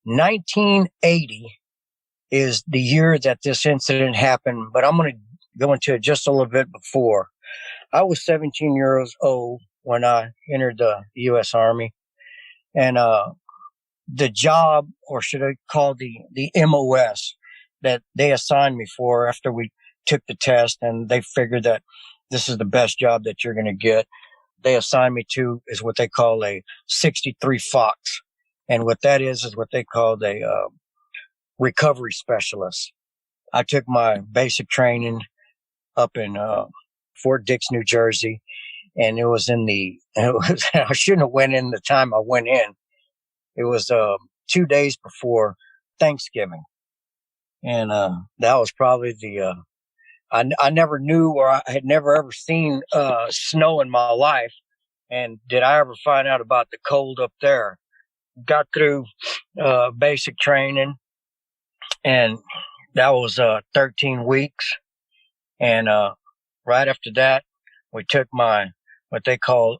1980 is the year that this incident happened, but I'm going to go into it just a little bit before. I was 17 years old when I entered the U.S. Army, and the job, or should I call the MOS, that they assigned me for after we took the test, and they figured that this is the best job that you're going to get. They assigned me to is what they call a 63 Fox. And what that is what they call a recovery specialist. I took my basic training up in Fort Dix, New Jersey, and it was I shouldn't have went in the time I went in. It was 2 days before Thanksgiving. And that was probably I never knew, or I had never ever seen snow in my life. And did I ever find out about the cold up there? Got through basic training, and that was 13 weeks. And right after that, we took what they call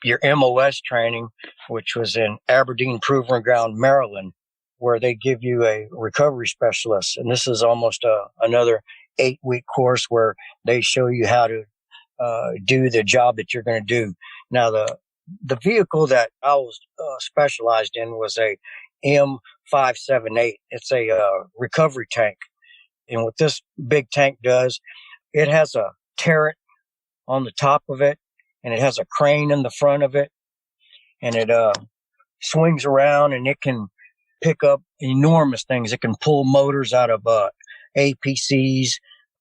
your MOS training, which was in Aberdeen Proving Ground, Maryland, where they give you a recovery specialist. And this is almost another 8-week course where they show you how to do the job that you're going to do. Now, the vehicle that I was specialized in was a M578. It's a recovery tank. And what this big tank does, it has a turret on the top of it, and it has a crane in the front of it, and it swings around, and it can pick up enormous things. It can pull motors out of APCs.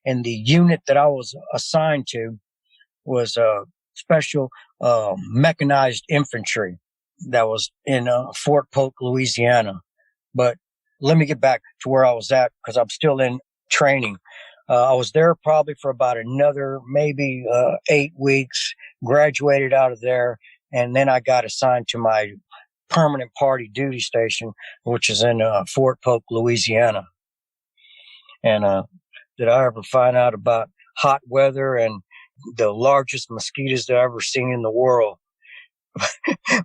And the unit that I was assigned to was special mechanized infantry that was in Fort Polk, Louisiana. But let me get back to where I was at, because I'm still in training. I was there probably for about another maybe 8 weeks, graduated out of there, and then I got assigned to my permanent party duty station, which is in Fort Polk, Louisiana. And did I ever find out about hot weather and the largest mosquitoes that I've ever seen in the world?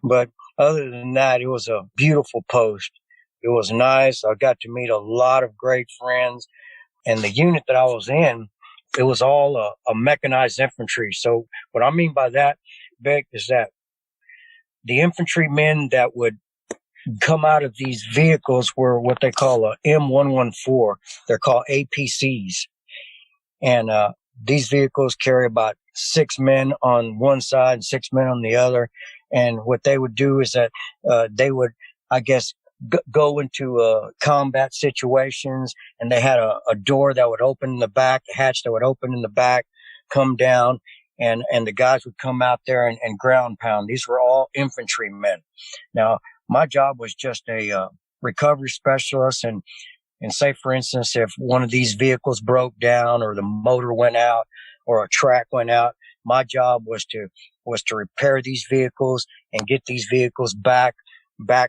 But other than that, it was a beautiful post. It was nice. I got to meet a lot of great friends. And the unit that I was in, it was all a mechanized infantry. So what I mean by that, Vic, is that the infantrymen that would come out of these vehicles were what they call a M114. They're called APCs. And these vehicles carry about 6 men on one side and 6 men on the other. And what they would do is that they would, I guess, go into combat situations, and they had a door that would open in the back, a hatch that would open in the back, come down, and the guys would come out there and ground pound. These were all infantrymen. Now, my job was just a recovery specialist, and say, for instance, if one of these vehicles broke down, or the motor went out, or a track went out, my job was to repair these vehicles and get these vehicles back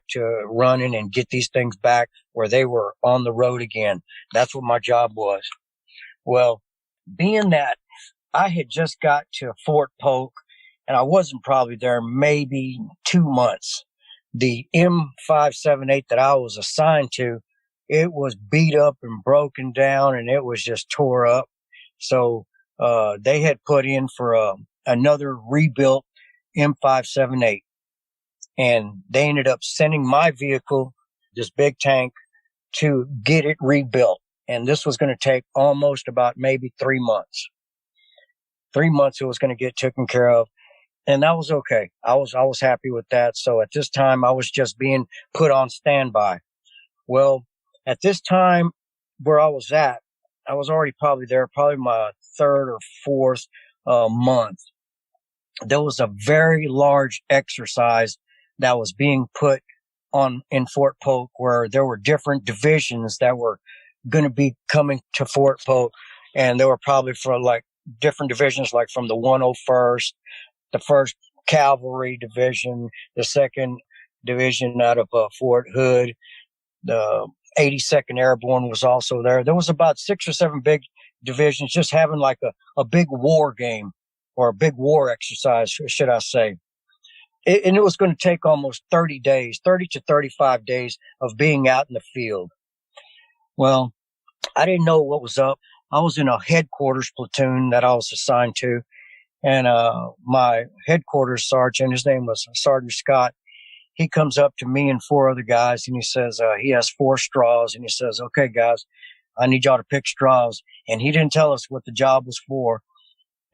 to running, and get these things back where they were on the road again. That's what my job was. Well, being that I had just got to Fort Polk, and I wasn't probably there maybe 2 months, the M578 that I was assigned to, it was beat up and broken down, and it was just tore up. So they had put in for another rebuilt M578. And they ended up sending my vehicle, this big tank, to get it rebuilt. And this was going to take almost about maybe 3 months. 3 months it was going to get taken care of. And that was okay. I was happy with that. So at this time, I was just being put on standby. Well, at this time where I was at, I was already probably there, probably my 3rd or 4th month. There was a very large exercise that was being put on in Fort Polk, where there were different divisions that were going to be coming to Fort Polk. And there were probably for like different divisions, like from the 101st, the 1st Cavalry Division, the 2nd Division out of Fort Hood, the 82nd Airborne was also there. There was about 6 or 7 big divisions just having like a big war game, or a big war exercise, should I say. and it was going to take almost 30 days, 30 to 35 days of being out in the field. Well, I didn't know what was up. I was in a headquarters platoon that I was assigned to. And my headquarters sergeant, his name was Sergeant Scott, he comes up to me and four other guys and he says, he has 4 straws. And he says, okay, guys, I need y'all to pick straws. And he didn't tell us what the job was for.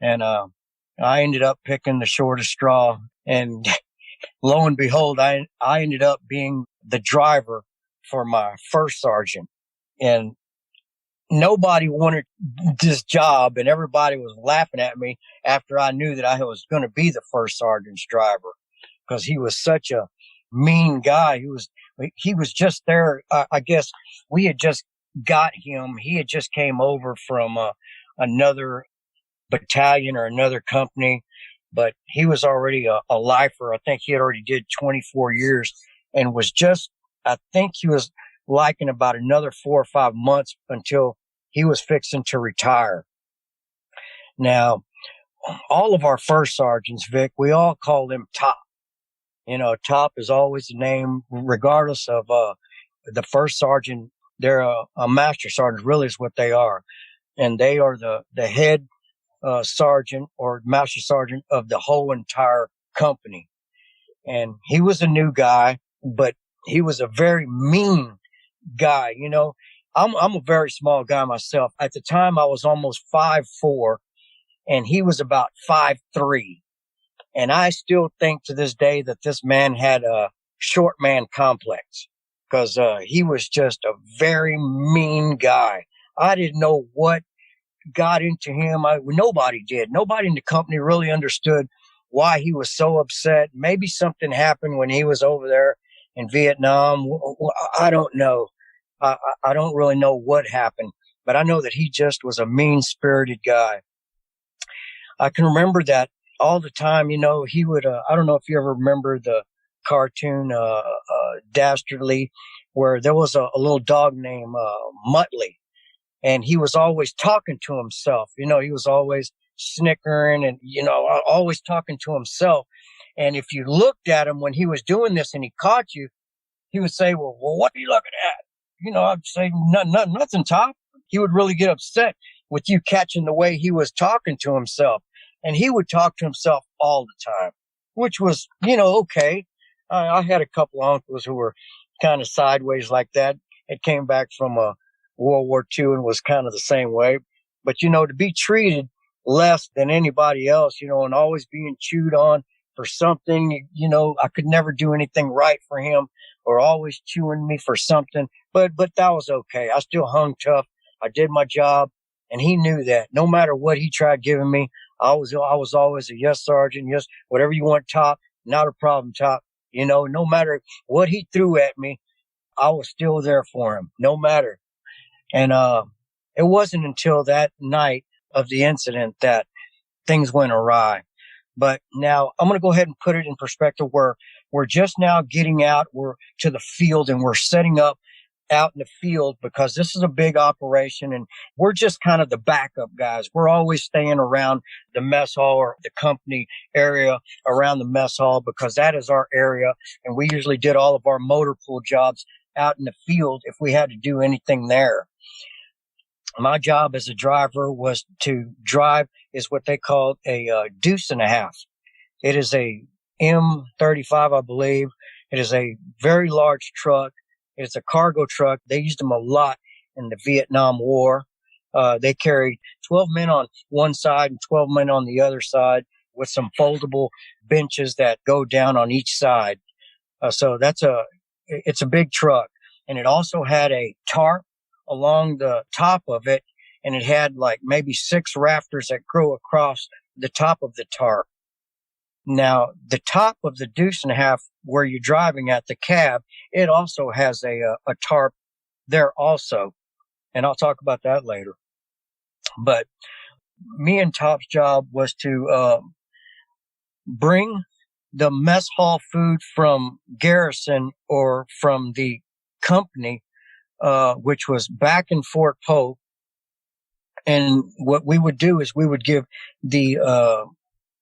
And I ended up picking the shortest straw. And lo and behold, I ended up being the driver for my first sergeant. And nobody wanted this job, and everybody was laughing at me after I knew that I was going to be the first sergeant's driver, because he was such a mean guy. He was just there. I guess we had just got him. He had just came over from another battalion or another company, but he was already a lifer. I think he had already did 24 years and was just, I think he was liking about another 4 or 5 months until he was fixing to retire. Now, all of our first sergeants, Vic, we all called him Top. You know, Top is always the name, regardless of the first sergeant. They're a master sergeant, really is what they are. And they are the head sergeant or master sergeant of the whole entire company. And he was a new guy, but he was a very mean guy. You know, I'm a very small guy myself. At the time, I was almost 5'4", and he was about 5'3". And I still think to this day that this man had a short man complex, because he was just a very mean guy. I didn't know what got into him. Nobody did. Nobody in the company really understood why he was so upset. Maybe something happened when he was over there in Vietnam. I don't know. I don't really know what happened, but I know that he just was a mean-spirited guy. I can remember that all the time. You know, he would, I don't know if you ever remember the cartoon Dastardly, where there was a little dog named Muttley, and he was always talking to himself. You know, he was always snickering and, you know, always talking to himself. And if you looked at him when he was doing this and he caught you, he would say, well, what are you looking at? You know, I'd say, nothing, Top. He would really get upset with you catching the way he was talking to himself. And he would talk to himself all the time, which was, you know, okay. I had a couple uncles who were kind of sideways like that. It came back from World War II and was kind of the same way. But, you know, to be treated less than anybody else, you know, and always being chewed on for something, you know, I could never do anything right for him, or always chewing me for something. But that was okay. I still hung tough. I did my job, and he knew that. No matter what he tried giving me, I was always a yes, sergeant. Yes, whatever you want, Top. Not a problem, Top. You know, no matter what he threw at me, I was still there for him, no matter. And it wasn't until that night of the incident that things went awry. But now I'm going to go ahead and put it in perspective, where we're just now getting out, we're to the field, and we're setting up out in the field, because this is a big operation, and we're just kind of the backup guys. We're always staying around the mess hall or the company area around the mess hall, because that is our area. And we usually did all of our motor pool jobs out in the field if we had to do anything there. My job as a driver was to drive is what they called a deuce and a half. It is a M35, I believe. It is a very large truck. It's a cargo truck. They used them a lot in the Vietnam War. They carried 12 men on one side and 12 men on the other side, with some foldable benches that go down on each side. So it's a big truck. And it also had a tarp along the top of it. And it had like maybe 6 rafters that go across the top of the tarp. Now, the top of the deuce and a half, where you're driving at, the cab, it also has a tarp there also. And I'll talk about that later. But me and Top's job was to bring the mess hall food from Garrison or from the company, which was back in Fort Pope. And what we would do is we would give the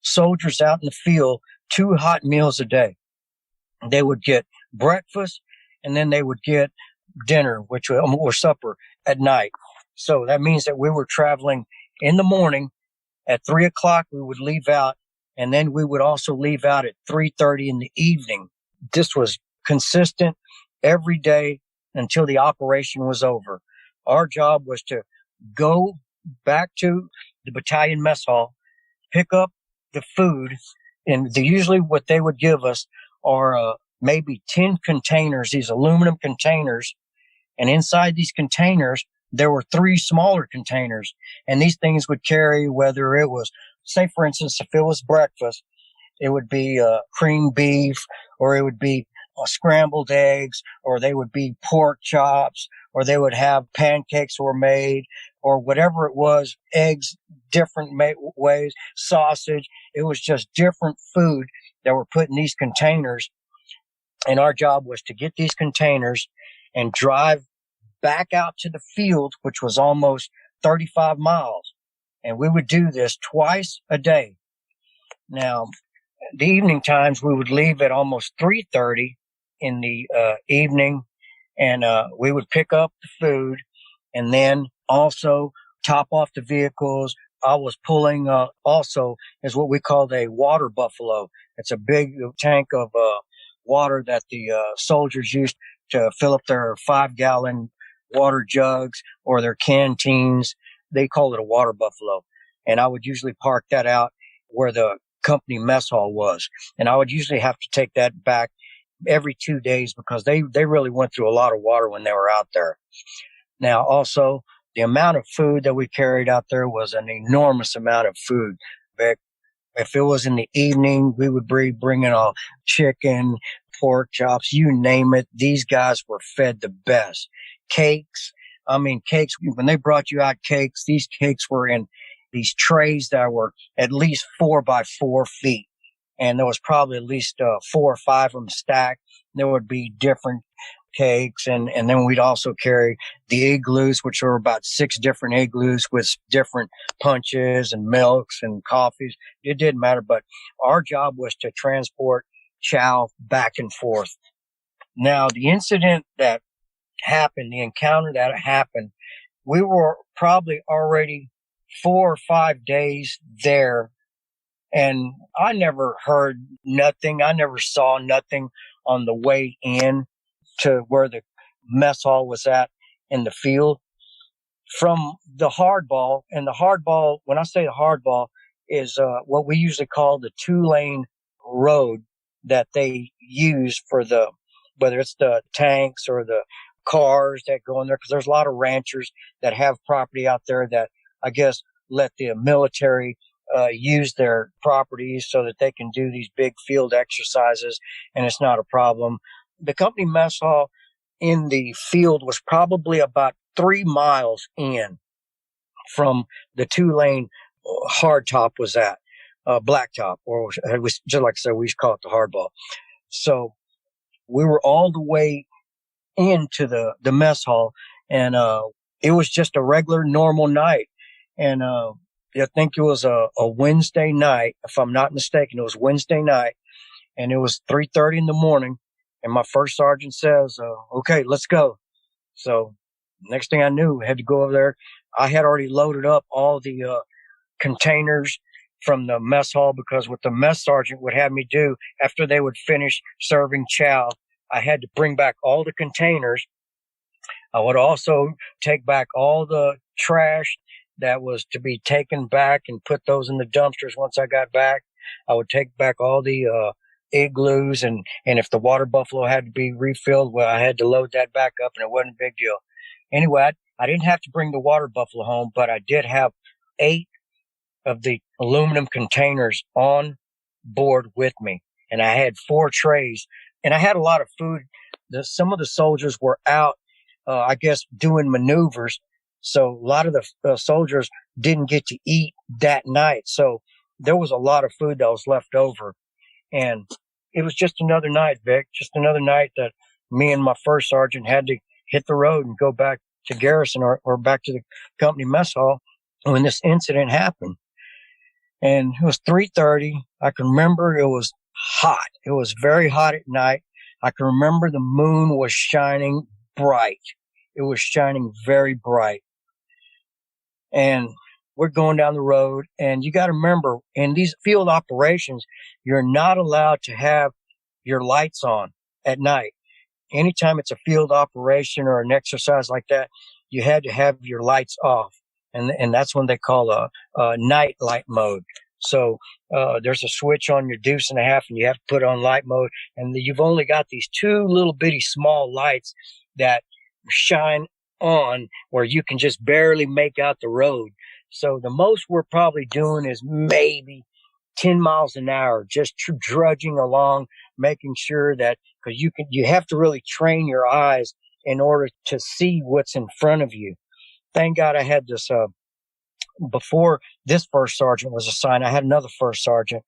soldiers out in the field 2 hot meals a day. They would get breakfast, and then they would get dinner, which was, or supper at night. So that means that we were traveling in the morning. At 3 o'clock, we would leave out, and then we would also leave out at 3:30 in the evening. This was consistent every day until the operation was over. Our job was to go back to the battalion mess hall, pick up the food, and usually what they would give us are maybe 10 containers, these aluminum containers, and inside these containers, there were 3 smaller containers, and these things would carry, whether it was, say, for instance, if it was breakfast, it would be creamed beef, or it would be scrambled eggs, or they would be pork chops, or they would have pancakes were made, or whatever it was, eggs, different ways, sausage. It was just different food that were put in these containers. And our job was to get these containers and drive back out to the field, which was almost 35 miles. And we would do this twice a day. Now, the evening times, we would leave at almost 3:30 in the evening, and we would pick up the food and then also top off the vehicles. I was pulling also is what we called a water buffalo. It's a big tank of water that the soldiers used to fill up their 5-gallon water jugs or their canteens. They called it a water buffalo. And I would usually park that out where the company mess hall was. And I would usually have to take that back every 2 days because they really went through a lot of water when they were out there. Now, also, the amount of food that we carried out there was an enormous amount of food. If it was in the evening, we would be bringing all chicken, pork chops, you name it. These guys were fed the best. Cakes. I mean, cakes, when they brought you out cakes, these cakes were in these trays that were at least 4 by 4 feet. And there was probably at least 4 or 5 of them stacked. There would be different cakes. And then we'd also carry the igloos, which were about 6 different igloos with different punches and milks and coffees. It didn't matter. But our job was to transport chow back and forth. Now, the incident that happened, the encounter that happened, we were probably already 4 or 5 days there. And I never heard nothing. I never saw nothing on the way in to where the mess hall was at in the field. From the hardball, and the hardball, when I say the hardball, is what we usually call the 2-lane road that they use for the, whether it's the tanks or the cars that go in there, because there's a lot of ranchers that have property out there that I guess let the military use their properties so that they can do these big field exercises, and it's not a problem. The company mess hall in the field was probably about 3 miles in from the 2-lane hardtop was at, blacktop, or it was just like I said, we used to call it the hardball. So we were all the way into the mess hall, and it was just a regular normal night. And I think it was a Wednesday night, if I'm not mistaken. It was Wednesday night, and it was 3:30 in the morning. And my first sergeant says, okay, let's go. So next thing I knew, I had to go over there. I had already loaded up all the containers from the mess hall, because what the mess sergeant would have me do after they would finish serving chow, I had to bring back all the containers. I would also take back all the trash that was to be taken back and put those in the dumpsters once I got back. I would take back all the igloos, and if the water buffalo had to be refilled, well, I had to load that back up, and it wasn't a big deal. Anyway, I didn't have to bring the water buffalo home, but I did have 8 of the aluminum containers on board with me, and I had 4 trays, and I had a lot of food. Some of the soldiers were out, I guess, doing maneuvers. So a lot of the soldiers didn't get to eat that night. So there was a lot of food that was left over. And it was just another night, Vic, just another night that me and my first sergeant had to hit the road and go back to garrison or back to the company mess hall when this incident happened. And it was 3:30. I can remember it was hot. It was very hot at night. I can remember the moon was shining bright. It was shining very bright. And we're going down the road. And you got to remember, in these field operations, you're not allowed to have your lights on at night. Anytime it's a field operation or an exercise like that, you had to have your lights off. And that's when they call a night light mode. So there's a switch on your deuce and a half, and you have to put on light mode. And you've only got these two little bitty small lights that shine on where you can just barely make out the road. So the most we're probably doing is maybe 10 miles an hour, just drudging along, making sure that, because you have to really train your eyes in order to see what's in front of you. Thank God I had this, before this first sergeant was assigned, I had another first sergeant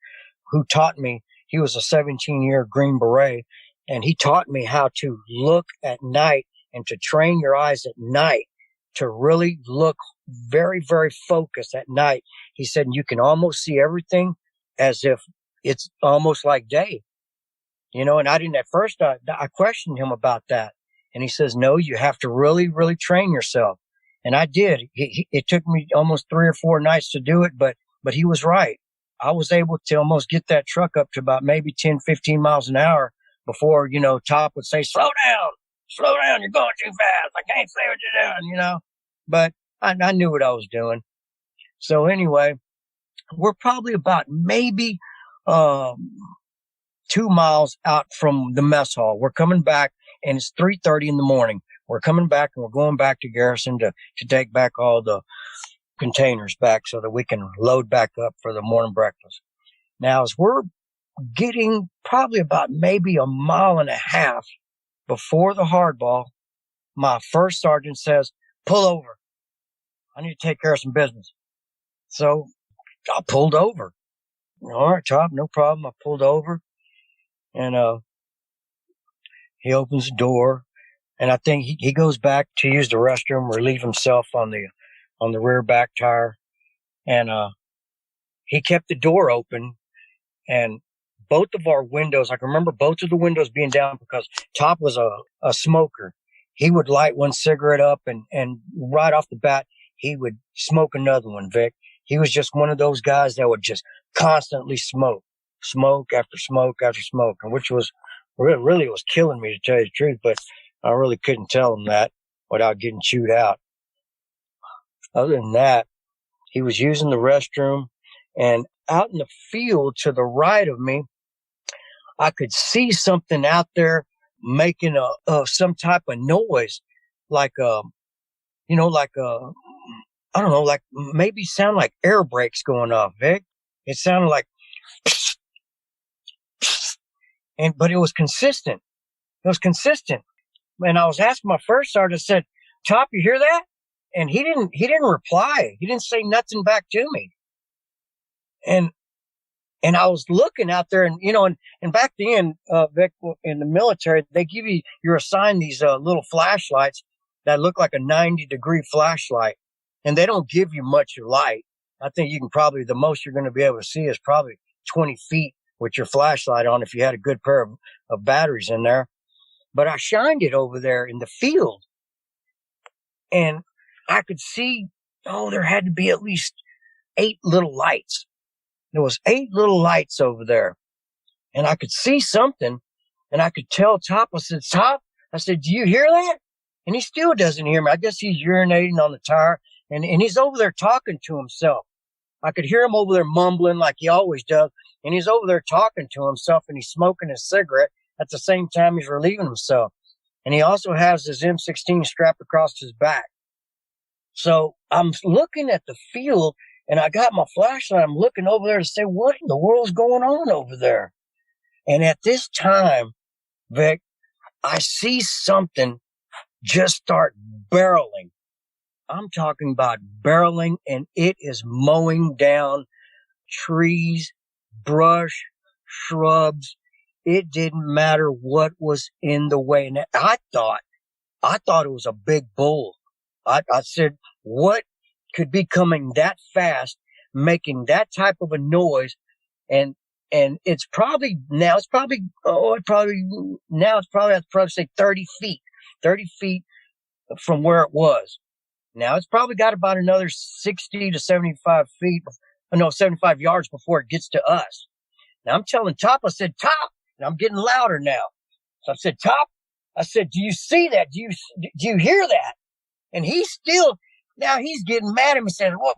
who taught me. He was a 17-year Green Beret, and he taught me how to look at night and to train your eyes at night to really look very, very focused at night. He said, you can almost see everything as if it's almost like day, and I didn't at first, I questioned him about that. And he says, no, you have to really, really train yourself. And I did. It took me almost 3 or 4 nights to do it, but he was right. I was able to almost get that truck up to about maybe 10, 15 miles an hour before, Top would say, slow down, you're going too fast. I can't see what you're doing, but I knew what I was doing. So anyway, we're probably about maybe, 2 miles out from the mess hall. We're coming back, and it's 3:30 in the morning. We're coming back, and we're going back to Garrison to take back all the containers back so that we can load back up for the morning breakfast. Now, as we're getting probably about maybe a mile and a half before the hardball, my first sergeant says, pull over. I need to take care of some business. So I pulled over. All right, Top, no problem. I pulled over, and he opens the door. And I think he goes back to use the restroom, relieve himself on the rear back tire. And he kept the door open, and both of our windows, I can remember both of the windows being down because Top was a smoker. He would light one cigarette up, and right off the bat, he would smoke another one, Vic. He was just one of those guys that would just constantly smoke after smoke after smoke, and which was really was killing me, to tell you the truth, but I really couldn't tell him that without getting chewed out. Other than that, he was using the restroom, and out in the field to the right of me, I could see something out there making some type of noise, like I don't know, like maybe sound like air brakes going off, Vic. It sounded like, but it was consistent. And I was asking my first sergeant, I said, Top, you hear that? And he didn't reply. He didn't say nothing back to me. And I was looking out there, and, and back then, Vic, in the military, you're assigned these, little flashlights that look like a 90-degree flashlight, and they don't give you much light. I think you can probably, the most you're going to be able to see is probably 20 feet with your flashlight on if you had a good pair of batteries in there. But I shined it over there in the field, and I could see, there had to be at least 8 little lights. There was 8 little lights over there, and I could see something, and I could tell Top. I said, Top, do you hear that? And he still doesn't hear me. I guess he's urinating on the tire, and he's over there talking to himself. I could hear him over there mumbling like he always does, and he's over there talking to himself, and he's smoking his cigarette at the same time he's relieving himself. And he also has his M16 strapped across his back. So I'm looking at the field, and I got my flashlight. I'm looking over there to say, what in the world's going on over there? And at this time, Vic, I see something just start barreling. I'm talking about barreling, and it is mowing down trees, brush, shrubs. It didn't matter what was in the way. And I thought it was a big bull. I said, what could be coming that fast, making that type of a noise? And and it's probably I'd probably say 30 feet from where it was. Now it's probably got about another 60 to 75 feet, no, 75 yards before it gets to us. Now I'm telling Top, I said, Top, and I'm getting louder now. So I said, Top, I said, do you see that? Do you hear that? And he's getting mad at me, saying, what?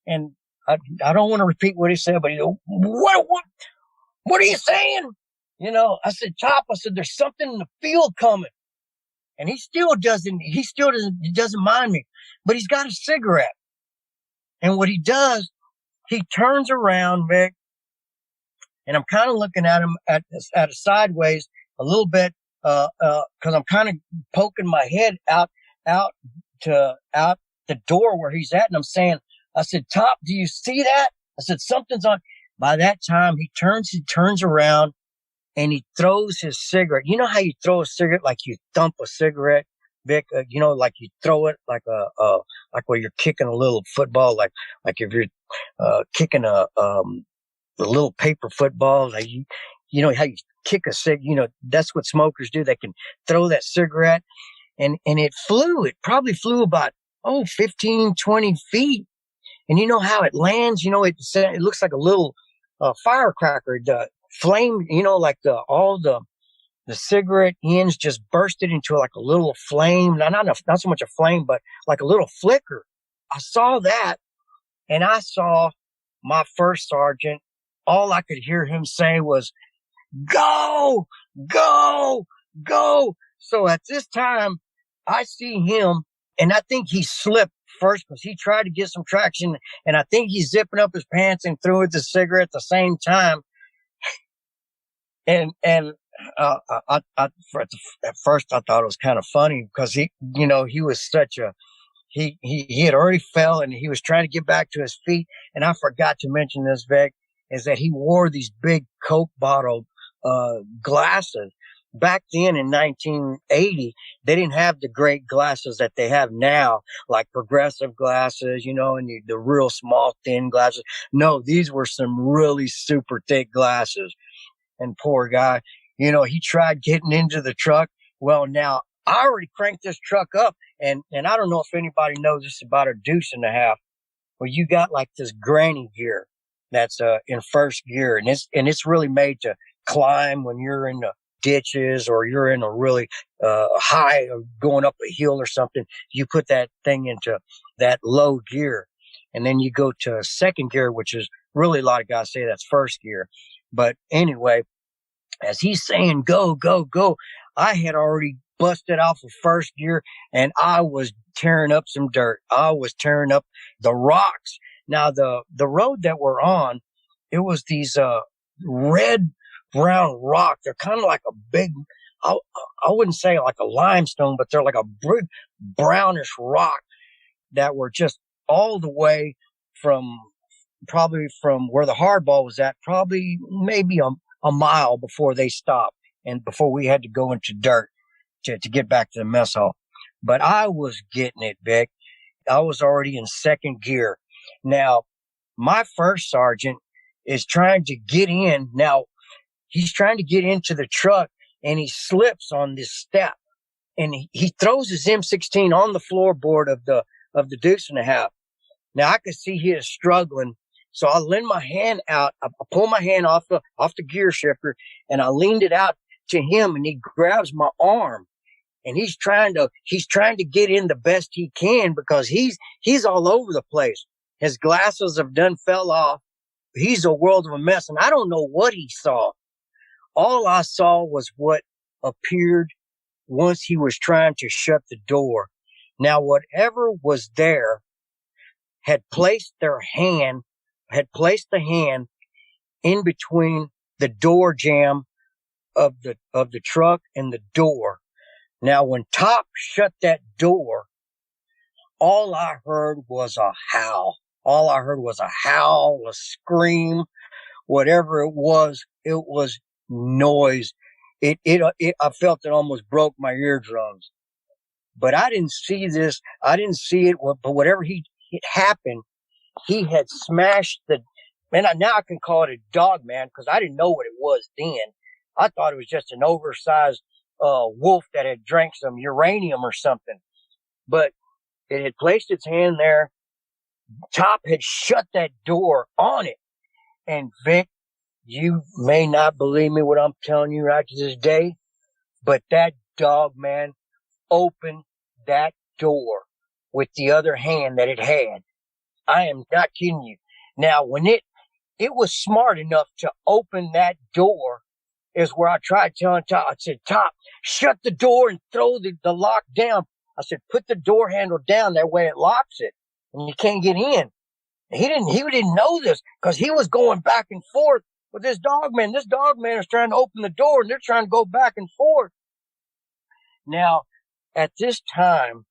And I don't want to repeat what he said, but he said, what are you saying? I said, Top, I said, there's something in the field coming. And he doesn't mind me, but he's got a cigarette. And what he does, he turns around, Vic, and I'm kind of looking at him at a sideways a little bit, cause I'm kind of poking my head out the door where he's at. And I'm saying, I said, Top, do you see that? I said, something's on. By that time, he turns around and he throws his cigarette. You know how you throw a cigarette, like you thump a cigarette, Vic? Like you throw it like like where you're kicking a little football, like if you're kicking a little paper football, like how you kick a cig. That's what smokers do. They can throw that cigarette, and it flew. It probably flew about 15, 20 feet. And you know how it lands? It looks like a little firecracker. The flame, like all the cigarette ends just bursted into like a little flame. Not so much a flame, but like a little flicker. I saw that, and I saw my first sergeant. All I could hear him say was, "Go, go, go." So at this time, I see him, and I think he slipped first because he tried to get some traction, and I think he's zipping up his pants and threw the cigarette at the same time. And at first I thought it was kind of funny because he was he had already fell and he was trying to get back to his feet. And I forgot to mention this, Vic, is that he wore these big Coke bottle glasses. Back then in 1980, they didn't have the great glasses that they have now, like progressive glasses, and the real small, thin glasses. No, these were some really super thick glasses. And poor guy, he tried getting into the truck. Well, now I already cranked this truck up, and I don't know if anybody knows this about a deuce and a half. Well, you got like this granny gear that's in first gear, and it's really made to climb when you're in the ditches or you're in a really high going up a hill or something. You put that thing into that low gear, and then you go to second gear, which is really, a lot of guys say that's first gear. But anyway, as he's saying, go, go, go, I had already busted off of first gear, and I was tearing up some dirt. I was tearing up the rocks. Now, the road that we're on, it was these red, brown rock. They're kind of like a big, I wouldn't say like a limestone, but they're like a big brownish rock that were just all the way probably from where the hardball was at, probably maybe a mile before they stopped and before we had to go into dirt to get back to the mess hall. But I was getting it, Vic. I was already in second gear. Now, my first sergeant is trying to get in. Now, he's trying to get into the truck, and he slips on this step, and he throws his M16 on the floorboard of the deuce and a half. Now, I could see he is struggling. So I leaned my hand out. I pulled my hand off the gear shifter, and I leaned it out to him, and he grabs my arm, and he's trying to get in the best he can because he's all over the place. His glasses have done fell off. He's a world of a mess, and I don't know what he saw. All I saw was what appeared once he was trying to shut the door. Now, whatever was there had placed the hand in between the door jamb of the truck and the door. Now, when Top shut that door, all I heard was a howl. All I heard was a howl, a scream, whatever it was noise. I felt it almost broke my eardrums. But I didn't see this. I didn't see it. But whatever it happened, he had smashed And now I can call it a Dogman because I didn't know what it was then. I thought it was just an oversized wolf that had drank some uranium or something. But it had placed its hand there. Top had shut that door on it. And Vic, you may not believe me what I'm telling you right to this day, but that Dogman opened that door with the other hand that it had. I am not kidding you. Now, when it was smart enough to open that door, is where I tried telling Top, I said, Top, shut the door and throw the lock down. I said, put the door handle down, that way it locks it and you can't get in. He didn't know this because he was going back and forth with this Dogman. This Dogman is trying to open the door and they're trying to go back and forth. Now, at this time,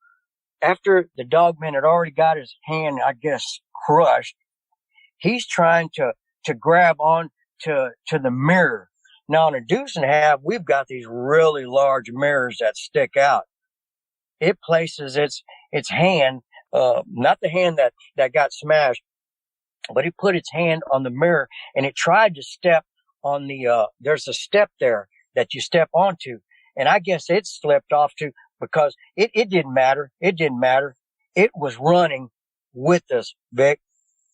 after the Dogman had already got his hand, I guess, crushed, he's trying to grab on to the mirror. Now, in a deuce and a half, we've got these really large mirrors that stick out. It places its hand, not the hand that got smashed, but it put its hand on the mirror and it tried to step on there's a step there that you step onto. And I guess it slipped off too because it didn't matter. It didn't matter. It was running with us, Vic.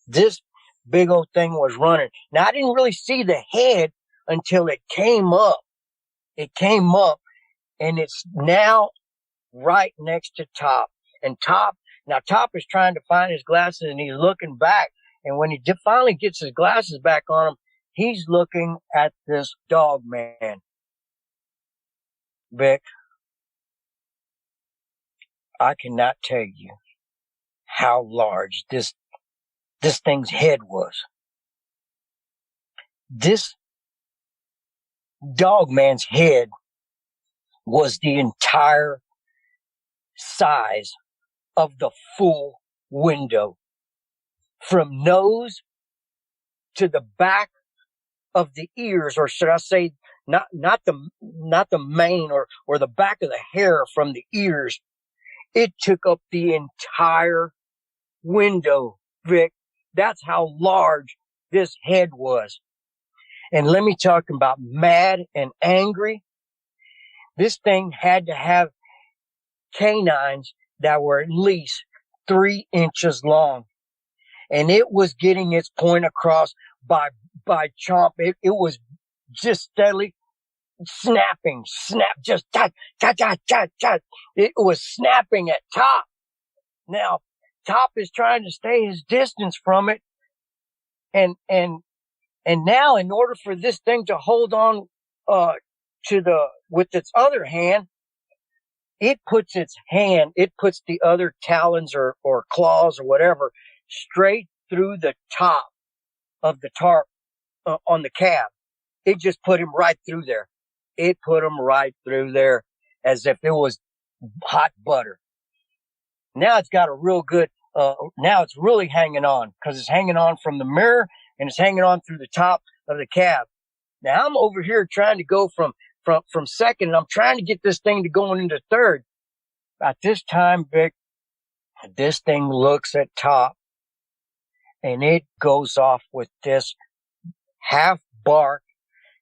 This big old thing was running. Now, I didn't really see the head until it came up. It came up and it's now right next to Top. And Top is trying to find his glasses and he's looking back. And when he finally gets his glasses back on him, he's looking at this Dogman. Vic, I cannot tell you how large this thing's head was. This Dogman's head was the entire size of the full window. From nose to the back of the ears, or should I say, not the mane or the back of the hair from the ears. It took up the entire window, Vic. That's how large this head was. And let me talk about mad and angry. This thing had to have canines that were at least 3 inches long. And it was getting its point across by chomp. It was just steadily snapping, just ta, ta, ta, ta, ta. It was snapping at Top. Now, Top is trying to stay his distance from it. And now, in order for this thing to hold on, with its other hand, it puts the other talons or claws or whatever straight through the top of the tarp on the cab. It just put him right through there. It put him right through there as if it was hot butter. Now it's got a real good, now it's really hanging on because it's hanging on from the mirror and it's hanging on through the top of the cab. Now I'm over here trying to go from second and I'm trying to get this thing to going into third. At this time, Vic, this thing looks at Top and it goes off with this half bark,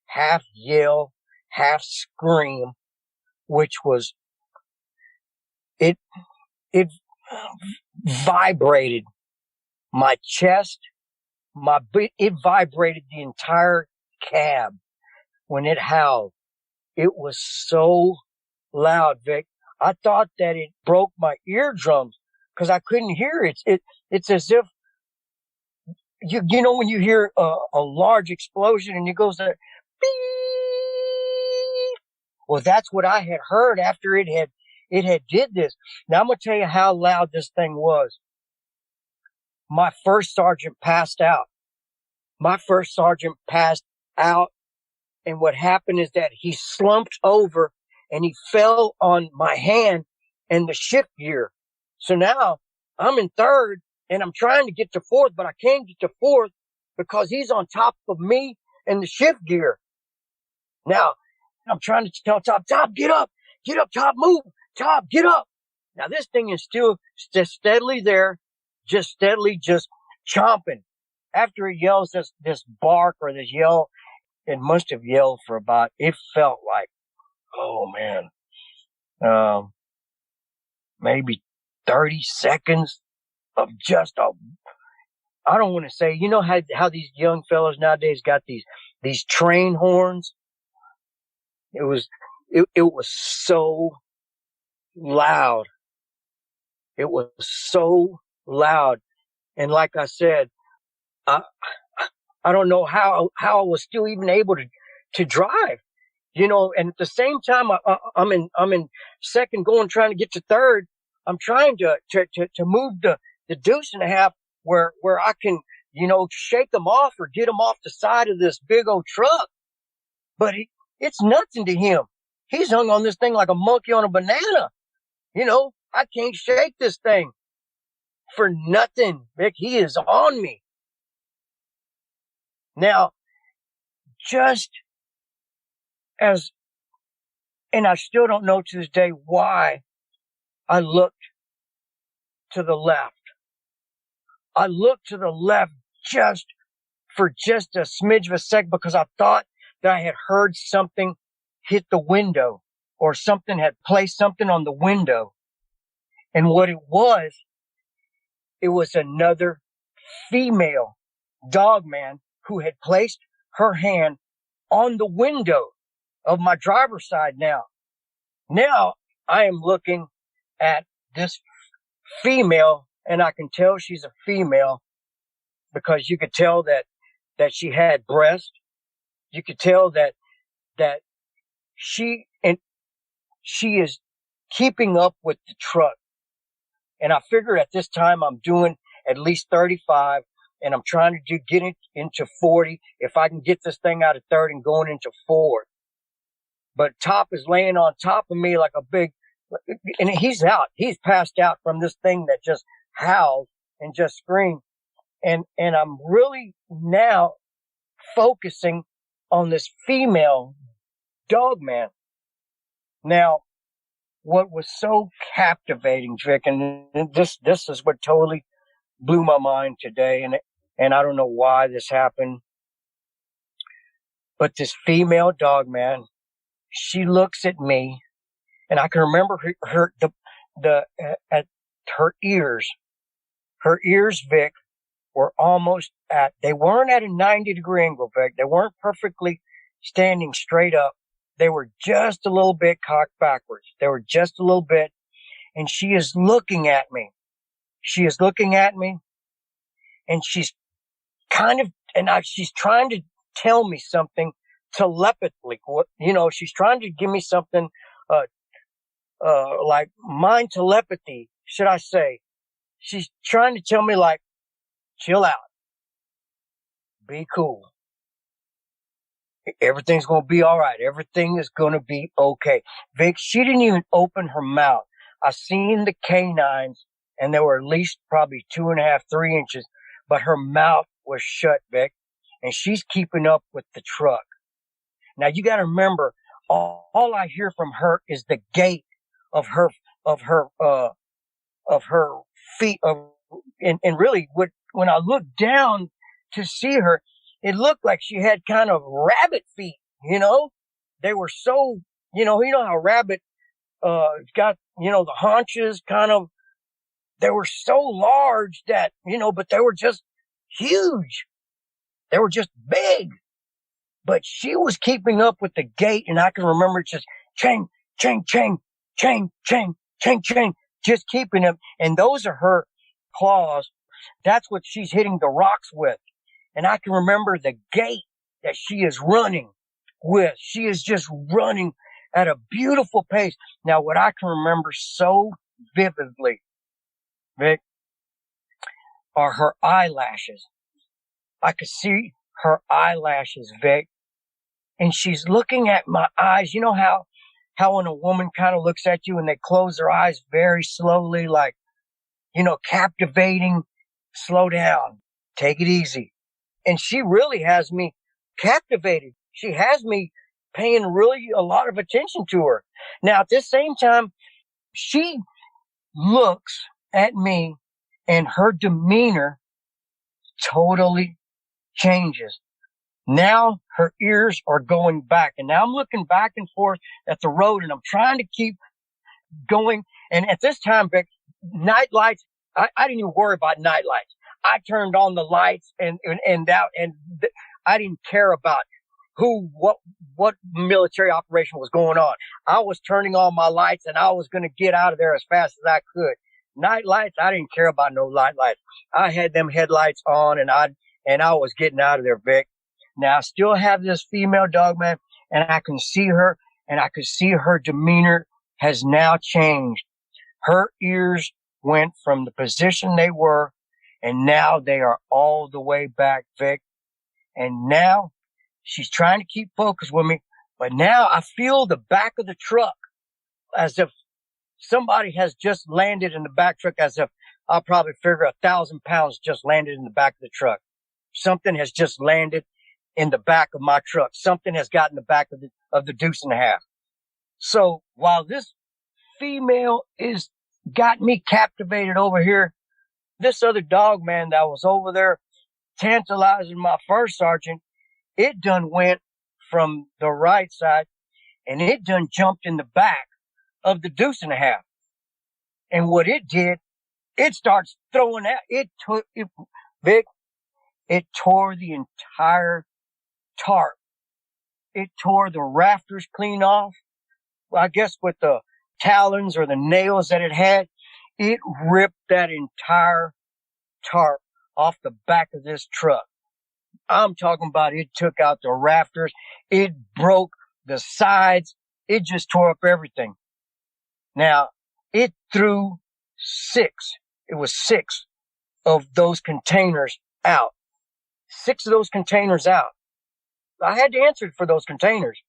half yell, half scream, which was, it vibrated my chest, it vibrated the entire cab when it howled. It was so loud, Vic. I thought that it broke my eardrums because I couldn't hear it. It's as if, you know, when you hear a large explosion and it goes there, beep. Well, that's what I had heard after it had did this. Now I'm going to tell you how loud this thing was. My first sergeant passed out. And what happened is that he slumped over and he fell on my hand and the shift gear. So now I'm in third and I'm trying to get to fourth, but I can't get to fourth because he's on top of me and the shift gear. Now I'm trying to tell Top, get up, Top, move, Top, get up. Now this thing is still just steadily there, just chomping after he yells this bark or this yell, it must have yelled for about, it felt like, oh man, maybe 30 seconds of just a, I don't want to say, you know how these young fellas nowadays got these train horns? It was so loud. It was so loud. And like I said, I don't know how I was still even able to drive, you know, and at the same time, I'm in second going, trying to get to third. I'm trying to move the deuce and a half where I can, you know, shake them off or get them off the side of this big old truck. But it's nothing to him. He's hung on this thing like a monkey on a banana. You know, I can't shake this thing for nothing, Vic. He is on me. Now, just as, and I still don't know to this day why I looked to the left. I looked to the left just for just a smidge of a second because I thought that I had heard something hit the window or something had placed something on the window. And what it was another female dogman who had placed her hand on the window of my driver's side. Now I am looking at this female, and I can tell she's a female because you could tell that she had breasts. You could tell that she is keeping up with the truck. And I figured at this time I'm doing at least 35, and I'm trying to get it into 40 if I can get this thing out of third and going into fourth. But Top is laying on top of me like a big, and he's out. He's passed out from this thing that just howls and just screams. And I'm really now focusing on this female dogman. Now, what was so captivating, Vic, and this is what totally blew my mind today, and I don't know why this happened, but this female dogman, she looks at me, and I can remember her ears. Her ears, Vic, were almost they weren't at a 90-degree angle, Vic. They weren't perfectly standing straight up. They were just a little bit cocked backwards. They were just a little bit. And she is looking at me. She is looking at me. And she's she's trying to tell me something telepathically. You know, she's trying to give me something, like mind telepathy, should I say. She's trying to tell me, like, chill out. Be cool. Everything's going to be all right. Everything is going to be okay. Vic, she didn't even open her mouth. I seen the canines, and they were at least probably 2.5, 3 inches, but her mouth was shut, Vic, and she's keeping up with the truck. Now, you got to remember, all I hear from her is the gait of her feet. And really, when I looked down to see her, it looked like she had kind of rabbit feet, you know? They were so, you know how rabbit, got, the haunches kind of, they were so large that, but they were just huge. They were just big. But she was keeping up with the gait, and I can remember just chang, chang, chang, chang, chang, chang, chang, just keeping them. And those are her claws. That's what she's hitting the rocks with. And I can remember the gait that she is running with. She is just running at a beautiful pace. Now, what I can remember so vividly, Vic, are her eyelashes. I could see her eyelashes, Vic. And she's looking at my eyes. You know how when a woman kind of looks at you and they close their eyes very slowly, like, captivating, slow down, take it easy. And she really has me captivated. She has me paying really a lot of attention to her. Now, at this same time, she looks at me and her demeanor totally changes. Now her ears are going back. And now I'm looking back and forth at the road, and I'm trying to keep going. And at this time, Vic, night lights, I didn't even worry about night lights. I turned on the lights and I didn't care about what military operation was going on. I was turning on my lights, and I was going to get out of there as fast as I could. Night lights, I didn't care about no night lights. I had them headlights on, and I was getting out of there, Vic. Now I still have this female Dogman, and I can see her, and I can see her demeanor has now changed. Her ears went from the position they were, and now they are all the way back, Vic. And now she's trying to keep focus with me, but now I feel the back of the truck as if somebody has just landed in the back truck, as if I'll probably figure 1,000 pounds just landed in the back of the truck. Something has just landed in the back of my truck. Something has gotten the back of the deuce and a half. So while this female is got me captivated over here, this other Dogman that was over there tantalizing my first sergeant, it done went from the right side, and it done jumped in the back of the deuce and a half. And what it did, it starts throwing out. Vic, it tore the entire tarp. It tore the rafters clean off. Well, I guess with the talons or the nails that it had, it ripped that entire tarp off the back of this truck. I'm talking about it took out the rafters. It broke the sides. It just tore up everything. Now, it threw six of those containers out. 6 of those containers out. I had to answer for those containers.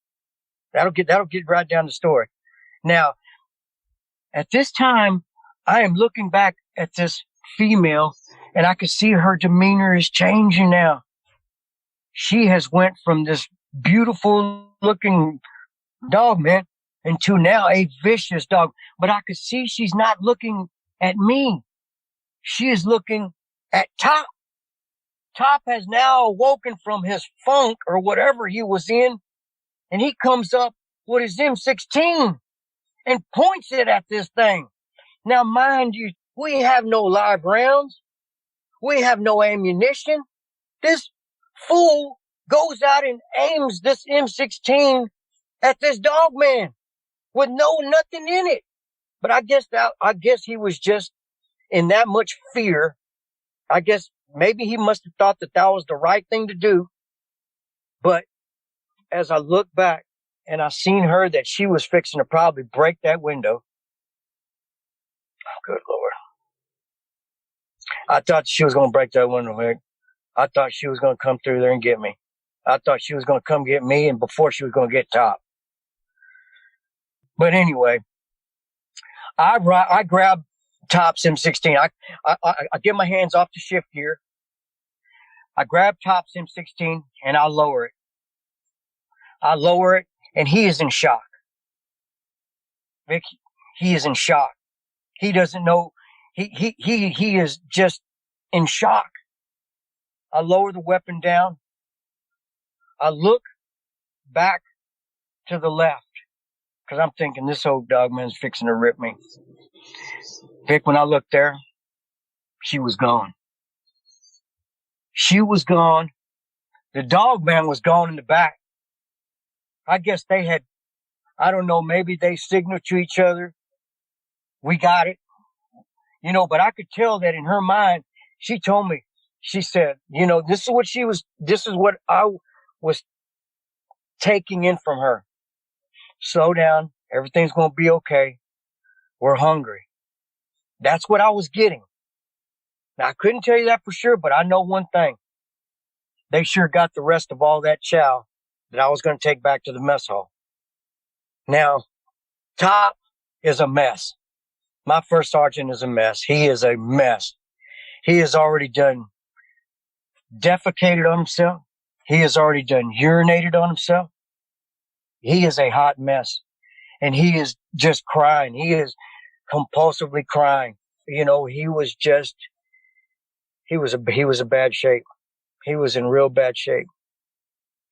That'll get right down the story. Now, at this time, I am looking back at this female, and I can see her demeanor is changing now. She has went from this beautiful looking Dogman into now a vicious dog. But I could see she's not looking at me. She is looking at Top. Top has now awoken from his funk or whatever he was in, and he comes up with his M16 and points it at this thing. Now, mind you, we have no live rounds. We have no ammunition. This fool goes out and aims this M16 at this Dogman with nothing in it. But I guess he was just in that much fear. I guess maybe he must have thought that was the right thing to do. But as I look back and I seen her that she was fixing to probably break that window. Oh, good Lord. I thought she was going to break that window, Vic. I thought she was going to come through there and get me. I thought she was going to come get me, and before she was going to get Top. But anyway, I grab Top's M16. I get my hands off the shift gear. I grab Top's M16 and I lower it. And he is in shock. Vic, he is in shock. He doesn't know. He is just in shock. I lower the weapon down. I look back to the left because I'm thinking this old Dogman's fixing to rip me. Vic, when I looked there, she was gone. She was gone. The Dogman was gone in the back. I guess they had, I don't know, maybe they signaled to each other. We got it. But I could tell that in her mind, she told me, she said, this is what I was taking in from her. Slow down. Everything's going to be okay. We're hungry. That's what I was getting. Now, I couldn't tell you that for sure, but I know one thing. They sure got the rest of all that chow that I was going to take back to the mess hall. Now, Top is a mess. My first sergeant is a mess. He is a mess. He has already done defecated on himself. He has already done urinated on himself. He is a hot mess. And he is just crying. He is compulsively crying. He was a bad shape. He was in real bad shape.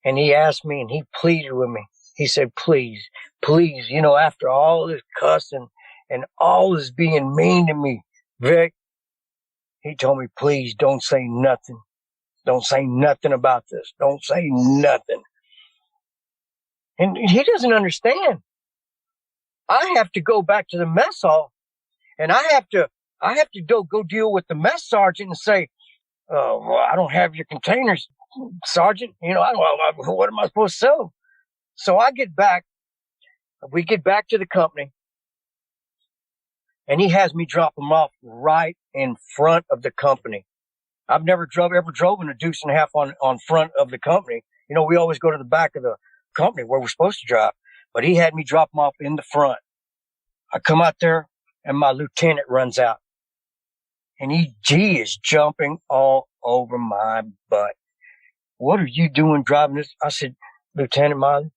And he asked me and he pleaded with me. He said, please, after all this cussing and all this being mean to me, Vic, he told me, please don't say nothing. Don't say nothing about this. Don't say nothing. And he doesn't understand. I have to go back to the mess hall and I have to go deal with the mess sergeant and say, well, I don't have your containers, Sergeant. What am I supposed to do? So we get back to the company and he has me drop them off right in front of the company. I've never drove in a deuce and a half on front of the company. We always go to the back of the company where we're supposed to drive, but he had me drop them off in the front. I come out there and my lieutenant runs out and he is jumping all over my butt. What are you doing driving this? I said, Lieutenant Miley,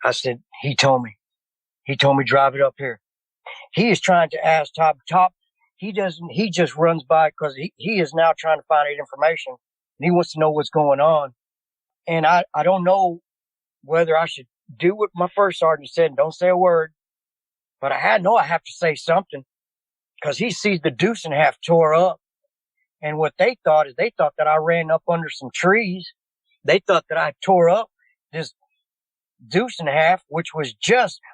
I said, he told me drive it up here. He is trying to ask Top. He just runs by because he is now trying to find out information and he wants to know what's going on. And I don't know whether I should do what my first sergeant said and don't say a word, but I have to say something because he sees the deuce and a half tore up. And what they thought that I ran up under some trees. They thought that I tore up this deuce and a half, which was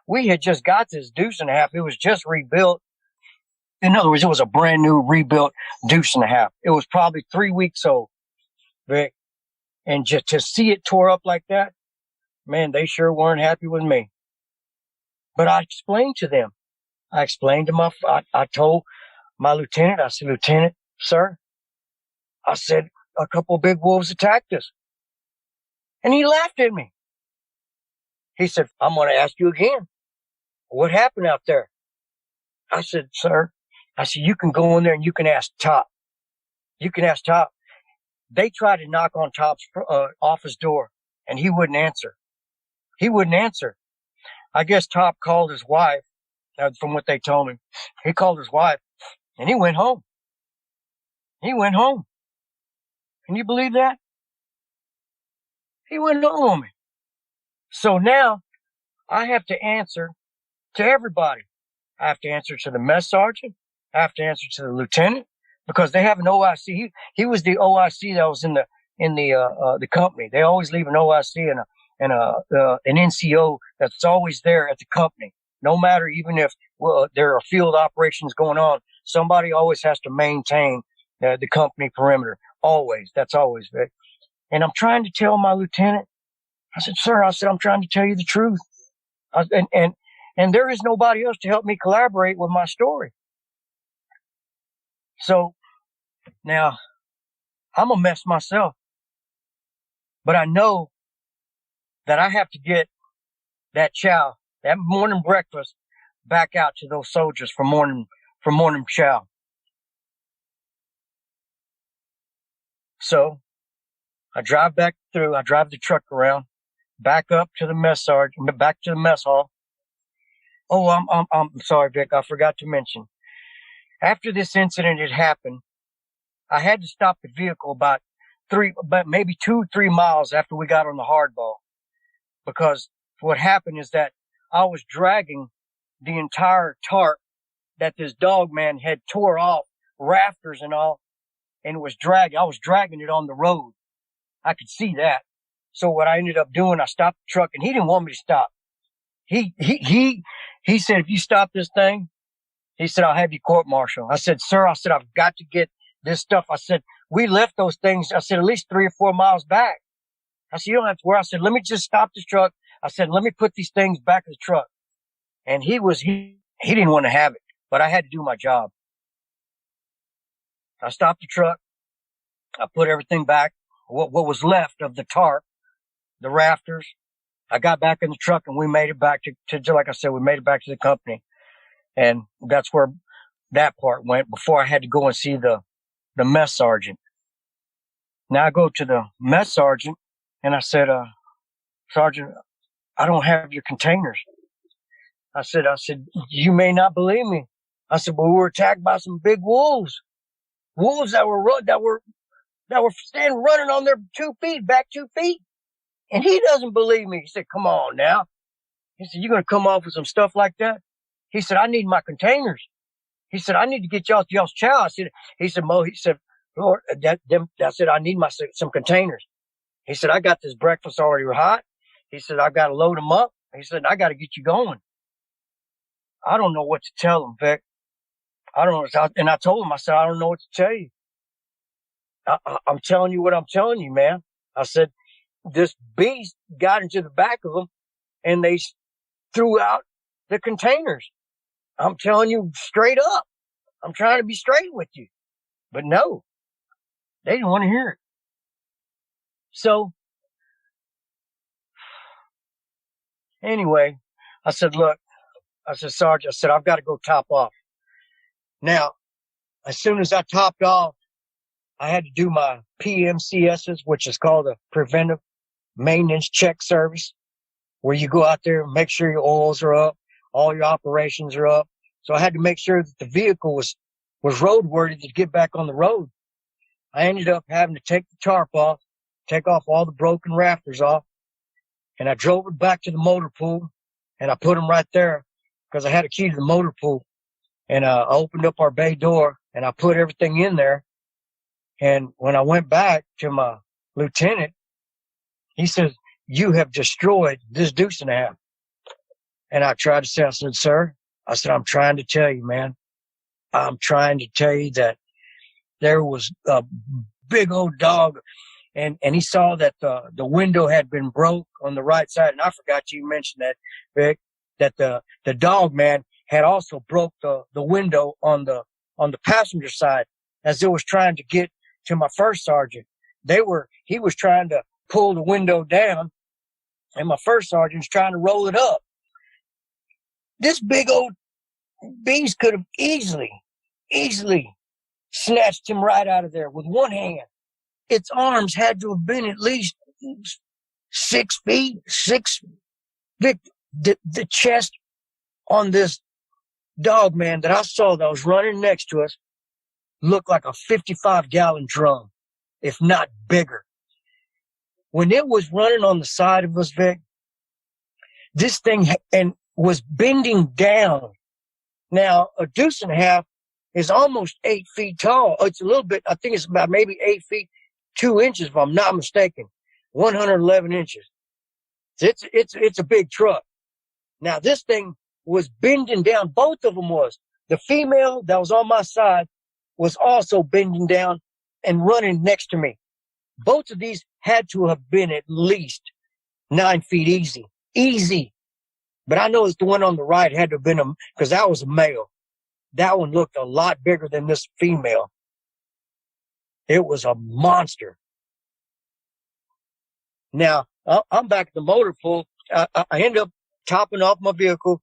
we had just got this deuce and a half. It was just rebuilt. In other words, it was a brand new rebuilt deuce and a half. It was probably 3 weeks old, Vic. And just to see it tore up like that, man, they sure weren't happy with me. But I explained to them. I told my lieutenant, I said, Lieutenant, sir, I said, a couple of big wolves attacked us. And he laughed at me. He said, I'm going to ask you again. What happened out there? I said, sir, you can go in there and you can ask Top. You can ask Top. They tried to knock on Top's office door and he wouldn't answer. I guess Top called his wife, from what they told me. He called his wife and he went home. Can you believe that? He went home on me. So now I have to answer to everybody. I have to answer to the mess sergeant. I have to answer to the lieutenant because they have an OIC. He was the OIC that was in the company. They always leave an OIC and an NCO that's always there at the company. No matter, even if there are field operations going on, somebody always has to maintain the company perimeter. Always. That's always it. And I'm trying to tell my lieutenant, I said, sir, I'm trying to tell you the truth. And there is nobody else to help me collaborate with my story. So now I'm a mess myself, but I know that I have to get that chow, that morning breakfast back out to those soldiers for morning chow. So I drive the truck around, back up to the mess sergeant, back to the mess hall. Oh, I'm sorry, Vic. I forgot to mention. After this incident had happened, I had to stop the vehicle about maybe 2-3 miles after we got on the hardball, because what happened is that I was dragging the entire tarp that this Dogman had tore off, rafters and all, and I was dragging it on the road. I could see that. So what I ended up doing, I stopped the truck, and he didn't want me to stop. He said, if you stop this thing, he said, I'll have you court-martial. I said, sir, I've got to get this stuff. I said, we left those things, I said, at least 3 or 4 miles back. I said, you don't have to worry. I said, let me just stop this truck. I said, let me put these things back in the truck. And he didn't want to have it, but I had to do my job. I stopped the truck. I put everything back, what was left of the tarp, the rafters. I got back in the truck and we made it back to like I said, we made it back to the company. And that's where that part went before I had to go and see the mess sergeant. Now I go to the mess sergeant and I said, Sergeant, I don't have your containers. I said, you may not believe me. I said, but we were attacked by some big wolves that that were standing running on their 2 feet, back 2 feet. And he doesn't believe me. He said, come on now. He said, you're going to come off with some stuff like that? He said, I need my containers. He said, I need to get y'all's chow. He said, Mo, Lord, I said, I need some containers. He said, I got this breakfast already hot. He said, I've got to load them up. He said, I got to get you going. I don't know what to tell him, Vic. I don't know. And I told him, I said, I don't know what to tell you. I'm telling you what I'm telling you, man. I said, this beast got into the back of them and they threw out the containers. I'm telling you straight up. I'm trying to be straight with you. But no, they didn't want to hear it. So anyway, I said, look, I said, Sarge, I said, I've got to go top off. Now, as soon as I topped off, I had to do my PMCSs, which is called a preventive maintenance check service, where you go out there and make sure your oils are up, all your operations are up. So I had to make sure that the vehicle was roadworthy to get back on the road. I ended up having to take the tarp off, take off all the broken rafters off, and I drove it back to the motor pool, and I put them right there because I had a key to the motor pool. And I opened up our bay door, and I put everything in there. And when I went back to my lieutenant, he says, you have destroyed this deuce and a half. And I tried to say, I said, sir, I said, I'm trying to tell you, man. I'm trying to tell you that there was a big old dog, and he saw that the window had been broke on the right side. And I forgot you mentioned that, Vic, that the dog man had also broke the window on the passenger side as it was trying to get to my first sergeant. He was trying to pull the window down, and my first sergeant's trying to roll it up. This big old beast could have easily snatched him right out of there with one hand. Its arms had to have been at least 6 feet, the chest on this dog man that I saw that was running next to us looked like a 55-gallon drum, if not bigger. When it was running on the side of us, Vic, this thing was bending down. Now, a deuce and a half is almost 8 feet tall. It's a little bit, I think it's about maybe 8 feet, 2 inches, if I'm not mistaken. 111 inches. It's a big truck. Now, this thing was bending down. Both of them was. The female that was on my side was also bending down and running next to me. Both of these had to have been at least 9 feet easy. Easy. But I know it's the one on the right had to have been because that was a male. That one looked a lot bigger than this female. It was a monster. Now, I'm back at the motor pool. I ended up topping off my vehicle,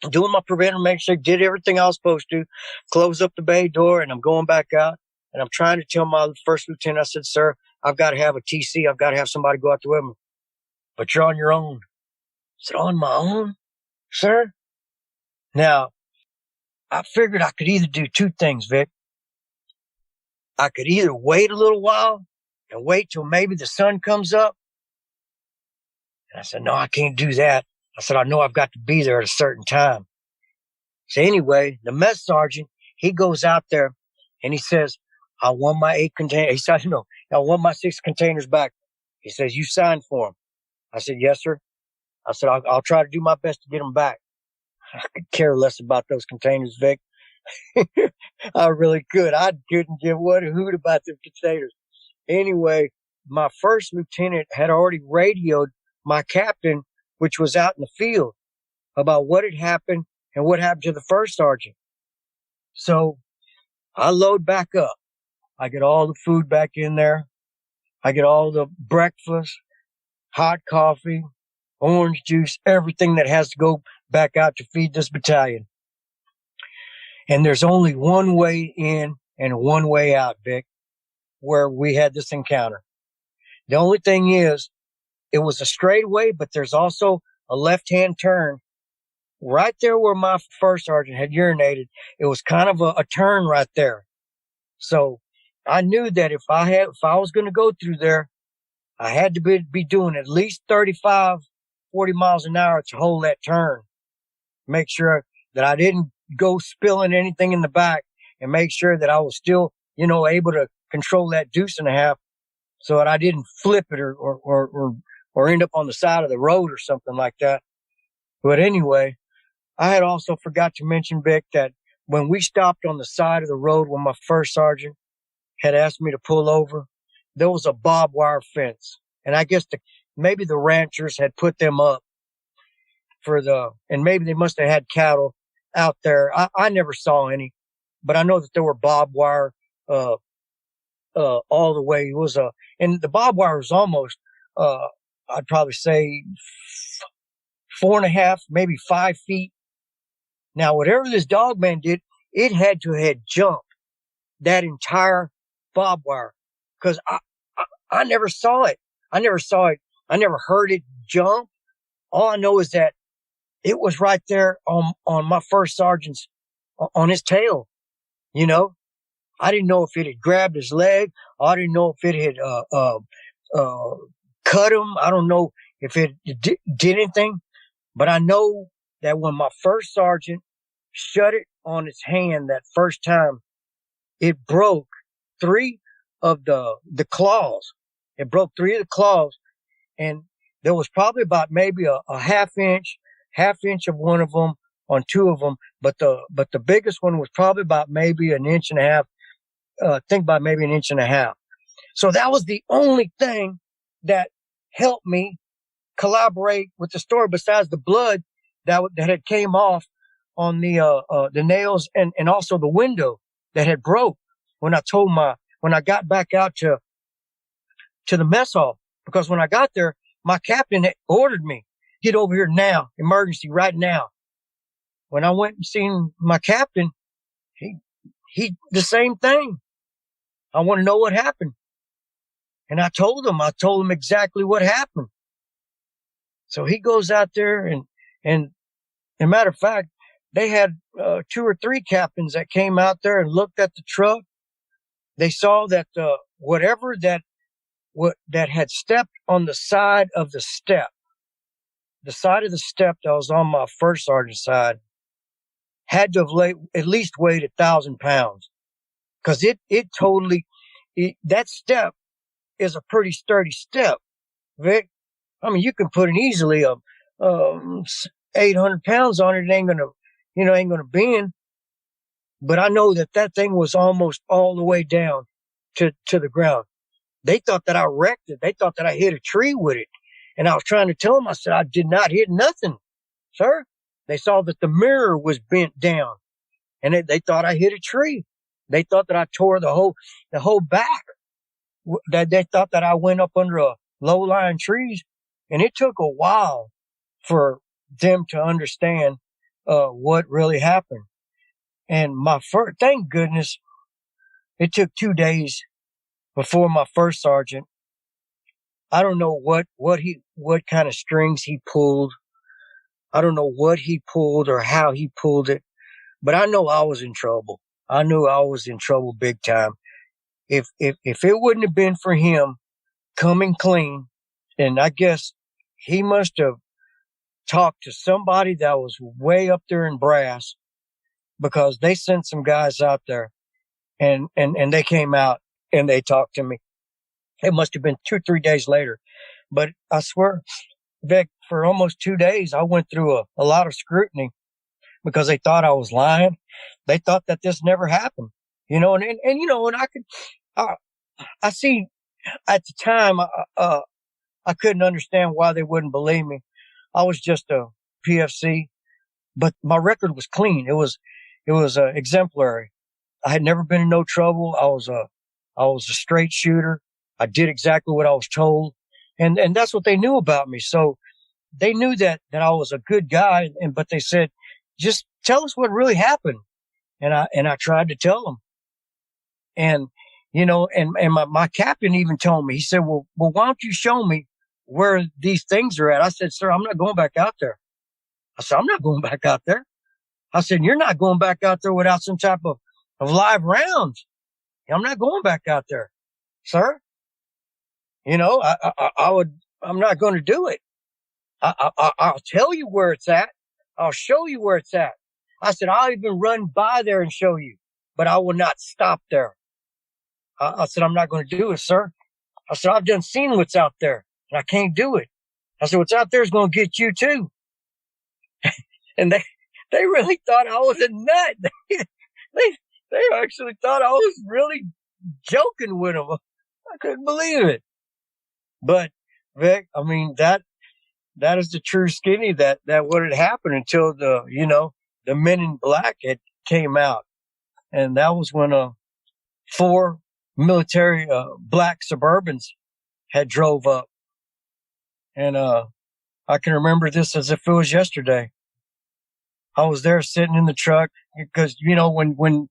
doing my preventer, make sure I did everything I was supposed to, close up the bay door, and I'm going back out. And I'm trying to tell my first lieutenant, I said, sir, I've got to have a TC. I've got to have somebody go out there with me. But you're on your own. I said, on my own, sir? Now, I figured I could either do two things, Vic. I could either wait a little while and wait till maybe the sun comes up. And I said, no, I can't do that. I said, I know I've got to be there at a certain time. So anyway, the mess sergeant, he goes out there and he says, I want my 8 containers. He said, no, I want my 6 containers back. He says, you signed for them. I said, yes, sir. I said, I'll try to do my best to get them back. I could care less about those containers, Vic. I really could. I couldn't give what a hoot about them containers. Anyway, my first lieutenant had already radioed my captain, which was out in the field, about what had happened and what happened to the first sergeant. So I load back up. I get all the food back in there. I get all the breakfast, hot coffee, orange juice, everything that has to go back out to feed this battalion. And there's only one way in and one way out, Vic, where we had this encounter. The only thing is, it was a straightaway, but there's also a left-hand turn right there where my first sergeant had urinated. It was kind of a turn right there. So I knew that if I was going to go through there, I had to be doing at least 35, 40 miles an hour to hold that turn. Make sure that I didn't go spilling anything in the back, and make sure that I was still, able to control that deuce and a half so that I didn't flip it or end up on the side of the road or something like that. But anyway, I had also forgot to mention, Vic, that when we stopped on the side of the road when my first sergeant had asked me to pull over, there was a barbed wire fence. And I guess maybe the ranchers had put them up and maybe they must have had cattle out there. I never saw any, but I know that there were barbed wire, all the way. And the barbed wire was almost, I'd probably say 4.5, maybe 5 feet. Now, whatever this dog man did, it had to have jumped that entire barbed wire, because I never saw it. I never saw it. I never heard it jump. All I know is that it was right there on my first sergeant's, on his tail. I didn't know if it had grabbed his leg. I didn't know if it had cut him. I don't know if it did anything, but I know that when my first sergeant shut it on its hand that first time, it broke 3 of the claws. It broke 3 of the claws, and there was probably about maybe a half inch of one of them on 2 of them, but the biggest one was probably about maybe an inch and a half. Think about maybe an inch and a half. So that was the only thing that helped me collaborate with the story, besides the blood that had came off on the nails, and also the window that had broke when I got back out to the mess hall. Because when I got there, my captain had ordered me, get over here now, emergency right now. When I went and seen my captain, he the same thing. I want to know what happened. And I told him exactly what happened. So he goes out there, and as a matter of fact, they had 2 or 3 captains that came out there and looked at the truck. They saw that whatever that had stepped on the side of the step that was on my first sergeant's side, had to have at least weighed 1,000 pounds, because that step is a pretty sturdy step, Vic. I mean, you can put an easily 800 pounds on it. It ain't gonna bend. But I know that thing was almost all the way down to the ground. They thought that I wrecked it. They thought that I hit a tree with it. And I was trying to tell them, I said, I did not hit nothing, sir. They saw that the mirror was bent down, and they thought I hit a tree. They thought that I tore the whole back. That they thought that I went up under a low-lying trees. And it took a while for them to understand what really happened. And thank goodness, it took 2 days before my first sergeant. I don't know what kind of strings he pulled. I don't know what he pulled or how he pulled it, but I know I was in trouble. I knew I was in trouble big time. If it wouldn't have been for him coming clean, and I guess he must have talked to somebody that was way up there in brass, because they sent some guys out there, and they came out and they talked to me. It must have been 2 or 3 days later. But I swear, Vic, for almost 2 days, I went through a lot of scrutiny, because they thought I was lying. They thought that this never happened, and I see at the time, I couldn't understand why they wouldn't believe me. I was just a PFC, but my record was clean. It was exemplary. I had never been in no trouble. I was a straight shooter. I did exactly what I was told. And that's what they knew about me. So they knew that I was a good guy. But they said, just tell us what really happened. And I tried to tell them. And, my captain even told me, he said, well, why don't you show me where these things are at? I said, sir, I'm not going back out there. I said, I'm not going back out there. I said, you're not going back out there without some type of live rounds. I'm not going back out there, sir. I'm not going to do it. I'll tell you where it's at. I'll show you where it's at. I said, I'll even run by there and show you, but I will not stop there. I said, I'm not going to do it, sir. I said, I've done seen what's out there and I can't do it. I said, what's out there is going to get you too. And they really thought I was a nut. They actually thought I was really joking with them. I couldn't believe it. But Vic, I mean, that is the true skinny that what had happened until the Men in Black had came out. And that was when 4 military black Suburbans had drove up. And I can remember this as if it was yesterday. I was there sitting in the truck because, when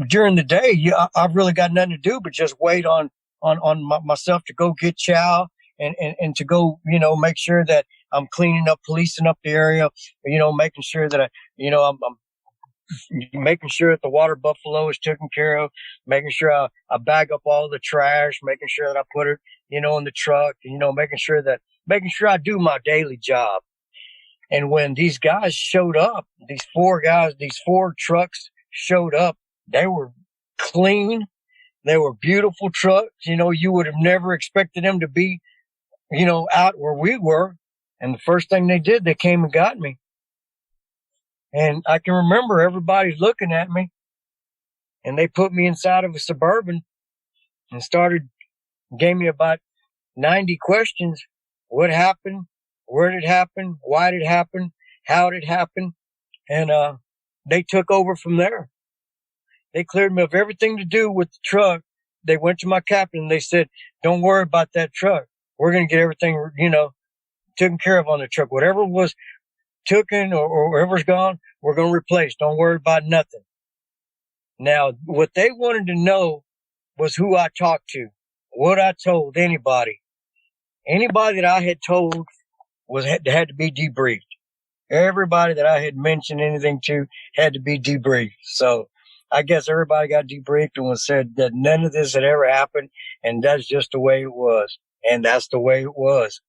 during the day, I've really got nothing to do but just wait on myself to go get chow and to go, make sure that I'm cleaning up, policing up the area, making sure that I'm making sure that the water buffalo is taken care of, making sure I bag up all the trash, making sure that I put it, in the truck, making sure I do my daily job. And when these guys showed up, these 4 trucks showed up, they were clean. They were beautiful trucks. You would have never expected them to be, out where we were. And the first thing they did, they came and got me. And I can remember everybody looking at me, and they put me inside of a Suburban and gave me about 90 questions. What happened? Where did it happen? Why did it happen? How did it happen? And they took over from there. They cleared me of everything to do with the truck. They went to my captain and they said, don't worry about that truck. We're going to get everything, taken care of on the truck. Whatever was taken or whatever's gone, we're going to replace. Don't worry about nothing. Now, what they wanted to know was who I talked to, what I told anybody. Anybody that I had told had to be debriefed. Everybody that I had mentioned anything to had to be debriefed. So I guess everybody got debriefed and was said that none of this had ever happened, and that's just the way it was. And that's the way it was.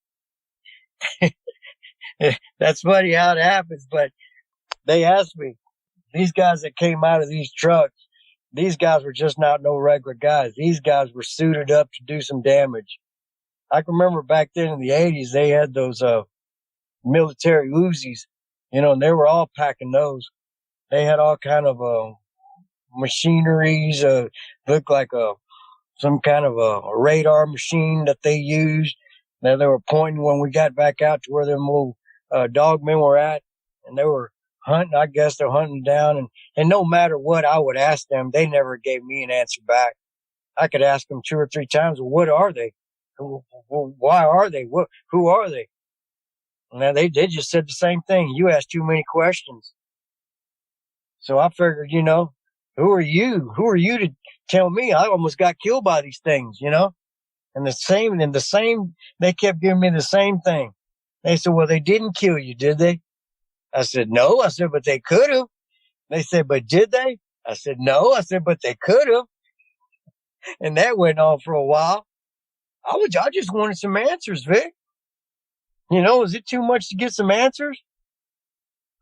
That's funny how it happens, but they asked me, these guys that came out of these trucks, these guys were just not no regular guys. These guys were suited up to do some damage. I can remember back then in the 80s, they had those military Uzis, and they were all packing those. They had all kind of machineries, looked like some kind of a radar machine that they used. Now they were pointing when we got back out to where them little dogmen were at, and they were hunting. I guess they're hunting down, and no matter what I would ask them, they never gave me an answer back. I could ask them 2 or 3 times, well, what are they? Why are they? Who are they? Now they just said the same thing. You asked too many questions. So I figured, who are you? Who are you to tell me? I almost got killed by these things, And the same, they kept giving me the same thing. They said, well, they didn't kill you, did they? I said, no. I said, but they could have. They said, but did they? I said, no. I said, but they could have. And that went on for a while. I just wanted some answers, Vic. Is it too much to get some answers?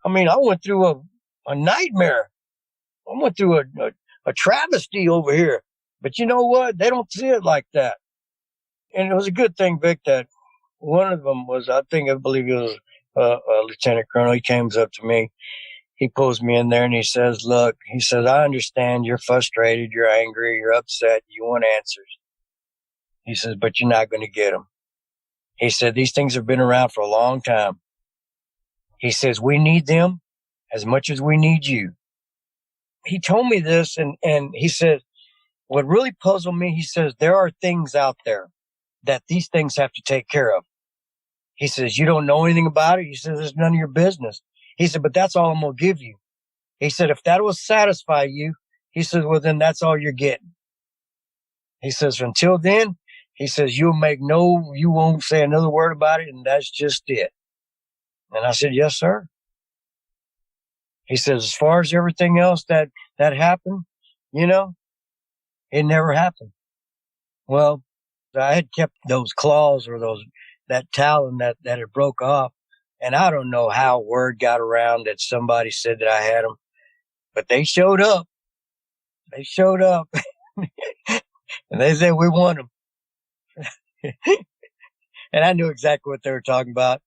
I mean, I went through a nightmare. I went through a travesty over here. But you know what? They don't see it like that. And it was a good thing, Vic, that one of them was, I believe he was a lieutenant colonel. He comes up to me. He pulls me in there and he says, look, I understand you're frustrated, you're angry, you're upset, you want answers. He says, but you're not going to get them. He said, these things have been around for a long time. He says, we need them as much as we need you. He told me this, and he said, what really puzzled me, he says, there are things out there that these things have to take care of. He says, you don't know anything about it? He says, it's none of your business. He said, but that's all I'm going to give you. He said, if that will satisfy you, he says, well, then that's all you're getting. He says, until then, he says, you won't say another word about it, and that's just it. And I said, yes, sir. He says, as far as everything else that happened, It never happened. Well, I had kept those claws or that talon that it broke off, and I don't know how word got around that somebody said that I had them, but they showed up. They showed up, and they said we want them, and I knew exactly what they were talking about.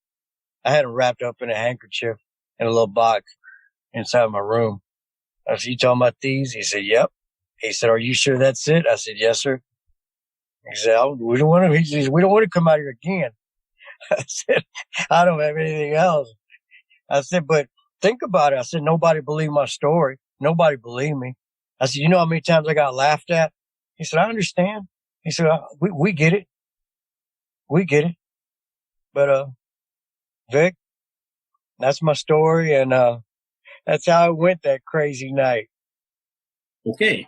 I had them wrapped up in a handkerchief in a little box inside my room. I said, "You talking about these?" He said, "Yep." He said, "Are you sure that's it?" I said, "Yes, sir." He said, "Oh, we don't want to." He says, "We don't want to come out here again." I said, "I don't have anything else." I said, "But think about it." I said, "Nobody believed my story. Nobody believed me." I said, "You know how many times I got laughed at?" He said, "I understand." He said, we get it. We get it. But, Vic, that's my story. And, that's how it went that crazy night. Okay.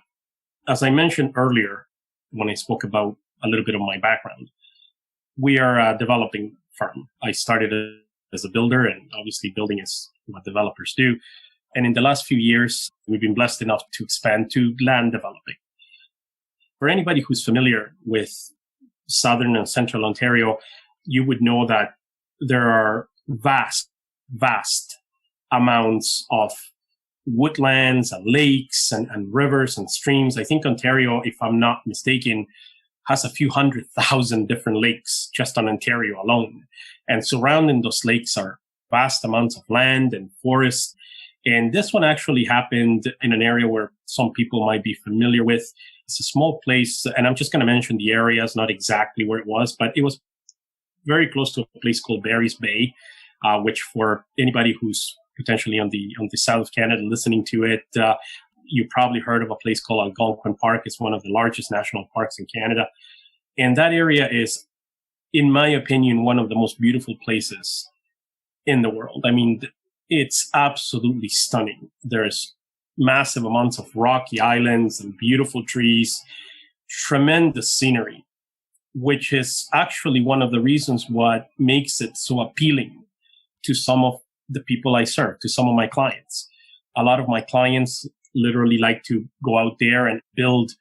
As I mentioned earlier, when I spoke about a little bit of my background, we are a developing firm. I started as a builder, and obviously building is what developers do. And in the last few years, we've been blessed enough to expand to land developing. For anybody who's familiar with Southern and Central Ontario, you would know that there are vast amounts of woodlands and lakes and rivers and streams. I think Ontario, if I'm not mistaken, has a few 100,000 different lakes just on Ontario alone. And surrounding those lakes are vast amounts of land and forest. And this one actually happened in an area where some people might be familiar with. It's a small place, and I'm just going to mention the areas, not exactly where it was, but it was very close to a place called Barry's Bay, which for anybody who's potentially on the south of Canada listening to it, you probably heard of a place called Algonquin Park. It's one of the largest national parks in Canada. And that area is, in my opinion, one of the most beautiful places in the world. I mean, it's absolutely stunning. There's massive amounts of rocky islands and beautiful trees, tremendous scenery, which is actually one of the reasons what makes it so appealing to some of the people I serve, to some of my clients. A lot of my clients literally like to go out there and build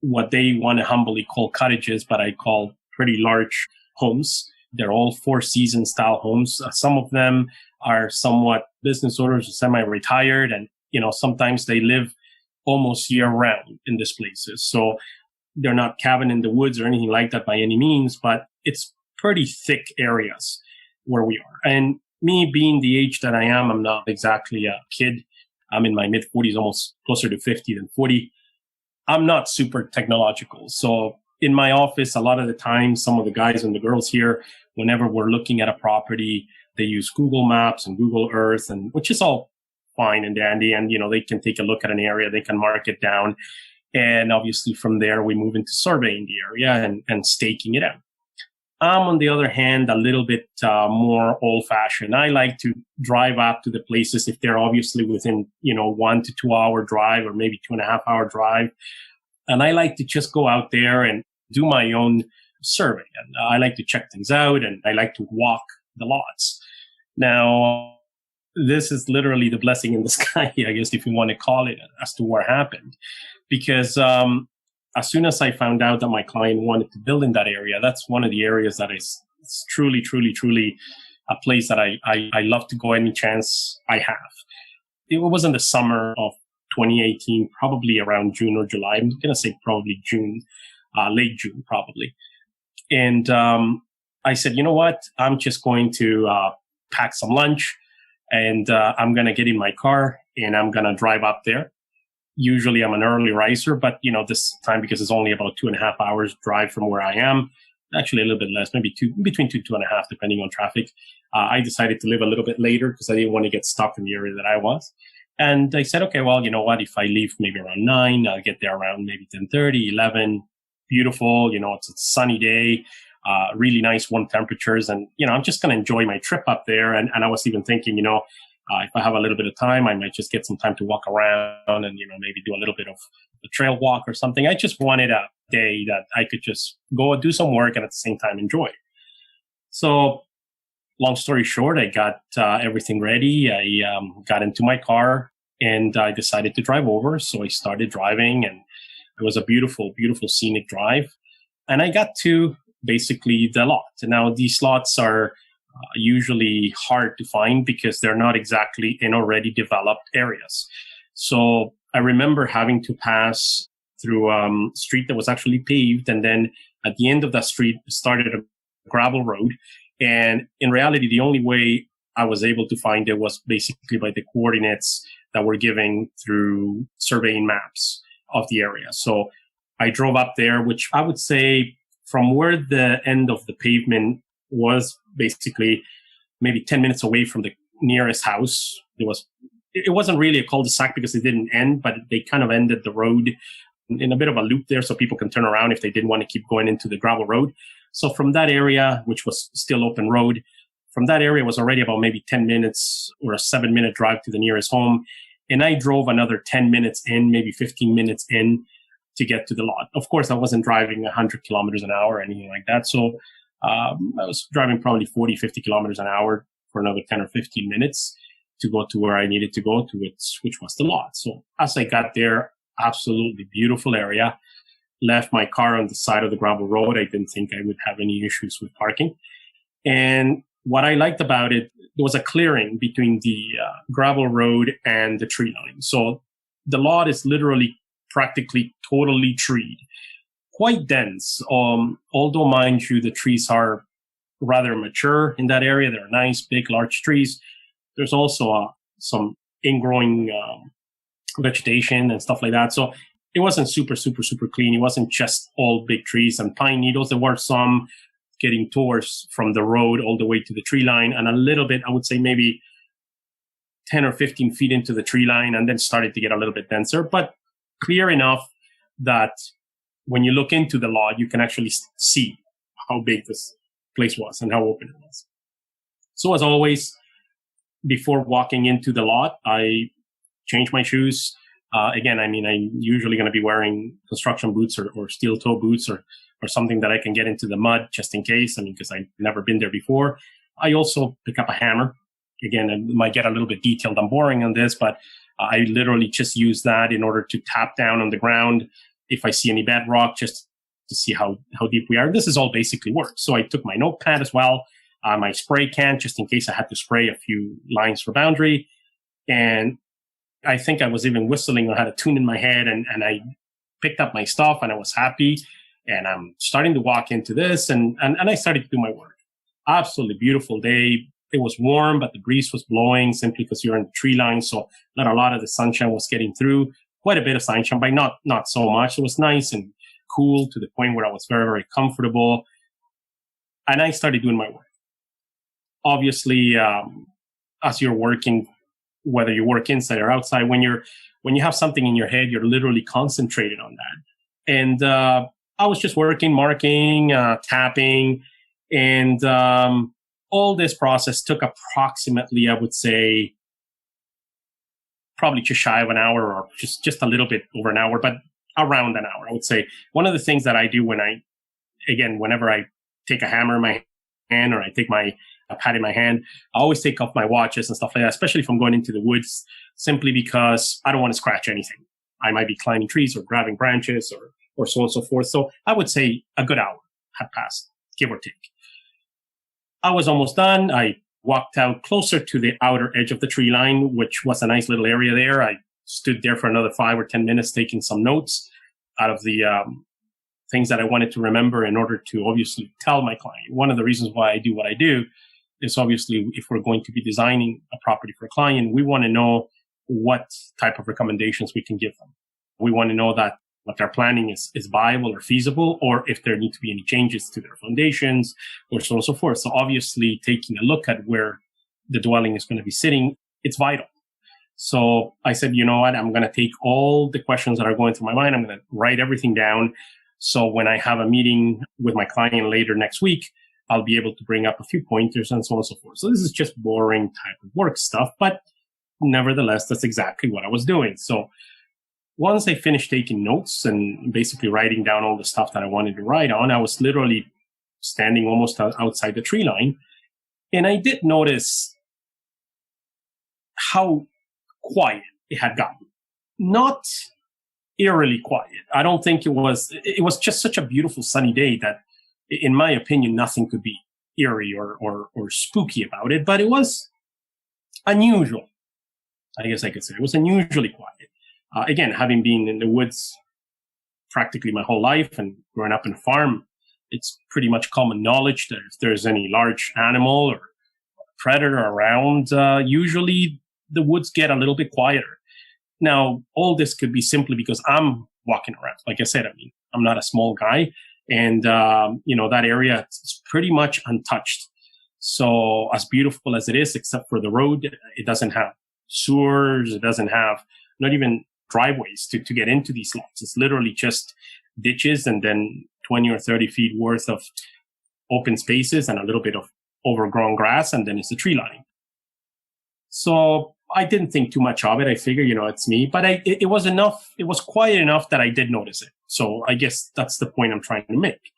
what they want to humbly call cottages, but I call pretty large homes. They're all four-season style homes. Some of them are somewhat business owners or semi-retired, and sometimes they live almost year-round in these places. So they're not cabin in the woods or anything like that by any means, but it's pretty thick areas where we are. And me being the age that I am, I'm not exactly a kid. I'm in my mid-40s, almost closer to 50 than 40. I'm not super technological. So in my office, a lot of the time, some of the guys and the girls here, whenever we're looking at a property, they use Google Maps and Google Earth, and which is all fine and dandy. And, they can take a look at an area, they can mark it down. And obviously from there, we move into surveying the area and staking it out. I'm, on the other hand, a little bit more old-fashioned. I like to drive up to the places if they're obviously within, 1 to 2 hour drive or maybe 2.5 hour drive. And I like to just go out there and do my own survey. And I like to check things out, and I like to walk the lots. Now, this is literally the blessing in the sky, I guess, if you want to call it, as to what happened. Because as soon as I found out that my client wanted to build in that area, that's one of the areas that is truly, truly, truly a place that I love to go any chance I have. It was in the summer of 2018, probably around June or July. I'm going to say probably June, late June, probably. And I said, you know what? I'm just going to pack some lunch, and I'm going to get in my car and I'm going to drive up there. Usually I'm an early riser, but this time, because it's only about 2.5 hours drive from where I am, actually a little bit less, maybe between 2.5, depending on traffic. I decided to live a little bit later because I didn't want to get stuck in the area that I was. And I said, okay, well, you know what? If I leave maybe around 9, I'll get there around maybe 10:30, 11. Beautiful. It's a sunny day, really nice warm temperatures. And, I'm just going to enjoy my trip up there. And I was even thinking, if I have a little bit of time, I might just get some time to walk around and, maybe do a little bit of a trail walk or something. I just wanted a day that I could just go and do some work and at the same time enjoy. So long story short, I got everything ready. I got into my car and I decided to drive over. So I started driving, and It was a beautiful, beautiful scenic drive. And I got to basically the lot. Now, these lots are usually hard to find because they're not exactly in already developed areas. So I remember having to pass through a street that was actually paved. And then at the end of that street started a gravel road. And in reality, the only way I was able to find it was basically by the coordinates that were given through surveying maps of the area. So I drove up there, which I would say from where the end of the pavement was basically maybe 10 minutes away from the nearest house. It wasn't really a cul-de-sac because it didn't end, but they kind of ended the road in a bit of a loop there so people can turn around if they didn't want to keep going into the gravel road. So from that area, which was still open road, from that area was already about maybe 10 minutes or a 7-minute drive to the nearest home. And I drove another 10 minutes in, maybe 15 minutes in to get to the lot. Of course, I wasn't driving 100 kilometers an hour or anything like that. So I was driving probably 40, 50 kilometers an hour for another 10 or 15 minutes to go to where I needed to go to, which was the lot. So as I got there, absolutely beautiful area. Left my car on the side of the gravel road. I didn't think I would have any issues with parking. And what I liked about it, there was a clearing between the gravel road and the tree line. So the lot is literally practically totally treed, quite dense. Although, mind you, the trees are rather mature in that area. They're nice, big, large trees. There's also some ingrowing vegetation and stuff like that. So it wasn't super, super, super clean. It wasn't just all big trees and pine needles. There were some getting towards from the road all the way to the tree line, and a little bit, I would say maybe 10 or 15 feet into the tree line, and then started to get a little bit denser, but clear enough that when you look into the lot, you can actually see how big this place was and how open it was. So as always, before walking into the lot, I changed my shoes. Again, I'm usually going to be wearing construction boots or steel toe boots or something that I can get into the mud just in case. Because I've never been there before. I also pick up a hammer. Again, I might get a little bit detailed and boring on this, but I literally just use that in order to tap down on the ground if I see any bedrock, just to see how deep we are. This is all basically work. So I took my notepad as well, my spray can, just in case I had to spray a few lines for boundary. And I think I was even whistling or had a tune in my head, and I picked up my stuff and I was happy. And I'm starting to walk into this and I started to do my work. Absolutely beautiful day. It was warm, but the breeze was blowing simply because you're in the tree line. So not a lot of the sunshine was getting through. Quite a bit of sunshine, but not so much. It was nice and cool to the point where I was very, very comfortable. And I started doing my work. Obviously, as you're working, whether you work inside or outside, when you have something in your head, you're literally concentrated on that. And I was just working, marking, tapping, and all this process took approximately, I would say, probably just shy of an hour or just a little bit over an hour, but around an hour, I would say. One of the things that I do whenever I take a hammer in my hand or I take a pad in my hand, I always take off my watches and stuff like that, especially if I'm going into the woods, simply because I don't want to scratch anything. I might be climbing trees or grabbing branches or so on and so forth. So I would say a good hour had passed, give or take. I was almost done. I walked out closer to the outer edge of the tree line, which was a nice little area there. I stood there for another 5 or 10 minutes taking some notes out of the things that I wanted to remember in order to obviously tell my client. One of the reasons why I do what I do is obviously if we're going to be designing a property for a client, we want to know what type of recommendations we can give them. We want to know that what they're planning is viable or feasible, or if there need to be any changes to their foundations or so on and so forth. So obviously taking a look at where the dwelling is going to be sitting, it's vital. So I said, you know what, I'm going to take all the questions that are going through my mind. I'm going to write everything down. So when I have a meeting with my client later next week, I'll be able to bring up a few pointers and so on and so forth. So this is just boring type of work stuff, but nevertheless, that's exactly what I was doing. So once I finished taking notes and basically writing down all the stuff that I wanted to write on, I was literally standing almost outside the tree line. And I did notice how quiet it had gotten. Not eerily quiet. I don't think it was just such a beautiful sunny day that, in my opinion, nothing could be eerie or spooky about it, but it was unusual. I guess I could say it was unusually quiet. Again, having been in the woods practically my whole life and growing up in a farm, it's pretty much common knowledge that if there's any large animal or predator around, usually the woods get a little bit quieter. Now, all this could be simply because I'm walking around. Like I said, I mean, I'm not a small guy, and that area is pretty much untouched. So, as beautiful as it is, except for the road, it doesn't have sewers. It doesn't have not even driveways to get into these lots. It's literally just ditches and then 20 or 30 feet worth of open spaces and a little bit of overgrown grass, and then it's the tree line. So I didn't think too much of it. I figured, it's me, but it was enough. It was quiet enough that I did notice it. So I guess that's the point I'm trying to make.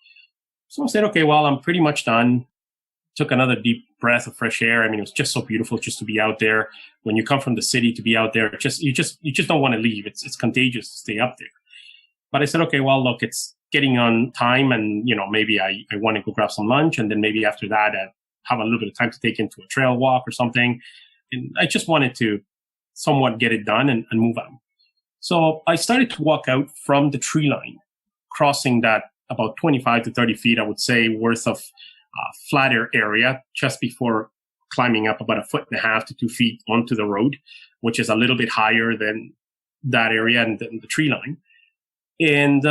So I said, okay, well, I'm pretty much done. Took another deep breath of fresh air. I mean, it was just so beautiful just to be out there. When you come from the city to be out there, you just don't want to leave. It's contagious to stay up there. But I said, okay, well, look, it's getting on time, and maybe I want to go grab some lunch, and then maybe after that, I have a little bit of time to take into a trail walk or something. And I just wanted to somewhat get it done and move on. So I started to walk out from the tree line, crossing that about 25 to 30 feet, I would say, worth of flatter area just before climbing up about 1.5 to 2 feet onto the road, which is a little bit higher than that area and the tree line. And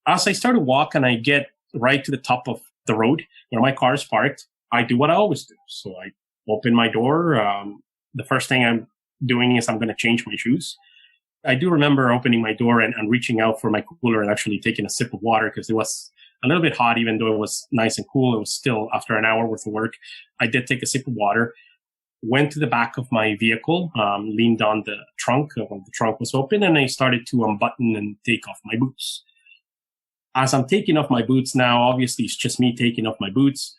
as I started walking, I get right to the top of the road where my car is parked. I do what I always do. So I open my door. The first thing I'm doing is I'm going to change my shoes. I do remember opening my door and reaching out for my cooler and actually taking a sip of water because it was a little bit hot, even though it was nice and cool. It was still after an hour worth of work. I did take a sip of water, went to the back of my vehicle, leaned on the trunk when the trunk was open, and I started to unbutton and take off my boots. As I'm taking off my boots now, obviously it's just me taking off my boots.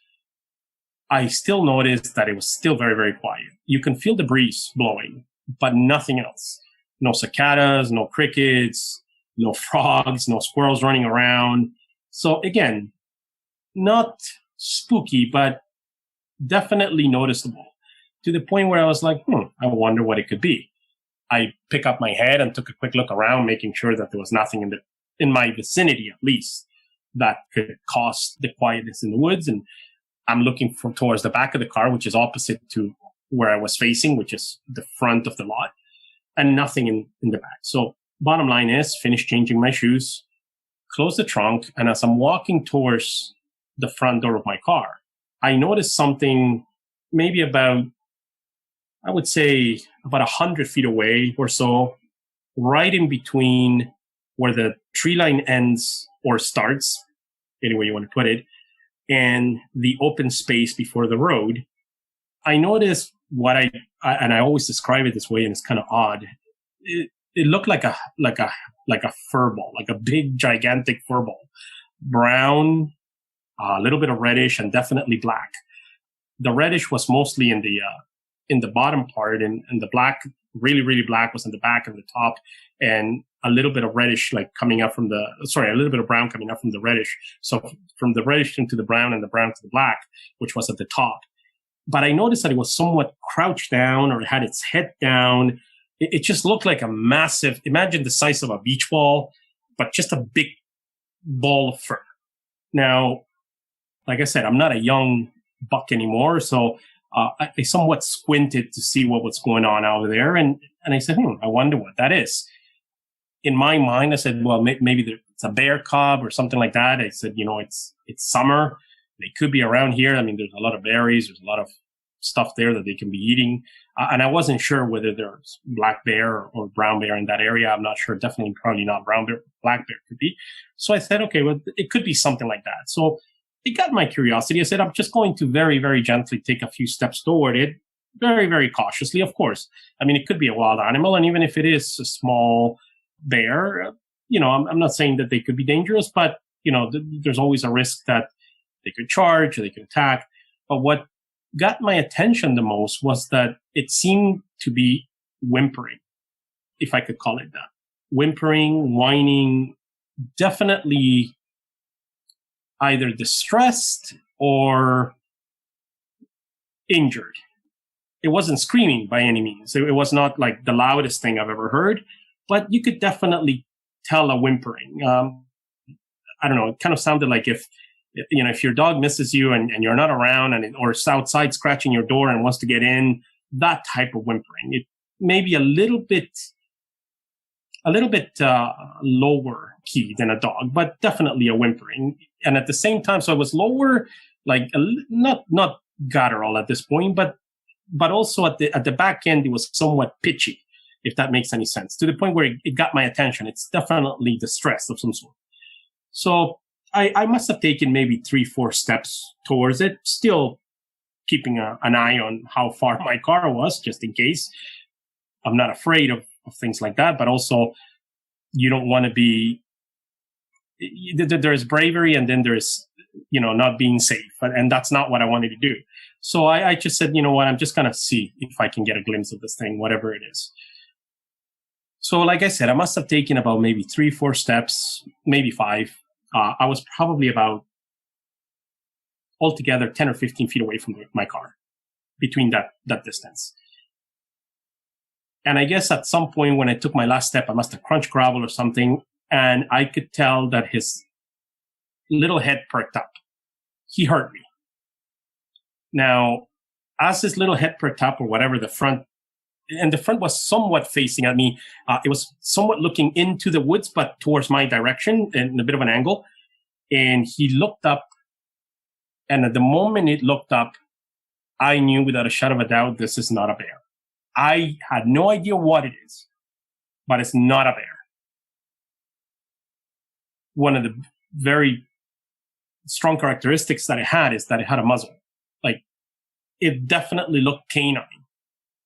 I still noticed that it was still very, very quiet. You can feel the breeze blowing, but nothing else. No cicadas, no crickets, no frogs, no squirrels running around. So again, not spooky, but definitely noticeable to the point where I was like, I wonder what it could be. I pick up my head and took a quick look around, making sure that there was nothing in my vicinity, at least, that could cause the quietness in the woods. And I'm looking towards the back of the car, which is opposite to where I was facing, which is the front of the lot, and nothing in the back. So bottom line is, finish changing my shoes, close the trunk, and as I'm walking towards the front door of my car, I noticed something maybe about, I would say, about 100 feet away or so, right in between where the tree line ends or starts, any way you want to put it, and the open space before the road. I noticed what and I always describe it this way, and it's kind of odd. It looked like a fur ball, like a big, gigantic fur ball, brown, a little bit of reddish, and definitely black. The reddish was mostly in the bottom part, and the black, really, really black, was in the back and the top, and a little bit of reddish, a little bit of brown coming up from the reddish. So from the reddish into the brown and the brown to the black, which was at the top. But I noticed that it was somewhat crouched down, or it had its head down. It just looked like a massive, imagine the size of a beach ball, but just a big ball of fur. Now, like I said, I'm not a young buck anymore, so I somewhat squinted to see what was going on out there, and I said, I wonder what that is. In my mind, I said, well, maybe it's a bear cub or something like that. I said, it's summer. They could be around here. I mean, there's a lot of berries. There's a lot of stuff there that they can be eating. And I wasn't sure whether there's black bear or brown bear in that area. I'm not sure. Definitely probably not brown bear. Black bear could be. So I said, okay, well, it could be something like that. So it got my curiosity. I said, I'm just going to very, very gently take a few steps toward it. Very, very cautiously, of course. I mean, it could be a wild animal. And even if it is a small bear, I'm not saying that they could be dangerous, but, there's always a risk that they could charge or they could attack. But what got my attention the most was that it seemed to be whimpering, if I could call it that. whimpering, whining, definitely either distressed or injured. It wasn't screaming by any means. It was not like the loudest thing I've ever heard, but you could definitely tell a whimpering. I don't know. It kind of sounded like if your dog misses you and you're not around, or it's outside scratching your door and wants to get in, that type of whimpering. It may be a little bit lower key than a dog, but definitely a whimpering. And at the same time, so it was lower, like not guttural at this point, but also at the back end, it was somewhat pitchy, if that makes any sense, to the point where it got my attention. It's definitely distress of some sort. So I must have taken maybe 3-4 steps towards it, still keeping an eye on how far my car was, just in case. I'm not afraid of things like that, but also you don't want to be, there's bravery and then there's, not being safe. And that's not what I wanted to do. So I just said, you know what, I'm just going to see if I can get a glimpse of this thing, whatever it is. So like I said, I must have taken about maybe 3-4 steps, maybe 5. I was probably about altogether 10 or 15 feet away from my car, between that distance. And I guess at some point when I took my last step, I must have crunched gravel or something, and I could tell that his little head perked up. He heard me. Now, as his little head perked up, or whatever, the front was somewhat facing at me. It was somewhat looking into the woods, but towards my direction in a bit of an angle. And he looked up. And at the moment it looked up, I knew without a shadow of a doubt, this is not a bear. I had no idea what it is, but it's not a bear. One of the very strong characteristics that it had is that it had a muzzle. Like, it definitely looked canine.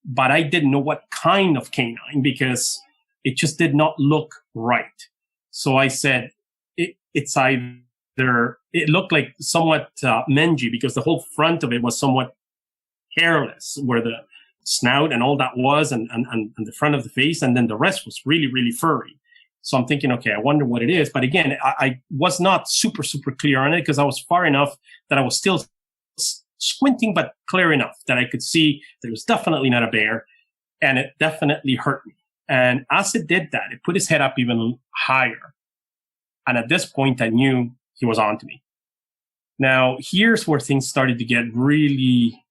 But I didn't know what kind of canine, because it just did not look right. So I said, it's either, it looked like somewhat mangy, because the whole front of it was somewhat hairless, where the snout and all that was, and the front of the face, and then the rest was really, really furry. So I'm thinking, okay, I wonder what it is. But again, I was not super, super clear on it, because I was far enough that I was still squinting, but clear enough that I could see that it was definitely not a bear, and it definitely hurt me. And as it did that, it put his head up even higher. And at this point, I knew he was on to me. Now, here's where things started to get really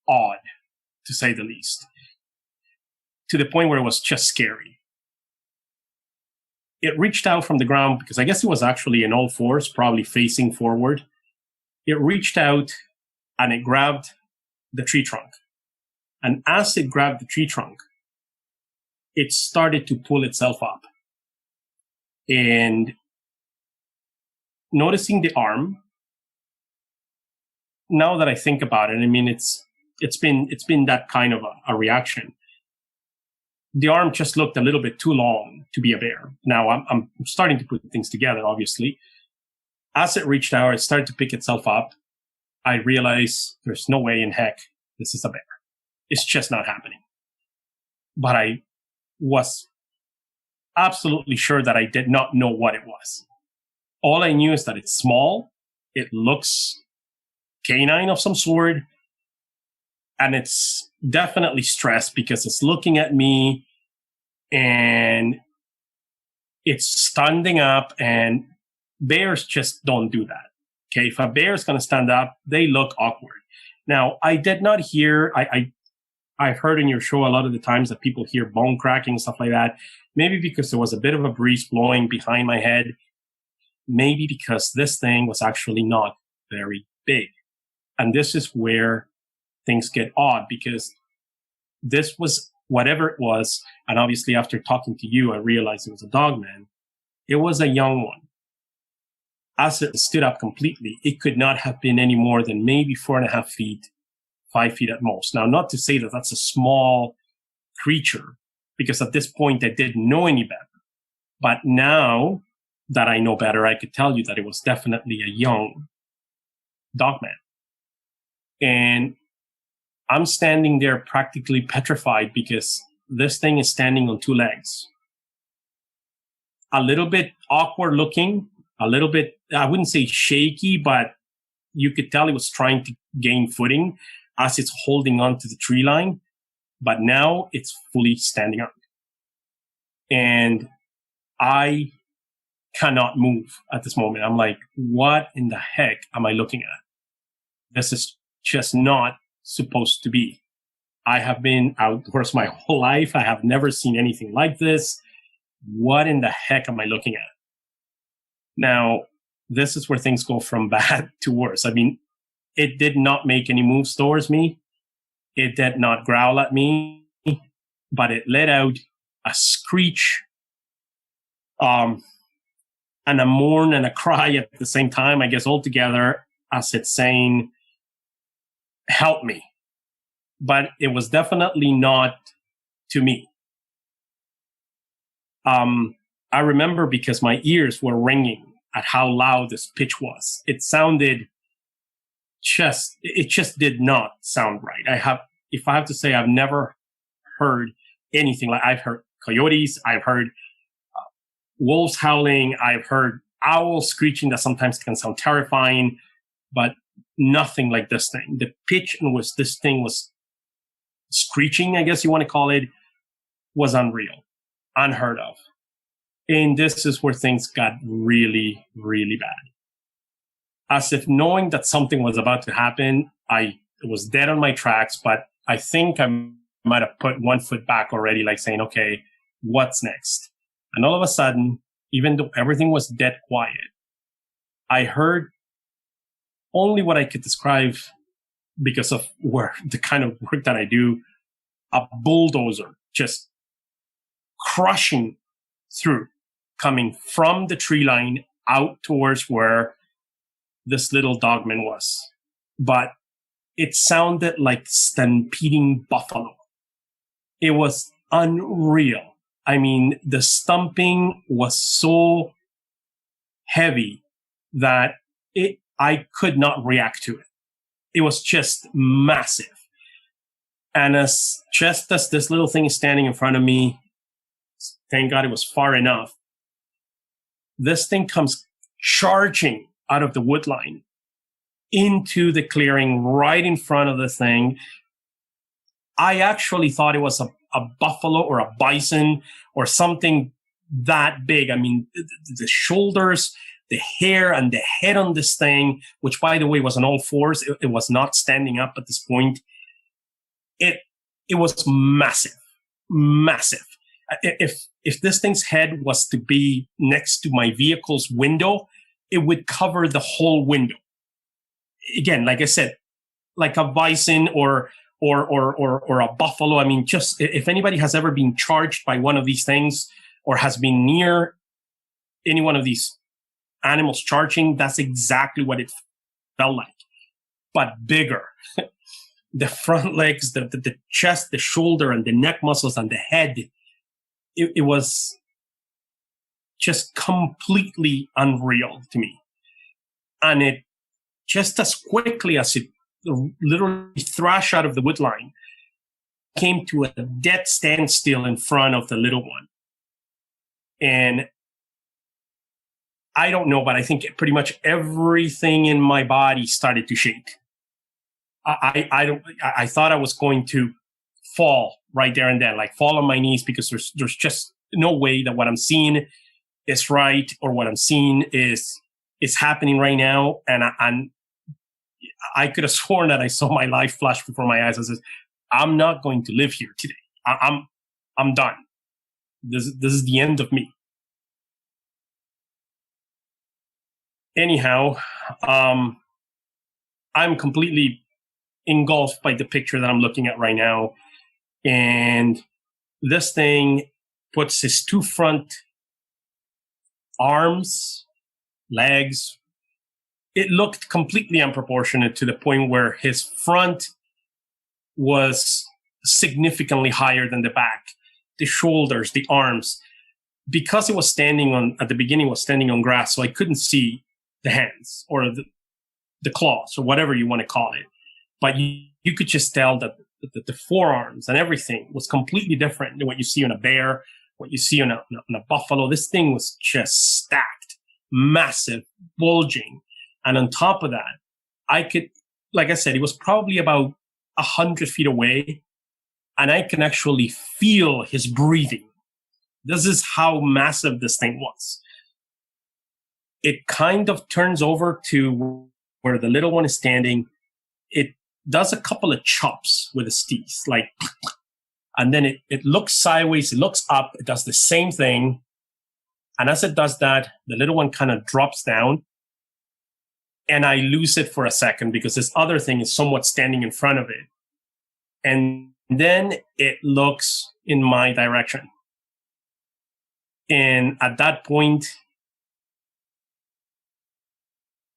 odd, to say the least, to the point where it was just scary. It reached out from the ground, because I guess it was actually in all fours, probably facing forward. It reached out and it grabbed the tree trunk. And as it grabbed the tree trunk, it started to pull itself up. And noticing the arm, now that I think about it, I mean, it's been that kind of a reaction. The arm just looked a little bit too long to be a bear. Now I'm starting to put things together, obviously. As it reached out, it started to pick itself up. I realized there's no way in heck this is a bear. It's just not happening. But I was absolutely sure that I did not know what it was. All I knew is that it's small, it looks canine of some sort, and it's definitely stressed, because it's looking at me and it's standing up, and bears just don't do that. Okay, if a bear is going to stand up, they look awkward. Now, I did not hear, I've heard in your show a lot of the times that people hear bone cracking, stuff like that. Maybe because there was a bit of a breeze blowing behind my head. Maybe because this thing was actually not very big. And this is where things get odd, because this was whatever it was. And obviously after talking to you, I realized it was a Dogman. It was a young one. As it stood up completely, it could not have been any more than maybe 4.5 feet, 5 feet at most. Now, not to say that that's a small creature, because at this point I didn't know any better. But now that I know better, I could tell you that it was definitely a young Dogman. And I'm standing there practically petrified, because this thing is standing on 2 legs. a little bit awkward looking, a little bit, I wouldn't say shaky, but you could tell it was trying to gain footing as it's holding on to the tree line. But now it's fully standing up. And I cannot move at this moment. I'm like, what in the heck am I looking at? This is just not supposed to be. I have been outdoors my whole life. I have never seen anything like this. What in the heck am I looking at? Now, this is where things go from bad to worse. I mean, it did not make any moves towards me. It did not growl at me, but it let out a screech, and a mourn and a cry at the same time, I guess, all together, as it's saying, help me. But it was definitely not to me. I remember because my ears were ringing at how loud this pitch was. It sounded it just did not sound right. If I have to say, I've never heard anything like, I've heard coyotes, I've heard wolves howling, I've heard owls screeching that sometimes can sound terrifying, but nothing like this thing. The pitch in which this thing was screeching, I guess you want to call it, was unreal, unheard of. And this is where things got really, really bad. As if knowing that something was about to happen, I was dead on my tracks, but I think I might have put 1 foot back already, like saying, okay, what's next? And all of a sudden, even though everything was dead quiet, I heard only what I could describe, because of the kind of work that I do, a bulldozer just crushing through, coming from the tree line out towards where this little dogman was. But it sounded like stampeding buffalo. It was unreal. I mean, the stumping was so heavy that I could not react to it. It was just massive. And just as this little thing is standing in front of me, thank God it was far enough, this thing comes charging out of the wood line into the clearing right in front of the thing. I actually thought it was a buffalo or a bison or something that big. I mean, the shoulders, the hair, and the head on this thing, which, by the way, was on all fours. It was not standing up at this point. It was massive, massive. If this thing's head was to be next to my vehicle's window, it would cover the whole window. Again, like I said, like a bison or a buffalo. I mean, just if anybody has ever been charged by one of these things or has been near any one of these animals charging, that's exactly what it felt like, but bigger. The front legs, the chest, the shoulder, and the neck muscles and the head, it was just completely unreal to me. And it, just as quickly as it literally thrashed out of the wood line, came to a dead standstill in front of the little one. And I don't know, but I think pretty much everything in my body started to shake. I thought I was going to fall right there and then, like fall on my knees, because there's just no way that what I'm seeing is right, or what I'm seeing is happening right now. And I could have sworn that I saw my life flash before my eyes. I said, I'm not going to live here today. I'm done. This is the end of me. Anyhow, I'm completely engulfed by the picture that I'm looking at right now. And this thing puts his two front arms, legs. It looked completely unproportionate, to the point where his front was significantly higher than the back, the shoulders, the arms. Because it was standing at the beginning, was standing on grass, so I couldn't see the hands or the claws or whatever you want to call it. But you could just tell that the forearms and everything was completely different than what you see on a bear what you see on a buffalo. This thing was just stacked, massive, bulging. And on top of that, I could, like I said, it was probably about 100 feet away, and I can actually feel his breathing. This is how massive this thing was. It kind of turns over to where the little one is standing. It does a couple of chops with its teeth, like, and then it looks sideways, it looks up, it does the same thing. And as it does that, the little one kind of drops down, and I lose it for a second because this other thing is somewhat standing in front of it. And then it looks in my direction. And at that point,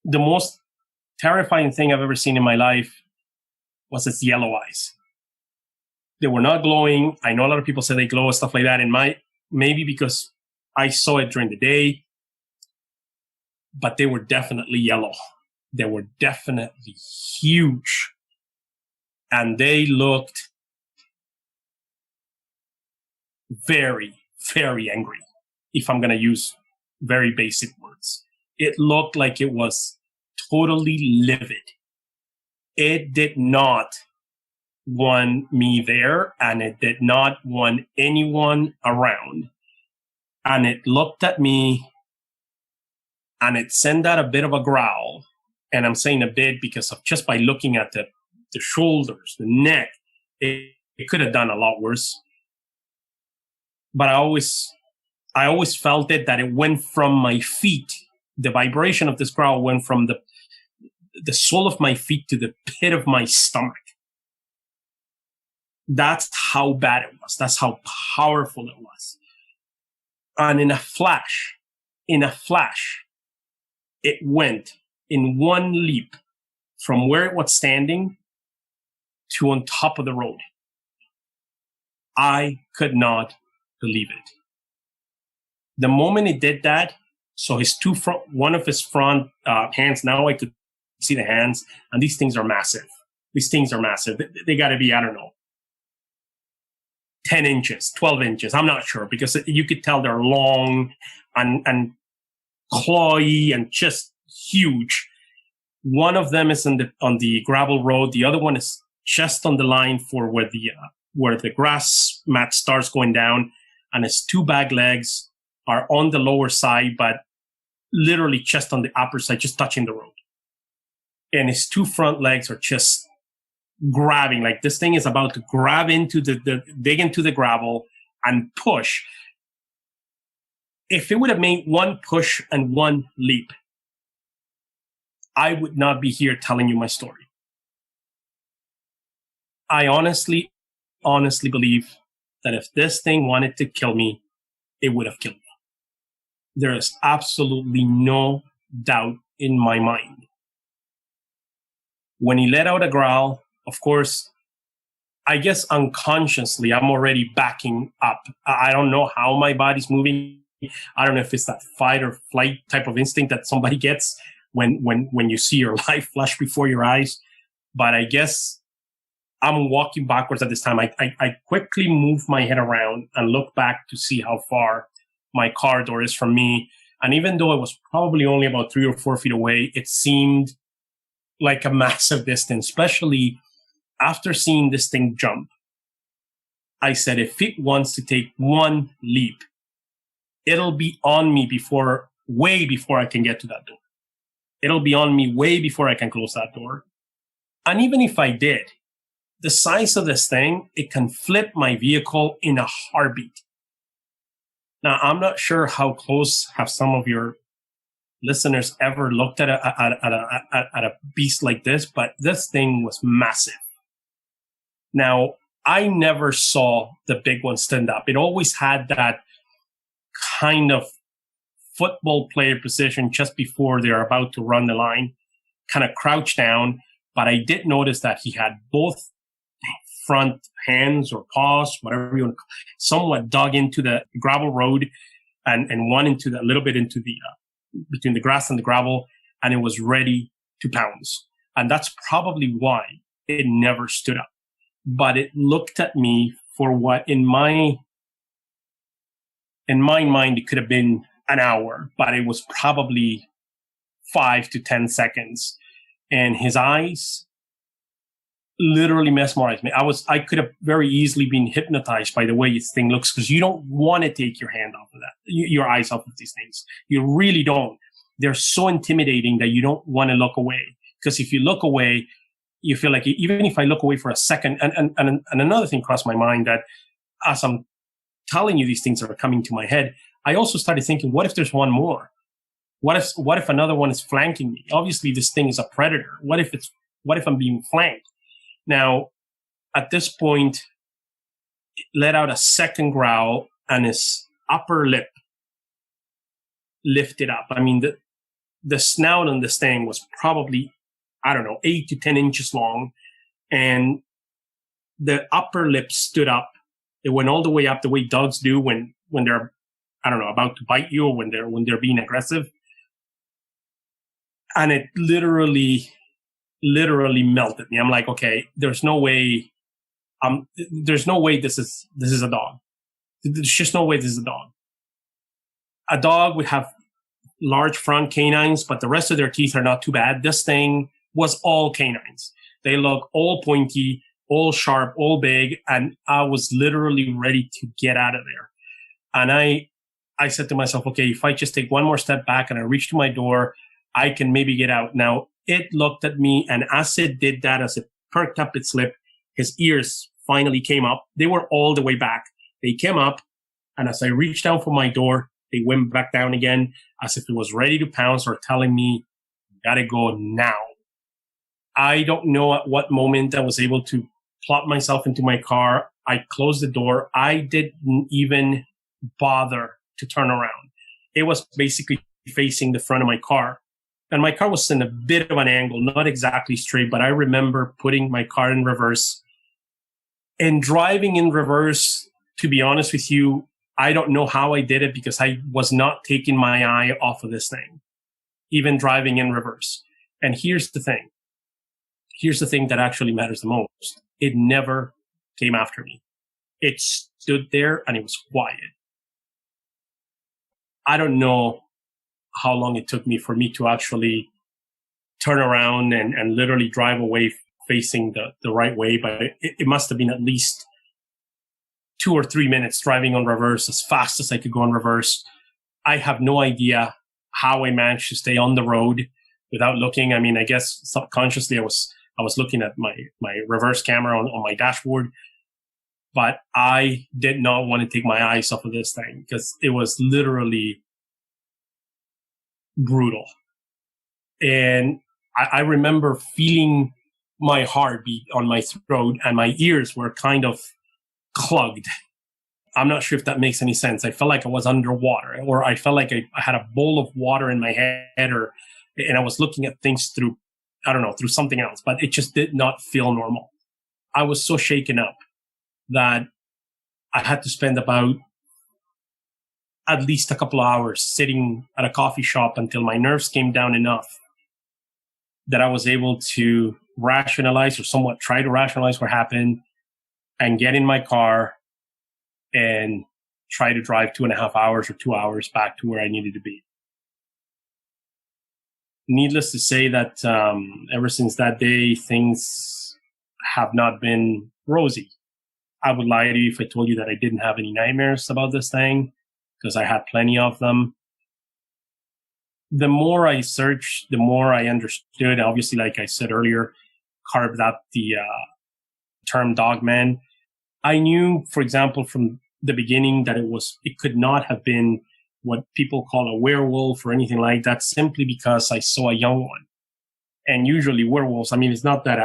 the most terrifying thing I've ever seen in my life was its yellow eyes. They were not glowing. I know a lot of people say they glow and stuff like that. And maybe because I saw it during the day, but they were definitely yellow. They were definitely huge. And they looked very, very angry, if I'm going to use very basic words. It looked like it was totally livid. It did not want me there, and it did not want anyone around. And it looked at me, and it sent out a bit of a growl. And I'm saying a bit because of just by looking at the shoulders, the neck, it could have done a lot worse. But I always felt it, that it went from my feet. The vibration of this growl went from the sole of my feet to the pit of my stomach. That's how bad it was. That's how powerful it was. And in a flash, it went in one leap from where it was standing to on top of the road. I could not believe it. The moment it did that, so one of his front hands, now I could see the hands, and these things are massive. They got to be, I don't know, 10 inches, 12 inches. I'm not sure, because you could tell they're long and clawy and just huge. One of them is on the gravel road. The other one is just on the line for where the grass mat starts going down, and its two back legs are on the lower side, but literally just on the upper side, just touching the road. And his two front legs are just grabbing, like this thing is about to grab into dig into the gravel and push. If it would have made one push and one leap, I would not be here telling you my story. I honestly believe that if this thing wanted to kill me, it would have killed me. There is absolutely no doubt in my mind. When he let out a growl, of course, I guess unconsciously, I'm already backing up. I don't know how my body's moving. I don't know if it's that fight or flight type of instinct that somebody gets when you see your life flash before your eyes. But I guess I'm walking backwards at this time. I quickly move my head around and look back to see how far my car door is from me. And even though it was probably only about 3 or 4 feet away, it seemed like a massive distance, especially after seeing this thing jump. I said, if it wants to take one leap, it'll be on me way before I can get to that door. It'll be on me way before I can close that door. And even if I did, the size of this thing, it can flip my vehicle in a heartbeat. Now, I'm not sure how close have some of your listeners ever looked at a beast like this, but this thing was massive. Now, I never saw the big one stand up. It always had that kind of football player position just before they're about to run the line, kind of crouched down. But I did notice that he had both front hands or paws, whatever you want to call it, somewhat dug into the gravel road and one into the, a little bit into the, between the grass and the gravel, and it was ready to pounce. And that's probably why it never stood up. But it looked at me for what, in my In my mind, it could have been an hour, but it was probably 5 to 10 seconds. And his eyes literally mesmerized me. I could have very easily been hypnotized by the way this thing looks, because you don't want to take your hand off of that, your eyes off of these things. You really don't. They're so intimidating that you don't want to look away. Because if you look away, you feel like, even if I look away for a second, and another thing crossed my mind, that as I'm telling you these things that are coming to my head, I also started thinking, what if there's one more? What if another one is flanking me? Obviously, this thing is a predator. What if I'm being flanked? Now, at this point, it let out a second growl, and his upper lip lifted up. I mean, the snout on this thing was probably, 8 to 10 inches long, and the upper lip stood up. It went all the way up, the way dogs do when they're, about to bite you, or when they're being aggressive. And it literally melted me. I'm like, okay, there's no way this is a dog. There's just no way this is a dog. A dog would have large front canines, but the rest of their teeth are not too bad. This thing was all canines. They look all pointy, all sharp, all big, and I was literally ready to get out of there. And I said to myself, okay, if I just take one more step back and I reach to my door, I can maybe get out. Now, it looked at me, and as it did that, as it perked up its lip, his ears finally came up. They were all the way back. They came up, and as I reached down for my door, they went back down again, as if it was ready to pounce or telling me, gotta go now. I don't know at what moment I was able to plop myself into my car. I closed the door. I didn't even bother to turn around. It was basically facing the front of my car. And my car was in a bit of an angle, not exactly straight, but I remember putting my car in reverse and driving in reverse. To be honest with you, I don't know how I did it, because I was not taking my eye off of this thing, even driving in reverse. And here's the thing. Here's the thing that actually matters the most. It never came after me. It stood there and it was quiet. I don't know how long it took me for me to actually turn around and literally drive away facing the right way, but it must have been at least 2 or 3 minutes driving on reverse as fast as I could go on reverse. I have no idea how I managed to stay on the road without looking. I mean, I guess subconsciously I was looking at my reverse camera on my dashboard, but I did not want to take my eyes off of this thing, because it was literally brutal. And I remember feeling my heartbeat on my throat, and my ears were kind of clogged. I'm not sure if that makes any sense. I felt like I was underwater, or I felt like I had a bowl of water in my head, and I was looking at things through, through something else, but it just did not feel normal. I was so shaken up that I had to spend about at least a couple of hours sitting at a coffee shop until my nerves came down enough that I was able to rationalize, or somewhat try to rationalize what happened, and get in my car and try to drive 2.5 hours or 2 hours back to where I needed to be. Needless to say that ever since that day, things have not been rosy. I would lie to you if I told you that I didn't have any nightmares about this thing, because I had plenty of them. The more I searched, the more I understood. Obviously, like I said earlier, carved out the term Dogman. I knew, for example, from the beginning that it could not have been what people call a werewolf or anything like that, simply because I saw a young one. And usually werewolves, I mean, it's not that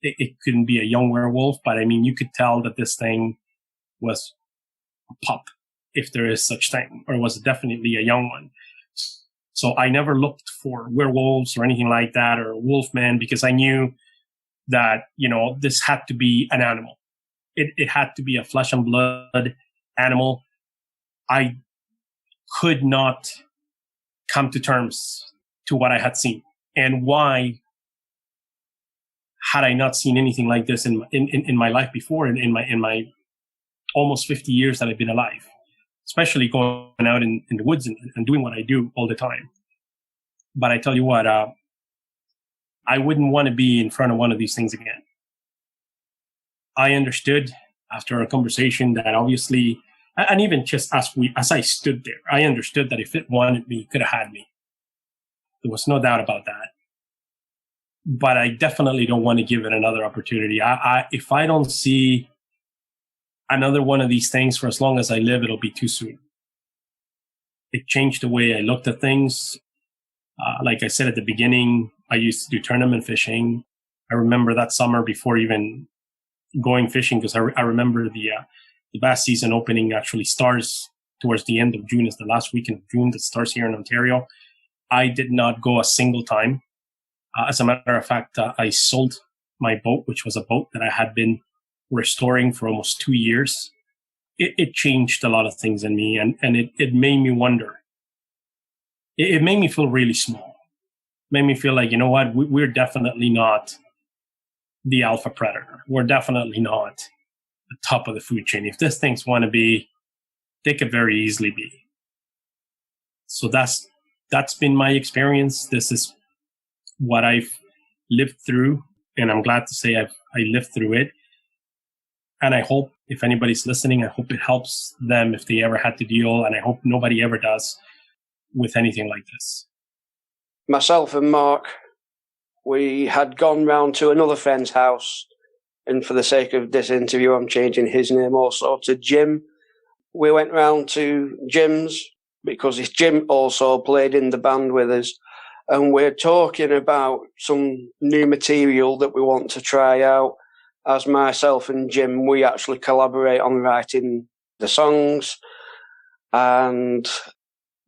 it couldn't be a young werewolf, but I mean, you could tell that this thing was a pup, if there is such thing, or was definitely a young one. So I never looked for werewolves or anything like that, or wolfman, because I knew that, this had to be an animal. It had to be a flesh and blood animal. I could not come to terms to what I had seen, and why had I not seen anything like this in my life before, in my almost 50 years that I've been alive. especially going out in the woods and doing what I do all the time. But I tell you what, I wouldn't want to be in front of one of these things again. I understood after a conversation that obviously, and even just as I stood there, I understood that if it wanted me, it could have had me. There was no doubt about that. But I definitely don't want to give it another opportunity. If I don't see another one of these things for as long as I live, it'll be too soon. It changed the way I looked at things. Like I said at the beginning, I used to do tournament fishing. I remember that summer before even going fishing, because I remember the bass season opening actually starts towards the end of June. It's the last weekend of June that starts here in Ontario. I did not go a single time. As a matter of fact, I sold my boat, which was a boat that I had been restoring for almost 2 years. It changed a lot of things in me, and it made me wonder. It made me feel really small. It made me feel like, you know what, we're definitely not the alpha predator. We're definitely not the top of the food chain. If these things want to be, they could very easily be. So that's been my experience. This is what I've lived through, and I'm glad to say I lived through it. And I hope if anybody's listening, I hope it helps them if they ever had to deal, and I hope nobody ever does, with anything like this. Myself and Mark, we had gone round to another friend's house, and for the sake of this interview, I'm changing his name also to Jim. We went round to Jim's because Jim also played in the band with us, and we're talking about some new material that we want to try out. As myself and Jim, we actually collaborate on writing the songs, and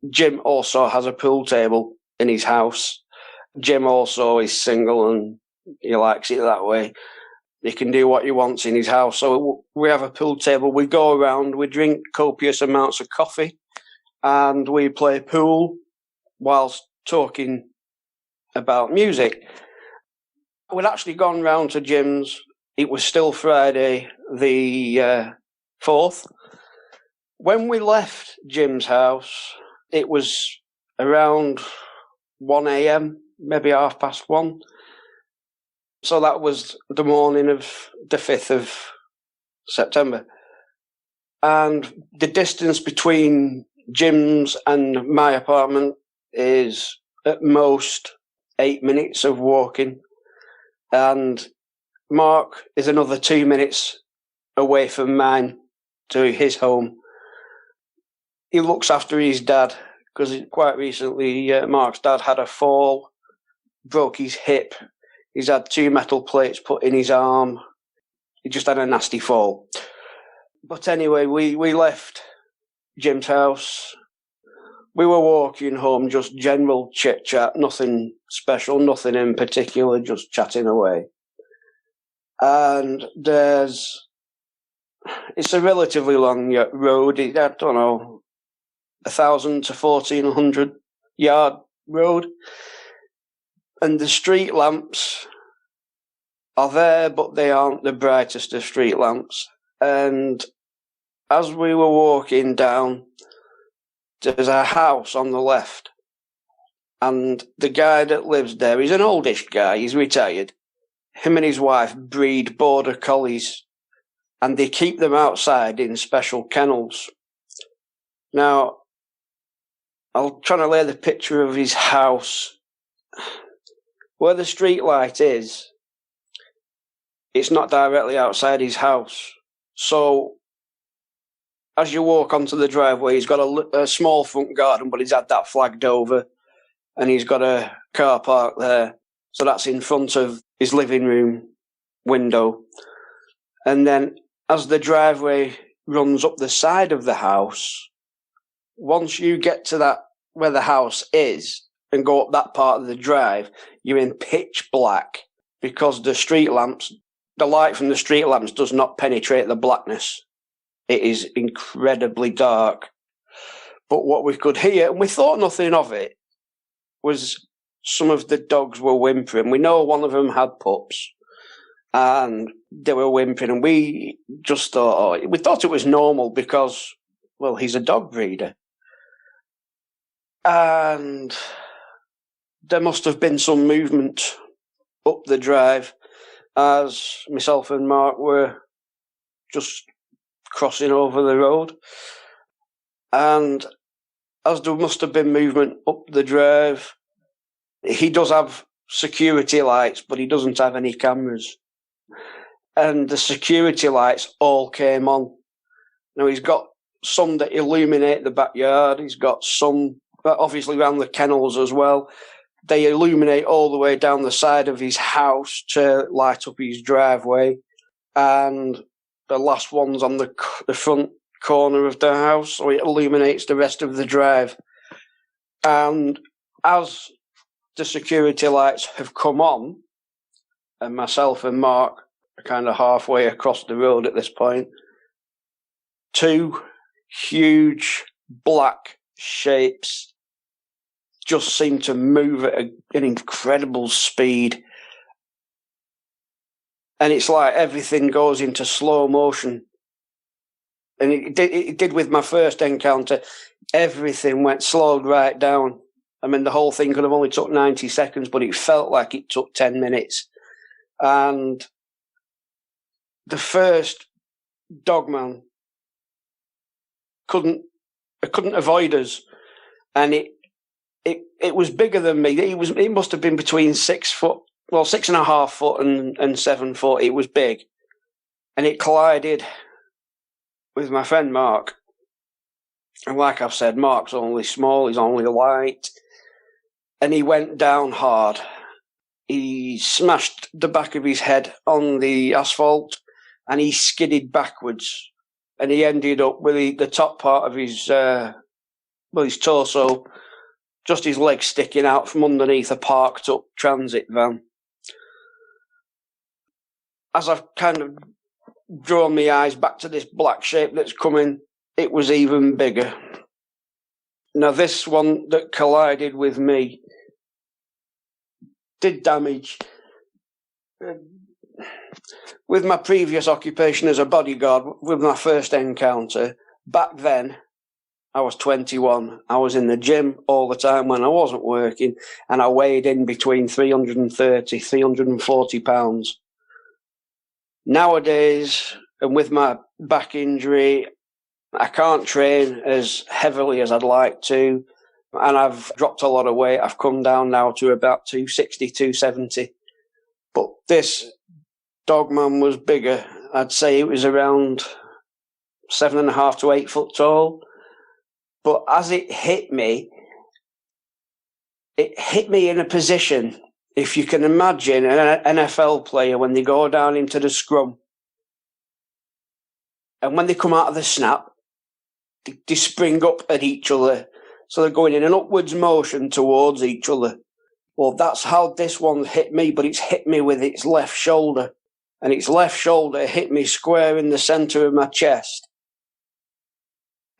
Jim also has a pool table in his house. Jim also is single and he likes it that way. He can do what he wants in his house. So we have a pool table. We go around, we drink copious amounts of coffee, and we play pool whilst talking about music. We'd actually gone round to Jim's. It was still Friday the 4th. When we left Jim's house, it was around 1 a.m., maybe 1:30. So that was the morning of the 5th of September. And the distance between Jim's and my apartment is at most 8 minutes of walking. And Mark is another 2 minutes away from mine to his home. He looks after his dad because quite recently Mark's dad had a fall, broke his hip. He's had 2 metal plates put in his arm. He just had a nasty fall. But anyway, we left Jim's house. We were walking home, just general chit-chat, nothing special, nothing in particular, just chatting away. And it's a relatively long road. I don't know, 1,000 to 1,400 yard road. And the street lamps are there, but they aren't the brightest of street lamps. And as we were walking down, there's a house on the left. And the guy that lives there, he's an oldish guy, he's retired. Him and his wife breed border collies, and they keep them outside in special kennels. Now, I'll try to lay the picture of his house. Where the street light is, it's not directly outside his house. So, as you walk onto the driveway, he's got a small front garden, but he's had that flagged over, and he's got a car park there. So that's in front of his living room window. And then as the driveway runs up the side of the house, once you get to that where the house is and go up that part of the drive, you're in pitch black because the light from the street lamps does not penetrate the blackness. It is incredibly dark. But what we could hear, and we thought nothing of it, was some of the dogs were whimpering. We know one of them had pups, and they were whimpering, and we just thought, we thought it was normal because well, he's a dog breeder. And there must have been some movement up the drive as myself and Mark were just crossing over the road. And as there must have been movement up the drive, he does have security lights, but he doesn't have any cameras. And the security lights all came on. Now, he's got some that illuminate the backyard. He's got some, obviously, around the kennels as well. They illuminate all the way down the side of his house to light up his driveway. And the last one's on the front corner of the house, so it illuminates the rest of the drive. And as the security lights have come on, and myself and Mark are kind of halfway across the road at this point, two huge black shapes just seem to move at an incredible speed. And it's like everything goes into slow motion. And it did with my first encounter. Everything slowed right down. I mean, the whole thing could have only took 90 seconds, but it felt like it took 10 minutes. And the first Dogman couldn't avoid us. And it was bigger than me. It must have been between 6 foot, well, 6.5 foot and 7 foot. It was big. And it collided with my friend Mark. And like I've said, Mark's only small, he's only light. And he went down hard. He smashed the back of his head on the asphalt and he skidded backwards. And he ended up with the top part of his torso, just his legs sticking out from underneath a parked up transit van. As I've kind of drawn my eyes back to this black shape that's coming, it was even bigger. Now, this one that collided with me did damage. With my previous occupation as a bodyguard, with my first encounter, back then, I was 21. I was in the gym all the time when I wasn't working, and I weighed in between 330, 340 pounds. Nowadays, and with my back injury, I can't train as heavily as I'd like to, and I've dropped a lot of weight. I've come down now to about 260, 270. But this Dogman was bigger. I'd say it was around 7.5 to 8 foot tall. But as it hit me in a position, if you can imagine an NFL player when they go down into the scrum, and when they come out of the snap, they spring up at each other. So they're going in an upwards motion towards each other. Well, that's how this one hit me, but it's hit me with its left shoulder. And its left shoulder hit me square in the centre of my chest.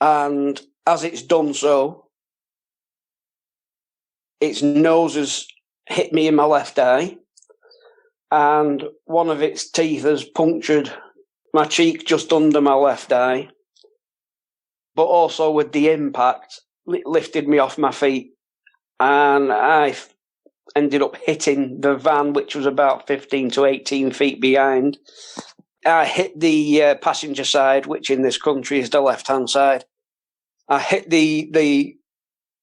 And as it's done so, its nose has hit me in my left eye. And one of its teeth has punctured my cheek just under my left eye. But also with the impact, it lifted me off my feet. And I ended up hitting the van, which was about 15 to 18 feet behind. I hit the passenger side, which in this country is the left-hand side. I hit the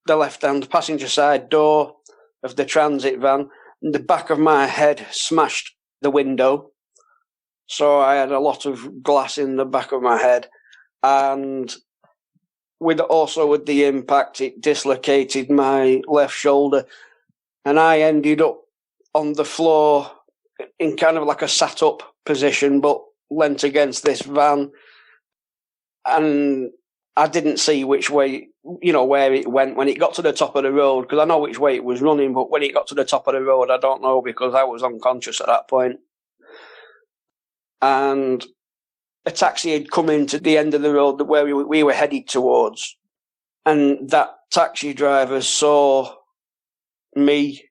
left-hand passenger side door of the transit van, and the back of my head smashed the window. So I had a lot of glass in the back of my head. And with the impact, it dislocated my left shoulder. And I ended up on the floor in kind of like a sat-up position, but leant against this van. And I didn't see which way, where it went when it got to the top of the road, because I know which way it was running, but when it got to the top of the road, I don't know, because I was unconscious at that point. And a taxi had come into the end of the road where we were headed towards. And that taxi driver saw me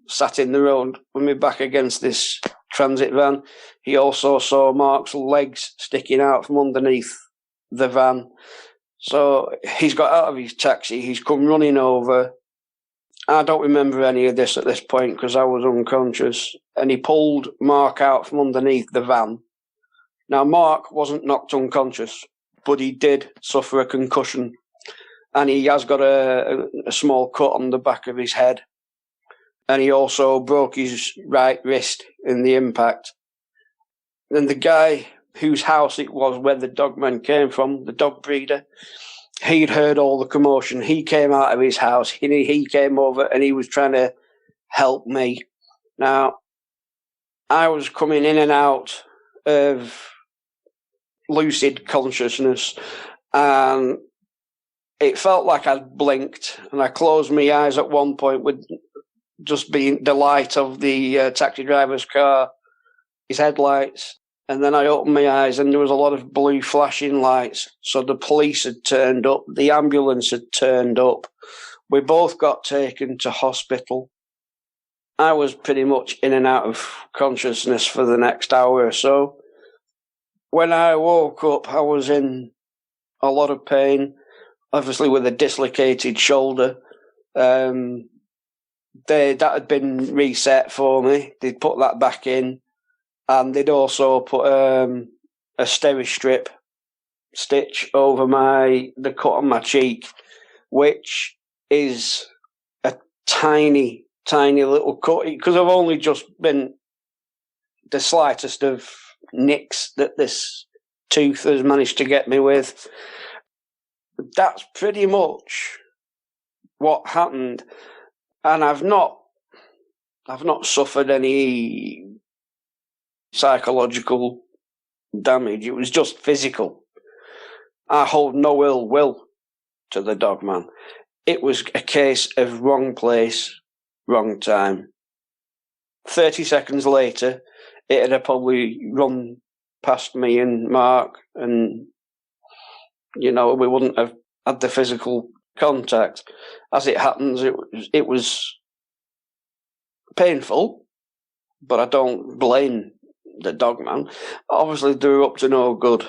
sat in the road with my back against this transit van. He also saw Mark's legs sticking out from underneath the van. So he's got out of his taxi, he's come running over. I don't remember any of this at this point because I was unconscious. And he pulled Mark out from underneath the van. Now, Mark wasn't knocked unconscious, but he did suffer a concussion. And he has got a small cut on the back of his head. And he also broke his right wrist in the impact. And the guy whose house it was where the Dogman came from, the dog breeder, he'd heard all the commotion. He came out of his house. He came over and he was trying to help me. Now, I was coming in and out of lucid consciousness, and it felt like I'd blinked, and I closed my eyes at one point with just being the light of the taxi driver's car, his headlights. And then I opened my eyes and there was a lot of blue flashing lights. So the police had turned up. The ambulance had turned up. We both got taken to hospital. I was pretty much in and out of consciousness for the next hour or so. When I woke up, I was in a lot of pain, obviously with a dislocated shoulder. That had been reset for me. They'd put that back in. And they'd also put a Steri-Strip stitch over the cut on my cheek, which is a tiny, tiny little cut. It could have only just been the slightest of nicks that this tooth has managed to get me with. That's pretty much what happened. And I've not suffered any psychological damage. It was just physical. I hold no ill will to the Dogman. It was a case of wrong place, wrong time. 30 seconds later, it had probably run past me and Mark, and, we wouldn't have had the physical contact. As it happens, it was painful, but I don't blame the Dogman. Obviously, they were up to no good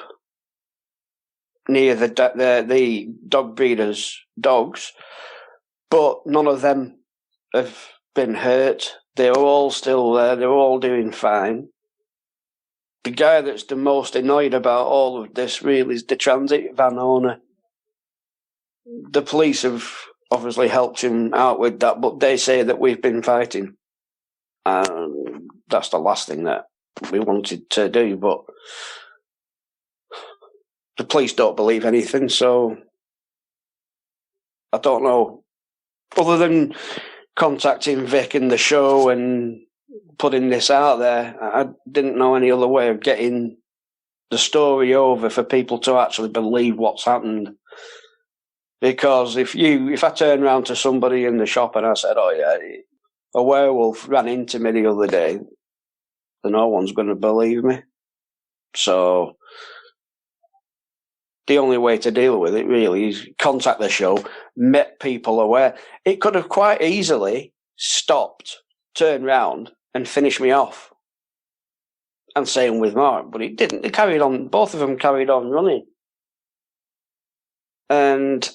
near the dog breeders' dogs, but none of them have been hurt. They're all still there. They're all doing fine. The guy that's the most annoyed about all of this really is the transit van owner. The police have obviously helped him out with that, but they say that we've been fighting. And that's the last thing that we wanted to do, but the police don't believe anything, so I don't know. Other than contacting Vic and the show and putting this out there, I didn't know any other way of getting the story over for people to actually believe what's happened. Because if I turn around to somebody in the shop and I said, "Oh yeah, a werewolf ran into me the other day," then no one's going to believe me. So the only way to deal with it really is contact the show, make people aware. It could have quite easily stopped, turned round and finished me off. And same with Mark, but it didn't. They carried on, both of them carried on running. And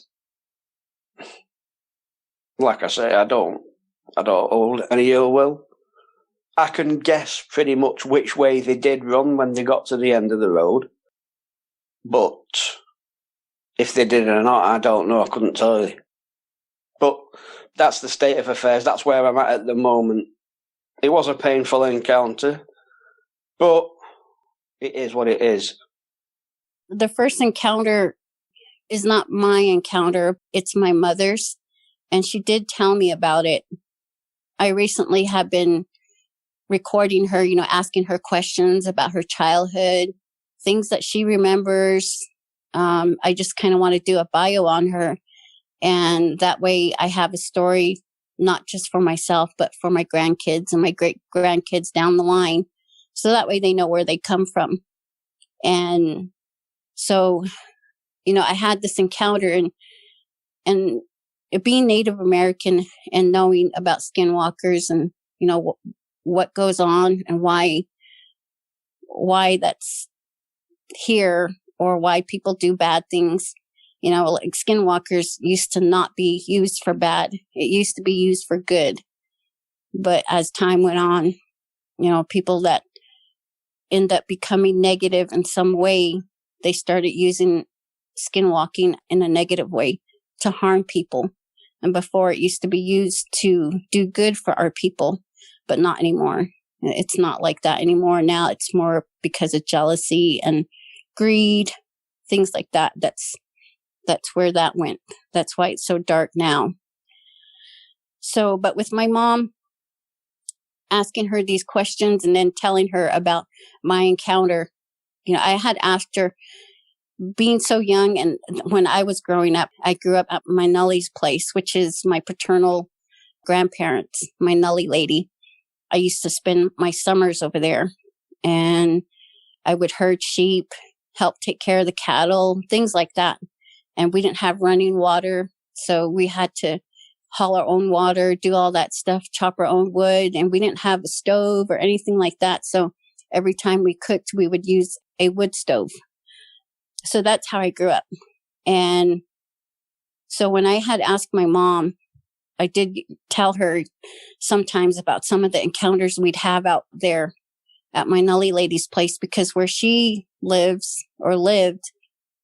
like I say, I don't hold any ill will. I can guess pretty much which way they did run when they got to the end of the road. But if they did or not, I don't know. I couldn't tell you. But that's the state of affairs. That's where I'm at the moment. It was a painful encounter, but it is what it is. The first encounter is not my encounter. It's my mother's. And she did tell me about it. I recently have been recording her, asking her questions about her childhood, things that she remembers. I just kind of want to do a bio on her. And that way I have a story, not just for myself, but for my grandkids and my great grandkids down the line. So that way they know where they come from. And so, I had this encounter and being Native American and knowing about skinwalkers and, what goes on and why that's here or why people do bad things. Like skinwalkers used to not be used for bad. It used to be used for good. But as time went on, people that end up becoming negative in some way, they started using skinwalking in a negative way to harm people. And before, it used to be used to do good for our people, but not anymore. It's not like that anymore. Now it's more because of jealousy and greed, things like that. That's where that went. That's why it's so dark now. So, but with my mom, asking her these questions and then telling her about my encounter, I had asked her, being so young, and when I was growing up, I grew up at my Nully's place, which is my paternal grandparents, my Nully lady. I used to spend my summers over there, and I would herd sheep, help take care of the cattle, things like that. And we didn't have running water, so we had to haul our own water, do all that stuff, chop our own wood, and we didn't have a stove or anything like that. So every time we cooked, we would use a wood stove. So that's how I grew up. And so when I had asked my mom, I did tell her sometimes about some of the encounters we'd have out there at my Nully lady's place, because where she lives or lived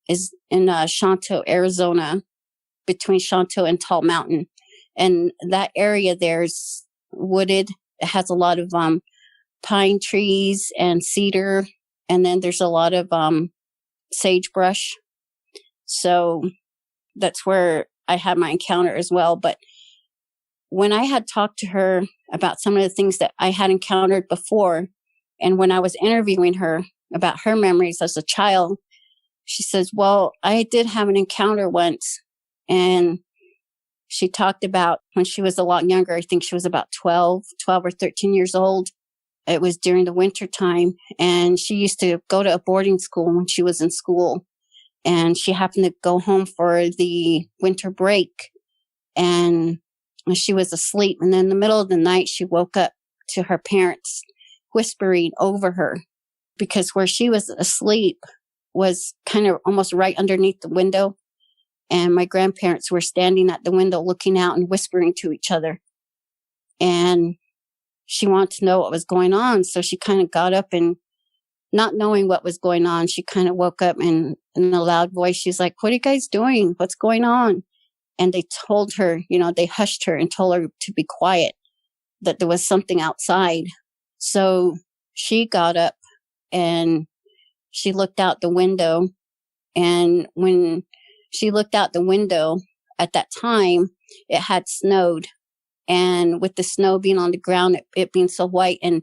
is in Shanto, Arizona, between Shanto and Tall Mountain. And that area there's wooded. It has a lot of pine trees and cedar. And then there's a lot of sagebrush. So that's where I had my encounter as well. But when I had talked to her about some of the things that I had encountered before, and when I was interviewing her about her memories as a child, she says, well, I did have an encounter once. And she talked about when she was a lot younger. I think she was about 12 or 13 years old. It was during the winter time, and she used to go to a boarding school when she was in school, and she happened to go home for the winter break, and she was asleep. And then in the middle of the night, she woke up to her parents whispering over her, because where she was asleep was kind of almost right underneath the window. And my grandparents were standing at the window looking out and whispering to each other. And she wanted to know what was going on. So she kind of got up, and not knowing what was going on, she kind of woke up, and in a loud voice, she's like, what are you guys doing? What's going on? And they told her, they hushed her and told her to be quiet, that there was something outside. So she got up and she looked out the window. And when she looked out the window at that time, it had snowed. And with the snow being on the ground, it being so white, and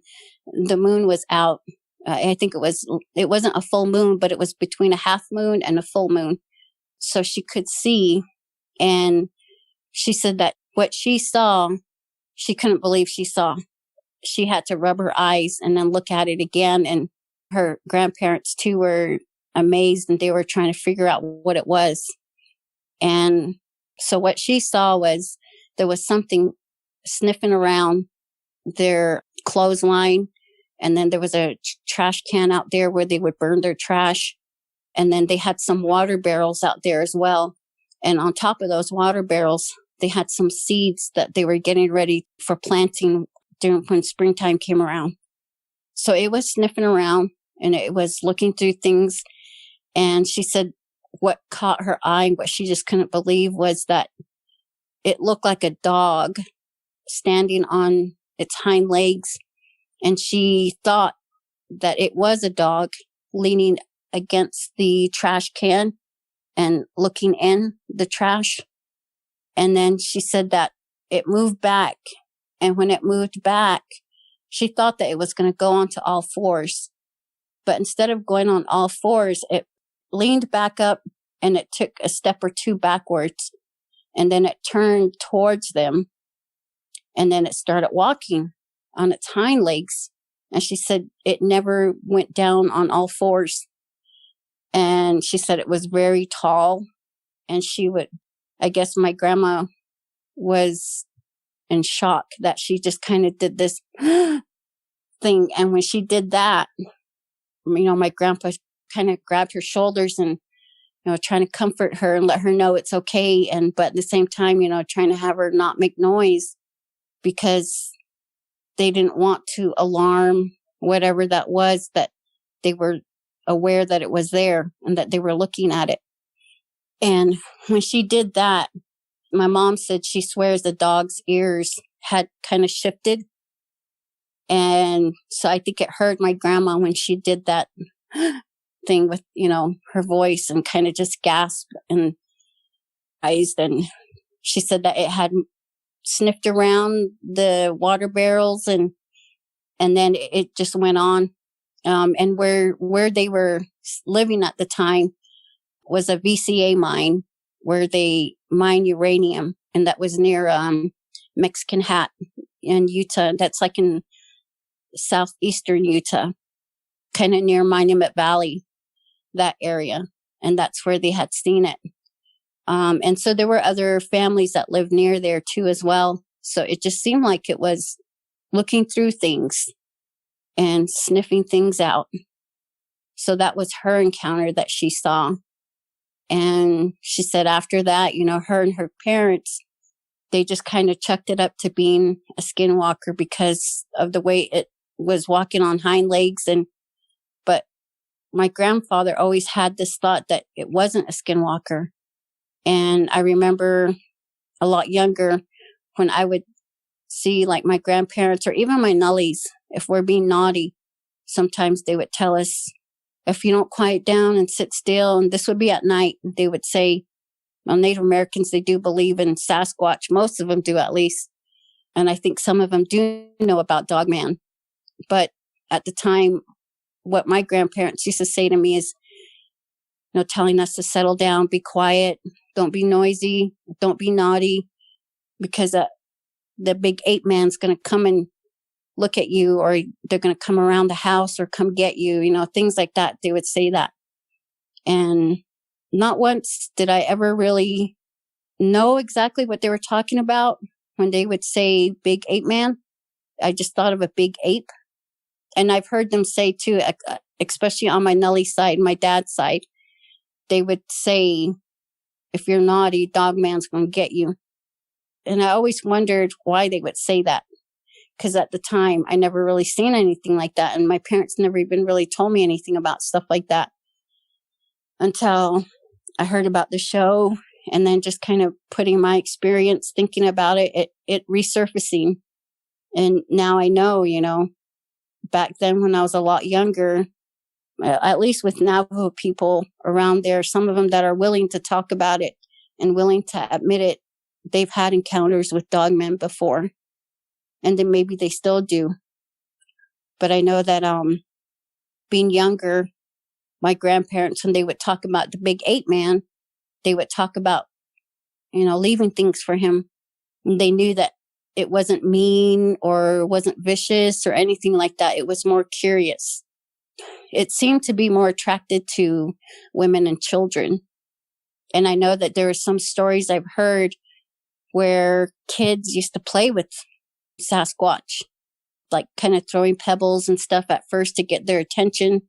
the moon was out. I think it wasn't a full moon, but it was between a half moon and a full moon. So she could see. And she said that what she saw, she couldn't believe she saw. She had to rub her eyes and then look at it again. And her grandparents too were amazed, and they were trying to figure out what it was. And so what she saw was there was something sniffing around their clothesline. And then there was a trash can out there where they would burn their trash. And then they had some water barrels out there as well. And on top of those water barrels, they had some seeds that they were getting ready for planting when springtime came around. So it was sniffing around, and it was looking through things. And she said what caught her eye, what she just couldn't believe, was that it looked like a dog standing on its hind legs. And she thought that it was a dog leaning against the trash can and looking in the trash. And then she said that it moved back. And when it moved back, she thought that it was going to go onto all fours. But instead of going on all fours, it leaned back up, and it took a step or two backwards. And then it turned towards them. And then it started walking on its hind legs. And she said it never went down on all fours. And she said it was very tall. And I guess my grandma was in shock that she just kind of did this thing. And when she did that, my grandpa kind of grabbed her shoulders and trying to comfort her and let her know it's okay. But at the same time, trying to have her not make noise because they didn't want to alarm whatever that was, that they were aware that it was there and that they were looking at it. And when she did that, my mom said she swears the dog's ears had kind of shifted. And so I think it hurt my grandma when she did that thing with, her voice and kind of just gasped and eyes. And she said that it had sniffed around the water barrels and then it just went on. And where they were living at the time was a VCA mine where they mine uranium, and that was near Mexican Hat in Utah. That's like in southeastern Utah, kind of near Monument Valley, that area. And that's where they had seen it. And so there were other families that lived near there too as well. So it just seemed like it was looking through things and sniffing things out. So that was her encounter that she saw. And she said after that, her and her parents, they just kind of chucked it up to being a skinwalker because of the way it was walking on hind legs. But my grandfather always had this thought that it wasn't a skinwalker. And I remember a lot younger when I would see like my grandparents or even my nullies, if we're being naughty, sometimes they would tell us, if you don't quiet down and sit still, and this would be at night, they would say, well, Native Americans, they do believe in Sasquatch. Most of them do, at least. And I think some of them do know about Dogman. But at the time, what my grandparents used to say to me is, telling us to settle down, be quiet, don't be noisy, don't be naughty, because the big ape man's going to come and look at you, or they're going to come around the house or come get you, things like that. They would say that. And not once did I ever really know exactly what they were talking about when they would say big ape man. I just thought of a big ape. And I've heard them say too, especially on my Nelly side, my dad's side, they would say, if you're naughty, Dogman's going to get you. And I always wondered why they would say that. Because at the time, I never really seen anything like that. And my parents never even really told me anything about stuff like that until I heard about the show, and then just kind of putting my experience, thinking about it resurfacing. And now I know, back then when I was a lot younger, at least with Navajo people around there, some of them that are willing to talk about it and willing to admit it, they've had encounters with dogmen before. And then maybe they still do. But I know that being younger, my grandparents, when they would talk about the big ape man, they would talk about, leaving things for him. And they knew that it wasn't mean or wasn't vicious or anything like that. It was more curious. It seemed to be more attracted to women and children. And I know that there are some stories I've heard where kids used to play with Sasquatch, like kind of throwing pebbles and stuff at first to get their attention,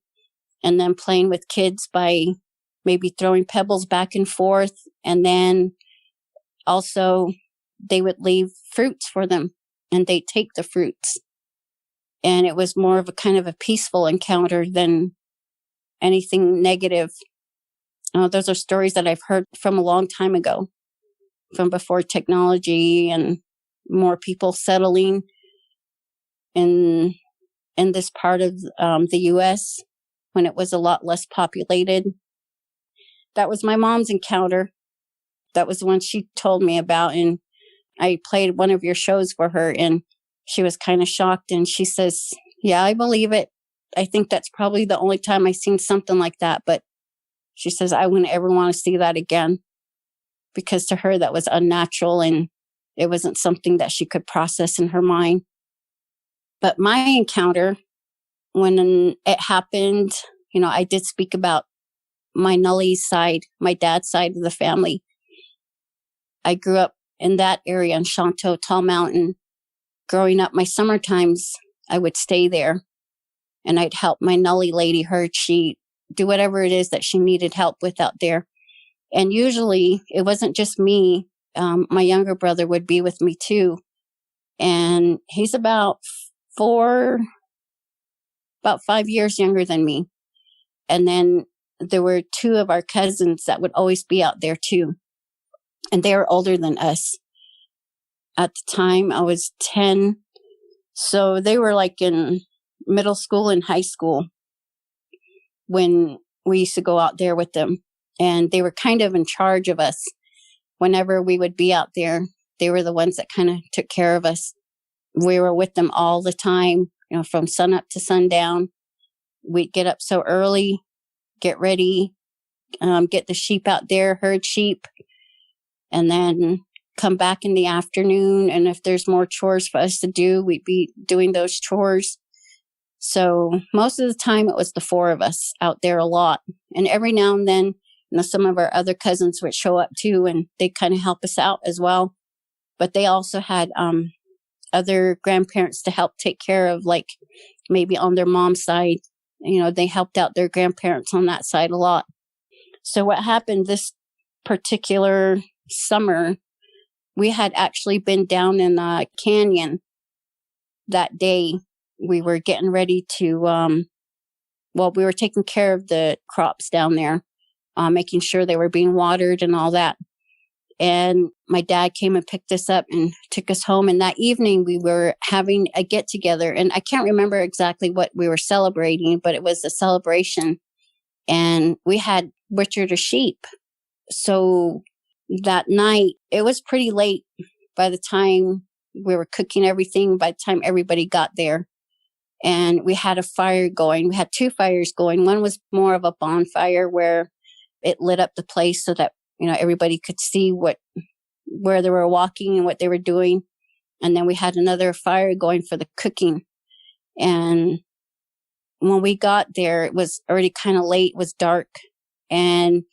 and then playing with kids by maybe throwing pebbles back and forth. And then also they would leave fruits for them and they take the fruits. And it was more of a kind of a peaceful encounter than anything negative. Those are stories that I've heard from a long time ago, from before technology and more people settling in this part of the U.S. when it was a lot less populated. That was my mom's encounter. That was the one she told me about. And I played one of your shows for her, and she was kind of shocked. And she says, yeah, I believe it. I think that's probably the only time I've seen something like that. But she says, I wouldn't ever want to see that again, because to her that was unnatural and it wasn't something that she could process in her mind. But my encounter, when it happened, I did speak about my Nully's side, my dad's side of the family. I grew up in that area in Shanto, Tall Mountain. Growing up, my summer times, I would stay there and I'd help my Nully lady herd. She do whatever it is that she needed help with out there. And usually it wasn't just me. My younger brother would be with me too. And he's about 5 years younger than me. And then there were 2 of our cousins that would always be out there too. And they were older than us. At the time, I was 10. So they were like in middle school and high school when we used to go out there with them. And they were kind of in charge of us. Whenever we would be out there, they were the ones that kind of took care of us. We were with them all the time, from sun up to sundown. We'd get up so early, get ready, get the sheep out there, herd sheep, and then come back in the afternoon. And if there's more chores for us to do, we'd be doing those chores. So most of the time it was the 4 of us out there a lot. And every now and then, some of our other cousins would show up too, and they kind of help us out as well. But they also had other grandparents to help take care of, like maybe on their mom's side. They helped out their grandparents on that side a lot. So what happened this particular summer, we had actually been down in a canyon that day. We were getting ready to, we were taking care of the crops down there, making sure they were being watered and all that. And my dad came and picked us up and took us home. And that evening we were having a get together, and I can't remember exactly what we were celebrating, but it was a celebration, and we had butchered a sheep. So that night, it was pretty late by the time we were cooking everything, by the time everybody got there. And we had a fire going. We had 2 fires going. One was more of a bonfire where it lit up the place so that everybody could see where they were walking and what they were doing. And then we had another fire going for the cooking. And when we got there, it was already kind of late. It was dark. And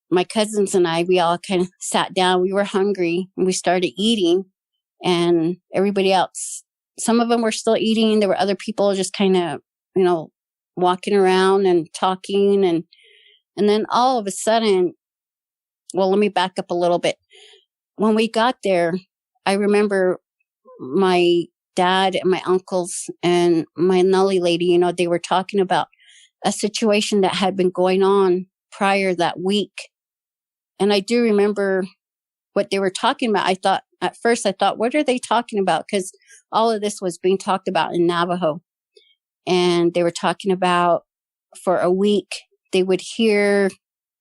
my cousins and I, we all kind of sat down. We were hungry and we started eating. And everybody else, some of them were still eating. There were other people just kind of, walking around and talking. And then all of a sudden, let me back up a little bit. When we got there, I remember my dad and my uncles and my nully lady, they were talking about a situation that had been going on prior that week. And I do remember what they were talking about. At first I thought, what are they talking about? Because all of this was being talked about in Navajo. And they were talking about, for a week, they would hear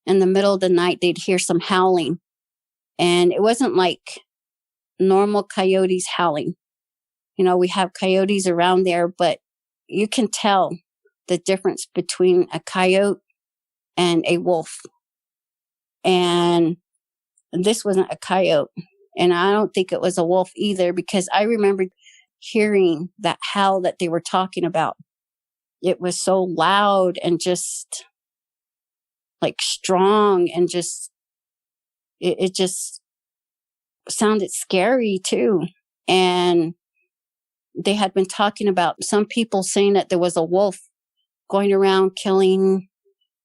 in the middle of the night, they'd hear some howling. And it wasn't like normal coyotes howling. We have coyotes around there, but you can tell the difference between a coyote and a wolf. And this wasn't a coyote. And I don't think it was a wolf either, because I remember hearing that howl that they were talking about. It was so loud and just like strong, and just, it just sounded scary too. And they had been talking about some people saying that there was a wolf going around killing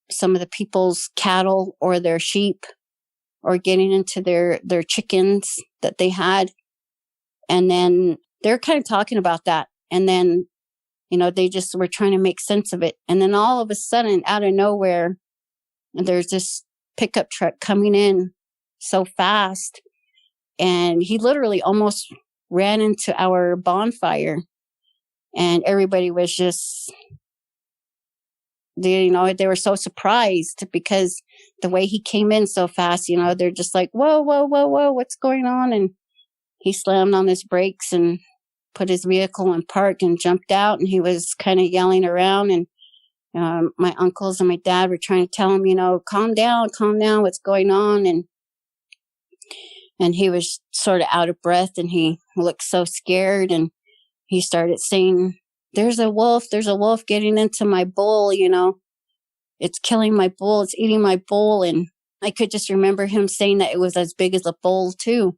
some of the people's cattle or their sheep, or getting into their chickens that they had. And then they're kind of talking about that. And then, they just were trying to make sense of it. And then all of a sudden, out of nowhere, there's this pickup truck coming in so fast. And he literally almost ran into our bonfire. And everybody was just, they were so surprised, because the way he came in so fast, they're just like, whoa, whoa, whoa, whoa, what's going on? And he slammed on his brakes and put his vehicle in park and jumped out. And he was kind of yelling around. And my uncles and my dad were trying to tell him, calm down, what's going on? And he was sort of out of breath, and he looked so scared. And he started saying, there's a wolf getting into my bull, it's killing my bull, it's eating my bull. And I could just remember him saying that it was as big as a bull too.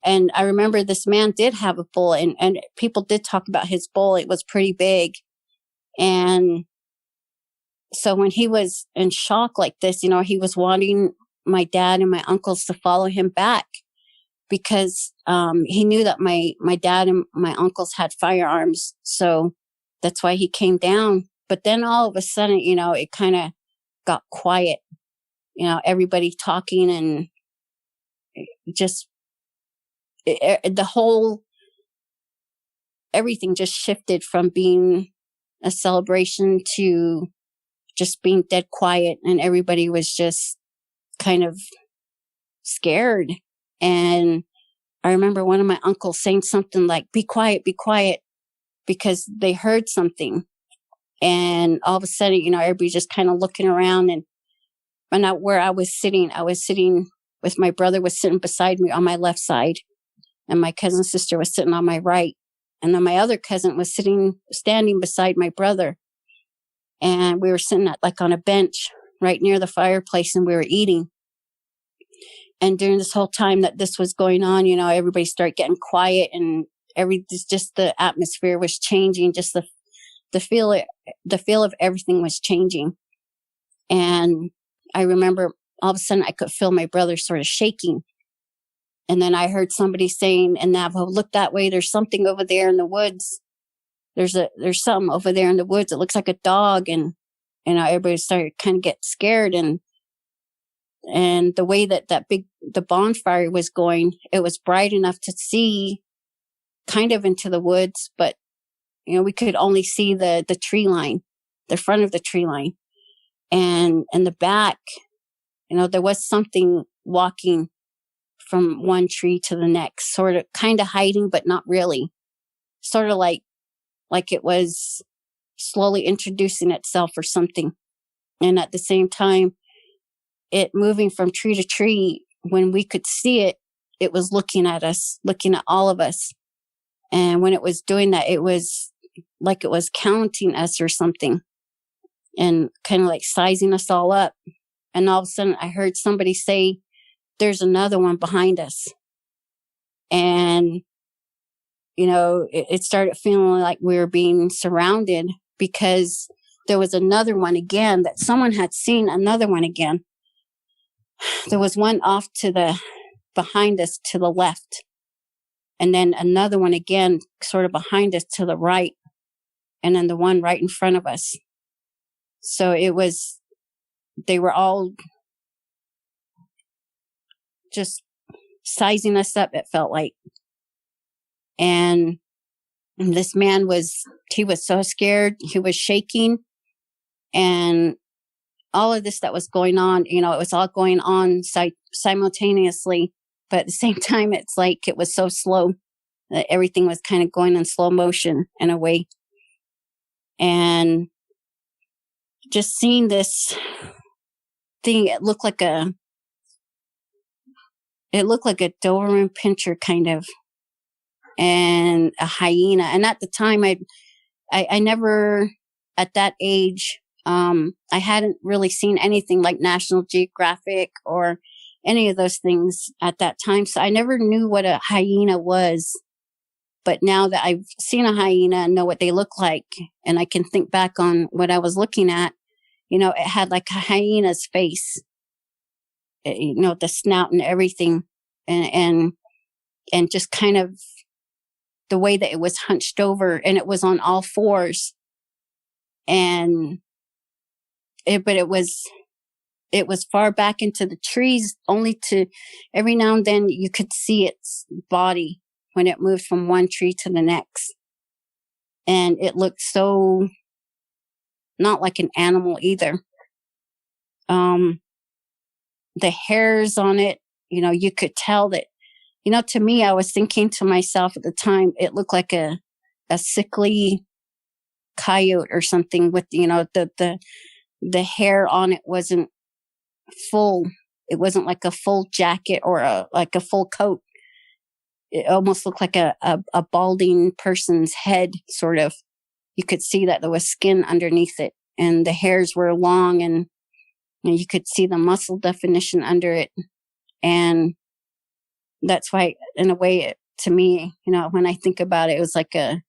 And I remember this man did have a bull, and people did talk about his bull. It was pretty big. And so when he was in shock like this, he was wanting my dad and my uncles to follow him back because he knew that my dad and my uncles had firearms. So that's why he came down. But then all of a sudden, it kind of got quiet. Everybody talking and just everything just shifted from being a celebration to just being dead quiet. And everybody was just kind of scared. And I remember one of my uncles saying something like, be quiet, because they heard something. And all of a sudden, everybody just kind of looking around and not where I was sitting with my brother was sitting beside me on my left side. And my cousin's sister was sitting on my right. And then my other cousin was standing beside my brother. And we were sitting on a bench right near the fireplace and we were eating. And during this whole time that this was going on, everybody started getting quiet and just the atmosphere was changing. Just the feel of everything was changing. And I remember all of a sudden I could feel my brother sort of shaking. And then I heard somebody saying in Navajo, look that way. There's something over there in the woods. There's something over there in the woods. It looks like a dog. And, everybody started kind of get scared. And the way that the bonfire was going, it was bright enough to see kind of into the woods, but, we could only see the tree line, the front of the tree line. And in the back, there was something walking from one tree to the next, sort of kind of hiding, but not really. Sort of like it was slowly introducing itself or something. And at the same time, it moving from tree to tree, when we could see it, it was looking at us, looking at all of us. And when it was doing that, it was like it was counting us or something and kind of like sizing us all up. And all of a sudden I heard somebody say, there's another one behind us. And, it started feeling like we were being surrounded because there was another one again, that someone had seen another one again. There was one off behind us to the left. And then another one again, sort of behind us to the right. And then the one right in front of us. So they were all just sizing us up, it felt like. And this man he was so scared. He was shaking. And all of this that was going on, it was all going on simultaneously. But at the same time, it's like it was so slow that everything was kind of going in slow motion in a way. And just seeing this thing, it looked like a Doberman Pinscher kind of, and a hyena. And at the time, I never, at that age, I hadn't really seen anything like National Geographic or any of those things at that time. So I never knew what a hyena was. But now that I've seen a hyena and know what they look like, and I can think back on what I was looking at, it had like a hyena's face, the snout and everything. And just kind of the way that it was hunched over, and it was on all fours. And it was far back into the trees, only to every now and then you could see its body when it moved from one tree to the next. And it looked so not like an animal either. The hairs on it, you could tell that, to me, I was thinking to myself at the time, it looked like a sickly coyote or something with, the hair on it wasn't full. It wasn't like a full jacket or like a full coat. It almost looked like a balding person's head, sort of. You could see that there was skin underneath it, and the hairs were long, and you could see the muscle definition under it. And that's why, in a way, to me, when I think about it, it was like a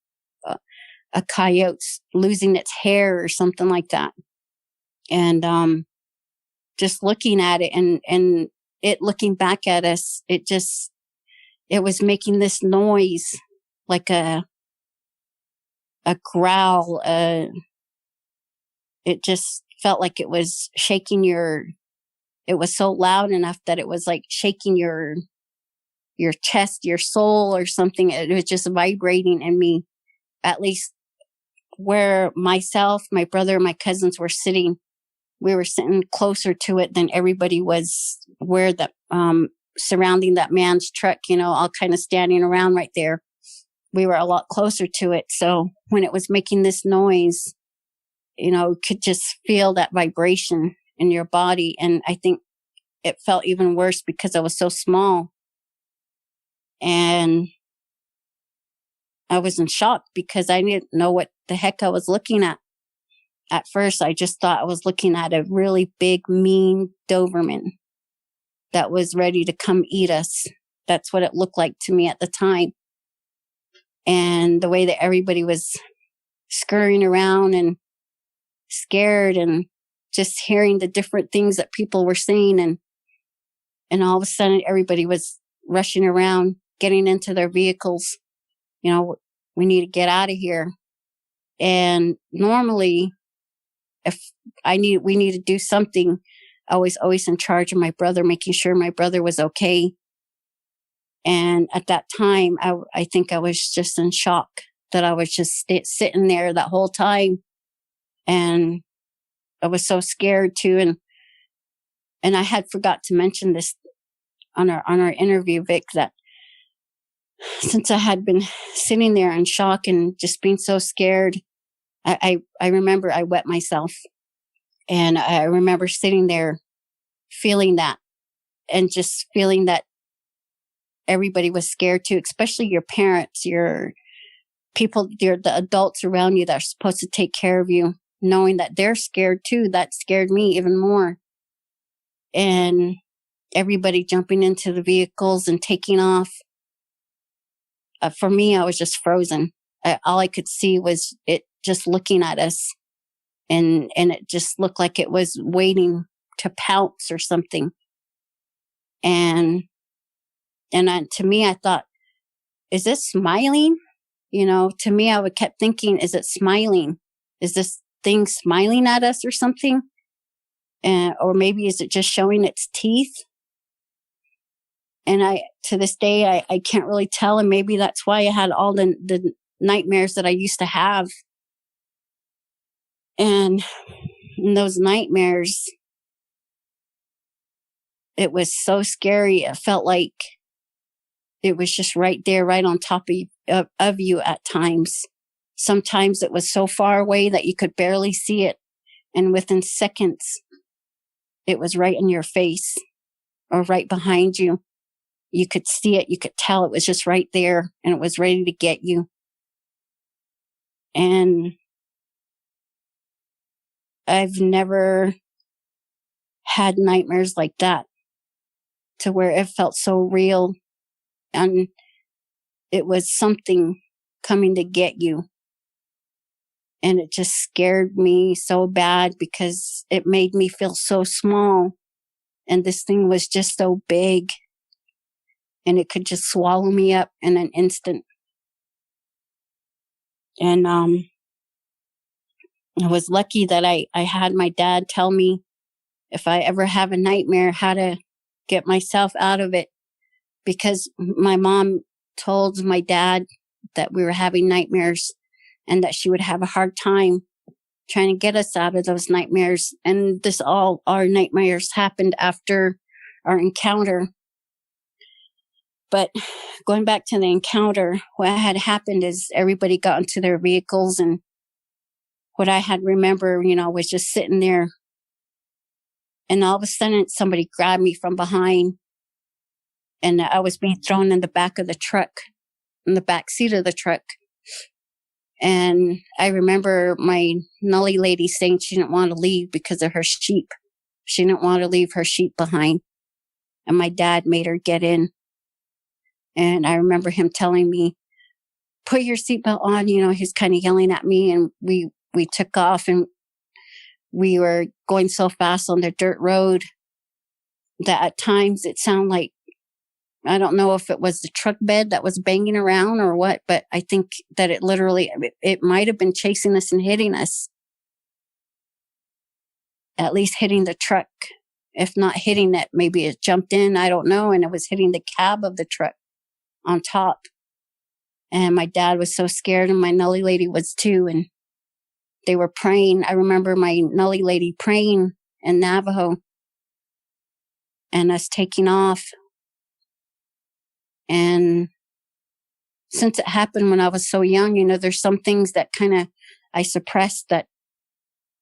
coyote losing its hair or something like that. And just looking at it and it looking back at us, it was making this noise like a growl. It just felt like it was shaking it was so loud enough that it was like shaking your chest, your soul or something. It was just vibrating in me, at least where myself, my brother, my cousins were sitting. We were sitting closer to it than everybody was where surrounding that man's truck, all kind of standing around right there. We were a lot closer to it. So when it was making this noise, you could just feel that vibration in your body. And I think it felt even worse because I was so small. And I was in shock because I didn't know what the heck I was looking at. At first, I just thought I was looking at a really big, mean Doberman that was ready to come eat us. That's what it looked like to me at the time. And the way that everybody was scurrying around and scared and just hearing the different things that people were saying. And all of a sudden, everybody was rushing around, getting into their vehicles. We need to get out of here. And normally, if we need to do something, I was always in charge of my brother, making sure my brother was okay. And at that time, I think I was just in shock that I was just sitting there that whole time. And I was so scared too. And I had forgot to mention this on our interview, Vic, that since I had been sitting there in shock and just being so scared, I remember I wet myself. And I remember sitting there feeling that and just feeling that everybody was scared too, especially your parents, your people, the adults around you that are supposed to take care of you, knowing that they're scared too. That scared me even more. And everybody jumping into the vehicles and taking off. For me, I was just frozen. All I could see was it just looking at us. And it just looked like it was waiting to pounce or something. And to me, I thought, is this smiling? To me, I would kept thinking, is it smiling? Is this thing smiling at us or something? Or maybe is it just showing its teeth? And to this day, I can't really tell. And maybe that's why I had all the nightmares that I used to have. And in those nightmares, it was so scary. It felt like it was just right there, right on top of you at times. Sometimes it was so far away that you could barely see it. And within seconds, it was right in your face or right behind you. You could see it. You could tell it was just right there and it was ready to get you. And I've never had nightmares like that to where it felt so real and it was something coming to get you. And it just scared me so bad because it made me feel so small. And this thing was just so big and it could just swallow me up in an instant. And I was lucky that I had my dad tell me if I ever have a nightmare, how to get myself out of it. Because my mom told my dad that we were having nightmares and that she would have a hard time trying to get us out of those nightmares. And all our nightmares happened after our encounter. But going back to the encounter, what had happened is everybody got into their vehicles and what I had remember, was just sitting there. And all of a sudden, somebody grabbed me from behind and I was being thrown in the back of the truck, in the back seat of the truck. And I remember my Nully lady saying she didn't want to leave because of her sheep. She didn't want to leave her sheep behind. And my dad made her get in. And I remember him telling me, put your seatbelt on. He's kind of yelling at me. And we took off and we were going so fast on the dirt road that at times it sounded like, I don't know if it was the truck bed that was banging around or what, but I think that it might have been chasing us and hitting us. At least hitting the truck. If not hitting it, maybe it jumped in, I don't know, and it was hitting the cab of the truck on top. And my dad was so scared, and my Nully lady was too, and they were praying. I remember my Nully lady praying in Navajo and us taking off. And since it happened when I was so young, there's some things that kind of I suppressed that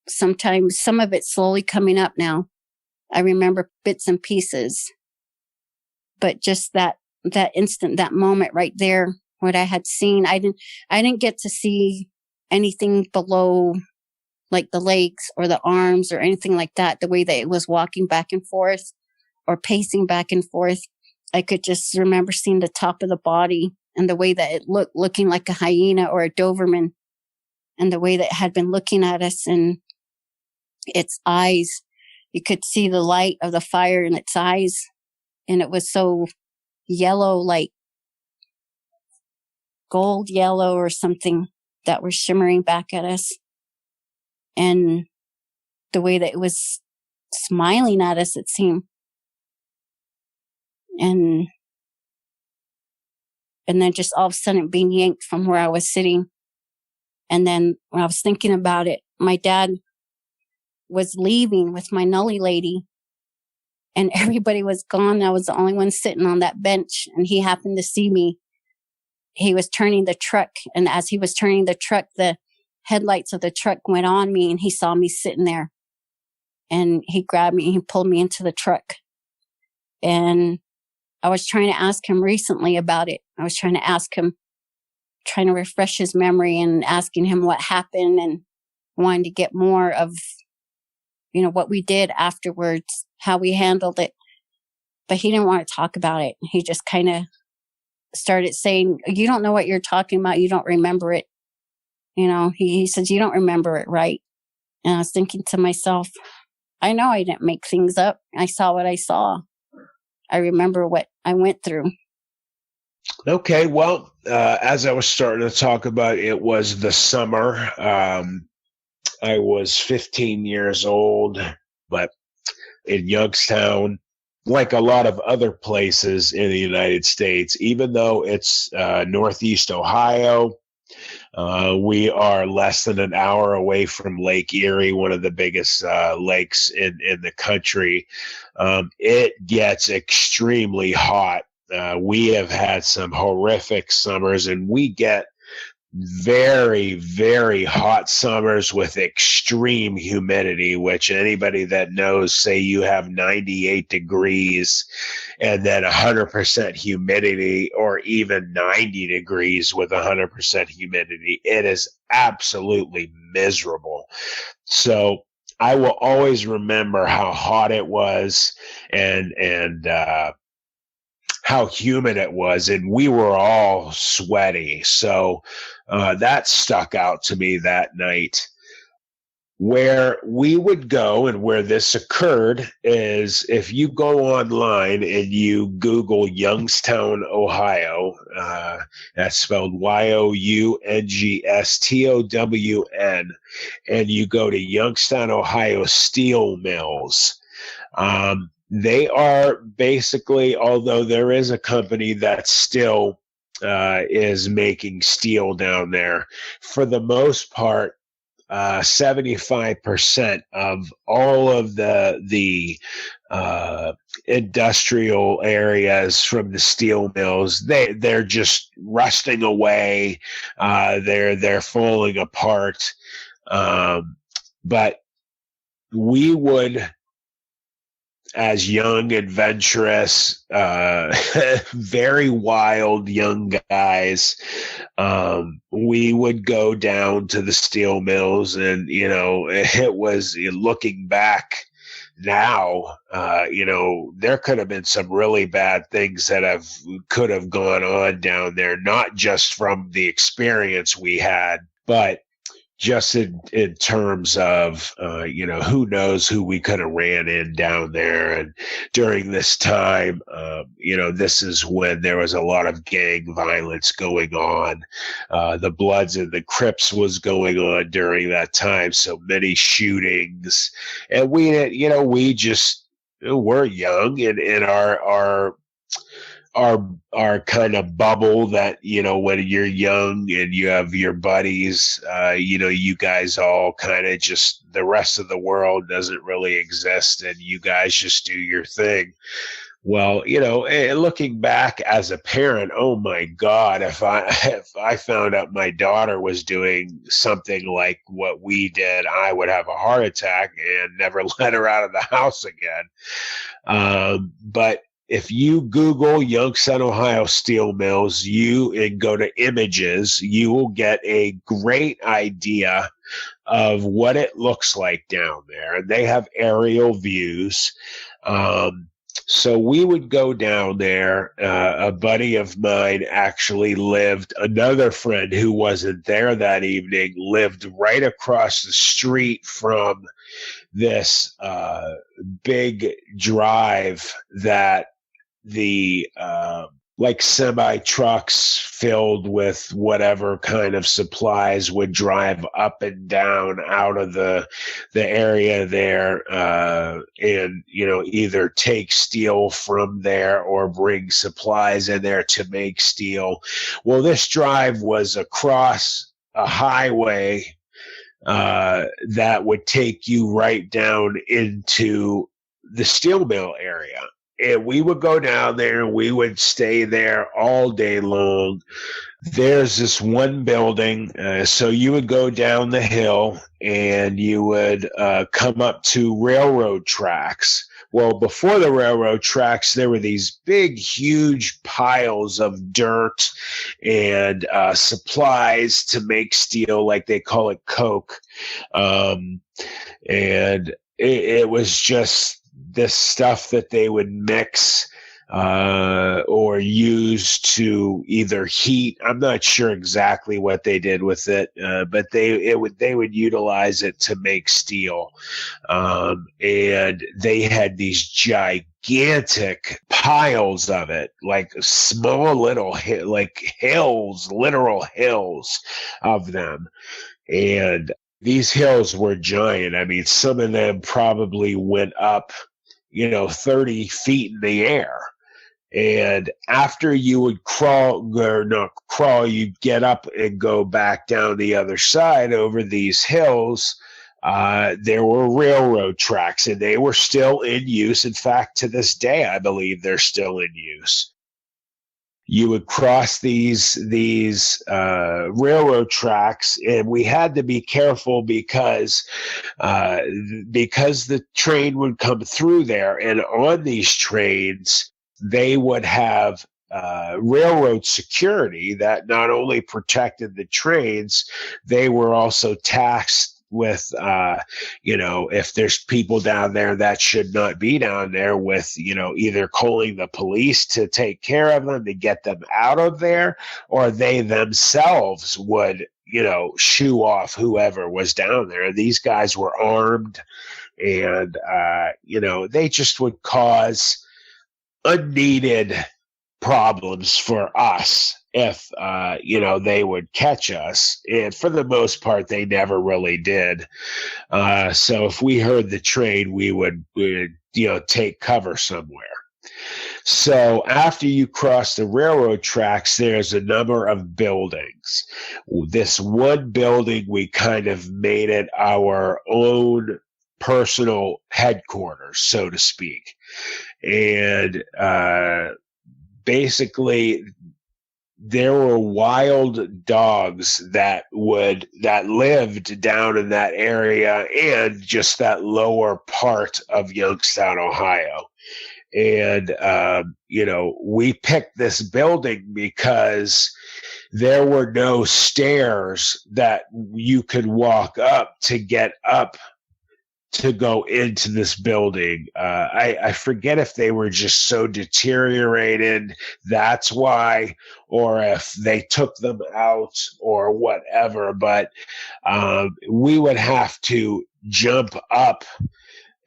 sometimes some of it's slowly coming up now. I remember bits and pieces, but just that instant, that moment right there, what I had seen, I didn't get to see anything below like the legs or the arms or anything like that, the way that it was walking back and forth or pacing back and forth. I could just remember seeing the top of the body and the way that it looking like a hyena or a Doberman, and the way that it had been looking at us, and its eyes, you could see the light of the fire in its eyes, and it was so yellow, like gold yellow or something, that was shimmering back at us. And the way that it was smiling at us, it seemed. And then just all of a sudden being yanked from where I was sitting. And then when I was thinking about it, my dad was leaving with my Nully lady, and everybody was gone. I was the only one sitting on that bench, and he happened to see me. He was turning the truck, and as he was turning the truck, the headlights of the truck went on me, and he saw me sitting there, and he grabbed me and he pulled me into the truck. And I was trying to ask him recently about it. I was trying to ask him, trying to refresh his memory and asking him what happened, and wanting to get more of, what we did afterwards, how we handled it. But he didn't want to talk about it. He just kind of started saying, you don't know what you're talking about. You don't remember it. He says, you don't remember it, right? And I was thinking to myself, I know I didn't make things up. I saw what I saw. I remember what I went through. Okay, well, as I was starting to talk about, it was the summer. I was 15 years old, but in Youngstown, like a lot of other places in the United States, even though it's Northeast Ohio, we are less than an hour away from Lake Erie, one of the biggest lakes in the country. It gets extremely hot. We have had some horrific summers, and we get very, very hot summers with extreme humidity, which anybody that knows, say you have 98 degrees and then 100% humidity, or even 90 degrees with 100% humidity, it is absolutely miserable. So I will always remember how hot it was and how humid it was, and we were all sweaty. So that stuck out to me that night. Where we would go and where this occurred is if you go online and you Google Youngstown, Ohio, that's spelled Youngston, and you go to Youngstown, Ohio Steel Mills. They are basically, although there is a company that still is making steel down there, for the most part, 75% of all of the industrial areas from the steel mills, they're just rusting away. They're falling apart. But we would, as young, adventurous, very wild young guys, we would go down to the steel mills, and, it was, looking back now, there could have been some really bad things that could have gone on down there, not just from the experience we had, but just in terms of, who knows who we could have ran in down there. And during this time, this is when there was a lot of gang violence going on. The Bloods and the Crips was going on during that time. So many shootings. And we're young and in our kind of bubble that, when you're young and you have your buddies, you guys all kind of just, the rest of the world doesn't really exist and you guys just do your thing. Well, looking back as a parent, oh my God, if I found out my daughter was doing something like what we did, I would have a heart attack and never let her out of the house again. But if you Google Youngstown, Ohio steel mills, and go to images, you will get a great idea of what it looks like down there. And they have aerial views. So we would go down there. A buddy of mine actually another friend who wasn't there that evening lived right across the street from this big drive that the semi trucks filled with whatever kind of supplies would drive up and down out of the area there, and either take steel from there or bring supplies in there to make steel. Well, this drive was across a highway that would take you right down into the steel mill area. And we would go down there and we would stay there all day long. There's this one building. So you would go down the hill and you would come up to railroad tracks. Well, before the railroad tracks, there were these big, huge piles of dirt and supplies to make steel, like they call it coke. And it was just this stuff that they would mix or use to either heat. I'm not sure exactly what they did with it, but they would utilize it to make steel. And they had these gigantic piles of it, like small little hills, literal hills of them. And these hills were giant. I mean, some of them probably went up 30 feet in the air. And after you would you'd get up and go back down the other side over these hills. There were railroad tracks and they were still in use. In fact, to this day, I believe they're still in use. You would cross these railroad tracks, and we had to be careful because the train would come through there, and on these trains they would have railroad security that not only protected the trains, they were also tasked with, if there's people down there that should not be down there, with, either calling the police to take care of them, to get them out of there, or they themselves would, shoo off whoever was down there. These guys were armed, and, they just would cause unneeded problems for us if they would catch us. And for the most part, they never really did. So if we heard the train, we would take cover somewhere. So after you cross the railroad tracks, there's a number of buildings. This one building, we kind of made it our own personal headquarters, so to speak. And basically, there were wild dogs that lived down in that area and just that lower part of Youngstown, Ohio. And, we picked this building because there were no stairs that you could walk up to get up to go into this building. I forget if they were just so deteriorated, that's why, or if they took them out or whatever. But we would have to jump up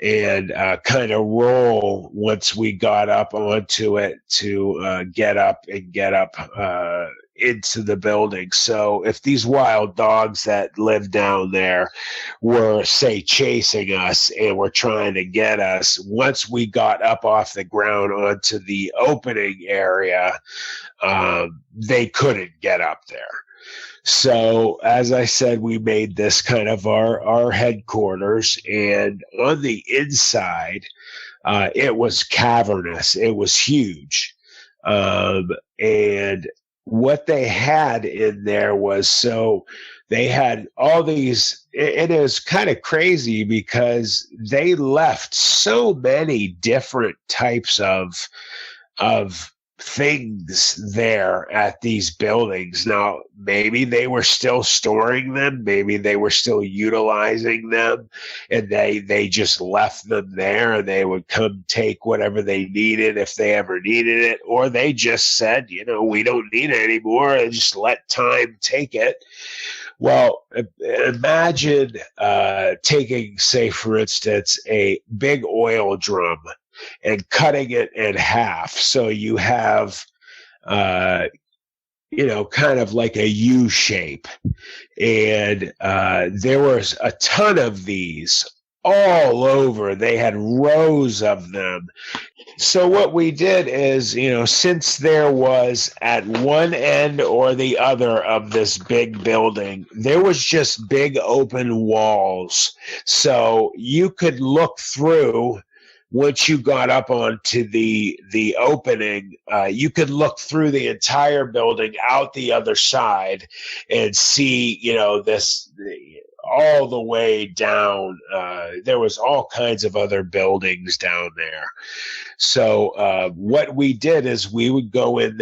and kind of roll once we got up onto it to get up into the building. So if these wild dogs that live down there were, say, chasing us and were trying to get us, once we got up off the ground onto the opening area, they couldn't get up there. So, as I said, we made this kind of our headquarters, and on the inside, it was cavernous. It was huge. And what they had in there was, so they had all these, it is kind of crazy because they left so many different types of things there at these buildings. Now, maybe they were still storing them, maybe they were still utilizing them, and they just left them there, and they would come take whatever they needed if they ever needed it, or they just said, we don't need it anymore, and just let time take it. Well, imagine taking, say, for instance, a big oil drum and cutting it in half. So you have, kind of like a U shape. And there was a ton of these all over. They had rows of them. So what we did is, since there was at one end or the other of this big building, there was just big open walls. So you could look through. Once you got up onto the opening, you could look through the entire building out the other side and see, this all the way down. There was all kinds of other buildings down there. So what we did is we did go in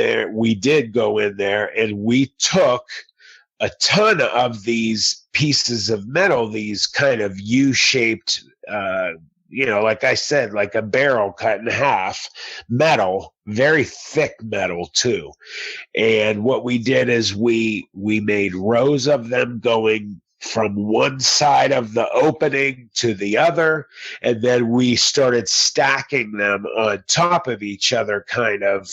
there, and we took a ton of these pieces of metal, these kind of U-shaped, like I said, like a barrel cut in half, metal, very thick metal too. And what we did is we made rows of them going from one side of the opening to the other, and then we started stacking them on top of each other, kind of,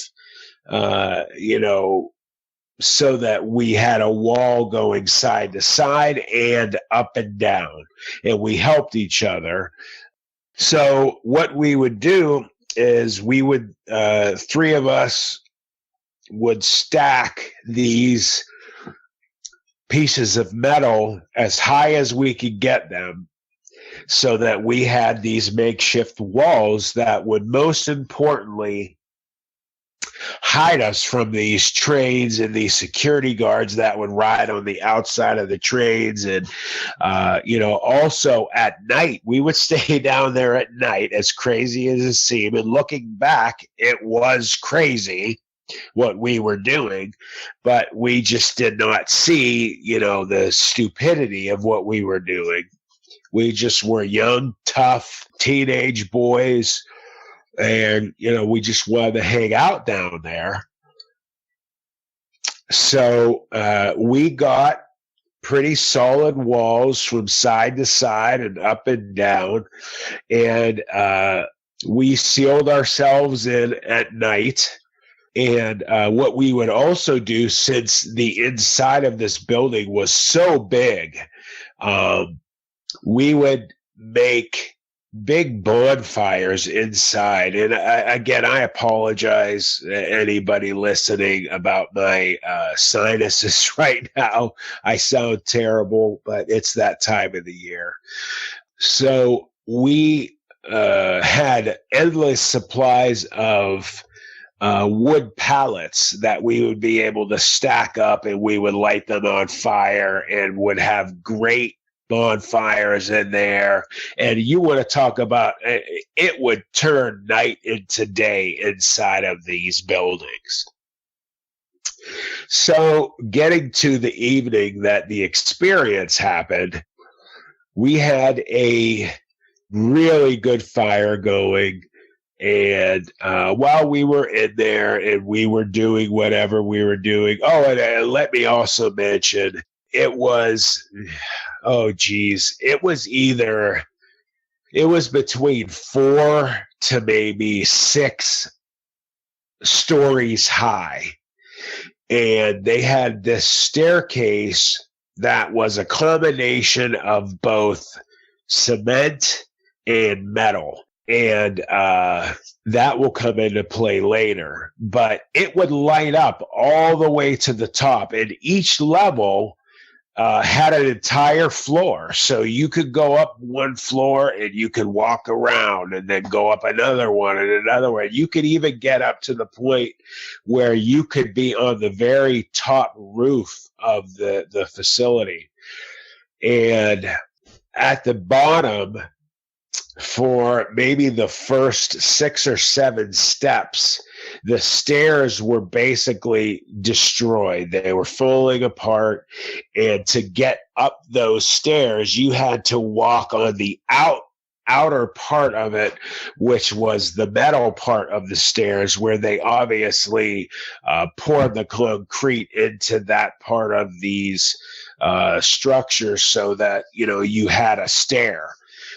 so that we had a wall going side to side and up and down, and we helped each other. So what we would do is we would, three of us would stack these pieces of metal as high as we could get them, so that we had these makeshift walls that would most importantly hide us from these trains and these security guards that would ride on the outside of the trains. And, also at night, we would stay down there at night, as crazy as it seemed. And looking back, it was crazy what we were doing, but we just did not see, the stupidity of what we were doing. We just were young, tough teenage boys. And, we just wanted to hang out down there. So we got pretty solid walls from side to side and up and down. And we sealed ourselves in at night. And what we would also do, since the inside of this building was so big, we would make big bonfires inside. And again, I apologize anybody listening about my sinuses right now. I sound terrible, but it's that time of the year. So we had endless supplies of wood pallets that we would be able to stack up, and we would light them on fire and would have great bonfires in there. And you want to talk about, it would turn night into day inside of these buildings. So getting to the evening that the experience happened, we had a really good fire going. And while we were in there and we were doing whatever we were doing, and let me also mention, it was, it was between 4 to maybe 6 stories high. And they had this staircase that was a combination of both cement and metal. And that will come into play later. But it would light up all the way to the top. And each level had an entire floor. So you could go up one floor and you could walk around and then go up another one and another one. You could even get up to the point where you could be on the very top roof of the facility. And at the bottom, for maybe the first 6 or 7 steps, the stairs were basically destroyed. They were falling apart. And to get up those stairs, you had to walk on the outer part of it, which was the metal part of the stairs, where they obviously poured the concrete into that part of these structures so that, you had a stair.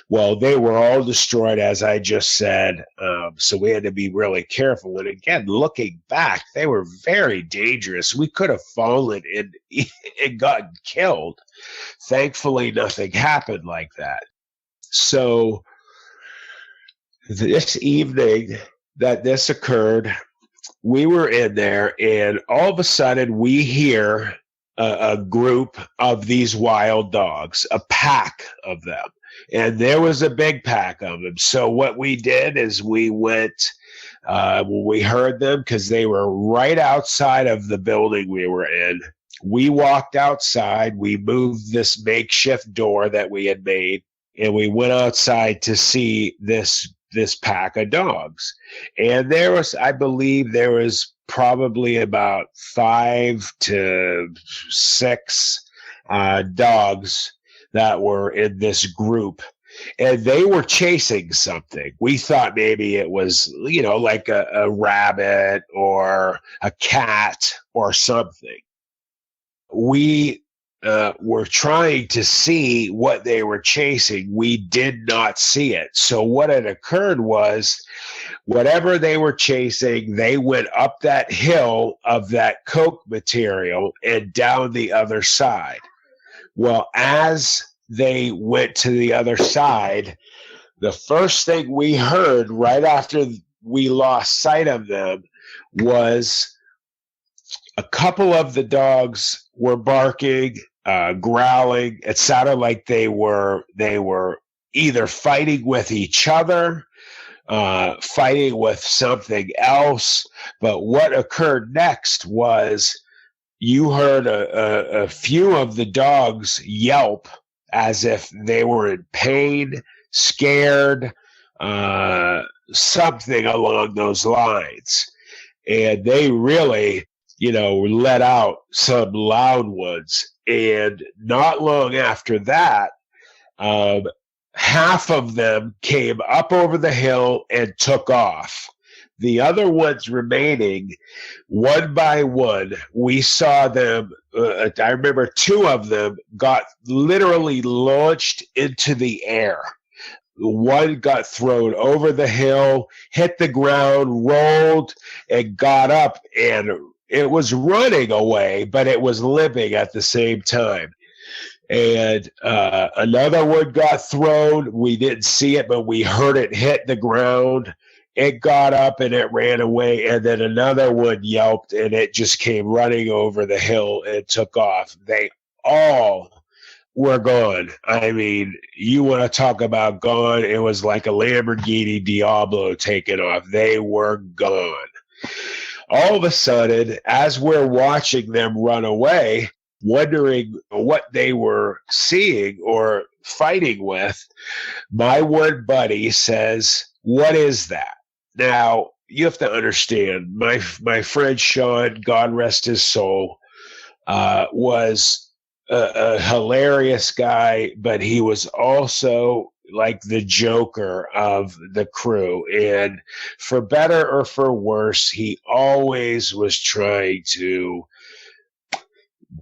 Well, they were all destroyed, as I just said, so we had to be really careful. And again, looking back, they were very dangerous. We could have fallen and gotten killed. Thankfully, nothing happened like that. So this evening that this occurred, we were in there, and all of a sudden we hear a group of these wild dogs, a pack of them. And there was a big pack of them. So what we did is we went, when we heard them, because they were right outside of the building we were in, we walked outside. We moved this makeshift door that we had made, and we went outside to see this pack of dogs. And I believe there was probably about 5 to 6 dogs that were in this group, and they were chasing something. We thought maybe it was, like a rabbit or a cat or something. We were trying to see what they were chasing. We did not see it. So what had occurred was, whatever they were chasing, they went up that hill of that coke material and down the other side. Well, as they went to the other side, the first thing we heard right after we lost sight of them was a couple of the dogs were barking, growling. It sounded like they were either fighting with each other, fighting with something else. But what occurred next was you heard a few of the dogs yelp as if they were in pain, scared, something along those lines. And they really, let out some loud ones. And not long after that, half of them came up over the hill and took off. The other ones remaining, one by one, we saw them. I remember 2 of them got literally launched into the air. One got thrown over the hill, hit the ground, rolled, and got up, and it was running away, but it was limping at the same time. And another one got thrown. We didn't see it, but we heard it hit the ground. It got up and it ran away, and then another one yelped, and it just came running over the hill and took off. They all were gone. I mean, you want to talk about gone? It was like a Lamborghini Diablo taking off. They were gone. All of a sudden, as we're watching them run away, wondering what they were seeing or fighting with, my one buddy says, "What is that?" Now, you have to understand, my friend Sean, God rest his soul, was a hilarious guy, but he was also like the Joker of the crew. And for better or for worse, he always was trying to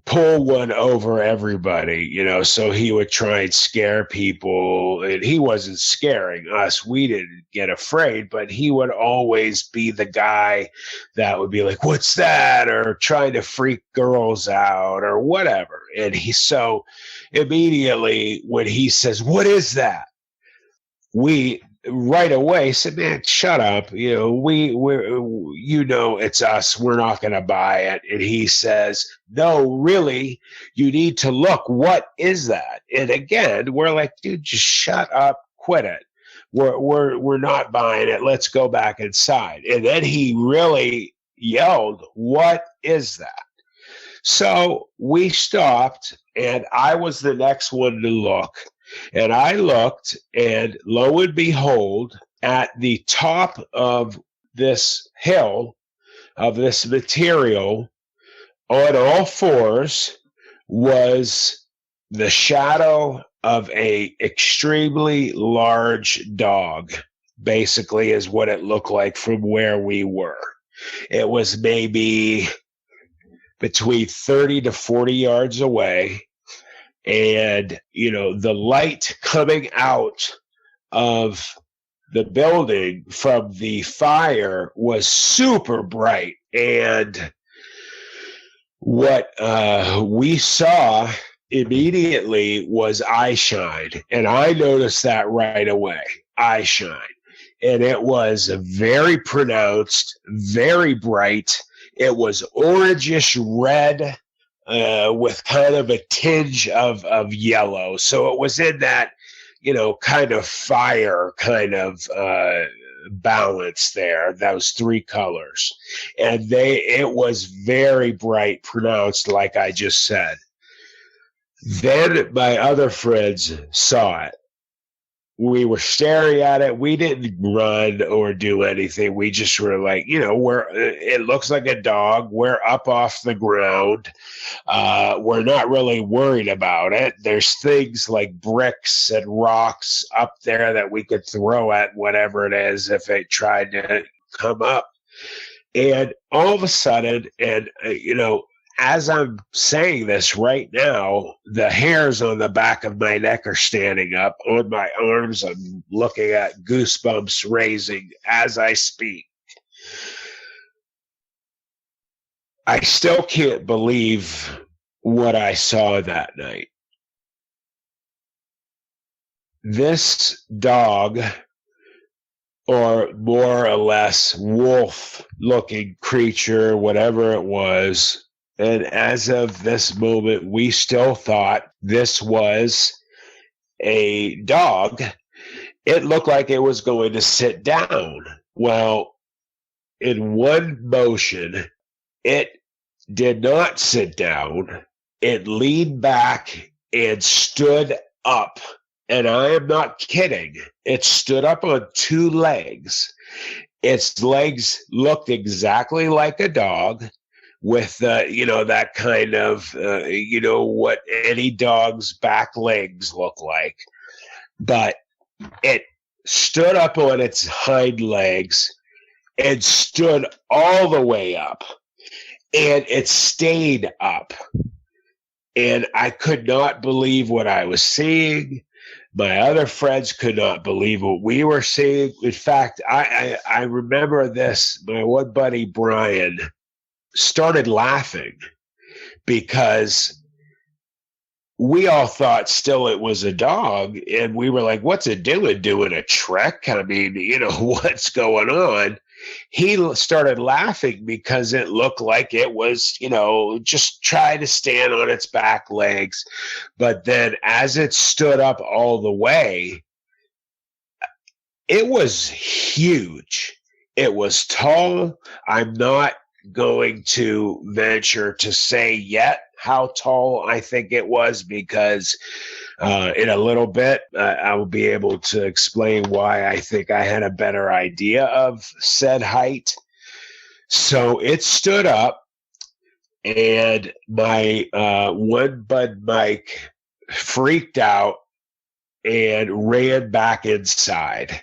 pull one over everybody, so he would try and scare people, and he wasn't scaring us. We didn't get afraid, but he would always be the guy that would be like, "What's that?" or trying to freak girls out or whatever. And so immediately when he says, "What is that?" we right away said, "Man, shut up. It's us. We're not going to buy it." And he says, "No, really, you need to look. What is that?" And again, we're like, "Dude, just shut up. Quit it. We're not buying it. Let's go back inside." And then he really yelled, "What is that?" So we stopped, and I was the next one to look. And I looked, and lo and behold, at the top of this hill, of this material, on all fours, was the shadow of a extremely large dog, basically is what it looked like from where we were. It was maybe between 30 to 40 yards away. And, the light coming out of the building from the fire was super bright. And what we saw immediately was eye shine. And I noticed that right away, eye shine. And it was very pronounced, very bright. It was orangish red, with kind of a tinge of yellow. So it was in that, kind of fire kind of balance there, those three colors. And it was very bright, pronounced, like I just said. Then my other friends saw it. We were staring at it. We didn't run or do anything. We just were like, it looks like a dog. We're up off the ground. We're not really worried about it. There's things like bricks and rocks up there that we could throw at whatever it is if it tried to come up. And all of a sudden, and, as I'm saying this right now, the hairs on the back of my neck are standing up. On my arms, I'm looking at goosebumps raising as I speak. I still can't believe what I saw that night. This dog, or more or less wolf-looking creature, whatever it was, and as of this moment, we still thought this was a dog. It looked like it was going to sit down. Well, in one motion, it did not sit down. It leaned back and stood up. And I am not kidding. It stood up on two legs. Its legs looked exactly like a dog, with that kind of what any dog's back legs look like. But it stood up on its hind legs and stood all the way up, and it stayed up. And I could not believe what I was seeing. My other friends could not believe what we were seeing. In fact, I remember this. My one buddy, Brian, started laughing because we all thought still it was a dog, and we were like, "What's it doing? Doing a trick? I mean, what's going on?" He started laughing because it looked like it was, just trying to stand on its back legs. But then as it stood up all the way, it was huge. It was tall. I'm not going to venture to say yet how tall I think it was, because in a little bit I will be able to explain why I think I had a better idea of said height. So it stood up, and my one bud Mike freaked out and ran back inside.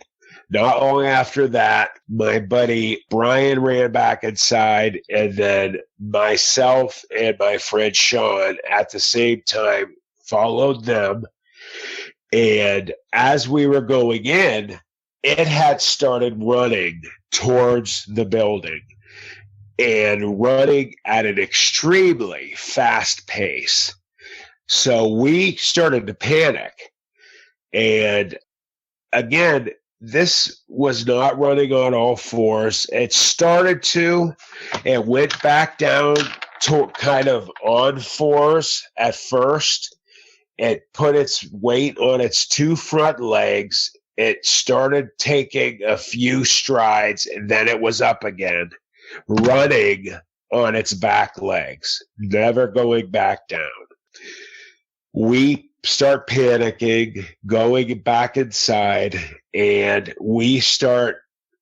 Not long after that, my buddy Brian ran back inside, and then myself and my friend Sean at the same time followed them. And as we were going in, it had started running towards the building and running at an extremely fast pace. So we started to panic. And again, this was not running on all fours. It started to, and went back down to kind of on fours at first. It put its weight on its two front legs. It started taking a few strides, and then it was up again, running on its back legs, never going back down. We start panicking, going back inside, and we start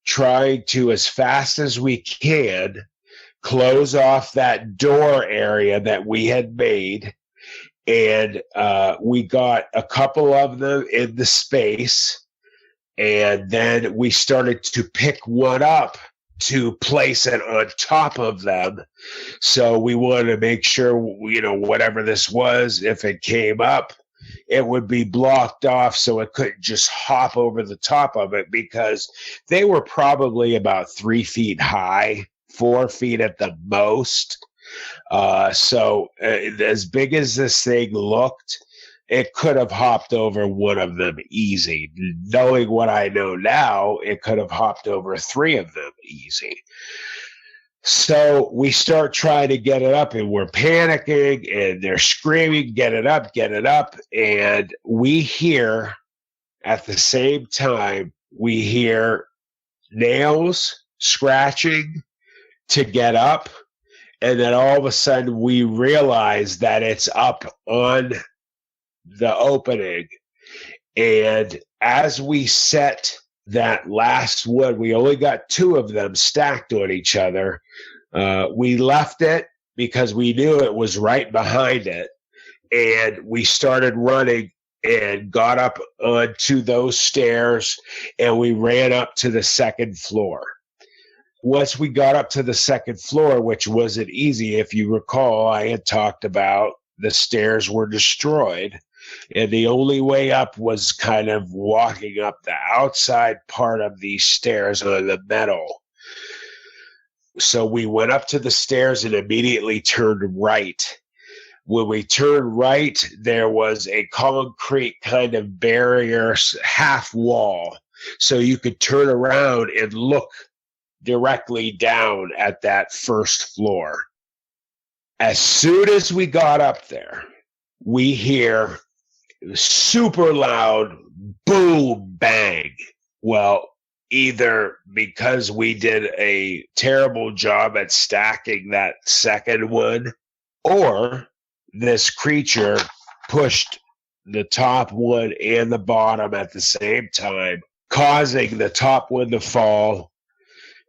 trying to, as fast as we can, close off that door area that we had made. And we got a couple of them in the space, and then we started to pick one up to place it on top of them. So we wanted to make sure, whatever this was, if it came up, it would be blocked off so it couldn't just hop over the top of it, because they were probably about 3 feet high, 4 feet at the most. So as big as this thing looked, it could have hopped over one of them easy. Knowing what I know now, it could have hopped over 3 of them easy. So we start trying to get it up, and we're panicking, and they're screaming, get it up, get it up. And we hear, at the same time, we hear nails scratching to get up. And then all of a sudden we realize that it's up on the opening. And as we set that last wood, we only got 2 of them stacked on each other. We left it because we knew it was right behind it. And we started running and got up onto those stairs, and we ran up to the second floor. Once we got up to the second floor, which wasn't easy, if you recall, I had talked about the stairs were destroyed, and the only way up was kind of walking up the outside part of these stairs on the metal. So we went up to the stairs and immediately turned right. When we turned right, there was a concrete kind of barrier, half wall, so you could turn around and look directly down at that first floor. As soon as we got up there, we hear super loud boom, bang. Well, either because we did a terrible job at stacking that second one, or this creature pushed the top one and the bottom at the same time, causing the top one to fall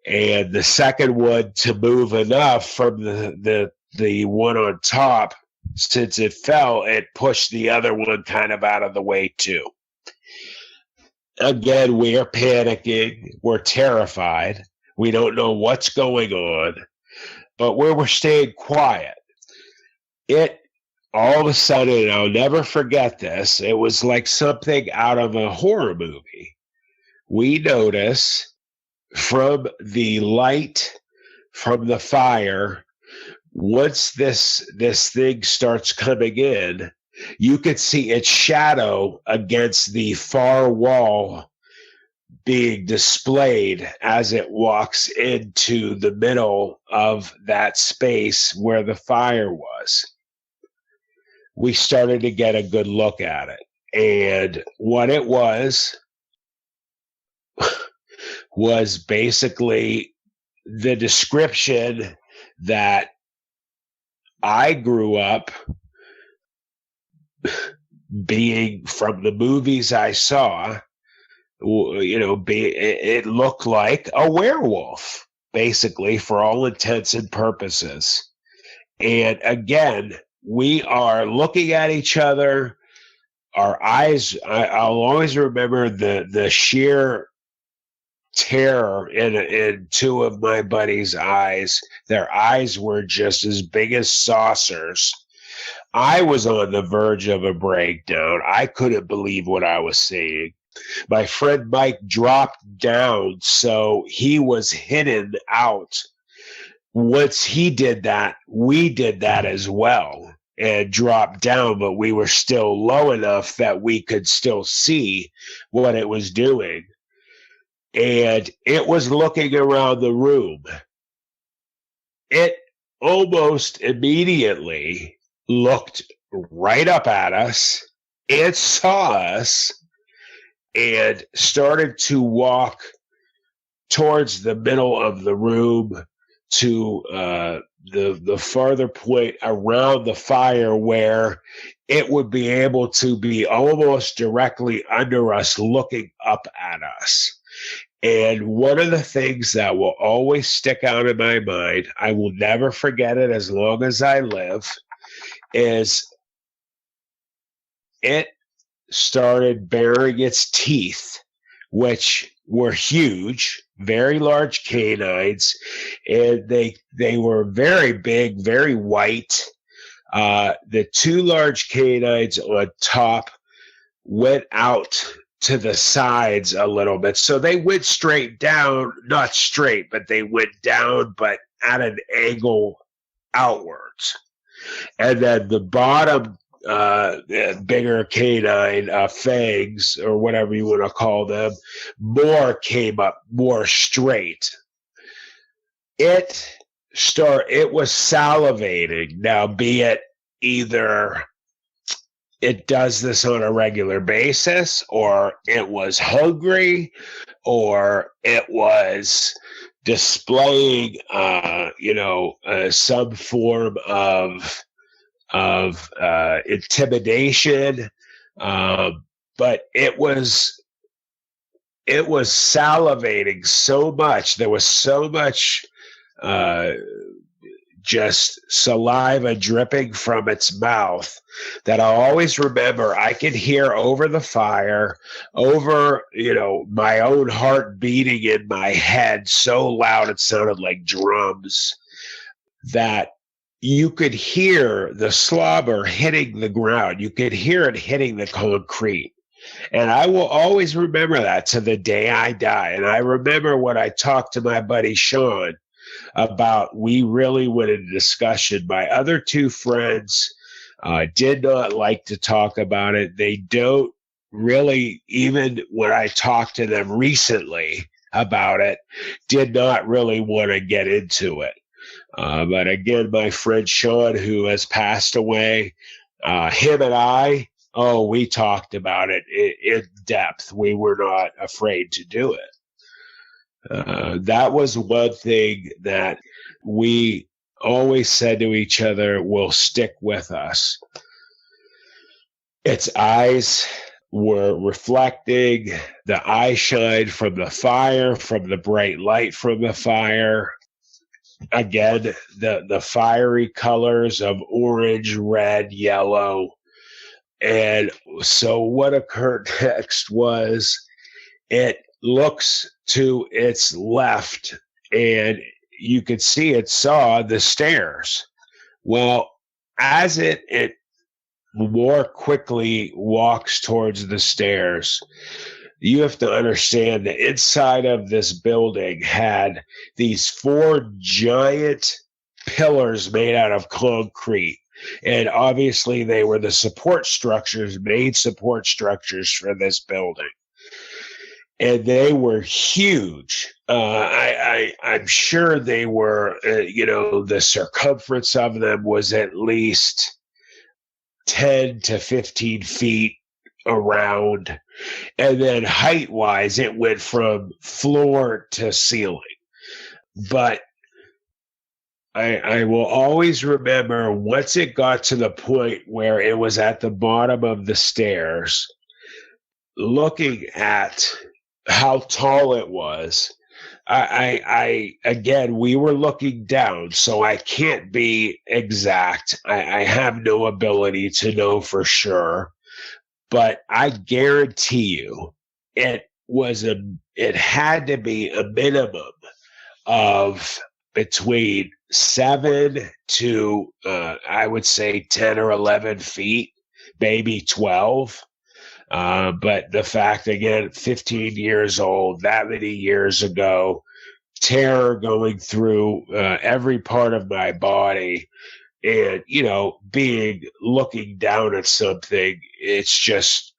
and the second one to move enough from the one on top. Since it fell, it pushed the other one kind of out of the way too. Again, we are panicking. We're terrified. We don't know what's going on, but we're staying quiet. It, all of a sudden, and I'll never forget this, it was like something out of a horror movie. We notice from the light from the fire, once this thing starts coming in, you could see its shadow against the far wall being displayed as it walks into the middle of that space where the fire was. We started to get a good look at it. And what it was basically the description that I grew up being from the movies I saw. It looked like a werewolf, basically, for all intents and purposes. And again, we are looking at each other, our eyes, I'll always remember the sheer terror in two of my buddies' eyes. Their eyes were just as big as saucers. I was on the verge of a breakdown. I couldn't believe what I was seeing. My friend Mike dropped down, so he was hidden out. Once he did that, we did that as well and dropped down, but we were still low enough that we could still see what it was doing. And it was looking around the room. It almost immediately looked right up at us and saw us and started to walk towards the middle of the room to the farther point around the fire where it would be able to be almost directly under us, looking up at us. And one of the things that will always stick out in my mind, I will never forget it as long as I live, is it started baring its teeth, which were huge, very large canines, and they were very big, very white. The two large canines on top went out to the sides a little bit. So they went straight down, not straight, but they went down, but at an angle outwards. And then the bottom bigger canine fangs, or whatever you want to call them, more came up more straight. It was salivating. Now, be it either it does this on a regular basis, or it was hungry, or it was displaying, some form of intimidation. But it was salivating so much. There was so much just saliva dripping from its mouth that I'll always remember. I could hear over the fire, over, my own heart beating in my head so loud it sounded like drums, that you could hear the slobber hitting the ground. You could hear it hitting the concrete. And I will always remember that to the day I die. And I remember when I talked to my buddy Sean about, we really went into discussion. My other two friends did not like to talk about it. They don't really, even when I talked to them recently about it, did not really want to get into it. But again, my friend Sean, who has passed away, him and I, we talked about it in depth. We were not afraid to do it. That was one thing that we always said to each other will stick with us. Its eyes were reflecting the eye shine from the fire, from the bright light from the fire. Again, the fiery colors of orange, red, yellow. And so what occurred next was it looks to its left, and you could see it saw the stairs. Well, as it more quickly walks towards the stairs, you have to understand the inside of this building had these 4 giant pillars made out of concrete. And obviously they were the main support structures for this building. And they were huge. I'm sure they were, the circumference of them was at least 10 to 15 feet around. And then height-wise, it went from floor to ceiling. But I will always remember, once it got to the point where it was at the bottom of the stairs, looking at how tall it was. Again, we were looking down, so I can't be exact. I have no ability to know for sure. but I guarantee you it had to be a minimum of between 7 to I would say 10 or 11 feet, maybe 12. But the fact, again, 15 years old, that many years ago, terror going through every part of my body, and looking down at something, it's just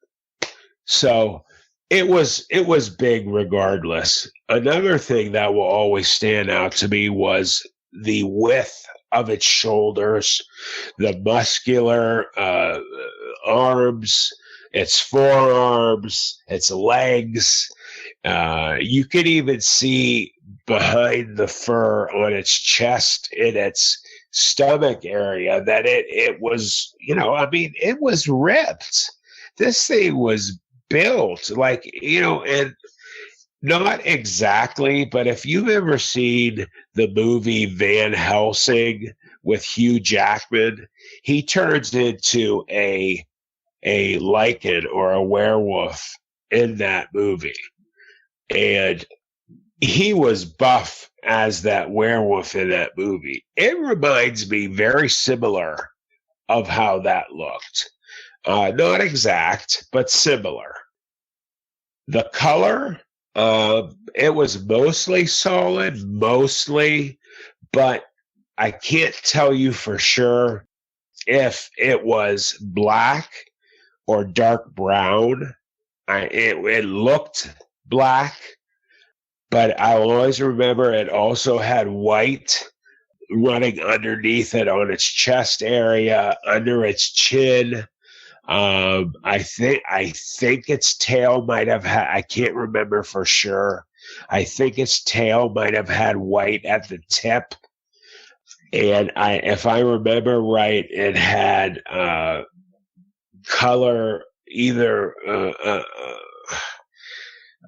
so it was big regardless. Another thing that will always stand out to me was the width of its shoulders, the muscular arms, its forearms, its legs. You could even see behind the fur on its chest, in its stomach area, that it was, it was ripped. This thing was built like, and not exactly, but if you've ever seen the movie Van Helsing with Hugh Jackman, he turns into a lichen or a werewolf in that movie. And he was buff as that werewolf in that movie. It reminds me very similar of how that looked. Not exact, but similar. The color, it was mostly solid, but I can't tell you for sure if it was black or dark brown. It looked black, but I always remember it also had white running underneath it on its chest area, under its chin. I think its tail might have had, I can't remember for sure. I think its tail might have had white at the tip. And if I remember right, it had color either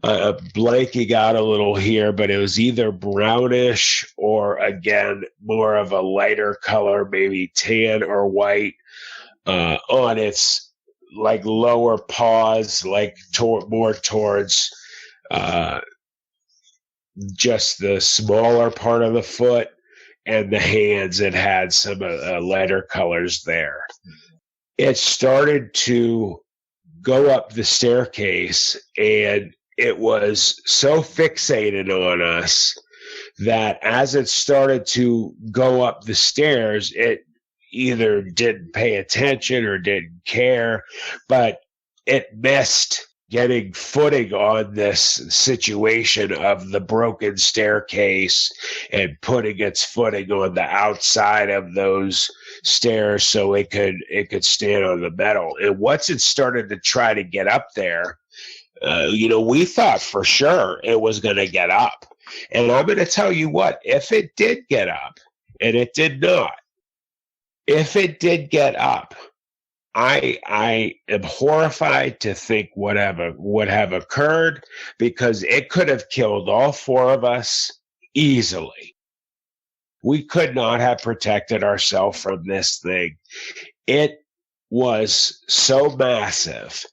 blanking out a little here, but it was either brownish or, again, more of a lighter color, maybe tan or white, on its like lower paws, like more towards just the smaller part of the foot, and the hands. It had some lighter colors there. It started to go up the staircase, and it was so fixated on us that as it started to go up the stairs, it either didn't pay attention or didn't care, but it missed getting footing on this situation of the broken staircase and putting its footing on the outside of those stairs so it could stand on the metal. And once it started to try to get up there, we thought for sure it was going to get up. And I'm going to tell you what, if it did get up, and it did not, if it did get up, I am horrified to think what would have occurred, because it could have killed all four of us easily. We could not have protected ourselves from this thing. It was so massive.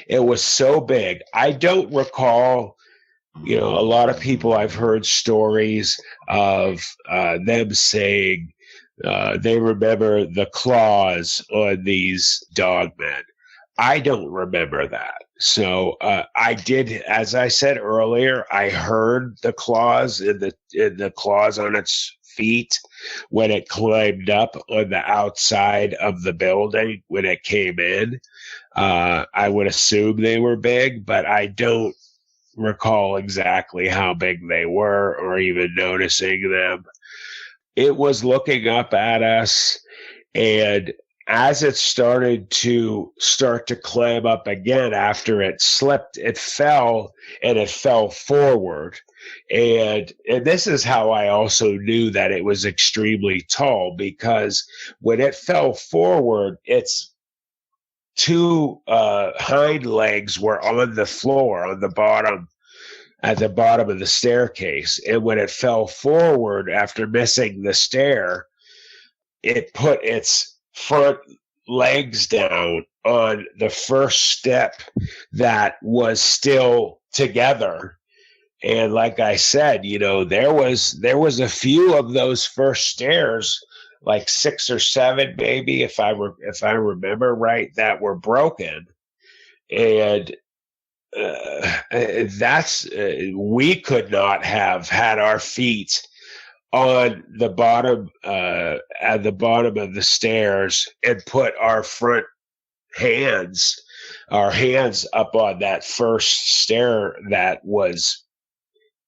It was so big. I don't recall, a lot of people, I've heard stories of them saying, they remember the claws on these dogmen. I don't remember that. So I did, as I said earlier, I heard the claws in the claws on its feet when it climbed up on the outside of the building when it came in. I would assume they were big, but I don't recall exactly how big they were or even noticing them. It was looking up at us, and as it started to climb up again after it slipped, it fell, and it fell forward. And this is how I also knew that it was extremely tall, because when it fell forward, its two hind legs were on the floor, on the bottom, at the bottom of the staircase. And when it fell forward after missing the stair, it put its front legs down on the first step that was still together. And like I said, you know, there was a few of those first stairs, like 6 or 7, maybe, if I remember right, that were broken. And we could not have had our feet on the bottom, at the bottom of the stairs, and put our hands up on that first stair that was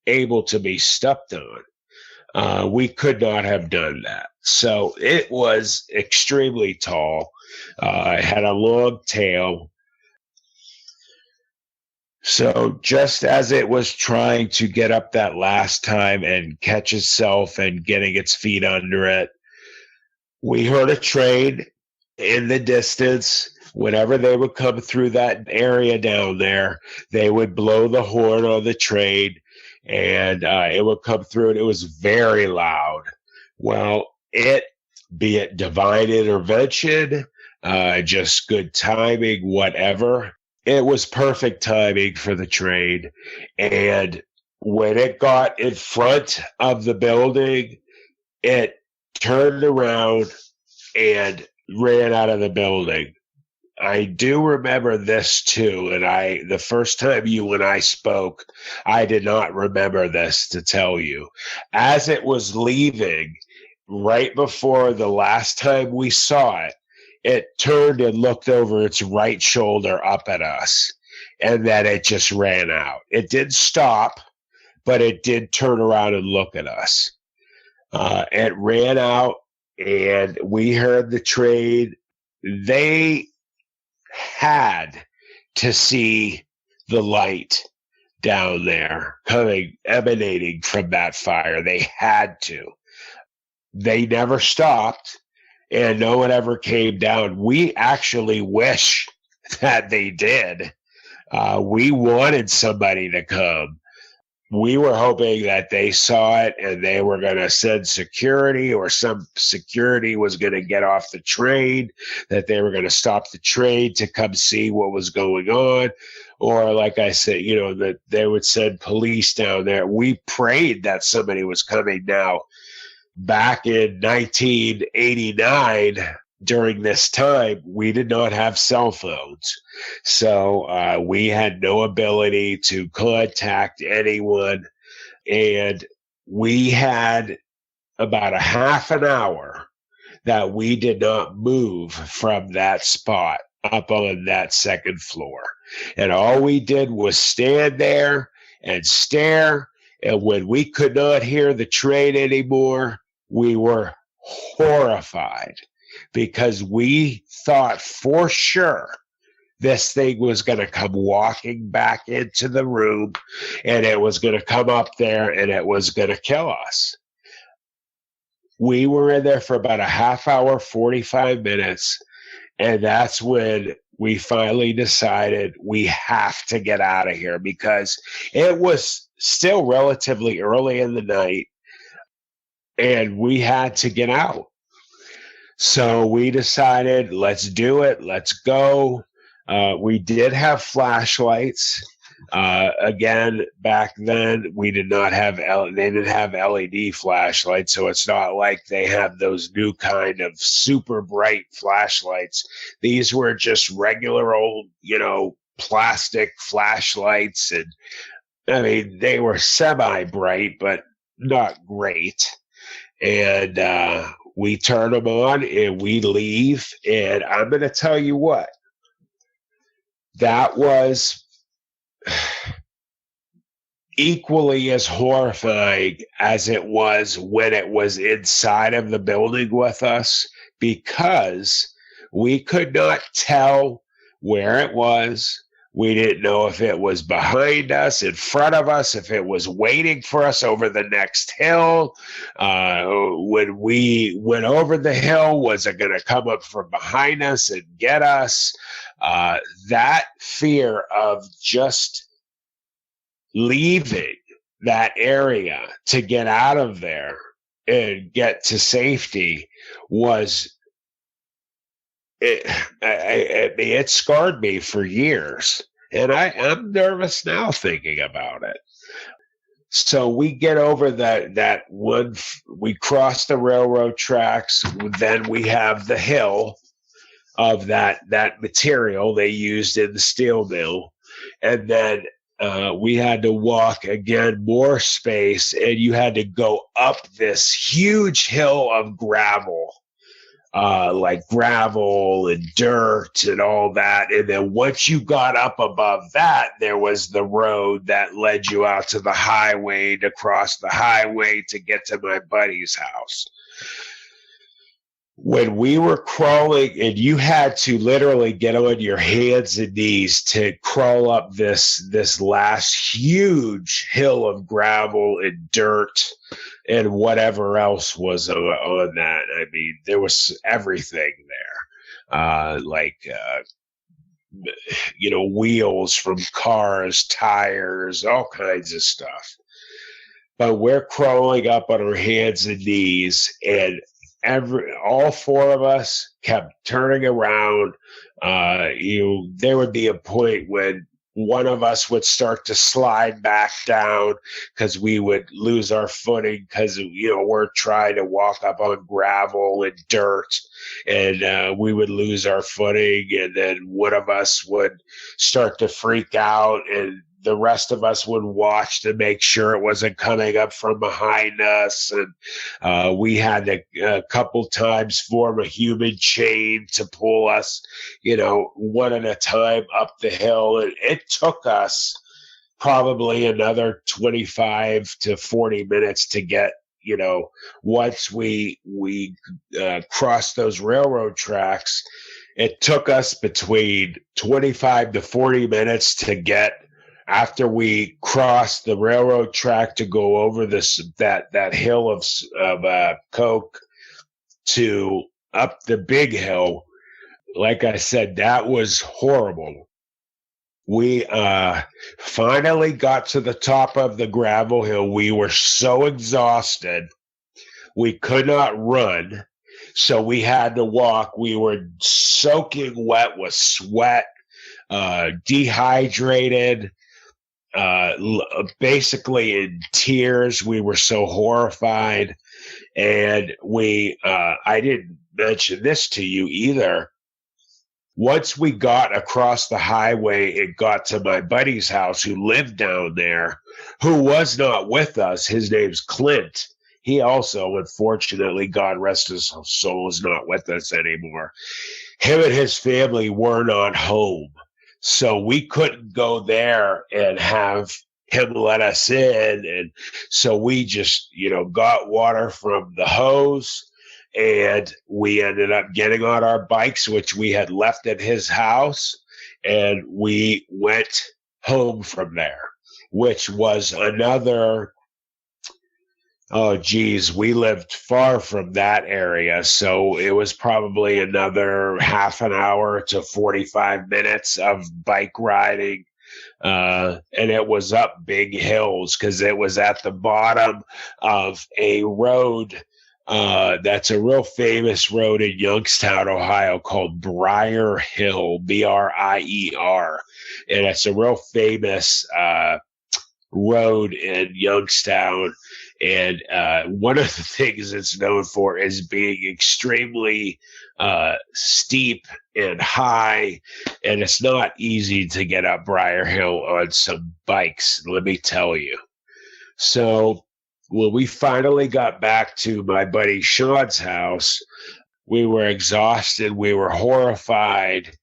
able to be stepped on. We could not have done that. So it was extremely tall. It had a long tail. So just as it was trying to get up that last time and catch itself and getting its feet under it, we heard a train in the distance. Whenever they would come through that area down there, they would blow the horn on the train, and it would come through, and it was very loud. Well, be it divine intervention, just good timing, whatever, it was perfect timing for the train. And when it got in front of the building, it turned around and ran out of the building. I do remember this too, and the first time you and I spoke, I did not remember this to tell you. As it was leaving, right before the last time we saw it, it turned and looked over its right shoulder up at us, and then it just ran out. It did stop, but it did turn around and look at us. It ran out, and we heard the train. They had to see the light down there emanating from that fire. They had to. They never stopped, and no one ever came down. We actually wish that they did. We wanted somebody to come. We were hoping that they saw it and they were going to send security, or some security was going to get off the train, that they were going to stop the train to come see what was going on. Or like I said, you know, that they would send police down there. We prayed that somebody was coming. Now, back in 1989, during this time, we did not have cell phones. So we had no ability to contact anyone. And we had about a half an hour that we did not move from that spot up on that second floor. And all we did was stand there and stare. And when we could not hear the train anymore, we were horrified, because we thought for sure this thing was going to come walking back into the room, and it was going to come up there and it was going to kill us. We were in there for about a half hour, 45 minutes, and that's when we finally decided we have to get out of here, because it was still relatively early in the night and we had to get out. So we decided, let's do it. Let's go. We did have flashlights. Again, back then we did not have, they didn't have LED flashlights. So it's not like they have those new kind of super bright flashlights. These were just regular old, you know, plastic flashlights. And I mean, they were semi-bright, but not great. And, we turn them on and we leave. And I'm going to tell you what, that was equally as horrifying as it was when it was inside of the building with us, because we could not tell where it was. We didn't know if it was behind us, in front of us, if it was waiting for us over the next hill. When we went over the hill, was it going to come up from behind us and get us? That fear of just leaving that area to get out of there and get to safety was it scarred me for years. And I'm nervous now thinking about it. So we get over that one, we cross the railroad tracks, then we have the hill of that material they used in the steel mill. And then we had to walk again more space, and you had to go up this huge hill of gravel. Like gravel and dirt and all that. And then once you got up above that, there was the road that led you out to the highway, to cross the highway to get to my buddy's house. When we were crawling, and you had to literally get on your hands and knees to crawl up this last huge hill of gravel and dirt and whatever else was on that. I mean, there was everything there, wheels from cars, tires, all kinds of stuff. But we're crawling up on our hands and knees, and all four of us kept turning around. There would be a point when one of us would start to slide back down because we would lose our footing because, we're trying to walk up on gravel and dirt, and we would lose our footing. And then one of us would start to freak out, and the rest of us would watch to make sure it wasn't coming up from behind us. And we had to a couple times form a human chain to pull us, one at a time up the hill. And it took us probably another 25 to 40 minutes to get, once we crossed those railroad tracks, it took us between 25 to 40 minutes to get, after we crossed the railroad track, to go over that hill of coke to up the big hill. Like I said, that was horrible. We finally got to the top of the gravel hill. We were so exhausted, we could not run, so we had to walk. We were soaking wet with sweat, dehydrated, basically in tears. We were so horrified. And I didn't mention this to you either. Once we got across the highway and got to my buddy's house, who lived down there, who was not with us, his name's Clint. He also, unfortunately, God rest his soul, is not with us anymore. Him and his family were not home. So we couldn't go there and have him let us in. And so we just, got water from the hose, and we ended up getting on our bikes, which we had left at his house, and we went home from there, which was another, we lived far from that area. So it was probably another half an hour to 45 minutes of bike riding. And it was up big hills because it was at the bottom of a road. That's a real famous road in Youngstown, Ohio, called Briar Hill, Brier. And it's a real famous road in Youngstown. And one of the things it's known for is being extremely steep and high, and it's not easy to get up Briar Hill on some bikes, let me tell you. So when we finally got back to my buddy Sean's house, we were exhausted. We were horrified.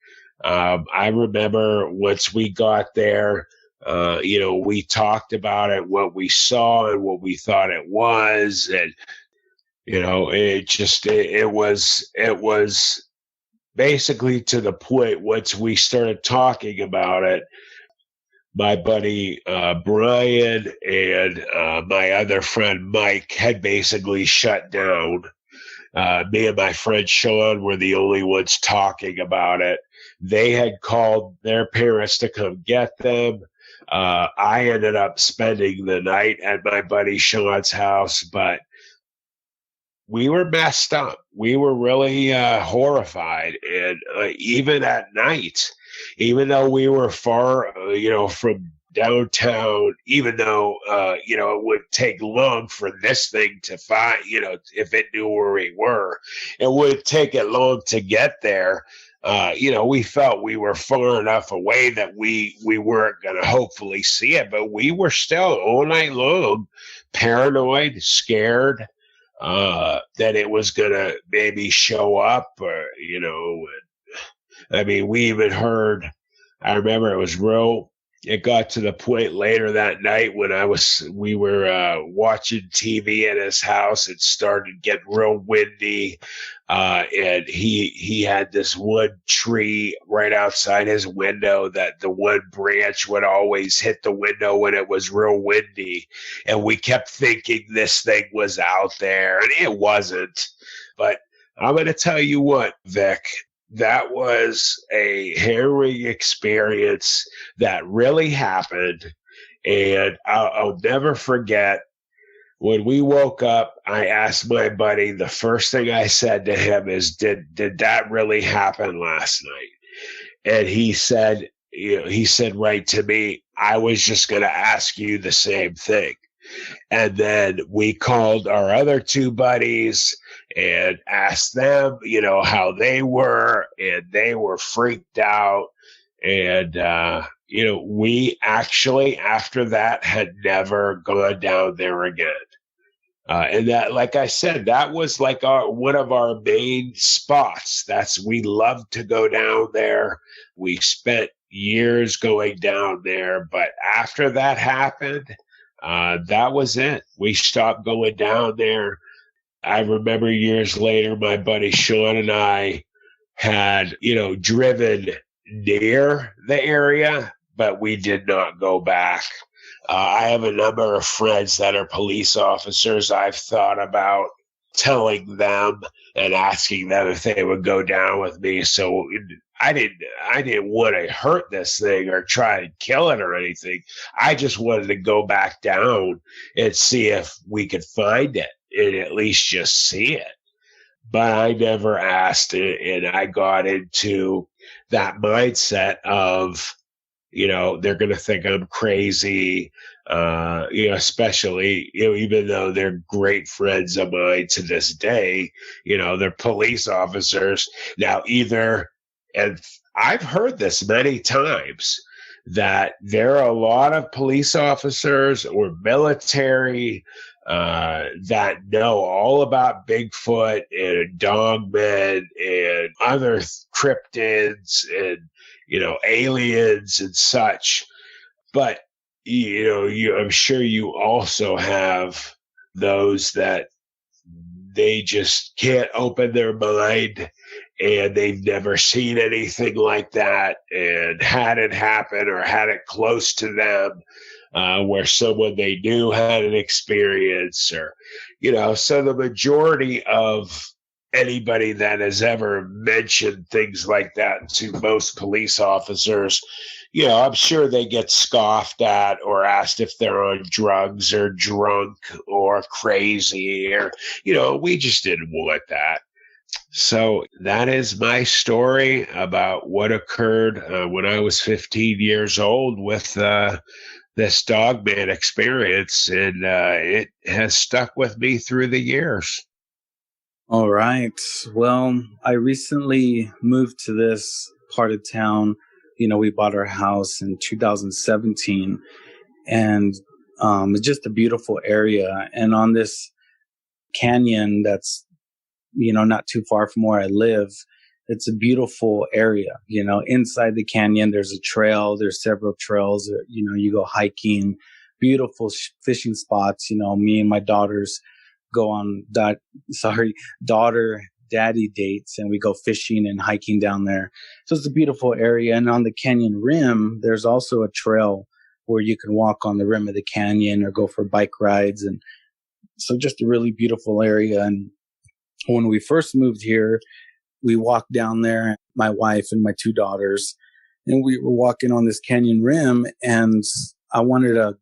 I remember once we got there, we talked about it, what we saw and what we thought it was. And, it was basically to the point once we started talking about it, my buddy Brian and my other friend Mike had basically shut down. Me and my friend Sean were the only ones talking about it. They had called their parents to come get them. I ended up spending the night at my buddy Sean's house, but we were messed up. We were really horrified. And even at night, even though we were far, from downtown, even though, it would take long for this thing to find, if it knew where we were, it would take it long to get there. We felt we were far enough away that we weren't going to hopefully see it, but we were still all night long paranoid, scared that it was going to maybe show up, or, we even heard, I remember it got to the point later that night when we were watching TV at his house. It started getting real windy. And he had this wood tree right outside his window that the wood branch would always hit the window when it was real windy. And we kept thinking this thing was out there, and it wasn't. But I'm going to tell you what, Vic, that was a harrowing experience that really happened. And I'll never forget, when we woke up, I asked my buddy, the first thing I said to him is, did that really happen last night? And he said right to me, I was just going to ask you the same thing. And then we called our other two buddies and asked them, how they were, and they were freaked out. And, we actually, after that, had never gone down there again. And that, like I said, that was like one of our main spots. We loved to go down there. We spent years going down there, but after that happened, that was it. We stopped going down there. I remember years later, my buddy Sean and I had, driven near the area, but we did not go back. I have a number of friends that are police officers. I've thought about telling them and asking them if they would go down with me. So I didn't want to hurt this thing or try to kill it or anything. I just wanted to go back down and see if we could find it and at least just see it. But I never asked it, and I got into that mindset of, they're going to think I'm crazy, especially, even though they're great friends of mine to this day, they're police officers. Now, and I've heard this many times, that there are a lot of police officers or military that know all about Bigfoot and Dogman and other cryptids and, aliens and such. But, I'm sure you also have those that they just can't open their mind and they've never seen anything like that and had it happen or had it close to them, where someone they knew had an experience, or, so the majority of anybody that has ever mentioned things like that to most police officers, I'm sure they get scoffed at or asked if they're on drugs or drunk or crazy, or, we just didn't want that. So that is my story about what occurred when I was 15 years old with this Dogman experience, and it has stuck with me through the years. All right. Well, I recently moved to this part of town. We bought our house in 2017, and it's just a beautiful area. And on this canyon that's, not too far from where I live, it's a beautiful area. Inside the canyon, there's a trail. There's several trails. You go hiking, beautiful fishing spots. Me and my daughters go on daddy dates, and we go fishing and hiking down there. So it's a beautiful area. And on the canyon rim, there's also a trail where you can walk on the rim of the canyon or go for bike rides. And so just a really beautiful area. And when we first moved here, we walked down there, my wife and my two daughters, and we were walking on this canyon rim, and I wanted to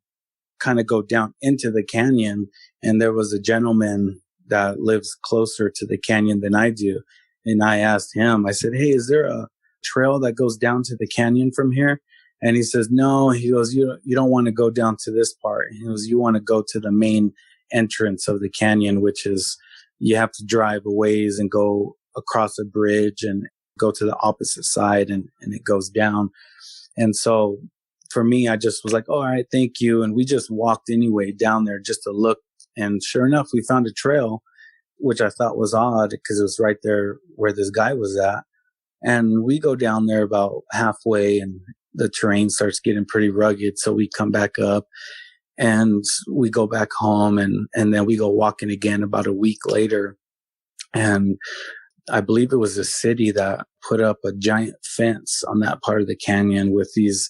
kind of go down into the canyon. And there was a gentleman that lives closer to the canyon than I do. And I asked him, I said, hey, is there a trail that goes down to the canyon from here? And he says, no. He goes, you don't want to go down to this part. He goes, you want to go to the main entrance of the canyon, which is you have to drive a ways and go across a bridge and go to the opposite side, and it goes down. And so for me, I just was like, oh, all right, thank you. And we just walked anyway down there just to look. And sure enough, we found a trail, which I thought was odd because it was right there where this guy was at. And we go down there about halfway, and the terrain starts getting pretty rugged. So we come back up and we go back home, and then we go walking again about a week later. And I believe it was a city that put up a giant fence on that part of the canyon with these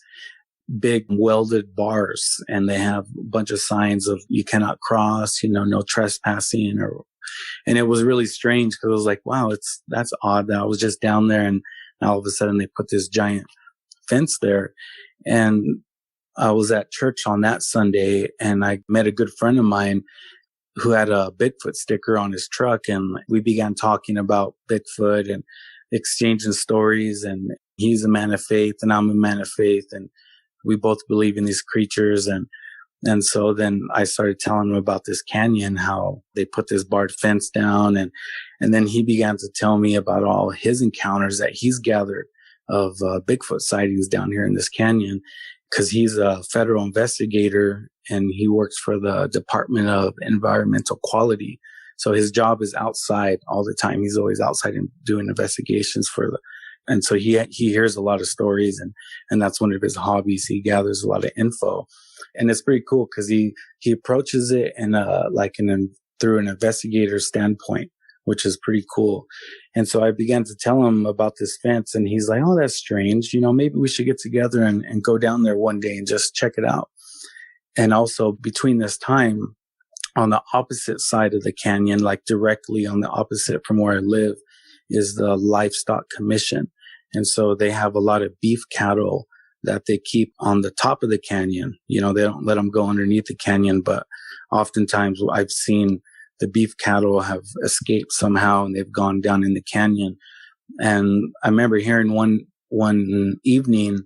big welded bars, and they have a bunch of signs of you cannot cross, no trespassing, and it was really strange because I was like, wow, that's odd that I was just down there and all of a sudden they put this giant fence there. And I was at church on that Sunday, and I met a good friend of mine who had a Bigfoot sticker on his truck, and we began talking about Bigfoot and exchanging stories. And he's a man of faith and I'm a man of faith, and we both believe in these creatures. And so then I started telling him about this canyon, how they put this barred fence down. And then he began to tell me about all his encounters that he's gathered of Bigfoot sightings down here in this canyon, because he's a federal investigator and he works for the Department of Environmental Quality. So his job is outside all the time. He's always outside and doing investigations and so he hears a lot of stories, and that's one of his hobbies. He gathers a lot of info, and it's pretty cool because he approaches it through an investigator's standpoint, which is pretty cool. And so I began to tell him about this fence, and he's like, oh, that's strange. Maybe we should get together and go down there one day and just check it out. And also between this time, on the opposite side of the canyon, like directly on the opposite from where I live, is the Livestock Commission. And so they have a lot of beef cattle that they keep on the top of the canyon. They don't let them go underneath the canyon, but oftentimes I've seen the beef cattle have escaped somehow and they've gone down in the canyon. And I remember hearing one evening,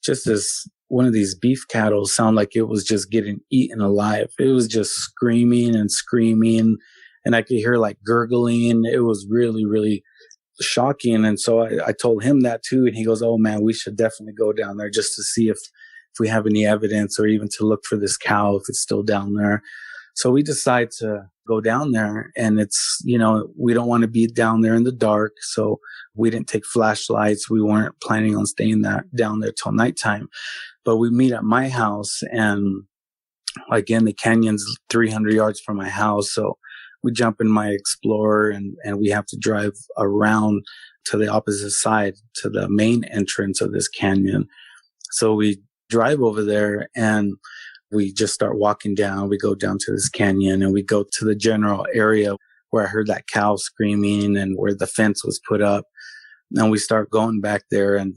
just as one of these beef cattle sound like it was just getting eaten alive. It was just screaming and screaming, and I could hear like gurgling. It was really, really shocking. And so I told him that too. And he goes, oh man, we should definitely go down there just to see if we have any evidence, or even to look for this cow if it's still down there. So we decide to go down there, and it's, we don't want to be down there in the dark. So we didn't take flashlights. We weren't planning on staying down there till nighttime, but we meet at my house, and again, the canyon's 300 yards from my house. So we jump in my Explorer, and we have to drive around to the opposite side to the main entrance of this canyon. So we drive over there, and we just start walking down. We go down to this canyon, and we go to the general area where I heard that cow screaming and where the fence was put up. And we start going back there, and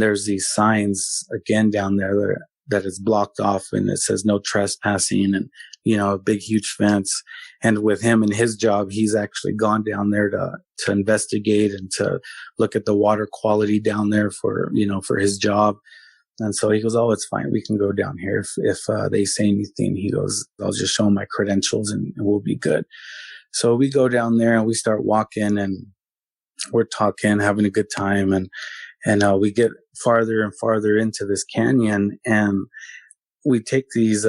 there's these signs again down there that is blocked off, and it says no trespassing, and a big huge fence. And with him and his job, he's actually gone down there to investigate and to look at the water quality down there for his job. And so he goes, oh, it's fine. We can go down here. If they say anything, he goes, I'll just show them my credentials and we'll be good. So we go down there and we start walking, and we're talking, having a good time. And we get farther and farther into this canyon, and we take these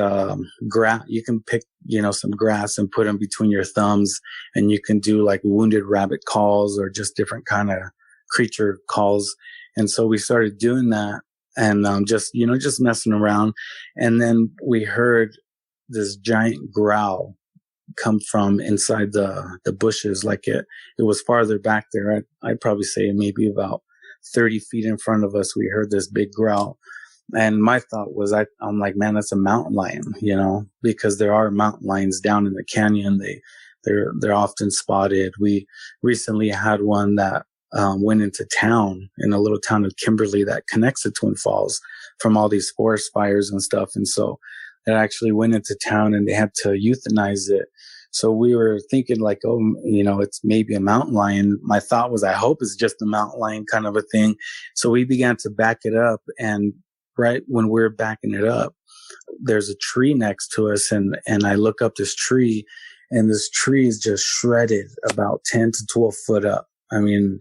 grass. You can pick, some grass and put them between your thumbs, and you can do like wounded rabbit calls or just different kind of creature calls. And so we started doing that, and just messing around. And then we heard this giant growl come from inside the bushes. Like it was farther back there. I'd probably say maybe about 30 feet in front of us. We heard this big growl. And my thought was, I'm like, man, that's a mountain lion, because there are mountain lions down in the canyon. They're often spotted. We recently had one that went into town, in a little town of Kimberly that connects to Twin Falls, from all these forest fires and stuff. And so it actually went into town, and they had to euthanize it So we were thinking like, oh, it's maybe a mountain lion. My thought was, I hope it's just a mountain lion kind of a thing. So we began to back it up. And right when we're backing it up, there's a tree next to us. And I look up this tree, and this tree is just shredded about 10 to 12 foot up. I mean,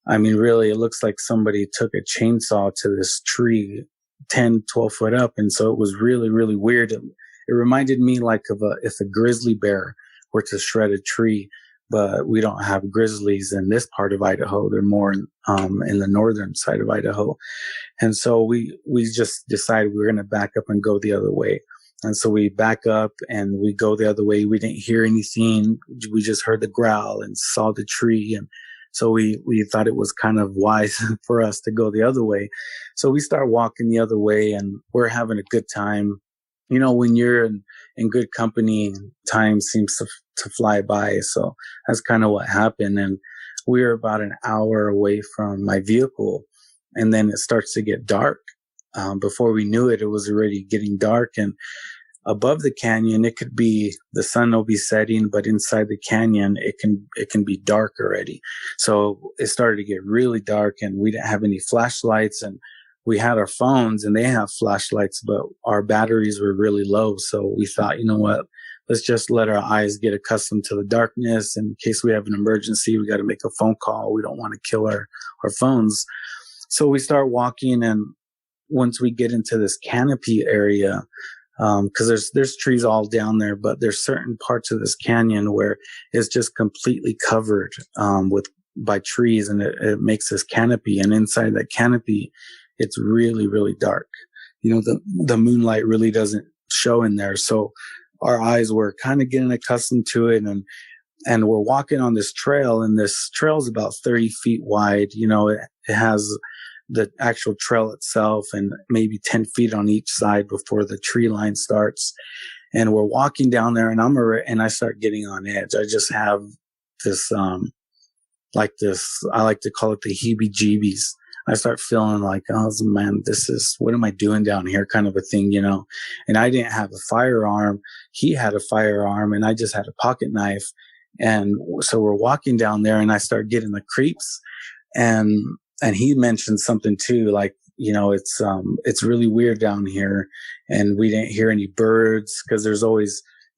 really, it looks like somebody took a chainsaw to this tree 10, 12 foot up. And so it was really, really weird. It reminded me like of if a grizzly bear were to shred a tree, but we don't have grizzlies in this part of Idaho. They're more in the northern side of Idaho. And so we just decided we were going to back up and go the other way. And so we back up and we go the other way. We didn't hear anything. We just heard the growl and saw the tree. And so we thought it was kind of wise for us to go the other way. So we start walking the other way, and we're having a good time. When you're in good company, time seems to fly by. So that's kind of what happened. And we were about an hour away from my vehicle, and then it starts to get dark. Before we knew it, it was already getting dark. And above the canyon, it could be the sun will be setting, but inside the canyon, it can be dark already. So it started to get really dark, and we didn't have any flashlights, and we had our phones and they have flashlights, but our batteries were really low. So we thought, you know what, let's just let our eyes get accustomed to the darkness. In case we have an emergency, we got to make a phone call. We don't want to kill our phones. So we start walking, and once we get into this canopy area, because there's trees all down there, but there's certain parts of this canyon where it's just completely covered by trees, and it makes this canopy. And inside that canopy, it's really, really dark. The moonlight really doesn't show in there. So our eyes were kind of getting accustomed to it, and we're walking on this trail, and this trail is about 30 feet wide. It has the actual trail itself and maybe 10 feet on each side before the tree line starts. And we're walking down there, and I start getting on edge. I just have this, I like to call it the heebie-jeebies. I start feeling like, oh man, what am I doing down here kind of a thing, And I didn't have a firearm. He had a firearm, and I just had a pocket knife. And so we're walking down there, and I start getting the creeps. And he mentioned something too, like, it's really weird down here, and we didn't hear any birds, because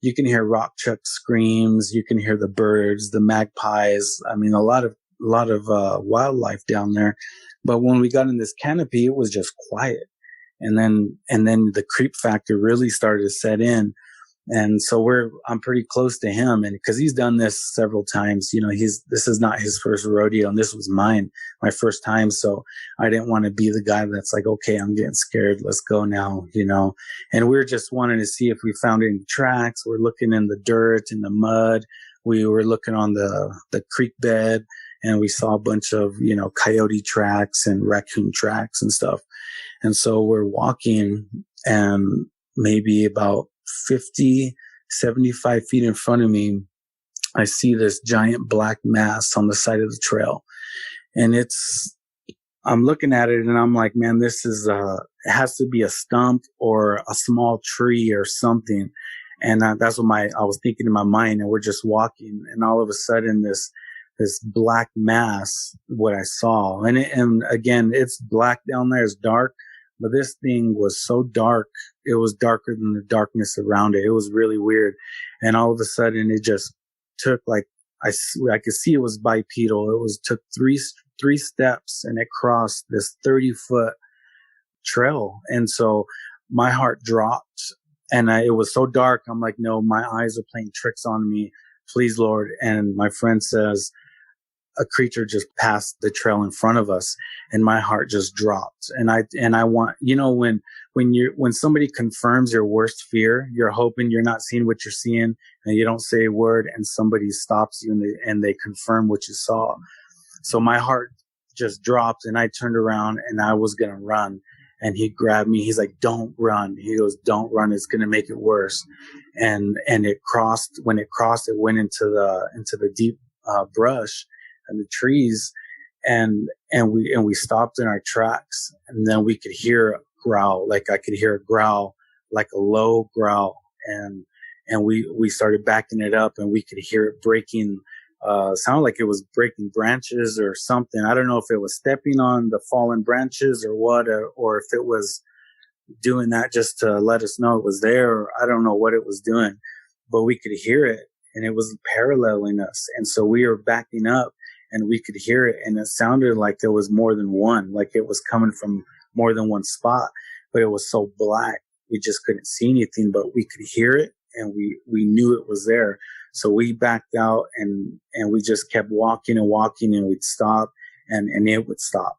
you can hear rock chuck screams, you can hear the birds, the magpies. I mean, a lot of wildlife down there. But when we got in this canopy, it was just quiet. And then the creep factor really started to set in. And so I'm pretty close to him, and because he's done this several times, this is not his first rodeo, and this was my first time. So I didn't want to be the guy that's like, okay, I'm getting scared, let's go now, and we're just wanting to see if we found any tracks. We're looking in the dirt, in the mud. We were looking on the creek bed, and we saw a bunch of, coyote tracks and raccoon tracks and stuff. And so we're walking, and maybe about 50, 75 feet in front of me, I see this giant black mass on the side of the trail. And I'm looking at it, and I'm like, man, this is, it has to be a stump or a small tree or something. And that's what I was thinking in my mind. And we're just walking, and all of a sudden this black mass, what I saw, and again, it's black down there, it's dark. But this thing was so dark, it was darker than the darkness around it. It was really weird. And all of a sudden, it just took I could see it was bipedal. Took three steps, and it crossed this 30-foot trail. And so my heart dropped, and it was so dark. I'm like, no, my eyes are playing tricks on me. Please, Lord. And my friend says, a creature just passed the trail in front of us, and my heart just dropped. And I want, when somebody confirms your worst fear, you're hoping you're not seeing what you're seeing, and you don't say a word, and somebody stops you and they confirm what you saw. So my heart just dropped, and I turned around, and I was going to run, and he grabbed me. He's like, don't run. He goes, don't run. It's going to make it worse. And it crossed, when it crossed, it went into the deep brush and the trees, and we stopped in our tracks, and then we could hear a growl, like I could hear a growl, like a low growl, and and we started backing it up, and we could hear it breaking. Sounded like it was breaking branches or something. I don't know if it was stepping on the fallen branches or what, or if it was doing that just to let us know it was there, or I don't know what it was doing, but we could hear it, and it was paralleling us. And so we were backing up, and we could hear it, and it sounded like there was more than one, like it was coming from more than one spot, but it was so black. We just couldn't see anything, but we could hear it, and we knew it was there. So we backed out, and we just kept walking and walking, and we'd stop, and it would stop.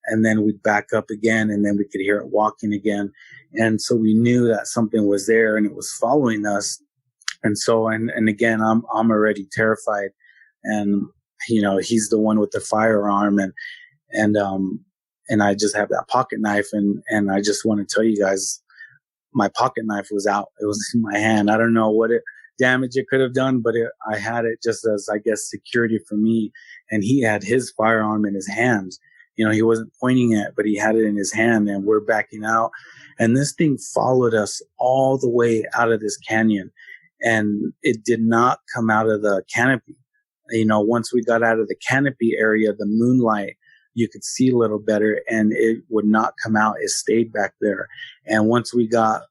And then we'd back up again, and then we could hear it walking again. And so we knew that something was there, and it was following us. And so, and again, I'm already terrified. And, you know, he's the one with the firearm, and I just have that pocket knife, and I just want to tell you guys, my pocket knife was out. It was in my hand. I don't know what damage it could have done, but I had it just as, I guess, security for me. And he had his firearm in his hands. You know, he wasn't pointing it, but he had it in his hand, and we're backing out. And this thing followed us all the way out of this canyon, and it did not come out of the canopy. You know, once we got out of the canopy area, the moonlight, you could see a little better, and it would not come out. It stayed back there. And once we got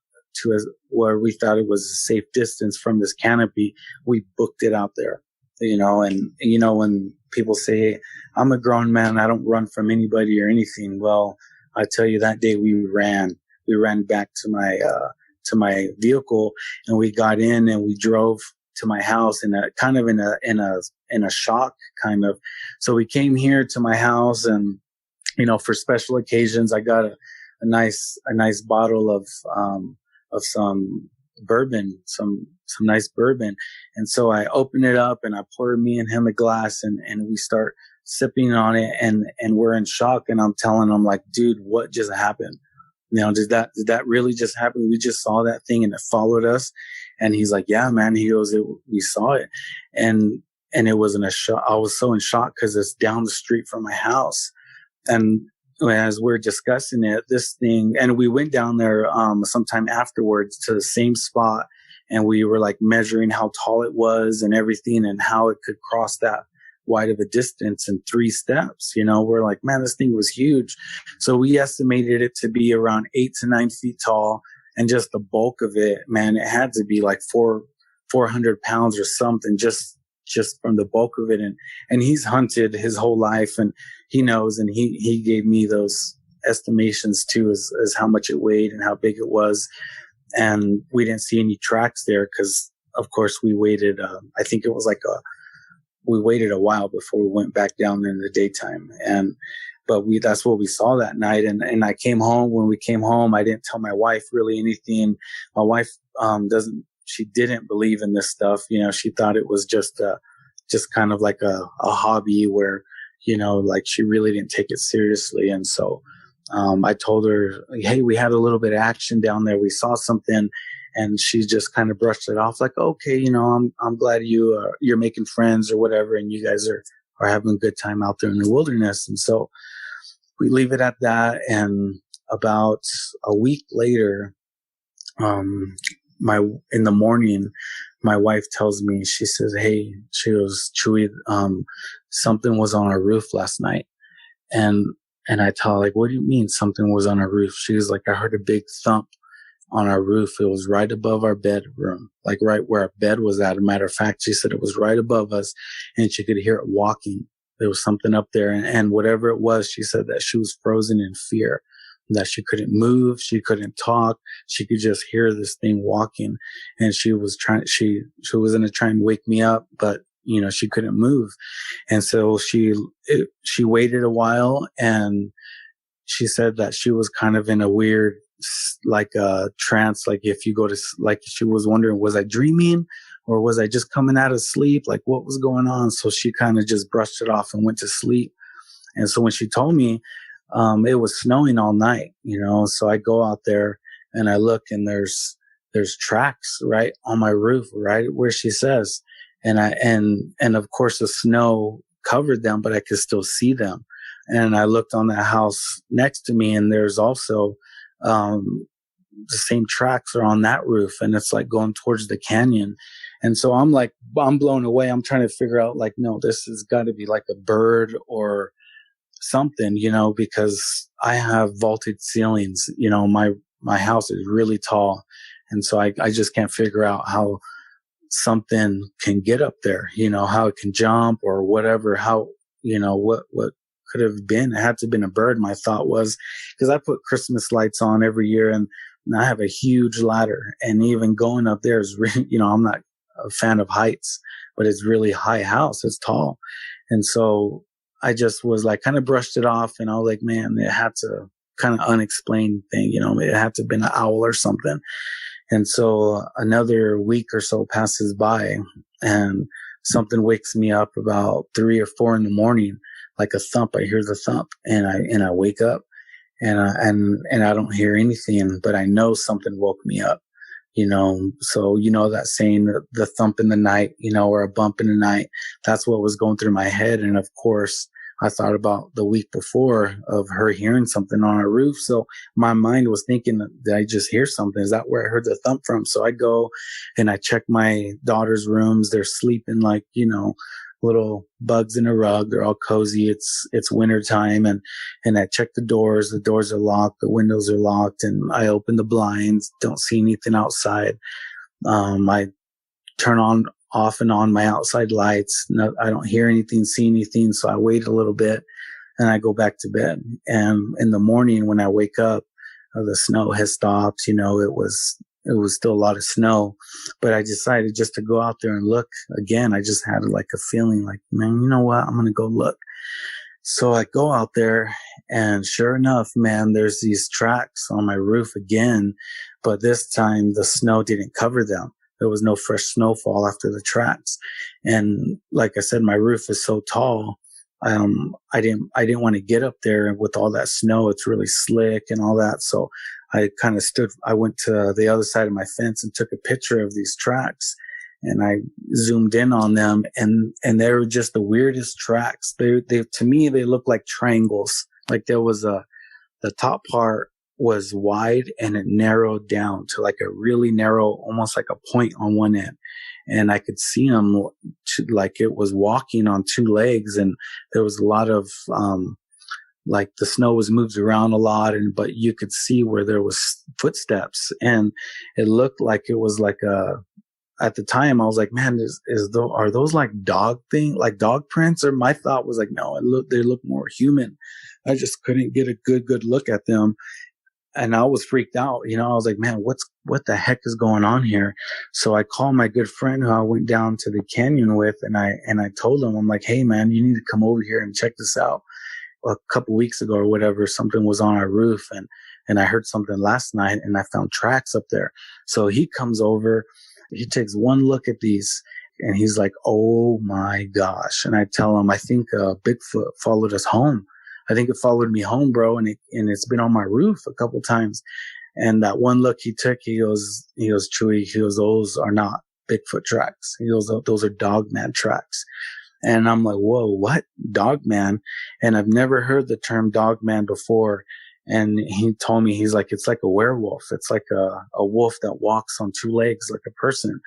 to where we thought it was a safe distance from this canopy, we booked it out there. You know, and you know, when people say, I'm a grown man, I don't run from anybody or anything. Well, I tell you, that day we ran back to my vehicle, and we got in, and we drove to my house in a shock kind of. So we came here to my house, and, you know, for special occasions, I got a nice bottle of some bourbon, some nice bourbon. And so I open it up, and I pour me and him a glass, and we start sipping on it, and we're in shock. And I'm telling him, like, dude, what just happened? You know, did that really just happen? We just saw that thing, and it followed us. And he's like, yeah, man. He goes, we saw it. And it was in a shock. I was so in shock because it's down the street from my house. And as we're discussing it, this thing, and we went down there sometime afterwards to the same spot, and we were like measuring how tall it was and everything, and how it could cross that wide of a distance in 3 steps. You know, we're like, man, this thing was huge. So we estimated it to be around 8 to 9 feet tall, and just the bulk of it, man, it had to be like 400 pounds or something, just from the bulk of it. And he's hunted his whole life, and he knows, and he gave me those estimations too, as how much it weighed and how big it was. And we didn't see any tracks there, because of course we waited, I think it was like we waited a while before we went back down in the daytime. But that's what we saw that night. And I came home. When we came home, I didn't tell my wife really anything. My wife, she didn't believe in this stuff. You know, she thought it was just kind of like a hobby where, you know, like she really didn't take it seriously. And so, I told her, hey, we had a little bit of action down there. We saw something. And she just kind of brushed it off like, okay, you know, I'm glad you're making friends or whatever. And you guys are having a good time out there in the wilderness. And so we leave it at that. And about a week later, in the morning, my wife tells me, she says, hey, she goes, Chewy, something was on our roof last night. And I tell her, like, what do you mean something was on our roof? She was like, I heard a big thump on our roof. It was right above our bedroom, like right where our bed was at. As a matter of fact, she said it was right above us, and she could hear it walking. There was something up there, and whatever it was, she said that she was frozen in fear, that she couldn't move, she couldn't talk, she could just hear this thing walking, and she was was going to try and wake me up, but you know, she couldn't move. And so she waited a while, and she said that she was kind of in a weird, like a trance. Like if you go to, like she was wondering, was I dreaming or was I just coming out of sleep? Like what was going on? So she kind of just brushed it off and went to sleep. And so when she told me, it was snowing all night, you know, so I go out there and I look, and there's tracks right on my roof, right where she says, and of course the snow covered them, but I could still see them. And I looked on that house next to me, and there's also, the same tracks are on that roof, and it's like going towards the canyon. And so I'm blown away. I'm trying to figure out, like, no, this has got to be like a bird or something, because I have vaulted ceilings. My house is really tall. And so I just can't figure out how something can get up there, how it can jump or whatever, what could have been. It had to have been a bird. My thought was, because I put Christmas lights on every year, and I have a huge ladder, and even going up there is really, I'm not a fan of heights, but it's really high house. It's tall. And so I just was like, kind of brushed it off, and I was like, man, it had to kind of unexplained thing, it had to have been an owl or something. And so another week or so passes by, and something wakes me up about 3 or 4 in the morning, like a thump. I hear the thump, and I wake up, and I don't hear anything, but I know something woke me up, so, that saying, the thump in the night, or a bump in the night, that's what was going through my head. And of course, I thought about the week before of her hearing something on our roof. So my mind was thinking, did I just hear something? Is that where I heard the thump from? So I go and I check my daughter's rooms. They're sleeping like, little bugs in a rug. They're all cozy. It's winter time. And I check the doors. The doors are locked. The windows are locked. And I open the blinds. Don't see anything outside. I turn off and on my outside lights. No, I don't hear anything, see anything. So I wait a little bit, and I go back to bed. And in the morning when I wake up, the snow has stopped. It was still a lot of snow, but I decided just to go out there and look again. I just had like a feeling like, man, you know what? I'm going to go look. So I go out there, and sure enough, man, there's these tracks on my roof again, but this time the snow didn't cover them. There was no fresh snowfall after the tracks. And like I said, my roof is so tall. I didn't want to get up there with all that snow. It's really slick and all that. So I kind of I went to the other side of my fence and took a picture of these tracks, and I zoomed in on them, and they were just the weirdest tracks. They to me, they look like triangles. Like there was the top part was wide, and it narrowed down to like a really narrow, almost like a point on one end. And I could see them like it was walking on 2 legs, and there was a lot of, like the snow was moved around a lot, but you could see where there was footsteps, and it looked like it was like at the time I was like, man, are those like dog prints? Or my thought was like, no, they look more human. I just couldn't get a good look at them. And I was freaked out. I was like, man, what the heck is going on here? So I called my good friend who I went down to the canyon with, and I told him, I'm like, hey man, you need to come over here and check this out. A couple weeks ago or whatever, something was on our roof, and I heard something last night, and I found tracks up there. So he comes over, he takes one look at these, and he's like, oh my gosh. And I tell him, I think Bigfoot followed us home. I think it followed me home, bro. And it's been on my roof a couple times. And that one look he took, he goes, Chewy, those are not Bigfoot tracks. He goes, those are Dogman tracks. And I'm like, whoa, what? Dogman? And I've never heard the term Dogman before. And he told me, he's like, it's like a werewolf. It's like a wolf that walks on 2 legs like a person.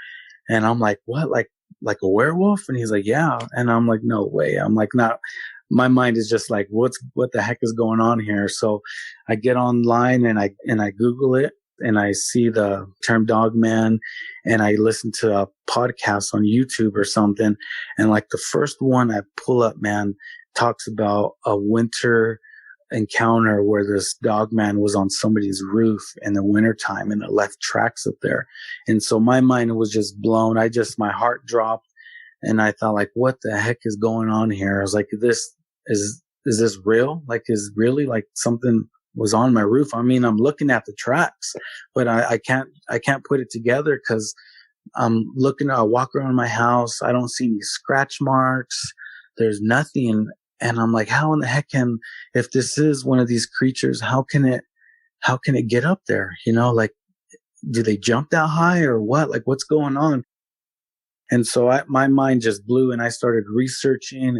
And I'm like, what? Like a werewolf? And he's like, yeah. And I'm like, no way. I'm like, not. My mind is just like, what the heck is going on here? So I get online and I Google it, and I see the term Dogman, and I listen to a podcast on YouTube or something. And like the first one I pull up, man, talks about a winter encounter where this Dogman was on somebody's roof in the wintertime, and it left tracks up there. And so my mind was just blown. My heart dropped, and I thought, like, what the heck is going on here? I was like, is this real? Like, is really like something was on my roof? I mean, I'm looking at the tracks, but I can't put it together, because I'm looking, I walk around my house. I don't see any scratch marks. There's nothing. And I'm like, how in the heck if this is one of these creatures, how can it get up there? Like, do they jump that high or what? Like, what's going on? And so my mind just blew, and I started researching,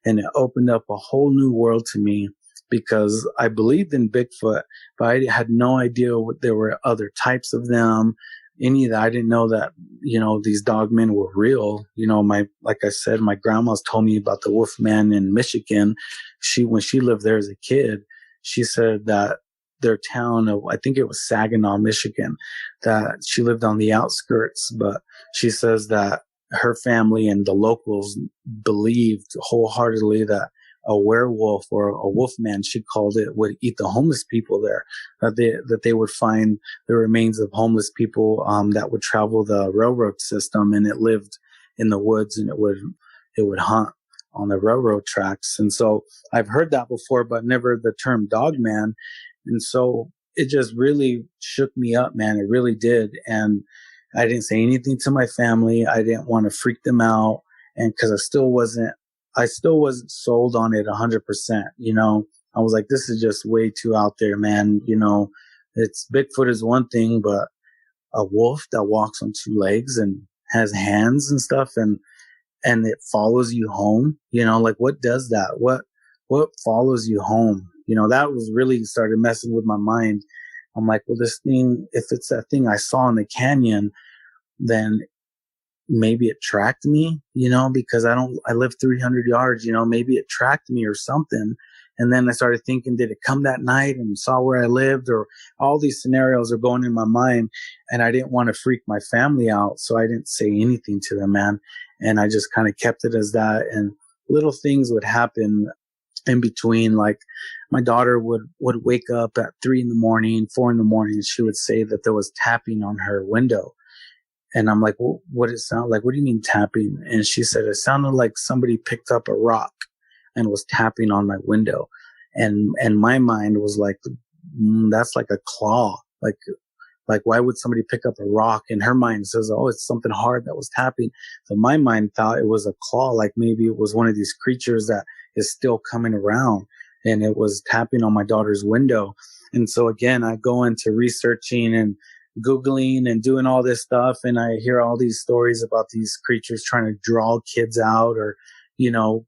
and it opened up a whole new world to me, because I believed in Bigfoot, but I had no idea there were other types of them. Any of that. I didn't know that, these dogmen were real. Like I said, my grandma's told me about the Wolfman in Michigan. When she lived there as a kid, she said that their town of, I think it was Saginaw, Michigan, that she lived on the outskirts, but she says that her family and the locals believed wholeheartedly that a werewolf or a wolfman, she called it, would eat the homeless people there. That they would find the remains of homeless people that would travel the railroad system, and it lived in the woods, and it would hunt on the railroad tracks. And so I've heard that before, but never the term dogman. And so it just really shook me up, man. It really did. And I didn't say anything to my family. I didn't want to freak them out. And cause I still wasn't sold on it 100%. I was like, this is just way too out there, man. It's Bigfoot is one thing, but a wolf that walks on two legs and has hands and stuff and it follows you home, like what does that? What follows you home? That was really started messing with my mind. I'm like, well, this thing, if it's that thing I saw in the canyon, then maybe it tracked me, because I live 300 yards, maybe it tracked me or something. And then I started thinking, did it come that night and saw where I lived? Or all these scenarios are going in my mind, and I didn't want to freak my family out. So I didn't say anything to them, man. And I just kind of kept it as that. And little things would happen in between. Like my daughter would wake up at 3 a.m, 4 a.m, and she would say that there was tapping on her window. And I'm like, well, what did it sound like? What do you mean tapping? And she said, it sounded like somebody picked up a rock and was tapping on my window. And my mind was like, that's like a claw. Like why would somebody pick up a rock? And her mind says, oh, it's something hard that was tapping. So my mind thought it was a claw. Like maybe it was one of these creatures that is still coming around, and it was tapping on my daughter's window. And so again, I go into researching and Googling and doing all this stuff. And I hear all these stories about these creatures trying to draw kids out, or,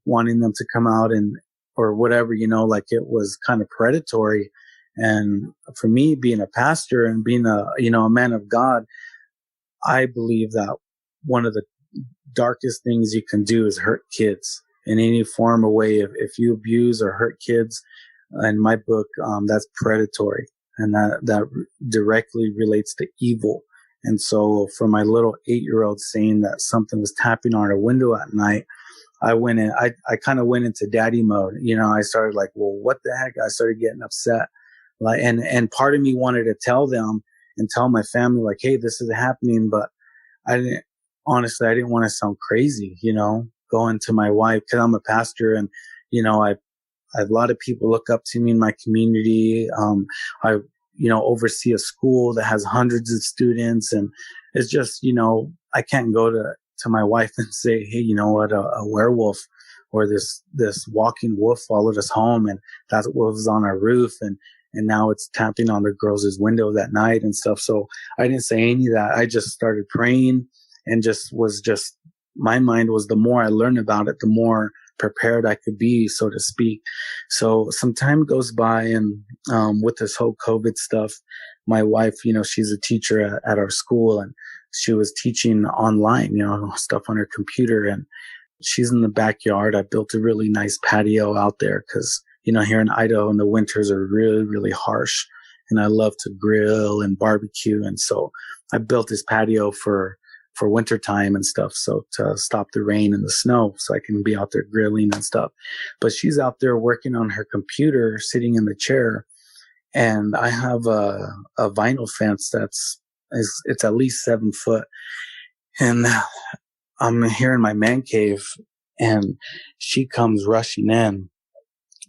wanting them to come out or whatever, like it was kind of predatory. And for me, being a pastor and being a man of God, I believe that one of the darkest things you can do is hurt kids in any form or way. If you abuse or hurt kids, in my book, that's predatory. And that directly relates to evil. And so for my little 8-year-old saying that something was tapping on her window at night, I kind of went into daddy mode. I started like, well, what the heck? I started getting upset. Like, and part of me wanted to tell them and tell my family like, hey, this is happening. But I didn't want to sound crazy, going to my wife, cause I'm a pastor, and, a lot of people look up to me in my community. I oversee a school that has hundreds of students, and it's just, I can't go to my wife and say, hey, you know what, a werewolf or this walking wolf followed us home, and that wolf was on our roof, and now it's tapping on the girls' window that night and stuff. So I didn't say any of that. I just started praying, and my mind was, the more I learned about it, the more prepared I could be, so to speak. So some time goes by, and with this whole COVID stuff, my wife, she's a teacher at our school, and she was teaching online, stuff on her computer, and she's in the backyard. I built a really nice patio out there because, here in Idaho in the winters are really, really harsh, and I love to grill and barbecue. And so I built this patio for winter time and stuff. So to stop the rain and the snow, so I can be out there grilling and stuff. But she's out there working on her computer, sitting in the chair. And I have a vinyl fence it's at least 7 foot. And I'm here in my man cave, and she comes rushing in,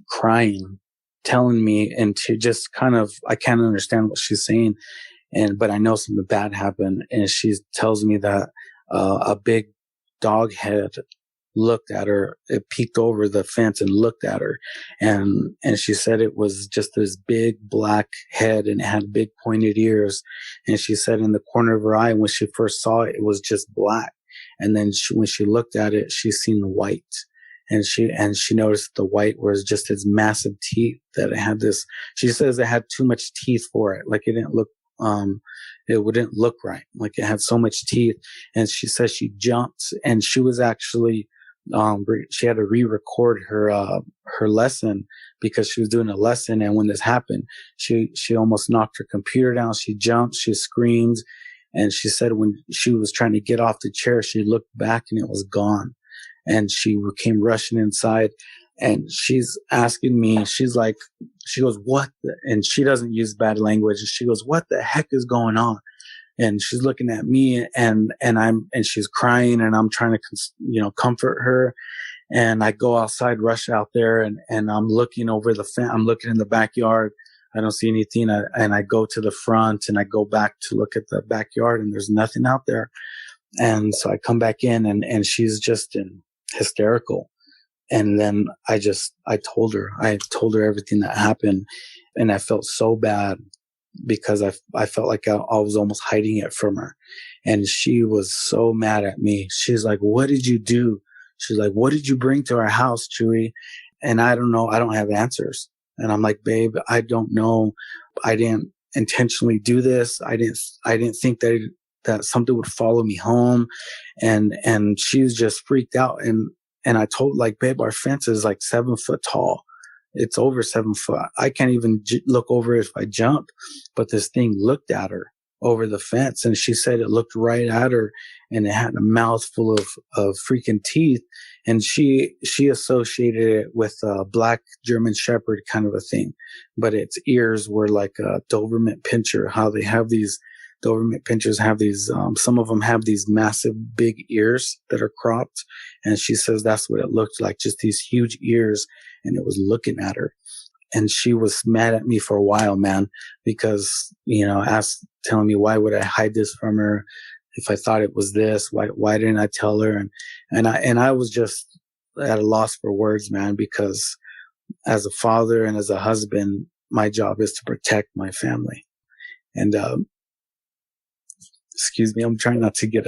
crying, telling me, and to just kind of, I can't understand what she's saying. But I know something bad happened, and she tells me that a big dog head looked at her. It peeked over the fence and looked at her, and she said it was just this big black head, and it had big pointed ears. And she said in the corner of her eye, when she first saw it, it was just black, and then when she looked at it, she seen white. she noticed the white was just its massive teeth, that it had this, she says it had too much teeth for it. Like it didn't look, it wouldn't look right. Like it had so much teeth. And she says she jumped, and she was actually, she had to re-record her lesson because she was doing a lesson. And when this happened, she almost knocked her computer down. She jumped, she screamed. And she said when she was trying to get off the chair, she looked back and it was gone. And she came rushing inside, and she's asking me, she goes, what? And she doesn't use bad language. She goes, what the heck is going on? And she's looking at me, and she's crying, and I'm trying to, comfort her. And I go outside, rush out there, and I'm looking over the fence. I'm looking in the backyard. I don't see anything. And I go to the front, and I go back to look at the backyard, and there's nothing out there. And so I come back in, and she's just hysterical. And then I told her everything that happened, and I felt so bad because I felt like I was almost hiding it from her. And she was so mad at me. She's like, what did you do? She's like, what did you bring to our house, Chewy? And I don't know. I don't have answers. And I'm like, babe, I don't know. I didn't intentionally do this. I didn't think that something would follow me home. And she was just freaked out. And I told, like, babe, our fence is like 7 foot tall. It's over 7 foot. I can't even look over it if I jump. But this thing looked at her over the fence, and she said it looked right at her, and it had a mouth full of freaking teeth. And she associated it with a black German Shepherd kind of a thing, but its ears were like a Doberman Pinscher. How they have these Doberman Pinschers have these, some of them have these massive big ears that are cropped. And she says that's what it looked like, just these huge ears. And it was looking at her. And she was mad at me for a while, man, because, telling me, why would I hide this from her? If I thought it was this, why didn't I tell her? And I was just at a loss for words, man, because as a father and as a husband, my job is to protect my family. And, excuse me, I'm trying not to get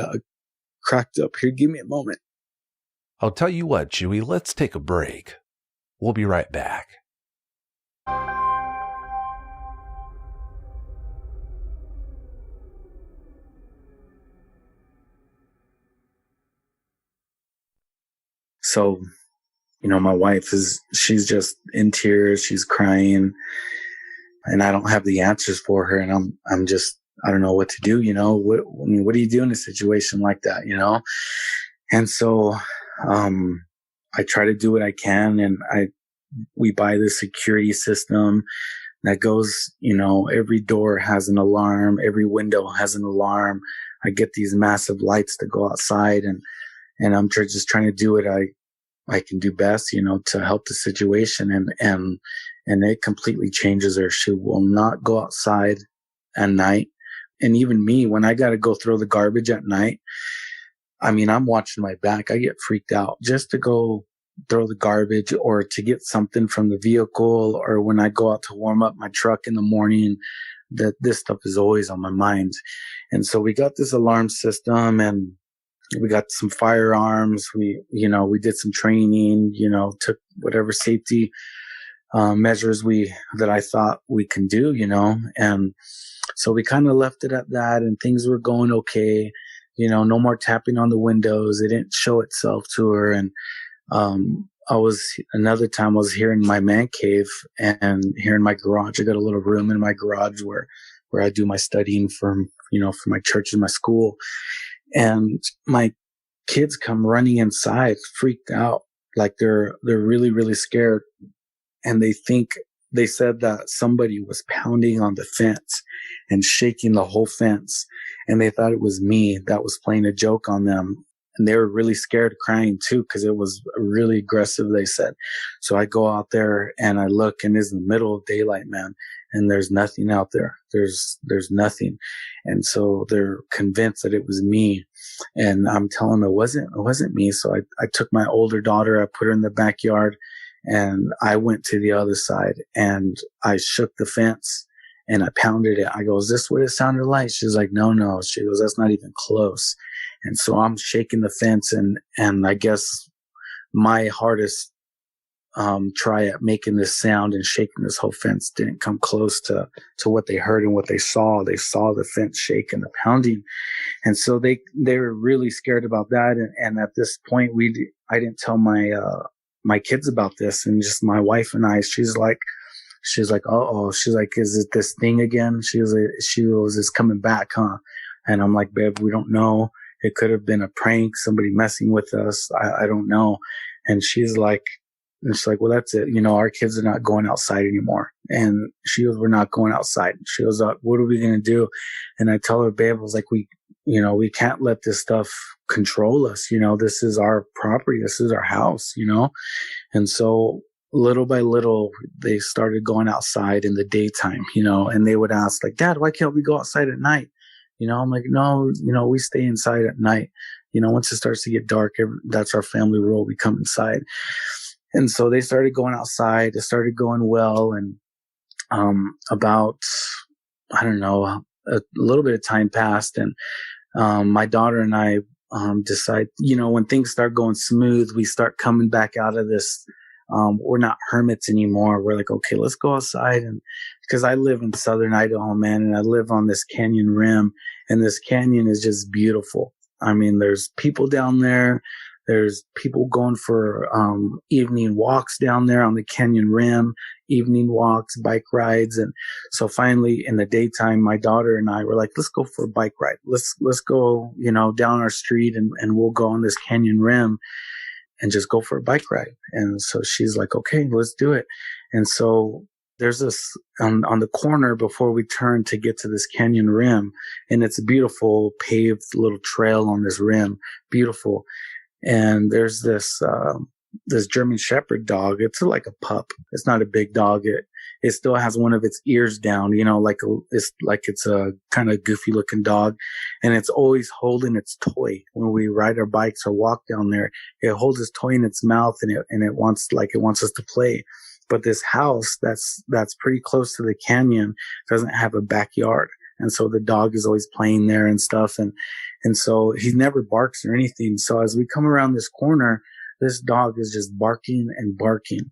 cracked up here. Give me a moment. I'll tell you what, Chewy, let's take a break. We'll be right back. So, my wife she's just in tears. She's crying, and I don't have the answers for her. And I'm just, I don't know what to do. What do you do in a situation like that? And so, I try to do what I can, and we buy the security system that goes, every door has an alarm, every window has an alarm. I get these massive lights to go outside, and I'm just trying to do what I can do best, to help the situation. And it completely changes her. She will not go outside at night. And even me, when I got to go throw the garbage at night, I'm watching my back. I get freaked out just to go throw the garbage or to get something from the vehicle, or when I go out to warm up my truck in the morning, that this stuff is always on my mind. And so we got this alarm system, and we got some firearms. We did some training, took whatever safety measures that I thought we can do, and so we kind of left it at that, and things were going okay. No more tapping on the windows. It didn't show itself to her. And another time I was here in my man cave and here in my garage. I got a little room in my garage where I do my studying for my church and my school. And my kids come running inside, freaked out, like they're really, really scared. And they said that somebody was pounding on the fence and shaking the whole fence. And they thought it was me that was playing a joke on them. And they were really scared, crying too, because it was really aggressive, they said. So I go out there and I look, and it's in the middle of daylight, man. And there's nothing out there. There's nothing. And so they're convinced that it was me. And I'm telling them it wasn't me. So I took my older daughter, I put her in the backyard, and I went to the other side, and I shook the fence and I pounded it. I go, is this what it sounded like? She's like, no. She goes, that's not even close. And so I'm shaking the fence, and I guess my hardest try at making this sound and shaking this whole fence didn't come close to what they heard and what they saw. They saw the fence shake and the pounding. And so they were really scared about that. And at this point, I didn't tell my kids about this, and just my wife and I, she's like, uh-oh, she's like, is it this thing again? She was, it's coming back, huh? And I'm like, babe, we don't know. It could have been a prank, somebody messing with us. I don't know. And she's like, well, that's it. Our kids are not going outside anymore. And she goes, we're not going outside. She goes, what are we going to do? And I tell her, babe, I was like, we can't let this stuff control us. This is our property. This is our house, And so little by little, they started going outside in the daytime, and they would ask like, Dad, why can't we go outside at night? I'm like, no, we stay inside at night. Once it starts to get dark, that's our family rule. We come inside. And so they started going outside. It started going well. And about, I don't know, a little bit of time passed. And my daughter and I decide, when things start going smooth, we start coming back out of this. We're not hermits anymore. We're like, okay, let's go outside. And because I live in southern Idaho, man, and I live on this canyon rim, and this canyon is just beautiful. I mean, there's people down there. There's people going for evening walks down there on the canyon rim, evening walks, bike rides. And so finally in the daytime, my daughter and I were like, let's go for a bike ride. Let's go, down our street and we'll go on this canyon rim and just go for a bike ride. And so she's like, okay, let's do it. And so there's this on the corner before we turn to get to this canyon rim, and it's a beautiful paved little trail on this rim, beautiful. And there's this German Shepherd dog. It's like a pup. It's not a big dog. It still has one of its ears down, it's a kind of goofy looking dog. And it's always holding its toy when we ride our bikes or walk down there. It holds its toy in its mouth and it wants us to play. But this house that's pretty close to the canyon doesn't have a backyard. And so the dog is always playing there and stuff. And so he never barks or anything. So as we come around this corner, this dog is just barking and barking.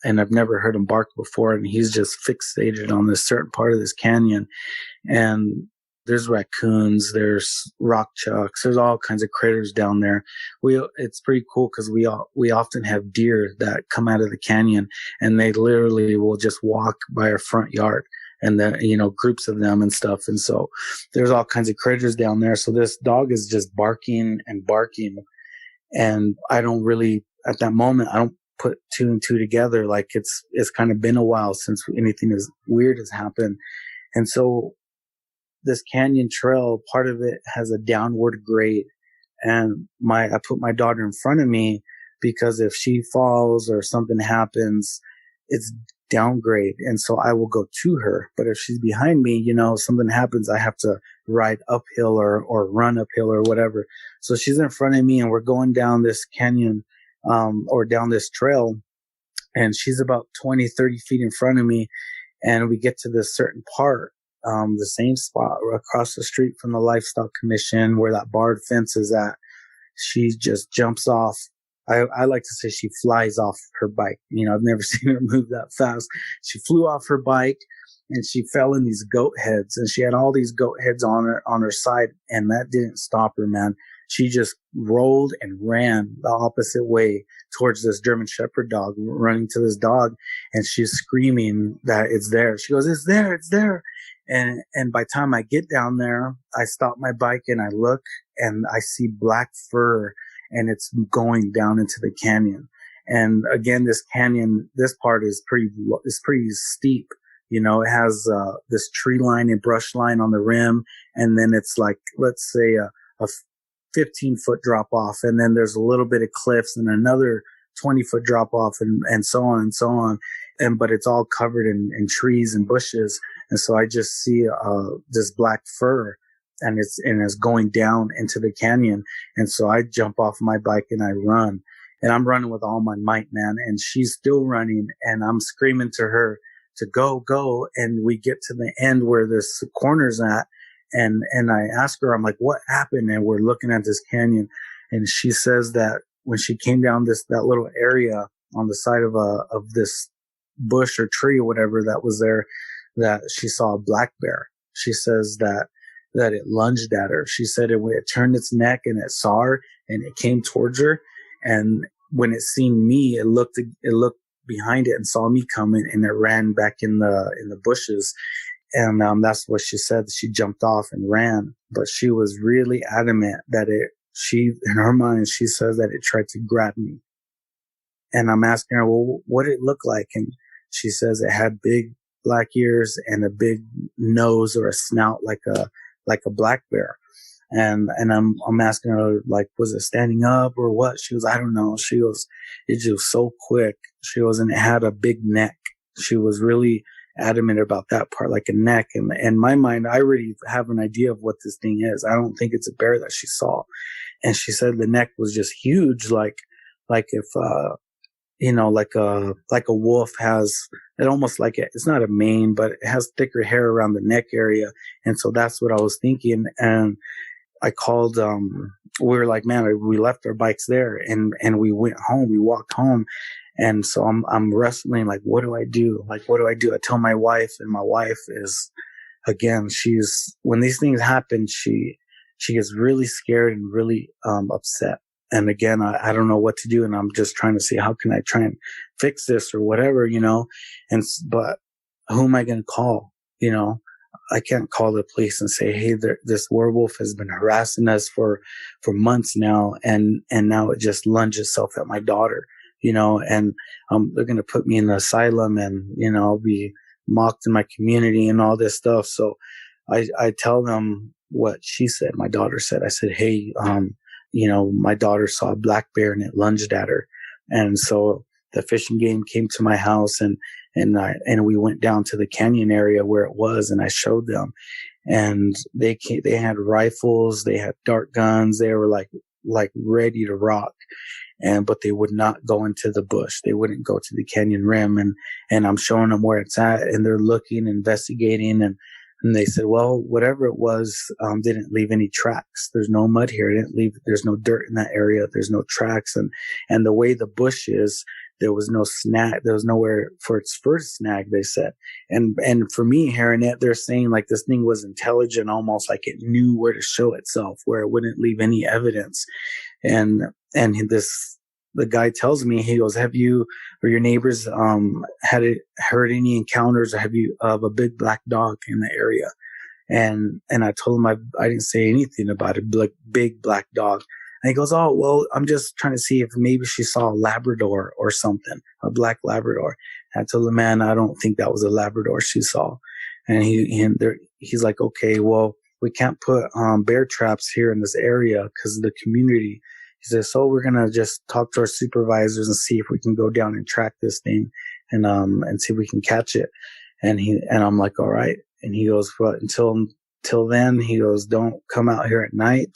And I've never heard him bark before. And he's just fixated on this certain part of this canyon. And there's raccoons, there's rock chucks, there's all kinds of critters down there. It's pretty cool because we often have deer that come out of the canyon, and they literally will just walk by our front yard. And then, groups of them and stuff. And so there's all kinds of critters down there. So this dog is just barking and barking. And I don't really, at that moment, I don't put two and two together. Like it's kind of been a while since anything as weird has happened. And so this canyon trail, part of it has a downward grade. And I put my daughter in front of me because if she falls or something happens, it's downgrade. And so I will go to her. But if she's behind me, something happens, I have to ride uphill or run uphill or whatever. So she's in front of me and we're going down this canyon, or down this trail. And she's about 20, 30 feet in front of me. And we get to this certain part, the same spot across the street from the Livestock Commission where that barred fence is at. She just jumps off. I like to say she flies off her bike. I've never seen her move that fast. She flew off her bike and she fell in these goat heads, and she had all these goat heads on her side, and that didn't stop her, man. She just rolled and ran the opposite way towards this German Shepherd dog, running to this dog, and she's screaming that it's there. She goes, it's there, it's there. And by the time I get down there, I stop my bike and I look and I see black fur, and it's going down into the canyon. And again, this canyon, this part is pretty steep. It has this tree line and brush line on the rim, and then it's like, let's say a 15-foot drop off, and then there's a little bit of cliffs and another 20-foot drop off, and so on and so on. But it's all covered in trees and bushes. And so I just see this black fur, and it's going down into the canyon. And so I jump off my bike and I run, and I'm running with all my might, man. And she's still running, and I'm screaming to her to go. And we get to the end where this corner's at. And I ask her, I'm like, what happened? And we're looking at this canyon, and she says that when she came down that little area on the side of this bush or tree or whatever that was there, that she saw a black bear. She says that it lunged at her. She said it turned its neck and it saw her and it came towards her. And when it seen me, it looked behind it and saw me coming, and it ran back in the bushes. And that's what she said. She jumped off and ran, but she was really adamant that in her mind, she says that it tried to grab me. And I'm asking her, well, what did it look like? And she says it had big black ears and a big nose or a snout like a black bear. And I'm asking her, like, was it standing up or what? She goes, I don't know. She goes, it just so quick. She goes, and it had a big neck. She was really adamant about that part, like a neck. And in my mind, I already have an idea of what this thing is. I don't think it's a bear that she saw. And she said the neck was just huge, like if like a wolf has it, almost like it's not a mane, but it has thicker hair around the neck area. And so that's what I was thinking. And I called, we were like, man, we left our bikes there and we went home, we walked home. And so I'm wrestling, like, what do I do? Like, what do I do? I tell my wife, and my wife is, again, when these things happen, she gets really scared and really, upset. And again, I don't know what to do. And I'm just trying to see, how can I try and fix this or whatever, but who am I going to call? I can't call the police and say, hey, this werewolf has been harassing us for months now. And now it just lunged itself at my daughter, and, they're going to put me in the asylum and, I'll be mocked in my community and all this stuff. So I tell them what she said. My daughter said, I said, hey, my daughter saw a black bear and it lunged at her. And so the fishing game came to my house and we went down to the canyon area where it was, and I showed them, and they had rifles, they had dart guns, they were like ready to rock. But they would not go into the bush. They wouldn't go to the canyon rim, and I'm showing them where it's at, and they're looking, investigating, and they said, well, whatever it was, didn't leave any tracks. There's no mud here. There's no dirt in that area. There's no tracks. And the way the bush is, there was no snag. There was nowhere for its first snag, they said. And for me, hearing it, they're saying like this thing was intelligent, almost like it knew where to show itself, where it wouldn't leave any evidence. And the guy tells me, he goes, have you or your neighbors heard any encounters, or of a big black dog in the area? And I told him I didn't say anything about it, like big black dog. And he goes, oh, well, I'm just trying to see if maybe she saw a Labrador or something, a black Labrador. And I told the man, I don't think that was a Labrador she saw. And he's like, okay, well, we can't put bear traps here in this area because of the community. He says, so we're going to just talk to our supervisors and see if we can go down and track this thing and see if we can catch it. And I'm like, all right. And he goes, well, until then, he goes, don't come out here at night.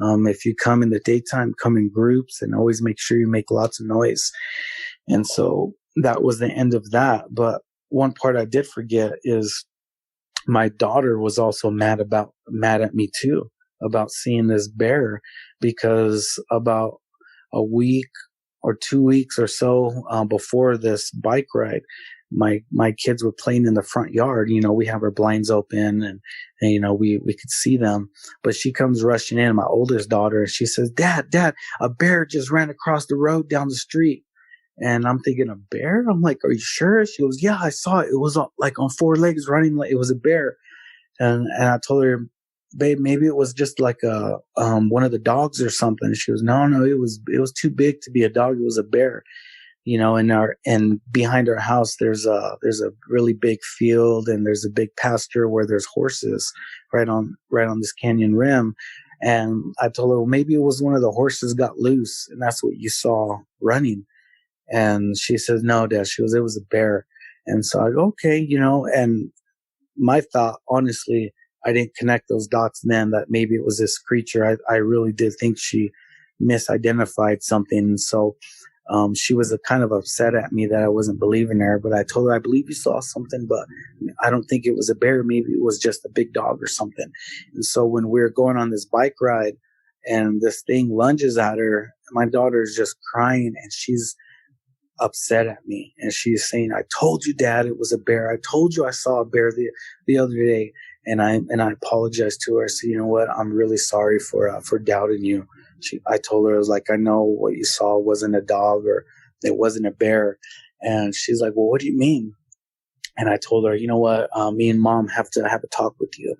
If you come in the daytime, come in groups, and always make sure you make lots of noise. And so that was the end of that. But one part I did forget is my daughter was also mad at me too, about seeing this bear, because about a week or 2 weeks or so before this bike ride, my kids were playing in the front yard. We have our blinds open and we could see them, but she comes rushing in, my oldest daughter, and she says, Dad, a bear just ran across the road down the street. And I'm thinking, a bear? I'm like, are you sure? She goes, yeah, I saw it. It was like on 4 legs running like it was a bear. And I told her, babe, maybe it was just like one of the dogs or something. She goes, no, it was too big to be a dog. It was a bear. And behind our house, there's a really big field, and there's a big pasture where there's horses right on this canyon rim. And I told her, well, maybe it was one of the horses got loose, and that's what you saw running. And she says, no, Dad. She goes, it was a bear. And so I go, okay, and my thought, honestly, I didn't connect those dots then, that maybe it was this creature. I really did think she misidentified something. So she was kind of upset at me that I wasn't believing her, but I told her, I believe you saw something, but I don't think it was a bear. Maybe it was just a big dog or something. And so when we were going on this bike ride, and this thing lunges at her. My daughter's just crying, and she's upset at me, and she's saying, "I told you, Dad, it was a bear. I told you I saw a bear the other day." And I apologized to her. I said, "You know what? I'm really sorry for doubting you." I told her, I was like, "I know what you saw wasn't a dog, or it wasn't a bear." And she's like, "Well, what do you mean?" And I told her, "You know what? Me and Mom have to have a talk with you."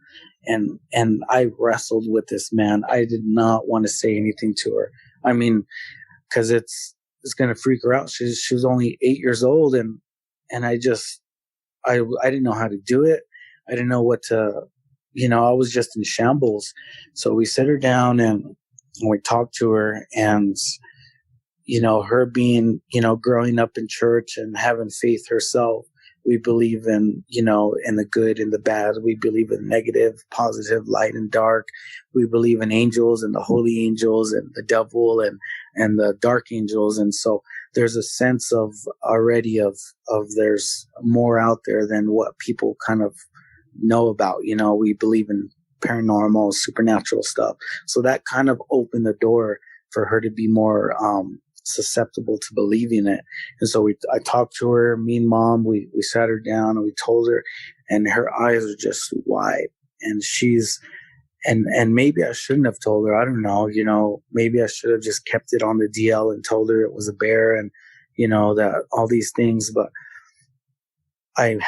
And I wrestled with this, man. I did not want to say anything to her. I mean, because it's going to freak her out. She was only 8 years old, and I didn't know how to do it. I didn't know what to, I was just in shambles. So we sit her down and we talked to her, and her being, growing up in church and having faith herself. We believe in, in the good and the bad. We believe in negative, positive, light and dark. We believe in angels and the holy angels and the devil and the dark angels. And so there's a sense of already of there's more out there than what people kind of know about. We believe in paranormal, supernatural stuff. So that kind of opened the door for her to be more, susceptible to believing it. And so I talked to her, me and Mom, we sat her down and we told her, and her eyes are just wide, and and maybe I shouldn't have told her. I don't know, maybe I should have just kept it on the DL and told her it was a bear and, that all these things. But I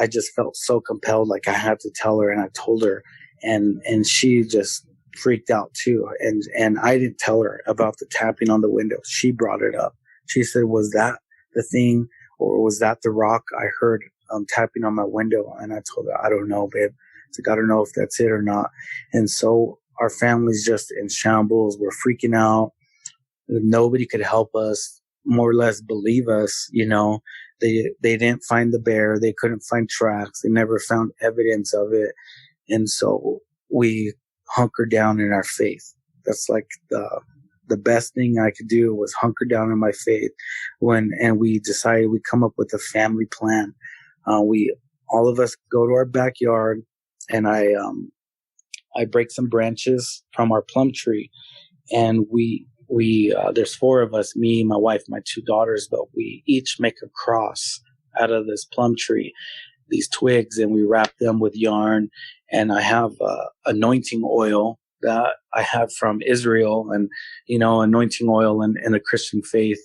just felt so compelled, like I had to tell her, and I told her, and she just freaked out too. And I didn't tell her about the tapping on the window. She brought it up. She said, "Was that the thing, or was that the rock I heard tapping on my window?" And I told her, "I don't know, babe. It's like, I don't know if that's it or not." And so our family's just in shambles. We're freaking out. Nobody could help us, more or less believe us. They didn't find the bear. They couldn't find tracks. They never found evidence of it. And so we hunker down in our faith. That's like the best thing I could do was hunker down in my faith. And we decided, we come up with a family plan. All of us go to our backyard, and I break some branches from our plum tree, and we there's 4 of us, me, my wife, my 2 daughters, but we each make a cross out of this plum tree, these twigs, and we wrap them with yarn. And I have anointing oil that I have from Israel, and anointing oil in the Christian faith,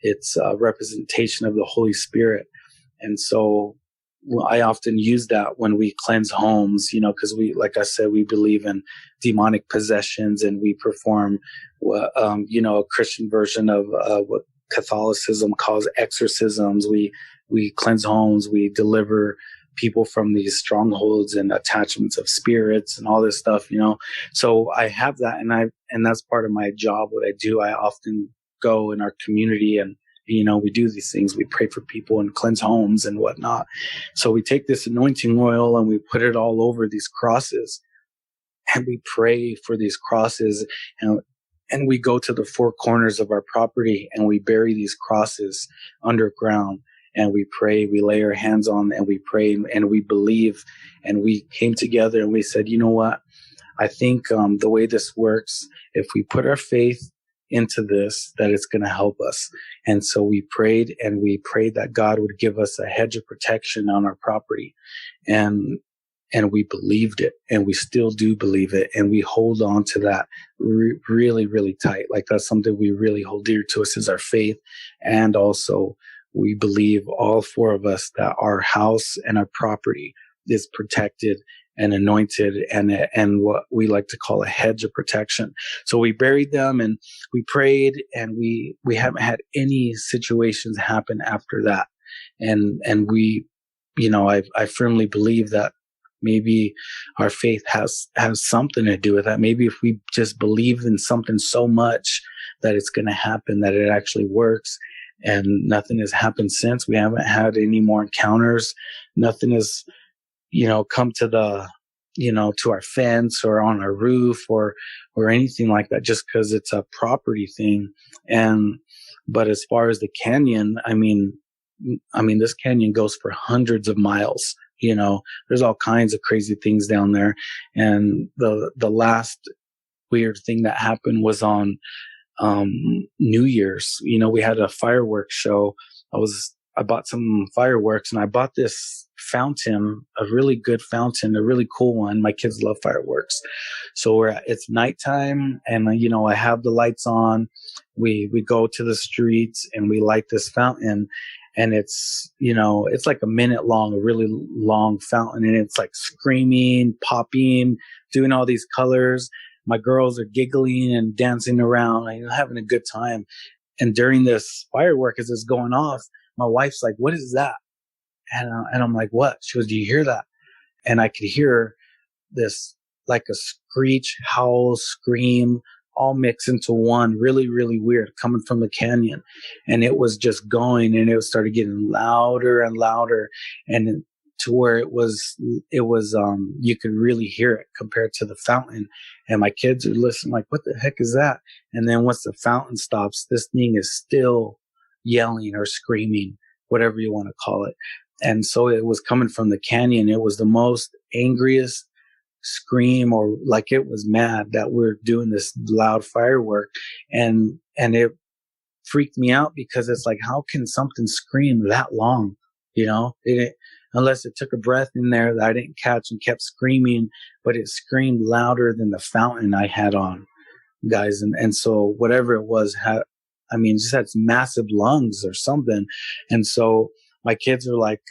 it's a representation of the Holy Spirit. And so I often use that when we cleanse homes, because like I said, we believe in demonic possessions, and we perform a Christian version of what Catholicism calls exorcisms. We cleanse homes, we deliver people from these strongholds and attachments of spirits and all this stuff, So I have that, and that's part of my job. What I do, I often go in our community, and we do these things. We pray for people and cleanse homes and whatnot. So we take this anointing oil and we put it all over these crosses, and we pray for these crosses, and we go to the 4 corners of our property, and we bury these crosses underground. And we pray, we lay our hands on, and we pray, and we believe. And we came together and we said, you know what? I think the way this works, if we put our faith into this, that it's going to help us. And so we prayed, and we prayed that God would give us a hedge of protection on our property. And we believed it, and we still do believe it. And we hold on to that really, really tight. Like, that's something we really hold dear to us, is our faith. And also, we believe, all 4 of us, that our house and our property is protected and anointed, and what we like to call a hedge of protection. So we buried them, and we prayed, and we haven't had any situations happen after that. And we, I firmly believe that maybe our faith has something to do with that. Maybe if we just believe in something so much that it's going to happen, that it actually works. And nothing has happened since. We haven't had any more encounters. Nothing has, come to to our fence or on our roof or anything like that, just because it's a property thing. But as far as the canyon, I mean, this canyon goes for hundreds of miles. There's all kinds of crazy things down there. And the last weird thing that happened was on New Year's. We had a fireworks show. I bought some fireworks, and I bought this fountain, a really good fountain, a really cool one. My kids love fireworks. So it's nighttime, and I have the lights on. We go to the streets and we light this fountain, and it's like a minute long, a really long fountain, and it's like screaming, popping, doing all these colors. My girls are giggling and dancing around, having a good time. And during this firework, as it's going off, my wife's like, "What is that?" And I'm like, "What?" She goes, "Do you hear that?" And I could hear this, like a screech, howl, scream, all mixed into one, really, really weird, coming from the canyon. And it was just going, and it started getting louder and louder, and to where it was you could really hear it compared to the fountain. And my kids are listening, like, "What the heck is that?" And then once the fountain stops, this thing is still yelling or screaming, whatever you want to call it. And so it was coming from the canyon. It was the most angriest scream, or like it was mad that we're doing this loud firework. And it freaked me out, because it's like, how can something scream that long? Unless it took a breath in there that I didn't catch and kept screaming, but it screamed louder than the fountain I had on, guys. And so whatever it was just had massive lungs or something. And so my kids are like,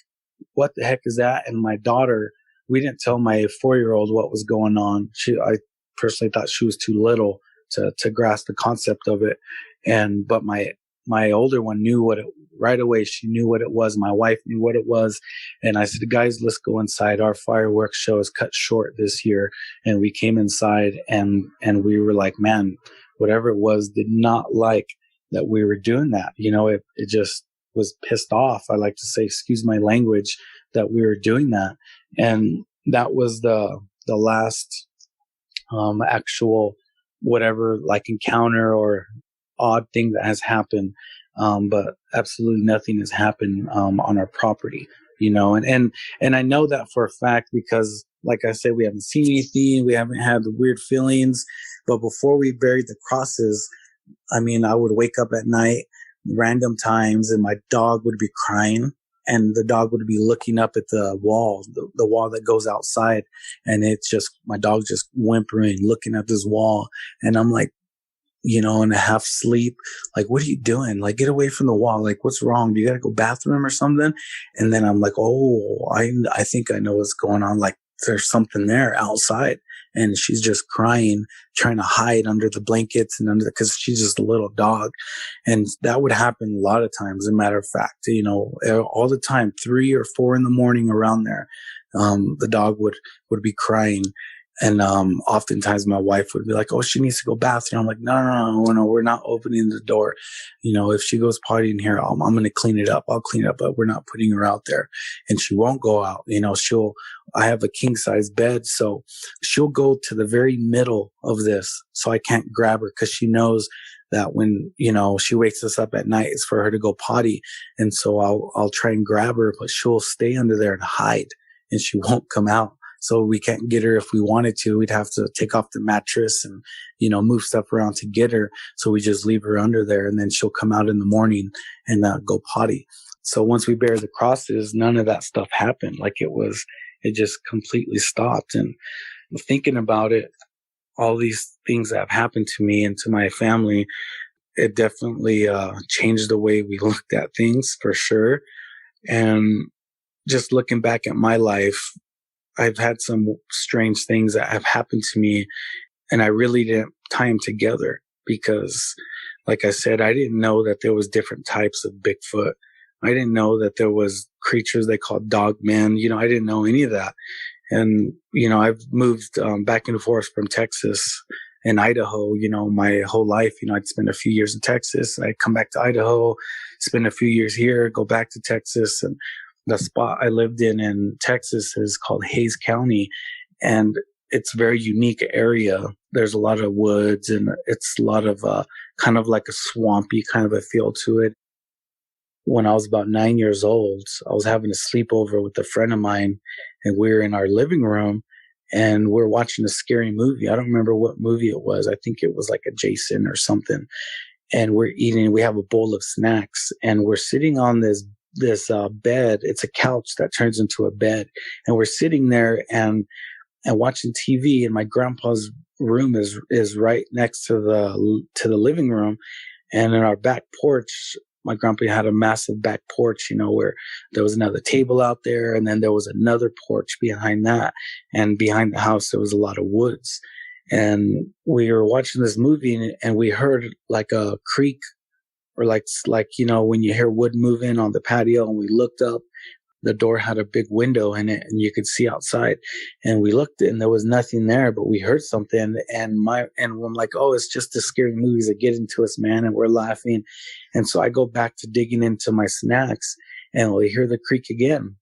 "What the heck is that?" And my daughter, we didn't tell my 4-year-old what was going on. I personally thought she was too little to grasp the concept of it. But my older one knew right away. She knew what it was. My wife knew what it was. And I said, "Guys, let's go inside. Our fireworks show is cut short this year." And we came inside, and we were like, man, whatever it was did not like that we were doing that. It just was pissed off. I like to say, excuse my language, that we were doing that. And that was the last actual whatever, like, encounter or odd thing that has happened. But absolutely nothing has happened on our property, and I know that for a fact, because like I said, we haven't seen anything, we haven't had the weird feelings. But before we buried the crosses, I would wake up at night random times, and my dog would be crying, and the dog would be looking up at the wall, the wall that goes outside. And it's just, my dog just whimpering, looking at this wall. And I'm like, in a half sleep, like, "What are you doing? Like, get away from the wall. Like, what's wrong? Do you got to go bathroom or something?" And then I'm like, "Oh, I think I know what's going on. Like, there's something there outside." And she's just crying, trying to hide under the blankets and because she's just a little dog. And that would happen a lot of times. As a matter of fact, all the time, 3 or 4 in the morning around there, the dog would be crying. And oftentimes my wife would be like, "Oh, she needs to go bathroom." I'm like, no, we're not opening the door. If she goes potty in here, I'm going to clean it up. I'll clean it up, but we're not putting her out there. And she won't go out. I have a king size bed, so she'll go to the very middle of this, so I can't grab her, because she knows that when, she wakes us up at night, it's for her to go potty. And so I'll try and grab her, but she'll stay under there and hide, and she won't come out. So we can't get her if we wanted to. We'd have to take off the mattress and, move stuff around to get her. So we just leave her under there, and then she'll come out in the morning and go potty. So once we buried the crosses, none of that stuff happened. Like, it just completely stopped. And thinking about it, all these things that have happened to me and to my family, it definitely changed the way we looked at things, for sure. And just looking back at my life, I've had some strange things that have happened to me, and I really didn't tie them together, because, like I said, I didn't know that there was different types of Bigfoot. I didn't know that there was creatures they called dogmen. I didn't know any of that. And, I've moved back and forth from Texas and Idaho, my whole life. I'd spend a few years in Texas. I'd come back to Idaho, spend a few years here, go back to Texas. And the spot I lived in Texas is called Hays County, and it's a very unique area. There's a lot of woods, and it's a lot of kind of like a swampy kind of a feel to it. When I was about 9 years old, I was having a sleepover with a friend of mine, and we were in our living room, and we're watching a scary movie. I don't remember what movie it was. I think it was like a Jason or something. And we're eating, we have a bowl of snacks, and we're sitting on this bed. It's a couch that turns into a bed, and we're sitting there and watching TV, and my grandpa's room is right next to the living room. And in our back porch, my grandpa had a massive back porch, where there was another table out there, and then there was another porch behind that. And behind the house, there was a lot of woods. And we were watching this movie, and we heard like a creak, or like when you hear wood moving on the patio. And we looked up, the door had a big window in it, and you could see outside. And we looked, and there was nothing there, but we heard something. And I'm like, oh, it's just the scary movies that get into us, man. And we're laughing. And so I go back to digging into my snacks, and we hear the creak again.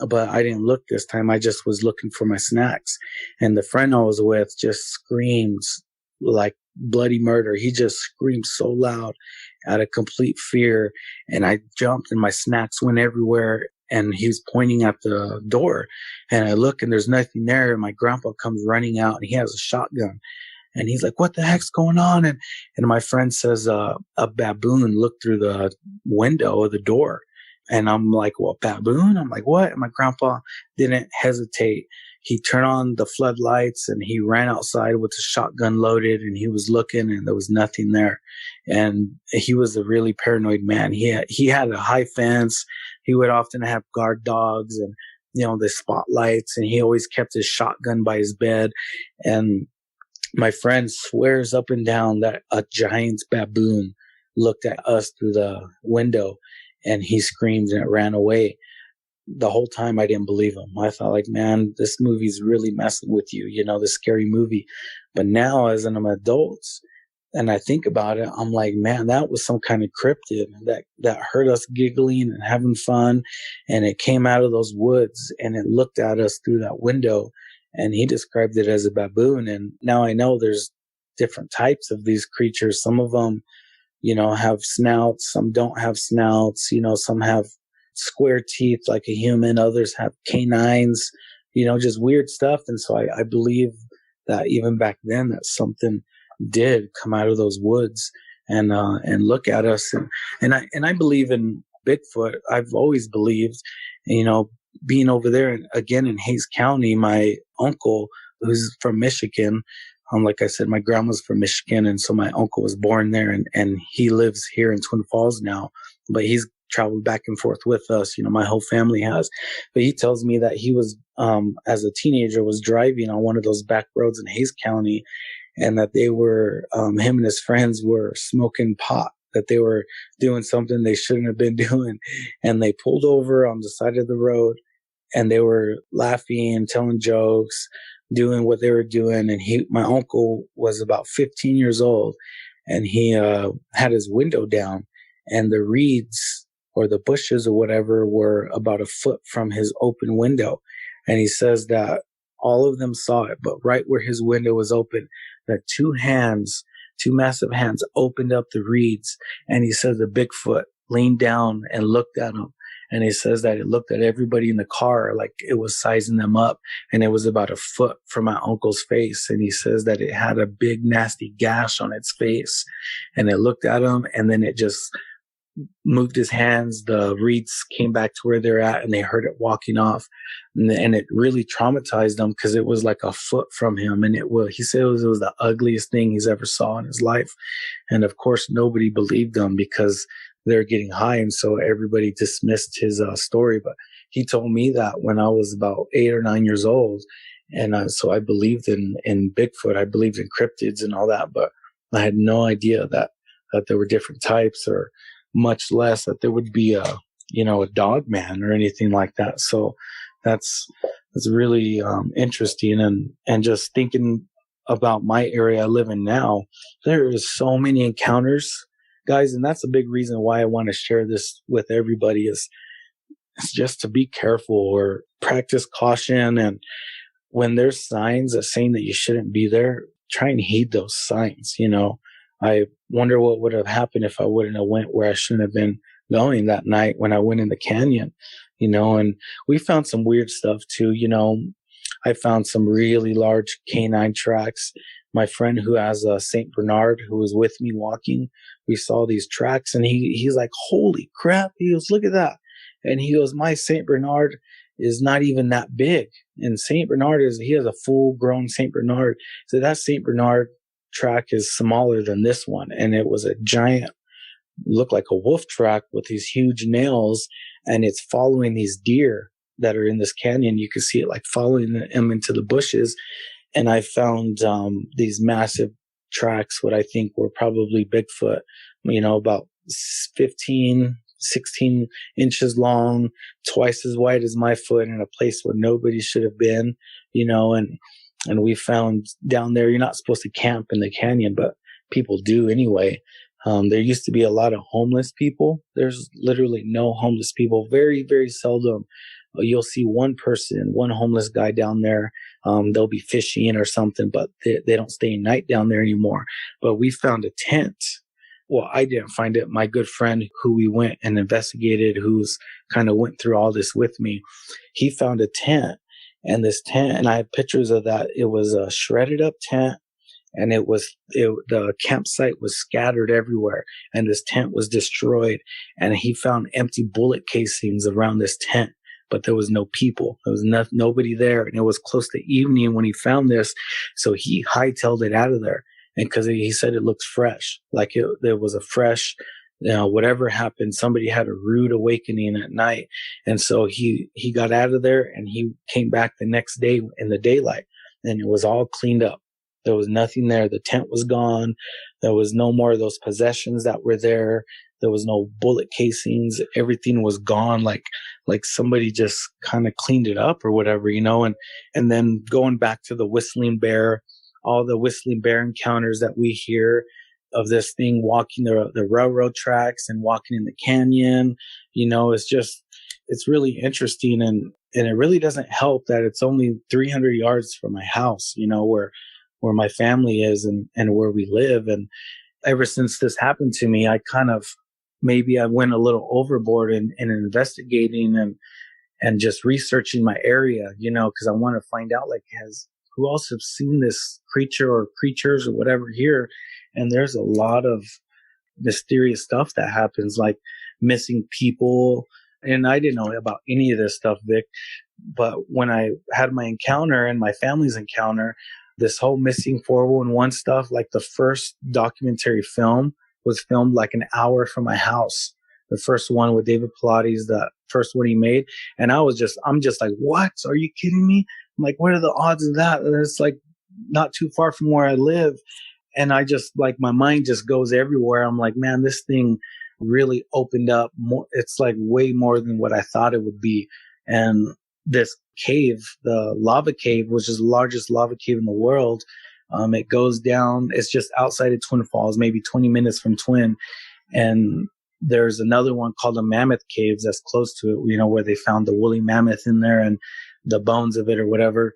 But I didn't look this time. I just was looking for my snacks. And the friend I was with just screams like bloody murder. He just screamed so loud out of complete fear. And I jumped, and my snacks went everywhere. And he's pointing at the door. And I look, and there's nothing there. And my grandpa comes running out, and he has a shotgun. And he's like, what the heck's going on? And my friend says, a baboon looked through the window of the door. And I'm like, well, baboon? I'm like, what? And my grandpa didn't hesitate. He turned on the floodlights, and he ran outside with the shotgun loaded, and he was looking, and there was nothing there. And he was a really paranoid man. He had a high fence. He would often have guard dogs and, the spotlights, and he always kept his shotgun by his bed. And my friend swears up and down that a giant baboon looked at us through the window, and he screamed, and it ran away. The whole time I didn't believe him. I thought, like, man, this movie's really messing with you, this scary movie. But now as an adult, and I think about it, I'm like, man, that was some kind of cryptid that heard us giggling and having fun. And it came out of those woods, and it looked at us through that window, and he described it as a baboon. And now I know there's different types of these creatures. Some of them, have snouts. Some don't have snouts. Some have square teeth like a human. Others have canines, just weird stuff. And so I believe that even back then that something did come out of those woods and look at us. And I believe in Bigfoot. I've always believed, being over there again in Hays County, my uncle, who's from Michigan, like I said, my grandma's from Michigan. And so my uncle was born there, and he lives here in Twin Falls now, but he's traveled back and forth with us. My whole family has. But he tells me that he was, as a teenager, was driving on one of those back roads in Hays County, and that they were, him and his friends were smoking pot, that they were doing something they shouldn't have been doing. And they pulled over on the side of the road, and they were laughing, telling jokes, doing what they were doing. And my uncle was about 15 years old, and he had his window down, and the reeds or the bushes or whatever were about a foot from his open window. And he says that all of them saw it, but right where his window was open, that two massive hands opened up the reeds. And he says the Bigfoot leaned down and looked at him. And he says that it looked at everybody in the car like it was sizing them up. And it was about a foot from my uncle's face. And he says that it had a big, nasty gash on its face. And it looked at him, and then it just moved his hands. The reeds came back to where they're at, and they heard it walking off. And it really traumatized him because it was like a foot from him. And he said it was the ugliest thing he's ever saw in his life. And of course, nobody believed him because they're getting high. And so everybody dismissed his story. But he told me that when I was about 8 or 9 years old. And so I believed in Bigfoot. I believed in cryptids and all that. But I had no idea that there were different types, or much less that there would be a Dogman or anything like that. So that's really interesting. And just thinking about my area I live in now, there is so many encounters, guys. And that's a big reason why I want to share this with everybody is just to be careful or practice caution. And when there's signs that saying that you shouldn't be there, try and heed those signs. I wonder what would have happened if I wouldn't have went where I shouldn't have been going that night when I went in the canyon, and we found some weird stuff too. I found some really large canine tracks. My friend who has a Saint Bernard, who was with me walking, we saw these tracks, and he's like, "Holy crap!" He goes, "Look at that!" And he goes, "My Saint Bernard is not even that big, and Saint Bernard he has a full grown Saint Bernard. So that Saint Bernard track is smaller than this one, and it was a giant, looked like a wolf track with these huge nails, and it's following these deer that are in this canyon. You can see it like following them into the bushes." And I found these massive tracks, what I think were probably Bigfoot, about 15, 16 inches long, twice as wide as my foot, in a place where nobody should have been, and we found down there, you're not supposed to camp in the canyon, but people do anyway. There used to be a lot of homeless people. There's literally no homeless people. Very, very seldom you'll see one homeless guy down there. They'll be fishing or something, but they don't stay night down there anymore. But we found a tent. Well, I didn't find it. My good friend who we went and investigated, who's kind of went through all this with me, he found a tent. And this tent, and I have pictures of that. It was a shredded up tent, and the campsite was scattered everywhere, and this tent was destroyed. And he found empty bullet casings around this tent, but there was no people. There was nobody there, and it was close to evening when he found this. So he hightailed it out of there, and because he said it looks fresh, like there was a fresh, whatever happened, somebody had a rude awakening at night. And so he got out of there, and he came back the next day in the daylight, and it was all cleaned up. There was nothing there. The tent was gone. There was no more of those possessions that were there. There was no bullet casings. Everything was gone. Like somebody just kind of cleaned it up or whatever, and then going back to the whistling bear, all the whistling bear encounters that we hear of this thing walking the railroad tracks and walking in the canyon, it's really interesting. And it really doesn't help that it's only 300 yards from my house, where my family is and where we live. And ever since this happened to me, I maybe I went a little overboard in investigating and just researching my area, because I want to find out, who else have seen this creature or creatures or whatever here. And there's a lot of mysterious stuff that happens, like missing people. And I didn't know about any of this stuff, Vic. But when I had my encounter and my family's encounter, this whole missing 411 stuff, like the first documentary film was filmed like an hour from my house. The first one with David Pilates, the first one he made. And I'm just like, what? Are you kidding me? I'm like, what are the odds of that? And it's like not too far from where I live. And I just my mind just goes everywhere. I'm like, man, this thing really opened up more. It's like way more than what I thought it would be. And this cave, the lava cave, which is the largest lava cave in the world. It goes down. It's just outside of Twin Falls, maybe 20 minutes from Twin. And there's another one called the Mammoth Caves that's close to it, where they found the woolly mammoth in there and the bones of it or whatever.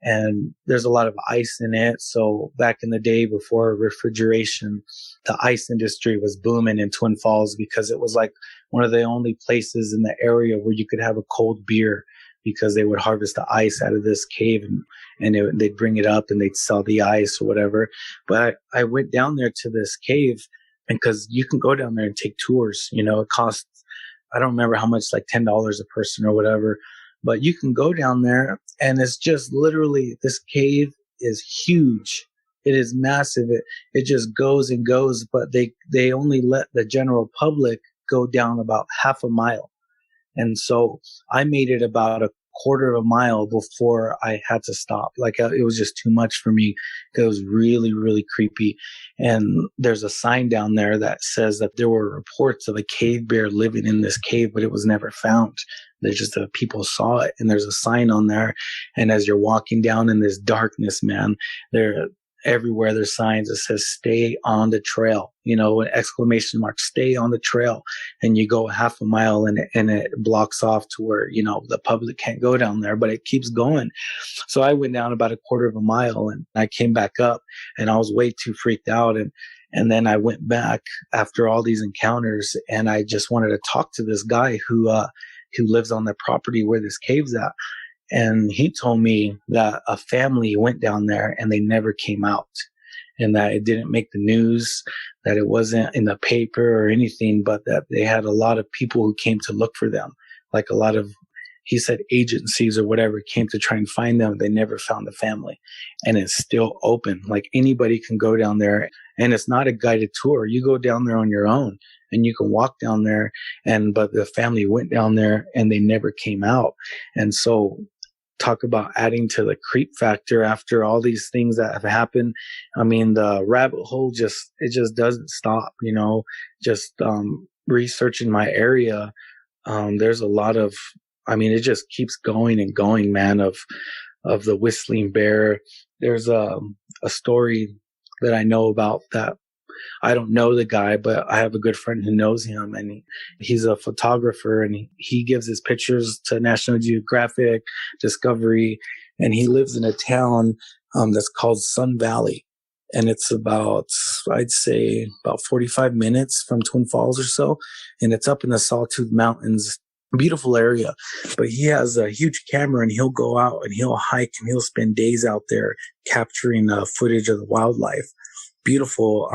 And there's a lot of ice in it. So back in the day before refrigeration, the ice industry was booming in Twin Falls because it was like one of the only places in the area where you could have a cold beer, because they would harvest the ice out of this cave and they'd bring it up and they'd sell the ice or whatever. But I went down there to this cave, and because you can go down there and take tours, it costs, I don't remember how much, like $10 a person or whatever, but you can go down there and it's just literally, this cave is huge. It is massive. It just goes and goes, but they only let the general public go down about half a mile. And so I made it about a quarter of a mile before I had to stop. It was just too much for me. It was really, really creepy. And there's a sign down there that says that there were reports of a cave bear living in this cave, but it was never found. There's just people saw it, and there's a sign on there. And as you're walking down in this darkness, man, everywhere there's signs that says "stay on the trail," an exclamation mark, "stay on the trail." And you go half a mile and it blocks off to where, the public can't go down there, but it keeps going. So I went down about a quarter of a mile and I came back up, and I was way too freaked out. And then I went back after all these encounters, and I just wanted to talk to this guy who lives on the property where this cave's at. And he told me that a family went down there and they never came out, and that it didn't make the news, that it wasn't in the paper or anything, but that they had a lot of people who came to look for them. Like a lot of, he said, agencies or whatever came to try and find them. They never found the family. And it's still open. Like anybody can go down there, and it's not a guided tour. You go down there on your own and you can walk down there. But the family went down there and they never came out. And so, talk about adding to the creep factor after all these things that have happened. I mean, the rabbit hole just doesn't stop, just researching my area. There's a lot of, it just keeps going and going, man, of the whistling bear. There's a story that I know about that. I don't know the guy, but I have a good friend who knows him, and he's a photographer, and he gives his pictures to National Geographic, Discovery, and he lives in a town that's called Sun Valley. And it's about, I'd say, about 45 minutes from Twin Falls or so. And it's up in the Sawtooth Mountains. Beautiful area. But he has a huge camera, and he'll go out and he'll hike and he'll spend days out there capturing footage of the wildlife. Beautiful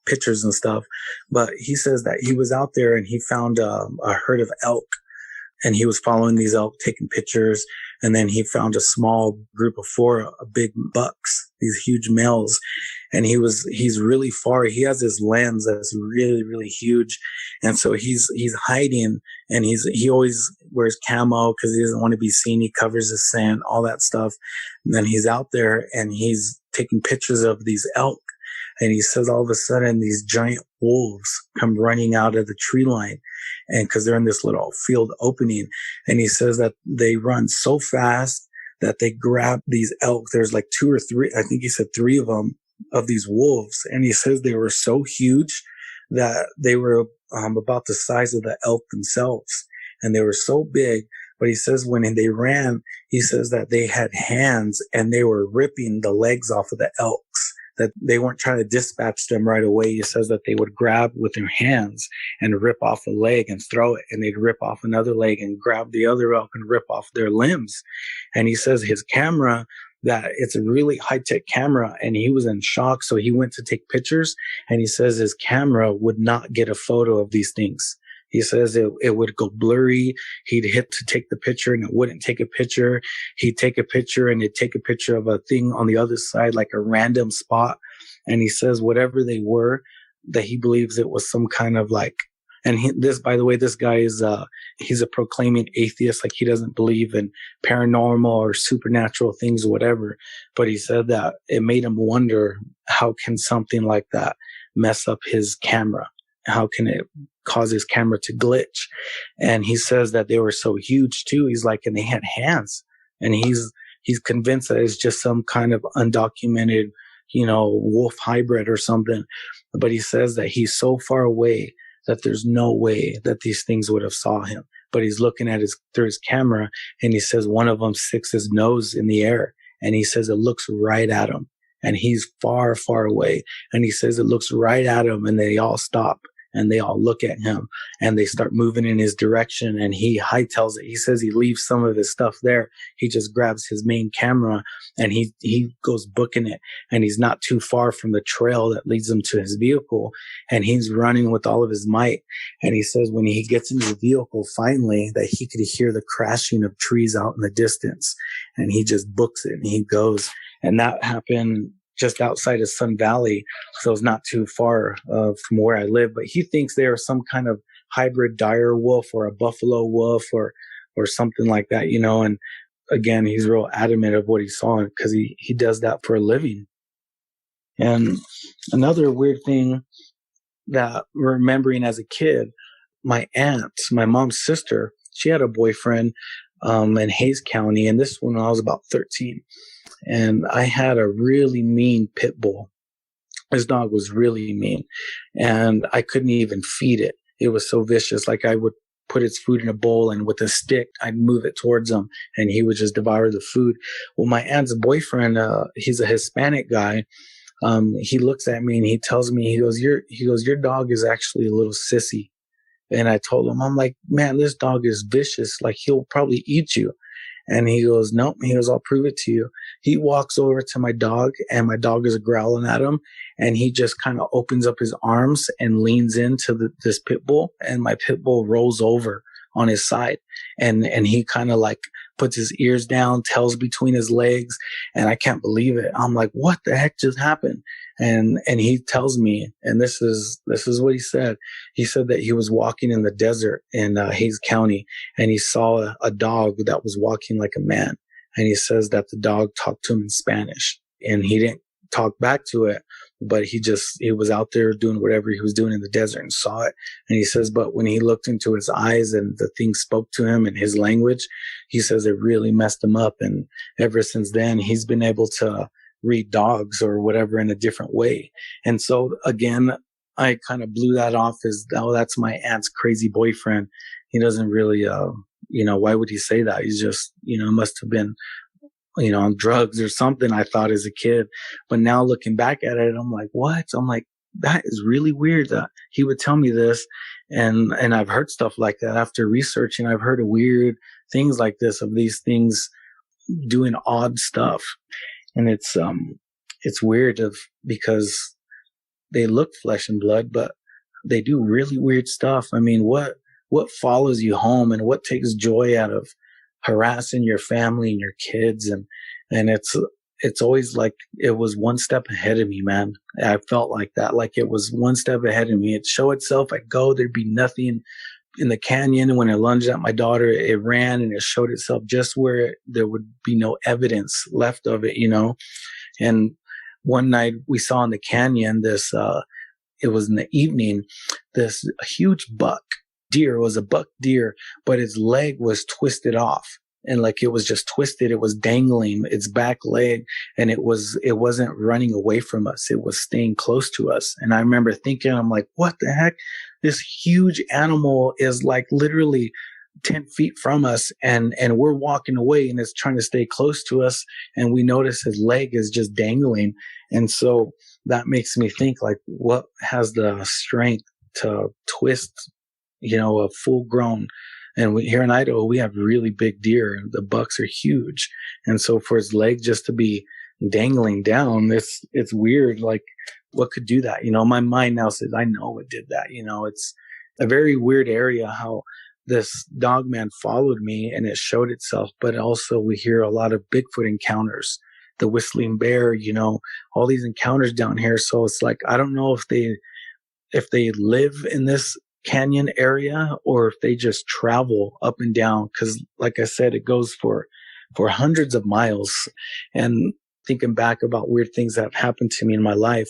pictures and stuff. But he says that he was out there and he found a herd of elk, and he was following these elk, taking pictures. And then he found a small group of 4 big bucks, these huge males. And he's really far. He has his lens that's really, really huge. And so he's hiding, and he always wears camo because he doesn't want to be seen. He covers his scent, all that stuff. And then he's out there and he's taking pictures of these elk. And he says all of a sudden these giant wolves come running out of the tree line, and because they're in this little field opening. And he says that they run so fast that they grab these elk. There's like 2 or 3, I think he said 3 of them, of these wolves. And he says they were so huge that they were about the size of the elk themselves. And they were so big. But he says when they ran, he says that they had hands and they were ripping the legs off of the elks, that they weren't trying to dispatch them right away. He says that they would grab with their hands and rip off a leg and throw it, and they'd rip off another leg and grab the other elk and rip off their limbs. And he says his camera, that it's a really high-tech camera, and he was in shock. So he went to take pictures, and he says his camera would not get a photo of these things. He says it would go blurry. He'd hit to take the picture and it wouldn't take a picture. He'd take a picture and it'd take a picture of a thing on the other side, like a random spot. And he says whatever they were, that he believes it was some kind of like, and by the way, this guy is, he's a proclaiming atheist. Like he doesn't believe in paranormal or supernatural things or whatever. But he said that it made him wonder, how can something like that mess up his camera? How can it cause his camera to glitch? And he says that they were so huge too. He's like, and they had hands, and he's convinced that it's just some kind of undocumented, wolf hybrid or something. But he says that he's so far away that there's no way that these things would have saw him. But he's looking at through his camera, and he says one of them sticks his nose in the air, and he says it looks right at him, and he's far, far away. And he says it looks right at him, and they all stop. And they all look at him, and they start moving in his direction, and he hightails it. He says he leaves some of his stuff there. He just grabs his main camera and he goes booking it. And he's not too far from the trail that leads him to his vehicle, and he's running with all of his might. And he says when he gets into the vehicle, finally, that he could hear the crashing of trees out in the distance, and he just books it and he goes. And that happened just outside of Sun Valley, so it's not too far from where I live. But he thinks they are some kind of hybrid dire wolf or a buffalo wolf or something like that, And again, he's real adamant of what he saw because he does that for a living. And another weird thing that remembering as a kid, my aunt, my mom's sister, she had a boyfriend in Hayes County, and this when I was about 13. And I had a really mean pit bull. This dog was really mean, and I couldn't even feed it. It was so vicious. Like I would put its food in a bowl, and with a stick, I'd move it towards him, and he would just devour the food. Well, my aunt's boyfriend, he's a Hispanic guy. He looks at me and he tells me, he goes, your dog is actually a little sissy. And I told him, I'm like, man, this dog is vicious. Like he'll probably eat you. And he goes, nope. He goes, I'll prove it to you. He walks over to my dog, and my dog is growling at him. And he just kind of opens up his arms and leans into this pit bull. And my pit bull rolls over on his side. And he kind of like puts his ears down, tails between his legs. And I can't believe it. I'm like, what the heck just happened? And he tells me, and this is what he said. He said that he was walking in the desert in Hays County, and he saw a dog that was walking like a man. And he says that the dog talked to him in Spanish, and he didn't talk back to it, but he was out there doing whatever he was doing in the desert and saw it. And he says, but when he looked into his eyes and the thing spoke to him in his language, he says it really messed him up. And ever since then, he's been able to read dogs or whatever in a different way. And so again, I kind of blew that off as, oh, that's my aunt's crazy boyfriend. He doesn't really, why would he say that? He's just, must have been, on drugs or something, I thought as a kid. But now looking back at it, I'm like, what? I'm like, that is really weird that he would tell me this. And I've heard stuff like that after researching. I've heard of weird things like this, of these things doing odd stuff. And it's weird because they look flesh and blood, but they do really weird stuff. I mean, what follows you home, and what takes joy out of harassing your family and your kids? And it's always like it was one step ahead of me, man. I felt like that, like it was one step ahead of me. It'd show itself. I'd go, there'd be nothing in the canyon. When it lunged at my daughter, it ran and it showed itself just where there would be no evidence left of it, And one night we saw in the canyon this, it was in the evening, this huge buck deer. It was a buck deer, but its leg was twisted off. And like it was just twisted. It was dangling its back leg, and it wasn't running away from us. It was staying close to us. And I remember thinking, I'm like, what the heck? This huge animal is like literally 10 feet from us, and we're walking away, and it's trying to stay close to us. And we notice his leg is just dangling. And so that makes me think, like, what has the strength to twist, a full grown. And here in Idaho, we have really big deer, and the bucks are huge. And so for his leg just to be dangling down, it's weird. Like, what could do that? My mind now says, I know what did that. It's a very weird area how this dogman followed me, and it showed itself. But also we hear a lot of Bigfoot encounters, the whistling bear, all these encounters down here. So it's like, I don't know if they live in this canyon area or if they just travel up and down, because like I said, it goes for hundreds of miles. And thinking back about weird things that have happened to me in my life,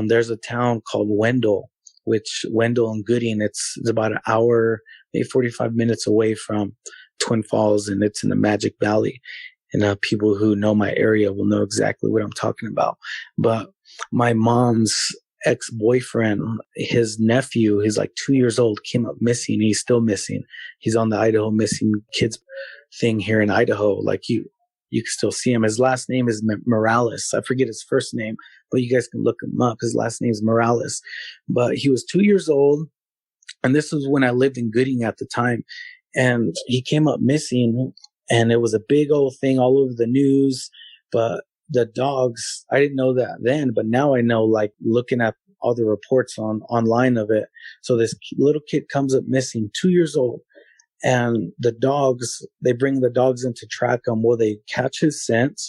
there's a town called Wendell and Gooding. It's about an hour, maybe 45 minutes away from Twin Falls, and it's in the Magic Valley. And people who know my area will know exactly what I'm talking about. But my mom's ex-boyfriend, his nephew, he's like 2 years old, came up missing. He's still missing. He's on the Idaho missing kids thing here in Idaho. Like you can still see him. His last name is Morales. I forget his first name, but you guys can look him up. His last name is Morales. But he was 2 years old, and this was when I lived in Gooding at the time. And he came up missing, and it was a big old thing all over the news. But the dogs, I didn't know that then, but now I know, like looking at all the reports online of it. So this little kid comes up missing, 2 years old, and the dogs, they bring the dogs in to track him. Well, they catch his scent,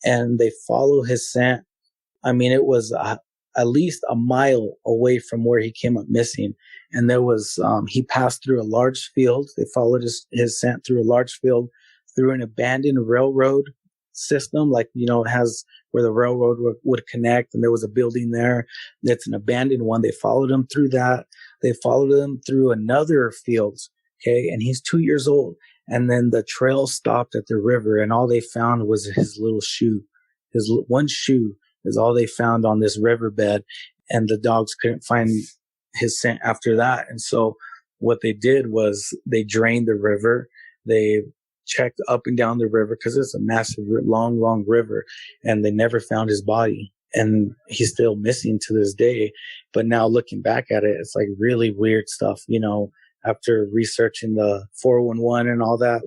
and they follow his scent. I mean, it was at least a mile away from where he came up missing. And there was, he passed through a large field. They followed his scent through a large field, through an abandoned railroad system, like, it has where the railroad would connect, and there was a building there that's an abandoned one. They followed him through that. They followed him through another field. Okay. And he's 2 years old. And then the trail stopped at the river, and all they found was his little shoe. His one shoe is all they found on this riverbed. And the dogs couldn't find his scent after that. And so what they did was they drained the river. They checked up and down the river, because it's a massive, long river, and they never found his body. And he's still missing to this day. But now looking back at it, it's like really weird stuff, after researching the 411 and all that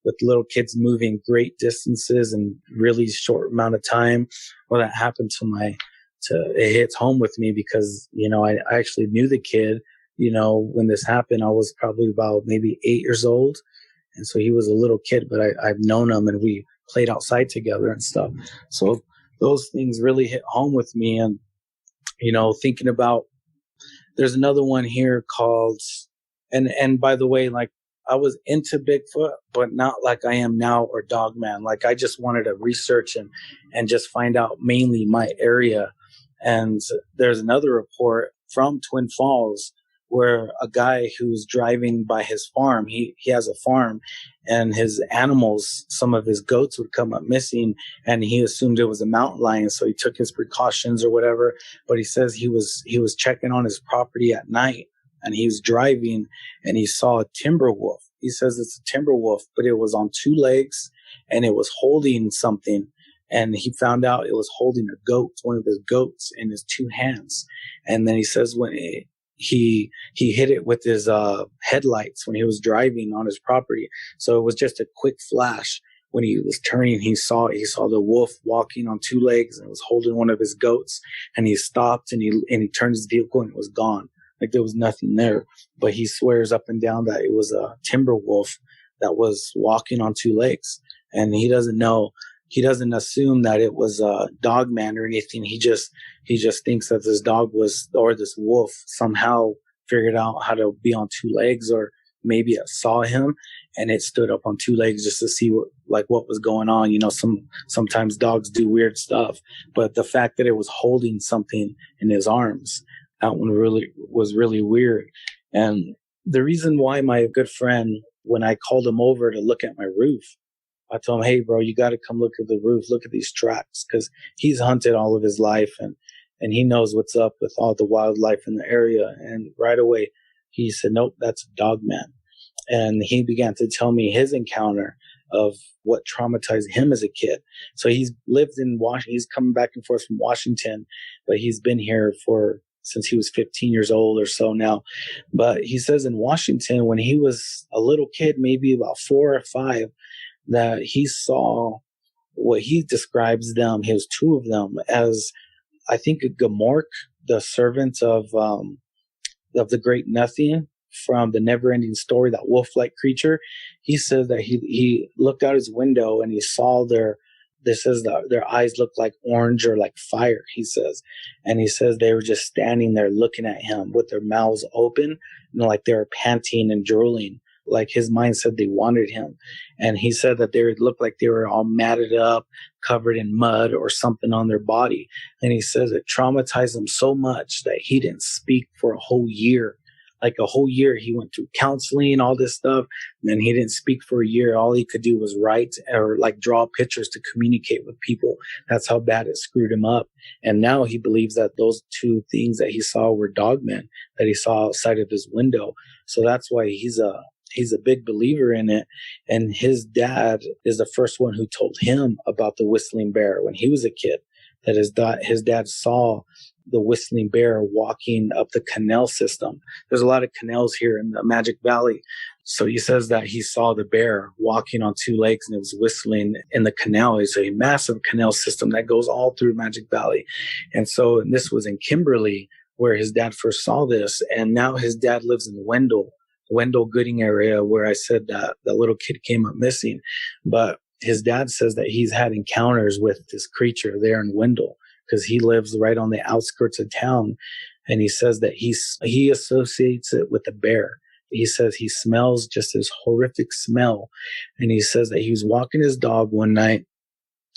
with little kids moving great distances in really short amount of time. Well, that happened it hits home with me because, I actually knew the kid, when this happened. I was probably about maybe 8 years old. And so he was a little kid, but I've known him and we played outside together and stuff. So those things really hit home with me. And, thinking about, there's another one here called, and by the way, like, I was into Bigfoot, but not like I am now, or Dogman. Like, I just wanted to research and just find out mainly my area. And there's another report from Twin Falls where a guy who's driving by his farm, he has a farm, and his animals, some of his goats would come up missing, and he assumed it was a mountain lion, so he took his precautions or whatever. But he says he was checking on his property at night, and he was driving, and he saw a timber wolf. He says it's a timber wolf, but it was on 2 legs, and it was holding something. And he found out it was holding a goat, one of his goats, in his 2 hands. And then he says when he hit it with his headlights when he was driving on his property. So it was just a quick flash. When he was turning, he saw the wolf walking on 2 legs and was holding one of his goats. And he stopped and he turned his vehicle and it was gone. Like, there was nothing there. But he swears up and down that it was a timber wolf that was walking on 2 legs. And he doesn't know. He doesn't assume that it was a Dogman or anything. He just thinks that this dog or this wolf somehow figured out how to be on 2 legs, or maybe it saw him and it stood up on 2 legs just to see what was going on. Sometimes dogs do weird stuff, but the fact that it was holding something in his arms, that one was really weird. And the reason why my good friend, when I called him over to look at my roof, I told him, hey, bro, you got to come look at the roof. Look at these tracks, because he's hunted all of his life and he knows what's up with all the wildlife in the area. And right away, he said, nope, that's a Dogman. And he began to tell me his encounter of what traumatized him as a kid. So he's lived in Washington. He's coming back and forth from Washington, but he's been here since he was 15 years old or so now. But he says in Washington, when he was a little kid, maybe about 4 or 5, that he saw what he describes them, his 2 of them, as, I think, a Gamork, the servant of the Great Nothing from the Never-Ending Story, that wolf-like creature. He says that he looked out his window and he saw their eyes looked like orange or like fire, he says. And he says they were just standing there looking at him with their mouths open, like they were panting and drooling. Like, his mind said they wanted him. And he said that they looked like they were all matted up, covered in mud or something on their body. And he says it traumatized him so much that he didn't speak for a whole year. Like, a whole year. He went through counseling, all this stuff, and he didn't speak for a year. All he could do was write or like draw pictures to communicate with people. That's how bad it screwed him up. And now he believes that those 2 things that he saw were Dogmen that he saw outside of his window. So that's why he's a big believer in it. And his dad is the first one who told him about the whistling bear when he was a kid, that his dad saw the whistling bear walking up the canal system. There's a lot of canals here in the Magic Valley. So he says that he saw the bear walking on 2 legs and it was whistling in the canal. It's a massive canal system that goes all through Magic Valley. And this was in Kimberly where his dad first saw this. And now his dad lives in Wendell Gooding area, where I said that the little kid came up missing. But his dad says that he's had encounters with this creature there in Wendell, because he lives right on the outskirts of town. And he says that he associates it with a bear. He says he smells just this horrific smell. And he says that he was walking his dog one night,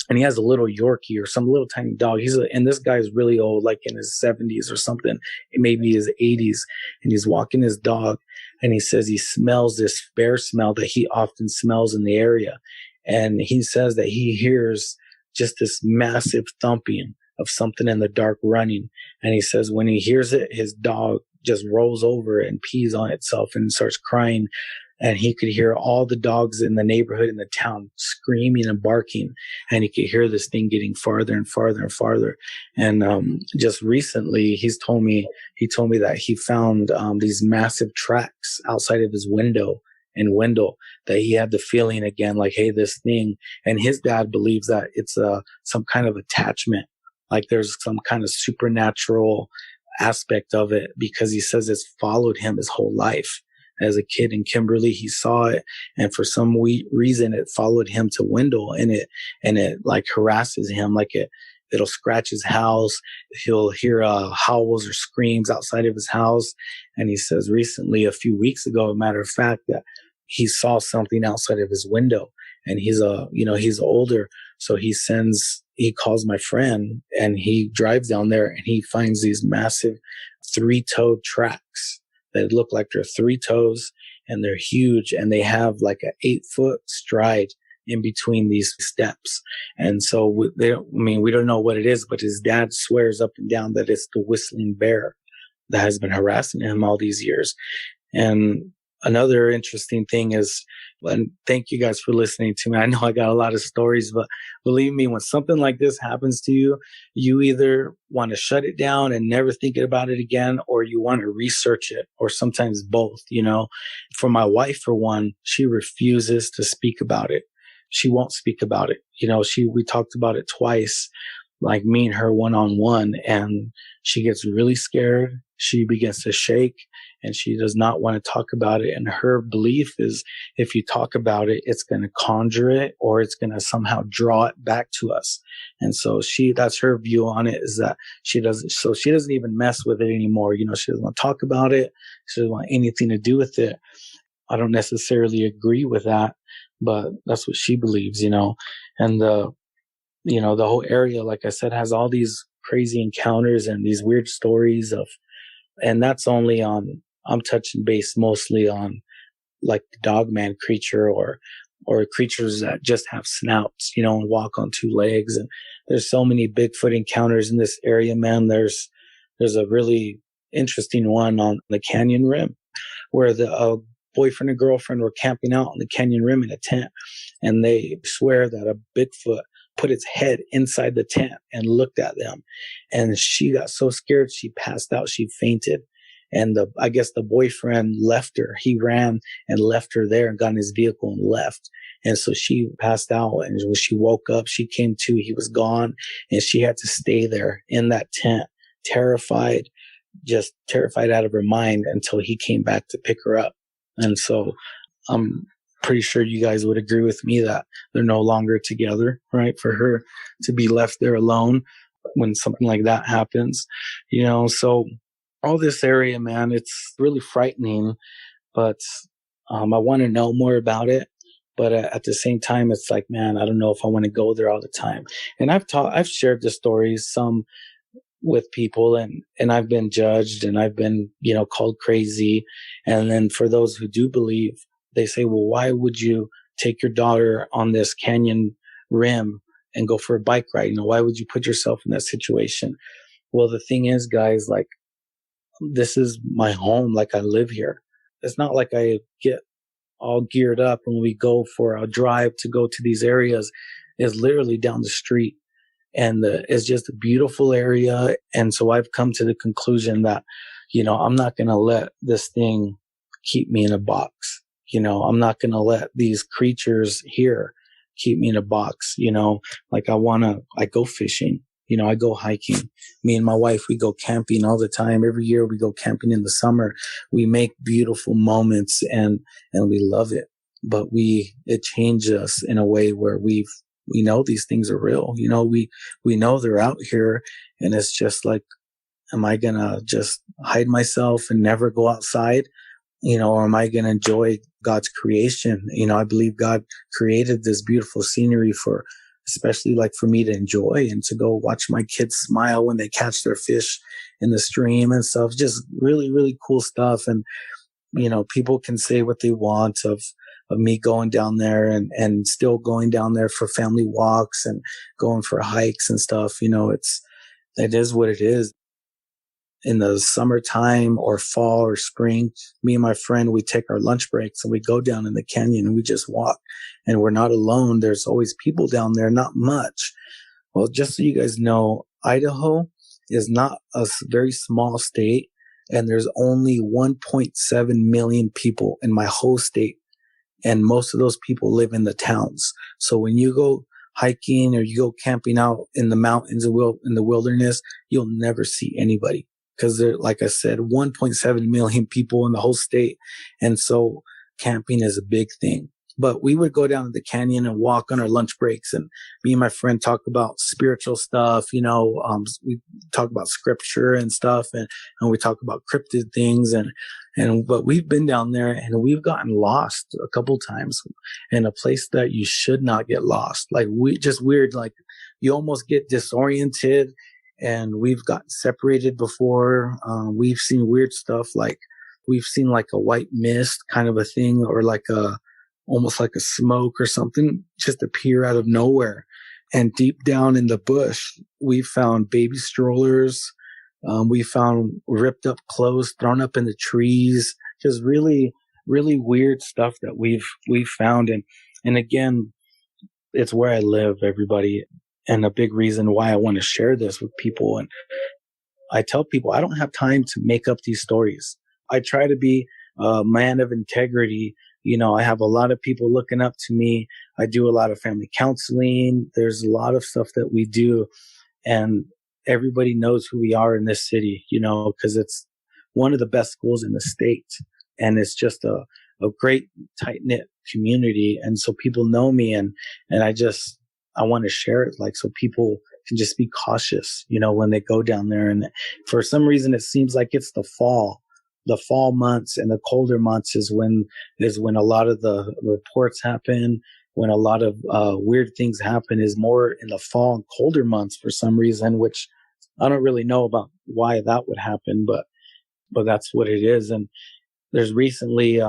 and he has a little Yorkie or some little tiny dog. And this guy is really old, like in his 70s or something, maybe his 80s. And he's walking his dog, and he says he smells this bear smell that he often smells in the area. And he says that he hears just this massive thumping of something in the dark running. And he says when he hears it, his dog just rolls over and pees on itself and starts crying. And he could hear all the dogs in the neighborhood, in the town, screaming and barking. And he could hear this thing getting farther and farther and farther. And just recently, he told me that he found these massive tracks outside of his window. in Wendell, that he had the feeling again, like, hey, this thing, and his dad believes that it's some kind of attachment, like there's some kind of supernatural aspect of it, because he says it's followed him his whole life. As a kid in Kimberly, he saw it, and for some reason, it followed him to Wendell, and it like harasses him, like it'll scratch his house. He'll hear howls or screams outside of his house. And he says recently, a few weeks ago, a matter of fact, that he saw something outside of his window. And he's older, so he calls my friend, and he drives down there, and he finds these massive 3-toed tracks that look like they're 3 toes, and they're huge, and they have like an 8-foot stride in between these steps. And so we don't know what it is, but his dad swears up and down that it's the whistling bear that has been harassing him all these years. And another interesting thing is, and thank you guys for listening to me. I know I got a lot of stories, but believe me, when something like this happens to you, you either want to shut it down and never think about it again, or you want to research it, or sometimes both, For my wife, for one, she refuses to speak about it. She won't speak about it. We talked about it twice, like me and her one-on-one, and she gets really scared. She begins to shake, and she does not want to talk about it. And her belief is, if you talk about it, it's going to conjure it, or it's going to somehow draw it back to us. And so that's her view on it, is that she doesn't even mess with it anymore. She doesn't want to talk about it. She doesn't want anything to do with it. I don't necessarily agree with that, but that's what she believes, and the whole area, like I said, has all these crazy encounters and these weird stories and that's only I'm touching base mostly on like the Dogman creature or creatures that just have snouts, and walk on 2 legs. And there's so many Bigfoot encounters in this area, man. There's a really interesting one on the canyon rim where the boyfriend and girlfriend were camping out on the canyon rim in a tent, and they swear that a Bigfoot put its head inside the tent and looked at them. And she got so scared, she passed out, she fainted. And I guess the boyfriend left her. He ran and left her there and got in his vehicle and left. And so she passed out, and when she woke up, she came to, he was gone, and she had to stay there in that tent, terrified out of her mind, until he came back to pick her up. And so I'm pretty sure you guys would agree with me that they're no longer together, right? For her to be left there alone when something like that happens, so all this area, man, it's really frightening, but I want to know more about it. But at the same time, it's like, man, I don't know if I want to go there all the time. And I've shared the stories, some with people, and I've been judged, and I've been, called crazy. And then for those who do believe, they say, well, why would you take your daughter on this canyon rim and go for a bike ride? Why would you put yourself in that situation? Well, the thing is, guys, like, this is my home. Like, I live here. It's not like I get all geared up and we go for a drive to go to these areas. It's literally down the street, and it's just a beautiful area. And so I've come to the conclusion that, I'm not going to let this thing keep me in a box. I'm not going to let these creatures here keep me in a box. Like I go fishing, I go hiking. Me and my wife, we go camping all the time. Every year we go camping in the summer. We make beautiful moments and we love it. But it changed us in a way where we know these things are real. We know they're out here, and it's just like, am I going to just hide myself and never go outside? Or am I going to enjoy God's creation? I believe God created this beautiful scenery especially like for me to enjoy and to go watch my kids smile when they catch their fish in the stream and stuff. Just really, really cool stuff. And, people can say what they want of me going down there and still going down there for family walks and going for hikes and stuff. It is what it is. In the summertime or fall or spring, me and my friend, we take our lunch breaks and we go down in the canyon and we just walk, and we're not alone. There's always people down there, not much. Well, just so you guys know, Idaho is not a very small state, and there's only 1.7 million people in my whole state. And most of those people live in the towns. So when you go hiking or you go camping out in the mountains in the wilderness, you'll never see anybody because there, like I said, 1.7 million people in the whole state. And so camping is a big thing. But we would go down to the canyon and walk on our lunch breaks, and me and my friend talk about spiritual stuff. We talk about scripture and stuff, and we talk about cryptid things, but we've been down there and we've gotten lost a couple times in a place that you should not get lost. Like weird, like you almost get disoriented, and we've gotten separated before. We've seen weird stuff, like we've seen like a white mist kind of a thing, or like almost like a smoke or something just appear out of nowhere. And deep down in the bush, we found baby strollers. We found ripped up clothes thrown up in the trees, just really, really weird stuff that we've found. And again, it's where I live, everybody. And a big reason why I want to share this with people. And I tell people I don't have time to make up these stories. I try to be a man of integrity. I have a lot of people looking up to me. I do a lot of family counseling. There's a lot of stuff that we do, and everybody knows who we are in this city, because it's one of the best schools in the state, and it's just a great tight knit community. And so people know me, and I want to share it, like, so people can just be cautious, when they go down there. And for some reason, it seems like it's the fall months and the colder months is when a lot of the reports happen, when a lot of weird things happen, is more in the fall and colder months for some reason, which I don't really know about why that would happen, but that's what it is. And there's recently,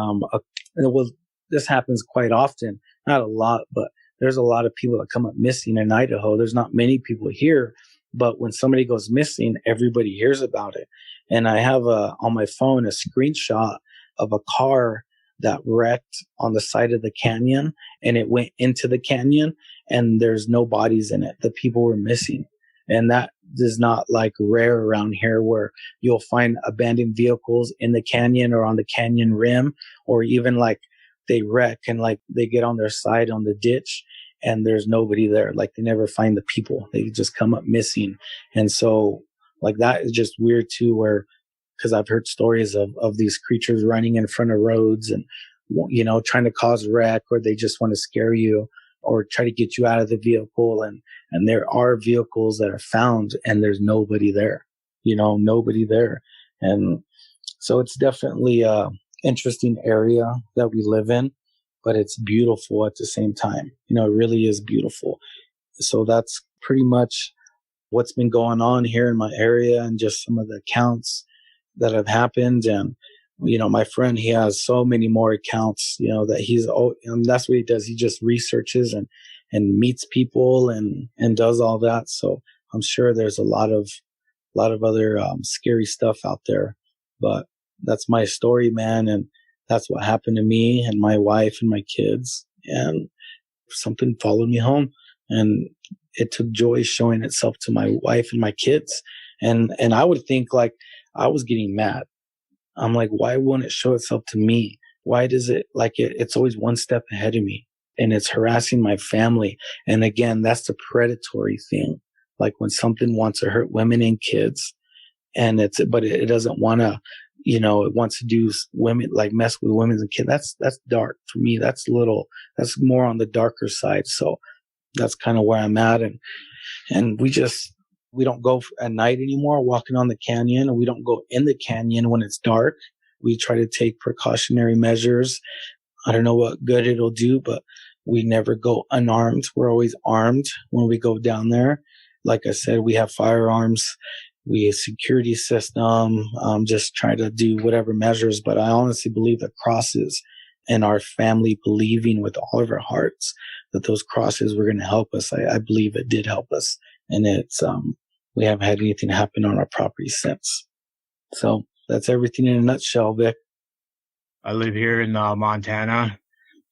this happens quite often, not a lot, but there's a lot of people that come up missing in Idaho. There's not many people here, but when somebody goes missing, everybody hears about it. And I have on my phone a screenshot of a car that wrecked on the side of the canyon, and it went into the canyon, and there's no bodies in it. The people were missing. And that is not like rare around here, where you'll find abandoned vehicles in the canyon or on the canyon rim, or even like they wreck and like they get on their side on the ditch and there's nobody there. Like they never find the people. They just come up missing. And so like that is just weird too, because I've heard stories of these creatures running in front of roads and, trying to cause wreck, or they just want to scare you or try to get you out of the vehicle. And there are vehicles that are found and there's nobody there, nobody there. And so it's definitely a interesting area that we live in, but it's beautiful at the same time. It really is beautiful. So that's pretty much what's been going on here in my area, and just some of the accounts that have happened. And, my friend, he has so many more accounts, that and that's what he does. He just researches and meets people and does all that. So I'm sure there's a lot of other scary stuff out there, but that's my story, man. And that's what happened to me and my wife and my kids, and something followed me home, and it took joy showing itself to my wife and my kids. And I would think like I was getting mad. I'm like, why won't it show itself to me? Why does it it's always one step ahead of me, and it's harassing my family. And again, that's the predatory thing. Like when something wants to hurt women and kids, but it doesn't want to, it wants to do women, like mess with women and kids. That's dark for me. That's more on the darker side. So that's kind of where I'm at. And we don't go at night anymore walking on the canyon, and we don't go in the canyon when it's dark. We try to take precautionary measures. I don't know what good it'll do, but we never go unarmed. We're always armed when we go down there. Like I said, we have firearms, we have security system, just try to do whatever measures. But I honestly believe that crosses, and our family believing with all of our hearts that those crosses were going to help us. I believe it did help us. And we haven't had anything happen on our property since. So that's everything in a nutshell, Vic. I live here in Montana,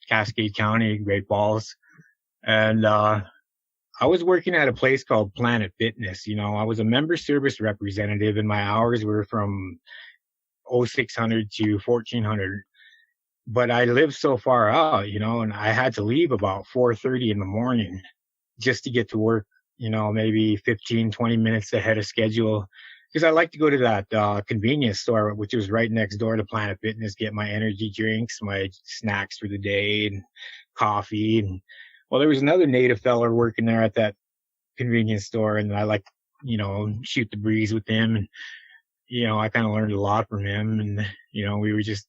Cascade County, Great Falls. And I was working at a place called Planet Fitness. I was a member service representative, and my hours were from 0600 to 1400. but I lived so far out, and I had to leave about 4:30 in the morning just to get to work, maybe 15, 20 minutes ahead of schedule. Because I like to go to that convenience store, which was right next door to Planet Fitness, get my energy drinks, my snacks for the day, and coffee. And well, there was another native fella working there at that convenience store, and I like, shoot the breeze with him. And, I kind of learned a lot from him. And, we were just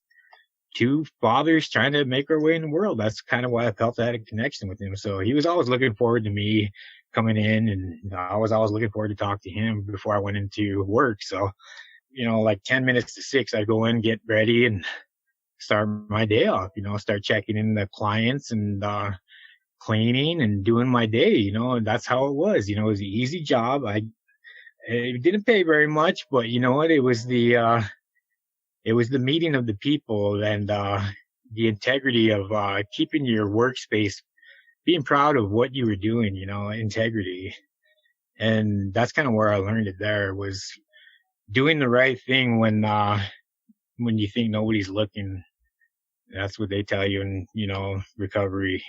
two fathers trying to make our way in the world. That's kind of why I felt I had a connection with him. So he was always looking forward to me coming in, and I was always looking forward to talk to him before I went into work. So, like 10 minutes to 6, I go in, get ready, and start my day off, start checking in the clients and cleaning and doing my day, and that's how it was. It was an easy job. It didn't pay very much, but you know what? It was the meeting of the people and the integrity of keeping your workspace, being proud of what you were doing, integrity. And that's kind of where I learned it there, was doing the right thing when you think nobody's looking. That's what they tell you in, recovery,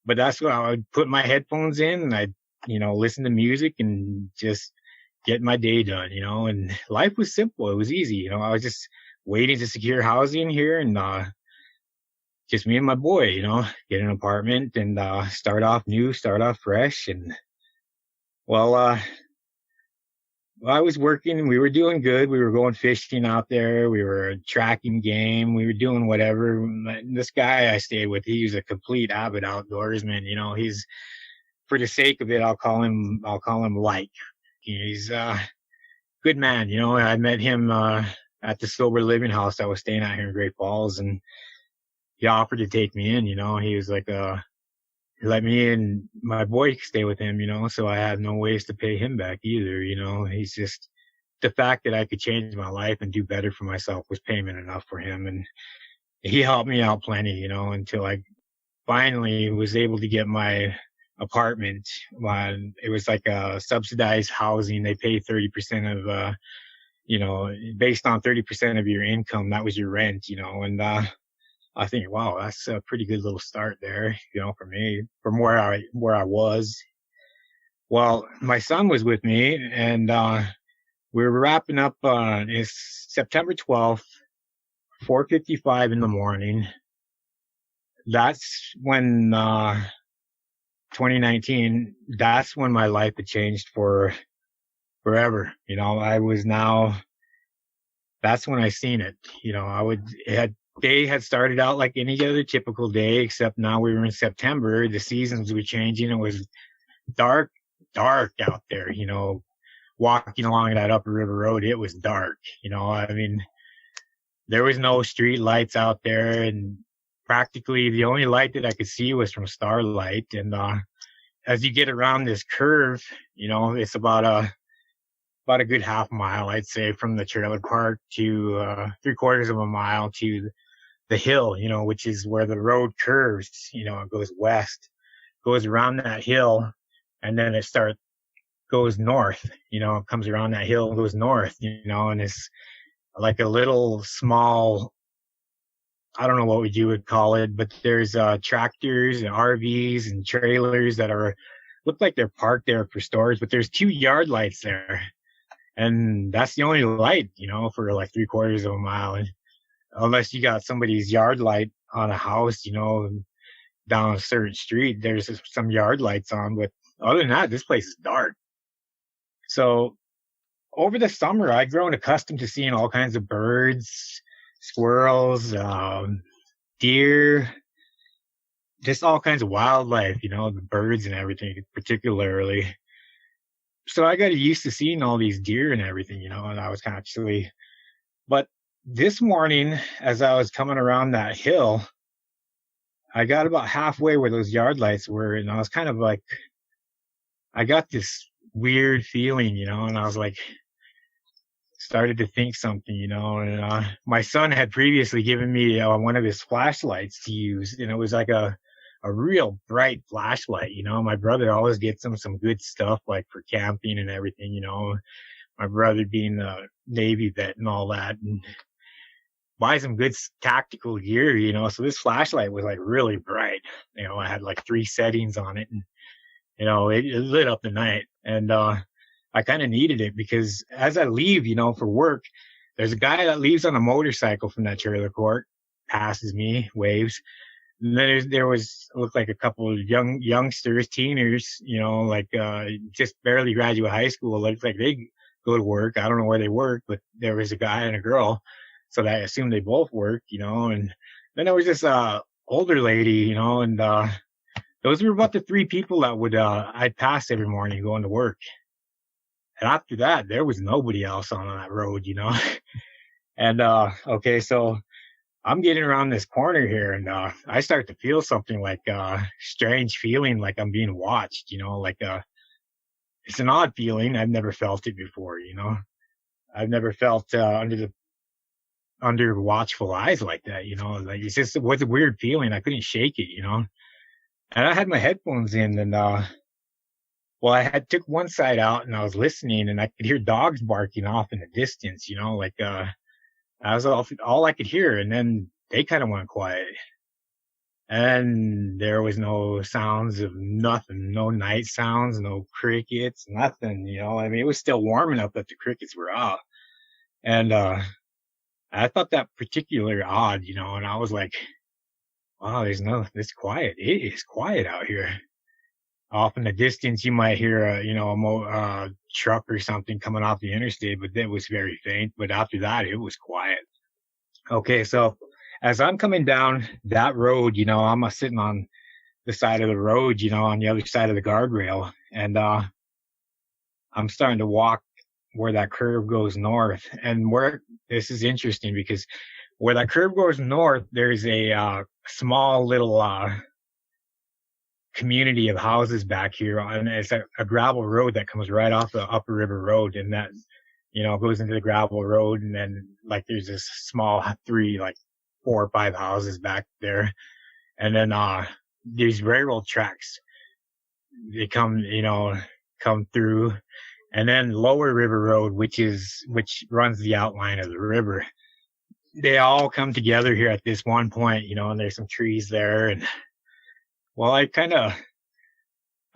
But that's what I would put my headphones in, and I'd, listen to music and just get my day done, and life was simple. It was easy. I was just waiting to secure housing here, and just me and my boy, get an apartment and start off new, start off fresh. And well, I was working. We were doing good. We were going fishing out there. We were tracking game. We were doing whatever. This guy I stayed with, he's a complete avid outdoorsman. He's, for the sake of it, I'll call him like. He's a good man. I met him at the sober living house I was staying at here in Great Falls, and he offered to take me in. He was like, he let me and my boy stay with him, so I had no ways to pay him back either. He's just, the fact that I could change my life and do better for myself was payment enough for him. And he helped me out plenty, until I finally was able to get my apartment. It was like a subsidized housing. They pay 30% of, based on 30% of your income, that was your rent, and, I think, wow, that's a pretty good little start there, for me, from where I was. Well, my son was with me, and, we were wrapping up, it's September 12th, 4:55 in the morning. That's when, 2019, that's when my life had changed forever. That's when I seen it. Day had started out like any other typical day, except now we were in September. The seasons were changing. It was dark out there, walking along that Upper River Road. It was dark, there was no street lights out there, and practically the only light that I could see was from starlight. And as you get around this curve, it's about a good half mile, I'd say, from the trailer park to 3/4 of a mile to the hill, which is where the road curves. It goes west, goes around that hill, and then it goes north. It comes around that hill and goes north. And it's like a little small, I don't know what you would call it, but there's tractors and RVs and trailers that look like they're parked there for storage, but there's 2 yard lights there. And that's the only light, for like 3/4 of a mile. And unless you got somebody's yard light on a house, down a certain street, there's some yard lights on. But other than that, this place is dark. So over the summer, I'd grown accustomed to seeing all kinds of birds, squirrels, deer, just all kinds of wildlife, the birds and everything, particularly. So I got used to seeing all these deer and everything, and I was kind of silly. But this morning, as I was coming around that hill, I got about halfway where those yard lights were, and I was kind of like, I got this weird feeling, and I was like, started to think something, and my son had previously given me one of his flashlights to use, and it was like a real bright flashlight. My brother always gets him some good stuff, like for camping and everything, my brother being a Navy vet and all that. buy some good tactical gear, you know. So this flashlight was like really bright. You know, I had like 3 settings on it, and you know, it lit up the night. And I kind of needed it because as I leave, you know, for work, there's a guy that leaves on a motorcycle from that trailer court, passes me, waves. And then there looked like a couple of youngsters, teenagers, you know, like just barely graduate high school. Looked like they go to work. I don't know where they work, but there was a guy and a girl, so I assumed they both work, you know. And then there was this older lady, you know, and those were about the 3 people that would I'd pass every morning going to work. And after that, there was nobody else on that road, you know. And okay, so I'm getting around this corner here, and I start to feel something like strange feeling, like I'm being watched, you know, like it's an odd feeling. I've never felt it before, you know. I've never felt under watchful eyes like that, you know. Like it was a weird feeling. I couldn't shake it, you know. And I had my headphones in, and well, I had took one side out, and I was listening, and I could hear dogs barking off in the distance, you know, like that was all I could hear. And then they kind of went quiet, and there was no sounds of nothing, no night sounds, no crickets, nothing, you know. I mean, it was still warm enough that the crickets were out. And I thought that particularly odd, you know, and I was like, wow, it's quiet. It is quiet out here. Off in the distance, you might hear a truck or something coming off the interstate, but that was very faint. But after that, it was quiet. Okay, so as I'm coming down that road, you know, I'm sitting on the side of the road, you know, on the other side of the guardrail, and I'm starting to walk where that curve goes north. And this is interesting because where that curve goes north, there's a small little community of houses back here, and it's a gravel road that comes right off the Upper River Road, and that, you know, goes into the gravel road, and then like there's this small 4 or 5 houses back there, and then these railroad tracks, they come through, and then Lower River Road, which runs the outline of the river. They all come together here at this one point, you know, and there's some trees there. And well, I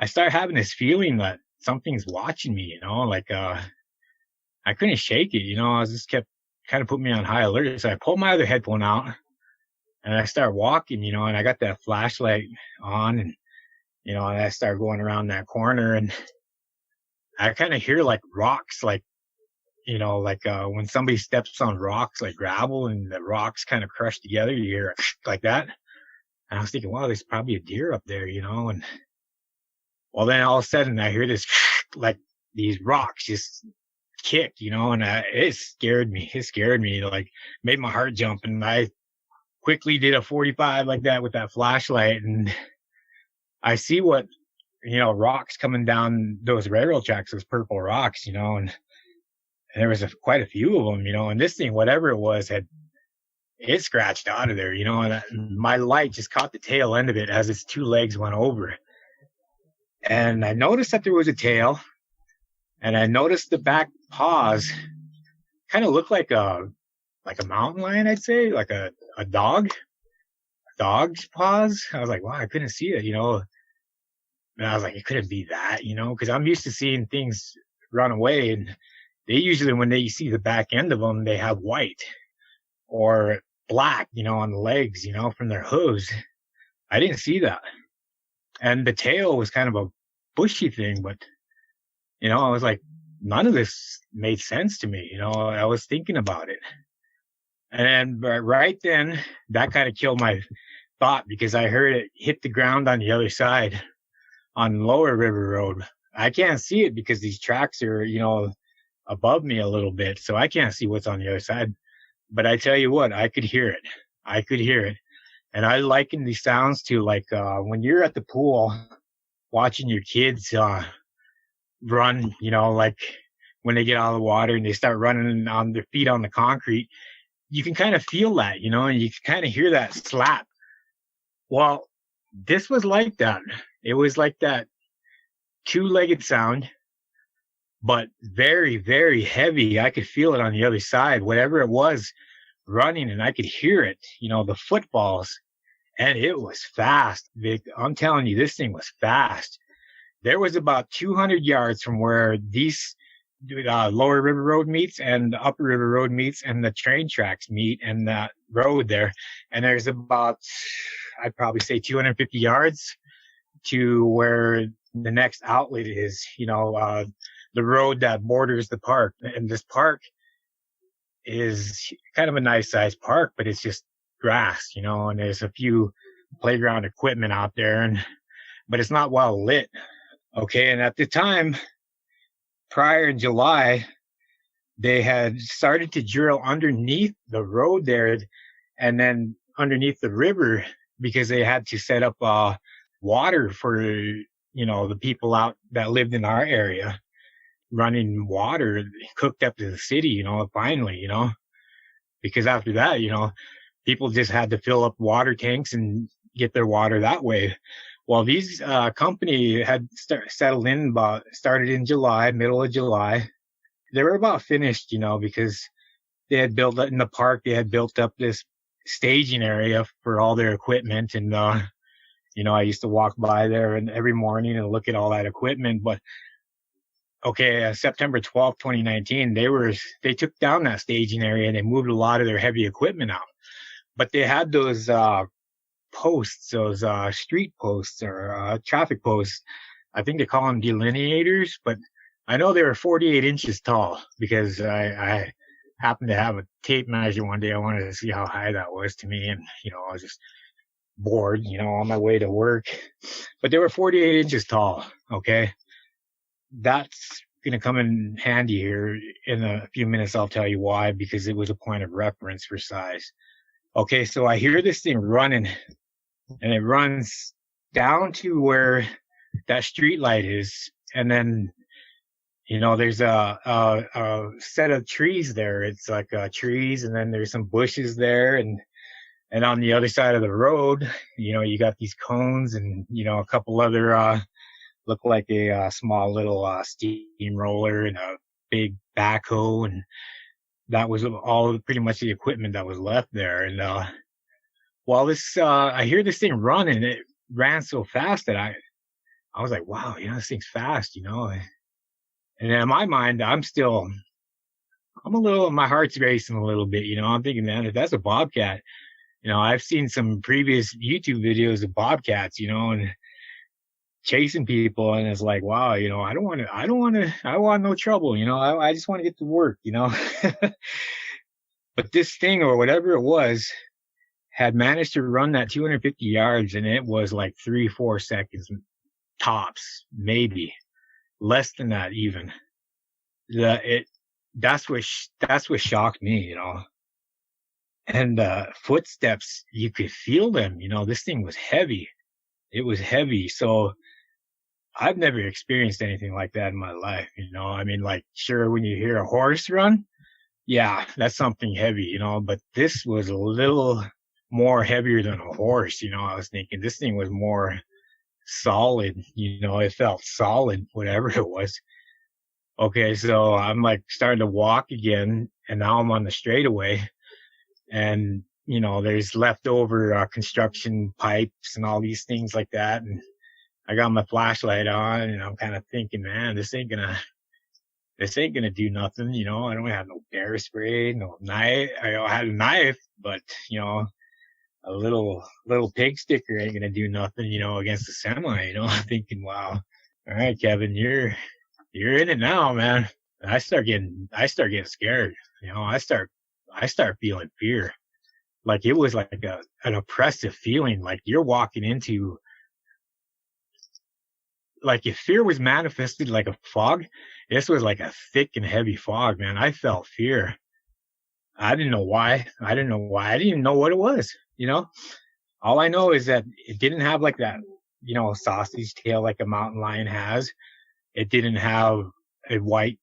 start having this feeling that something's watching me, you know, like, I couldn't shake it, you know. I just kept kind of putting me on high alert. So I pulled my other headphone out, and I start walking, you know, and I got that flashlight on, and, you know, and I start going around that corner, and I kind of hear like rocks, like, you know, like, when somebody steps on rocks, like gravel, and the rocks kind of crush together, you hear like that. And I was thinking, wow, there's probably a deer up there, you know. And well, then all of a sudden I hear this, like these rocks just kick, you know, and it scared me. It scared me, like made my heart jump. And I quickly did a 45 like that with that flashlight. And I see what, you know, rocks coming down those railroad tracks, those purple rocks, you know, and there was quite a few of them, you know, and this thing, whatever it was, it scratched out of there, you know, and my light just caught the tail end of it as its 2 legs went over. And I noticed that there was a tail, and I noticed the back paws kind of looked like a mountain lion, I'd say, like a dog's paws. I was like, wow, I couldn't see it, you know. And I was like, it couldn't be that, you know, because I'm used to seeing things run away, and they usually, when they see the back end of them, they have white or black, you know, on the legs, you know, from their hooves. I didn't see that. And the tail was kind of a bushy thing, but, you know, I was like, none of this made sense to me. You know, I was thinking about it. And then right then, that kind of killed my thought, because I heard it hit the ground on the other side on Lower River Road. I can't see it because these tracks are, you know, above me a little bit, so I can't see what's on the other side. But I tell you what, I could hear it. I could hear it. And I liken these sounds to like when you're at the pool watching your kids run, you know, like when they get out of the water and they start running on their feet on the concrete, you can kind of feel that, you know, and you can kind of hear that slap. Well, this was like that. It was like that 2-legged sound, but very, very heavy. I could feel it on the other side. Whatever it was running, and I could hear it, the footfalls, and it was fast, Vic. I'm telling you, this thing was fast. There was about 200 yards from where these Lower River Road meets and the Upper River Road meets and the train tracks meet and that road there. And there's about, I'd probably say 250 yards to where the next outlet is, the road that borders the park. And this park is kind of a nice sized park, but it's just grass, and there's a few playground equipment out there, but it's not well lit. Okay. And at the time, prior in July, they had started to drill underneath the road there and then underneath the river because they had to set up water for, the people out that lived in our area, running water cooked up to the city, finally, because after that, people just had to fill up water tanks and get their water that way. Well, these company had started in July, middle of July. They were about finished, because they had built in the park. They had built up this staging area for all their equipment, and I used to walk by there and every morning and look at all that equipment. But okay, September 12th, 2019, they took down that staging area and they moved a lot of their heavy equipment out. But they had those posts, those street posts or traffic posts. I think they call them delineators, but I know they were 48 inches tall because I happened to have a tape measure one day. I wanted to see how high that was to me, and I was just bored, on my way to work. But they were 48 inches tall. Okay, that's gonna come in handy here in a few minutes. I'll tell you why, because it was a point of reference for size. Okay, so I hear this thing running, and it runs down to where that street light is. And then, there's a set of trees there. It's like trees, and then there's some bushes there. And on the other side of the road, you got these cones and, a couple other, look like a small little steamroller and a big backhoe. And that was all pretty much the equipment that was left there. And while I hear this thing run, and it ran so fast that I was like, wow, this thing's fast, And in my mind, my heart's racing a little bit, I'm thinking, man, if that's a bobcat, I've seen some previous YouTube videos of bobcats, and chasing people, and it's like, wow, I want no trouble, I just want to get to work, But this thing, or whatever it was, had managed to run that 250 yards, and it was like 3-4 seconds tops, maybe less than that even. That's what shocked me, And footsteps, you could feel them, this thing was heavy. It was heavy. So I've never experienced anything like that in my life, sure, when you hear a horse run, yeah, that's something heavy, but this was a little more heavier than a horse, I was thinking this thing was more solid, it felt solid, whatever it was. Okay, so I'm like starting to walk again, and now I'm on the straightaway, and there's leftover construction pipes and all these things like that, and I got my flashlight on, and I'm kind of thinking, man, this ain't gonna do nothing, I don't have no bear spray, no knife. I had a knife, but a little pig sticker ain't gonna do nothing, against the semi, I'm thinking, wow, all right, Kevin, you're in it now, man. And I start getting scared, I start feeling fear. Like it was like an oppressive feeling, like you're walking into, like if fear was manifested like a fog, this was like a thick and heavy fog, man. I felt fear. I didn't know why. I didn't even know what it was, All I know is that it didn't have like that, sausage tail like a mountain lion has. It didn't have a white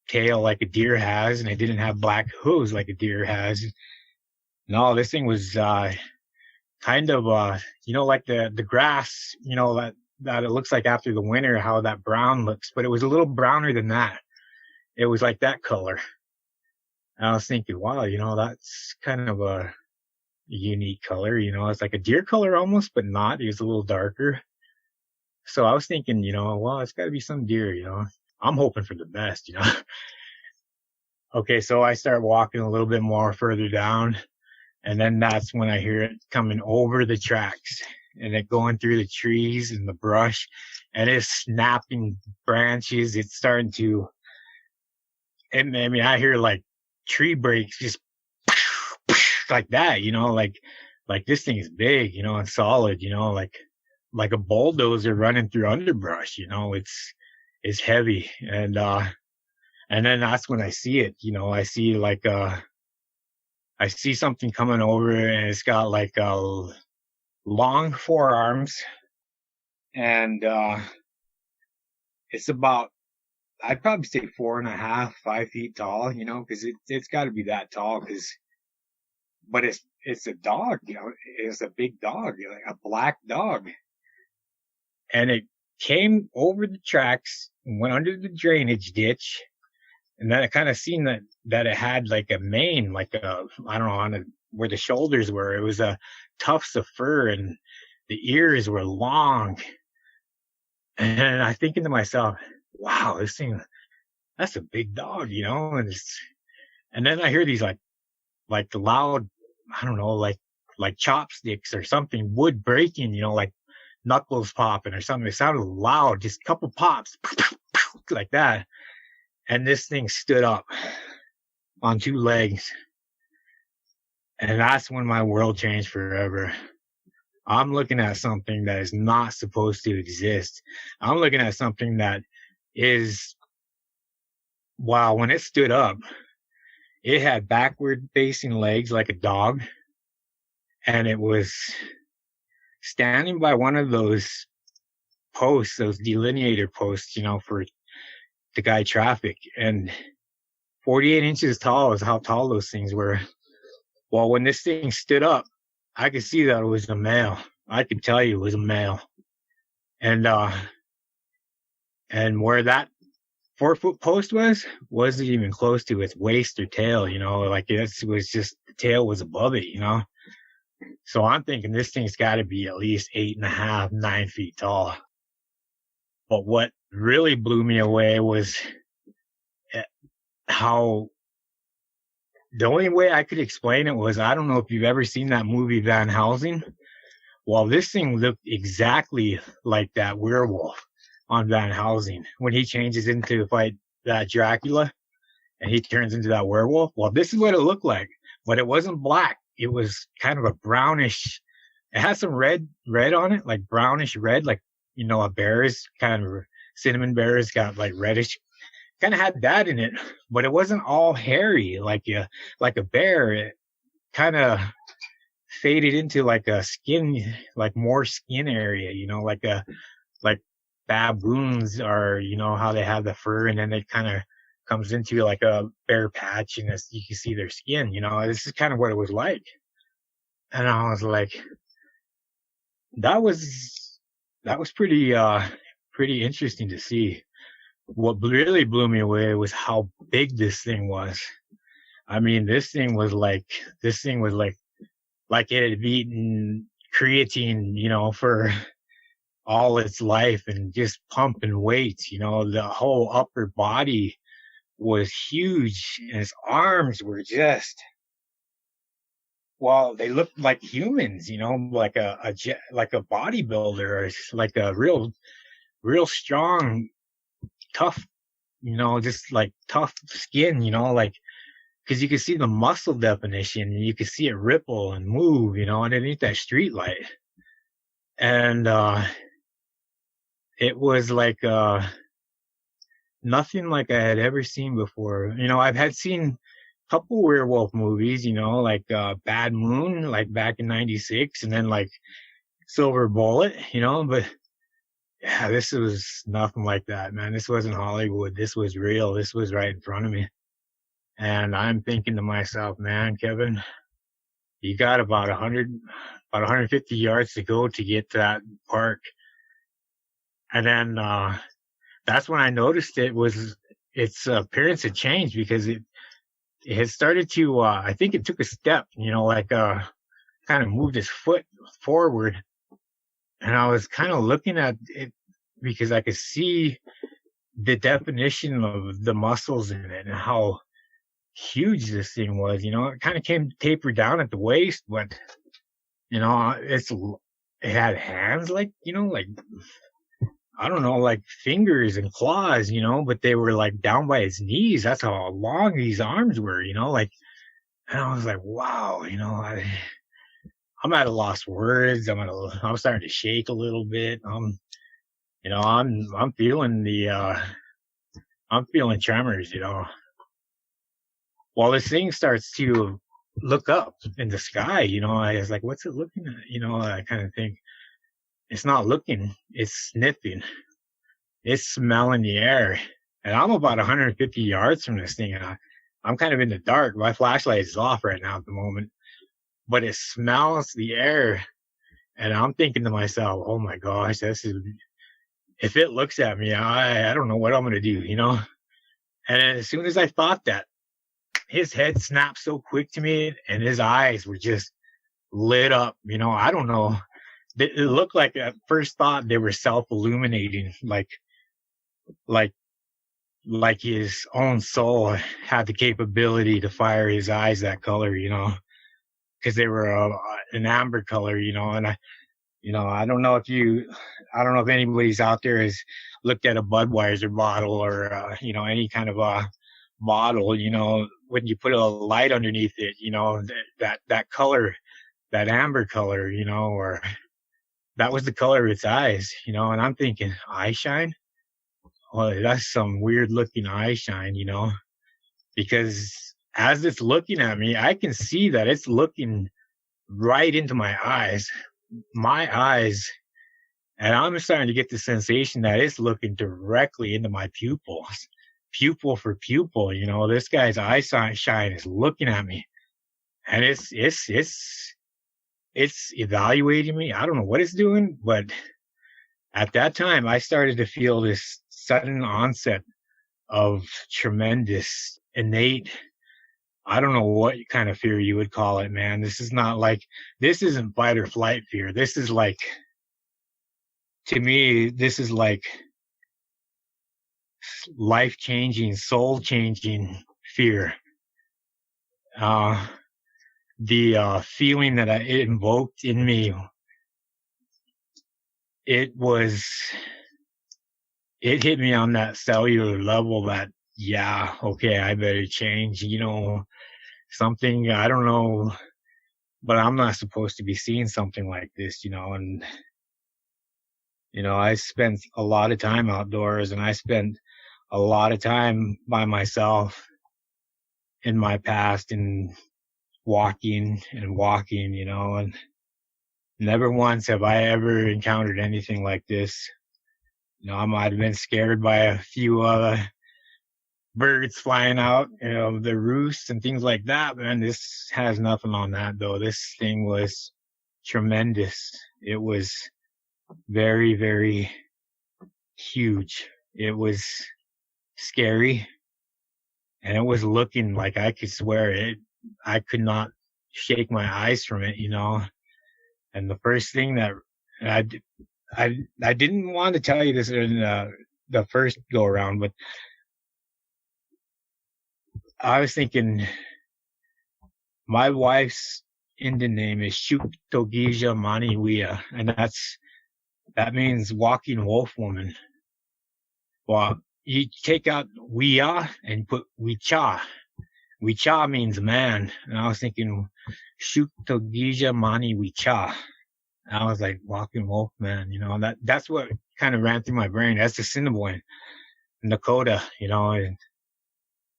tail like a deer has, and it didn't have black hooves like a deer has. No, this thing was kind of like the grass, that it looks like after the winter, how that brown looks, but it was a little browner than that. It was like that color. And I was thinking, wow, that's kind of a unique color. It's like a deer color almost, but not. It was a little darker. So I was thinking, well, it's got to be some deer. I'm hoping for the best. Okay, so I start walking a little bit more further down, and then that's when I hear it coming over the tracks and it going through the trees and the brush, and it's snapping branches. It's starting to, and I mean, I hear like tree breaks just like that, like this thing is big, and solid, like a bulldozer running through underbrush, it's heavy. And then that's when I see it, I see I see something coming over, and it's got like long forearms, and it's about, I'd probably say 4.5, 5 feet tall, because it's got to be that tall, but it's a dog, it's a big dog, like a black dog, and it came over the tracks and went under the drainage ditch. And then I kind of seen that it had like a mane, like I don't know, where the shoulders were. It was a tufts of fur, and the ears were long. And I thinking to myself, wow, this thing, that's a big dog, and then I hear these like loud, I don't know, like chopsticks or something, wood breaking, like knuckles popping or something. It sounded loud, just a couple pops like that. And this thing stood up on 2 legs. And that's when my world changed forever. I'm looking at something that is not supposed to exist. I'm looking at something that is, wow, when it stood up, it had backward facing legs like a dog. And it was standing by one of those posts, those delineator posts, for to guide traffic, and 48 inches tall is how tall those things were. Well, when this thing stood up, I could see that it was a male. I could tell you it was a male. And where that 4-foot post wasn't even close to its waist or tail, like it was just, the tail was above it, So I'm thinking this thing's got to be at least 8.5, 9 feet tall. But what really blew me away was how, the only way I could explain it was, I don't know if you've ever seen that movie Van Helsing. Well, this thing looked exactly like that werewolf on Van Helsing when he changes into to fight that Dracula and he turns into that werewolf. Well, this is what it looked like, but it wasn't black. It was kind of a brownish. It had some red on it, like brownish red, like, a bear's kind of, cinnamon bear's got like reddish, kind of had that in it, but it wasn't all hairy like a bear. It kind of faded into like a skin, like more skin area, like baboons are, how they have the fur, and then it kind of comes into like a bare patch, and you can see their skin, this is kind of what it was like. And I was like, that was pretty interesting to see. What really blew me away was how big this thing was. I mean, this thing was like it had eaten creatine, for all its life, and just pumping weight, the whole upper body was huge, and his arms were just, well, they looked like humans, like a bodybuilder, or like a real strong, tough, just like tough skin, like, because you could see the muscle definition, and you could see it ripple and move, underneath that street light. And it was like nothing like I had ever seen before. I've had seen couple werewolf movies, like Bad Moon, like back in '96, and then like Silver Bullet, but yeah, this was nothing like that, man. This wasn't Hollywood. This was real. This was right in front of me. And I'm thinking to myself, man, Kevin, you got about 150 yards to go to get to that park. And then that's when I noticed its appearance had changed, because had started to, I think it took a step, kind of moved his foot forward. And I was kind of looking at it because I could see the definition of the muscles in it and how huge this thing was. It kind of came tapered down at the waist, but, it had hands like, I don't know, like fingers and claws, but they were like down by his knees. That's how long these arms were, and I was like, wow, I'm at a loss for words. I'm starting to shake a little bit. I'm feeling I'm feeling tremors, Well, this thing starts to look up in the sky, I was like, what's it looking at? I kind of think it's not looking, it's sniffing, it's smelling the air. And I'm about 150 yards from this thing, and I'm kind of in the dark. My flashlight is off right now at the moment, but it smells the air. And I'm thinking to myself, oh my gosh, if it looks at me, I don't know what I'm going to do, And as soon as I thought that, his head snapped so quick to me, and his eyes were just lit up. I don't know. It looked like at first thought they were self-illuminating, like his own soul had the capability to fire his eyes that color, because they were an amber color, and I don't know if anybody's out there has looked at a Budweiser bottle or, any kind of a bottle, when you put a light underneath it, that color, that amber color, or that was the color of its eyes, and I'm thinking, eye shine? Well, that's some weird looking eye shine, because as it's looking at me, I can see that it's looking right into my eyes, and I'm starting to get the sensation that it's looking directly into my pupils, pupil for pupil. This guy's eye shine is looking at me, and it's evaluating me. I don't know what it's doing, but at that time, I started to feel this sudden onset of tremendous, innate, I don't know what kind of fear you would call it, man. This isn't fight or flight fear. This is like, to me, this is like life-changing, soul-changing fear. The feeling that it invoked in me, it hit me on that cellular level that, yeah, okay, I better change, something, I don't know, but I'm not supposed to be seeing something like this, and, I spent a lot of time outdoors, and I spent a lot of time by myself in my past and walking, and never once have I ever encountered anything like this. I might have been scared by a few birds flying out, the roosts and things like that, man. This has nothing on that, though. This thing was tremendous. It was very, very huge. It was scary, and it was looking like I could swear it. I could not shake my eyes from it, And the first thing that I didn't want to tell you this in the first go around, but I was thinking my wife's Indian name is Shuktogija Maniwia, and that means walking wolf woman. Well, you take out Wia and put Wicha. Wicha means man, and I was thinking Shuktogija Maniwicha. I was like, walking wolf man, that's what kind of ran through my brain. That's the Assiniboine, Nakota, and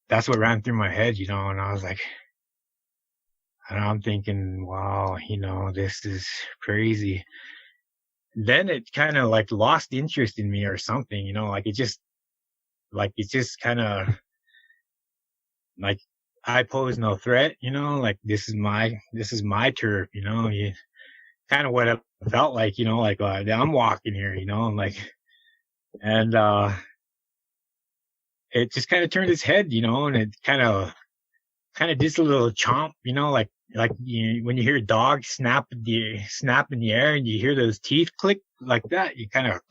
that's what ran through my head, and I was like, and I'm thinking, wow, this is crazy. Then it kind of like lost interest in me or something, it just kind of like I pose no threat, like this is my turf, kind of what it felt like, I'm walking here, and it just kind of turned its head, and it kind of kind of just a little chomp, you know, like when you hear a dog snap in the air and you hear those teeth click like that, you kind of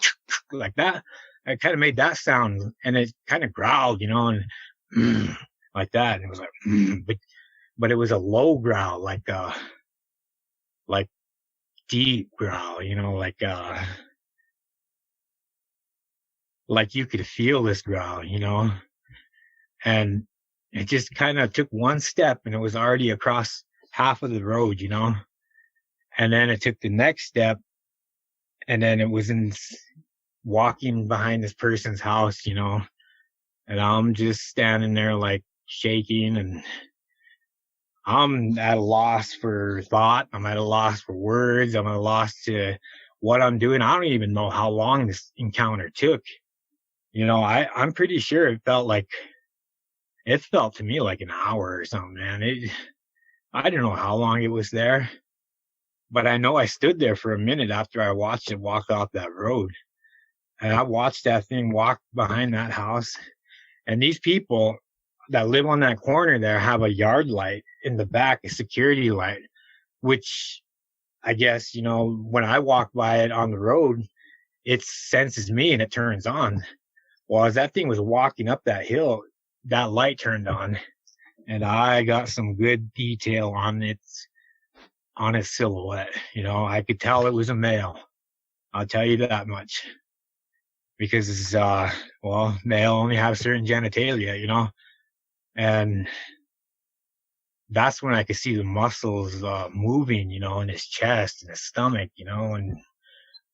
like that. I kind of made that sound, and it kind of growled, you know, and like that. And it was like, but it was a low growl, like deep growl, you know, like you could feel this growl, you know, and it just kind of took one step and it was already across half of the road, you know, and then it took the next step and then it was walking behind this person's house, you know, and I'm just standing there like shaking, and I'm at a loss for thought. I'm at a loss for words. I'm at a loss to what I'm doing. I don't even know how long this encounter took. You know, I'm pretty sure it felt to me like an hour or something, man. I don't know how long it was there, but I know I stood there for a minute after I watched it walk off that road. And I watched that thing walk behind that house. And these people that live on that corner there have a yard light in the back, a security light, which I guess, you know, when I walk by it on the road, it senses me and it turns on. Well, as that thing was walking up that hill, that light turned on, and I got some good detail on its silhouette. You know, I could tell it was a male. I'll tell you that much. Because, male only have certain genitalia, you know, and that's when I could see the muscles, moving, you know, in his chest and his stomach, you know,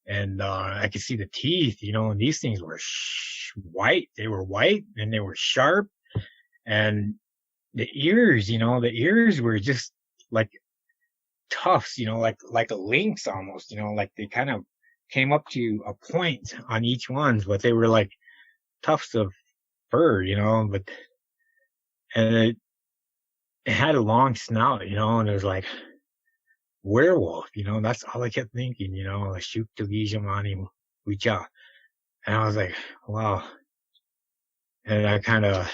and I could see the teeth, you know, and these things were white. They were white and they were sharp, and the ears, you know, were just like tufts, you know, like a lynx almost, you know, like they kind of came up to a point on each one, but they were like tufts of fur, you know, and it had a long snout, you know, and it was like werewolf, you know, that's all I kept thinking, you know, shoot to Lijamani Wicha. And I was like, wow. And I kind of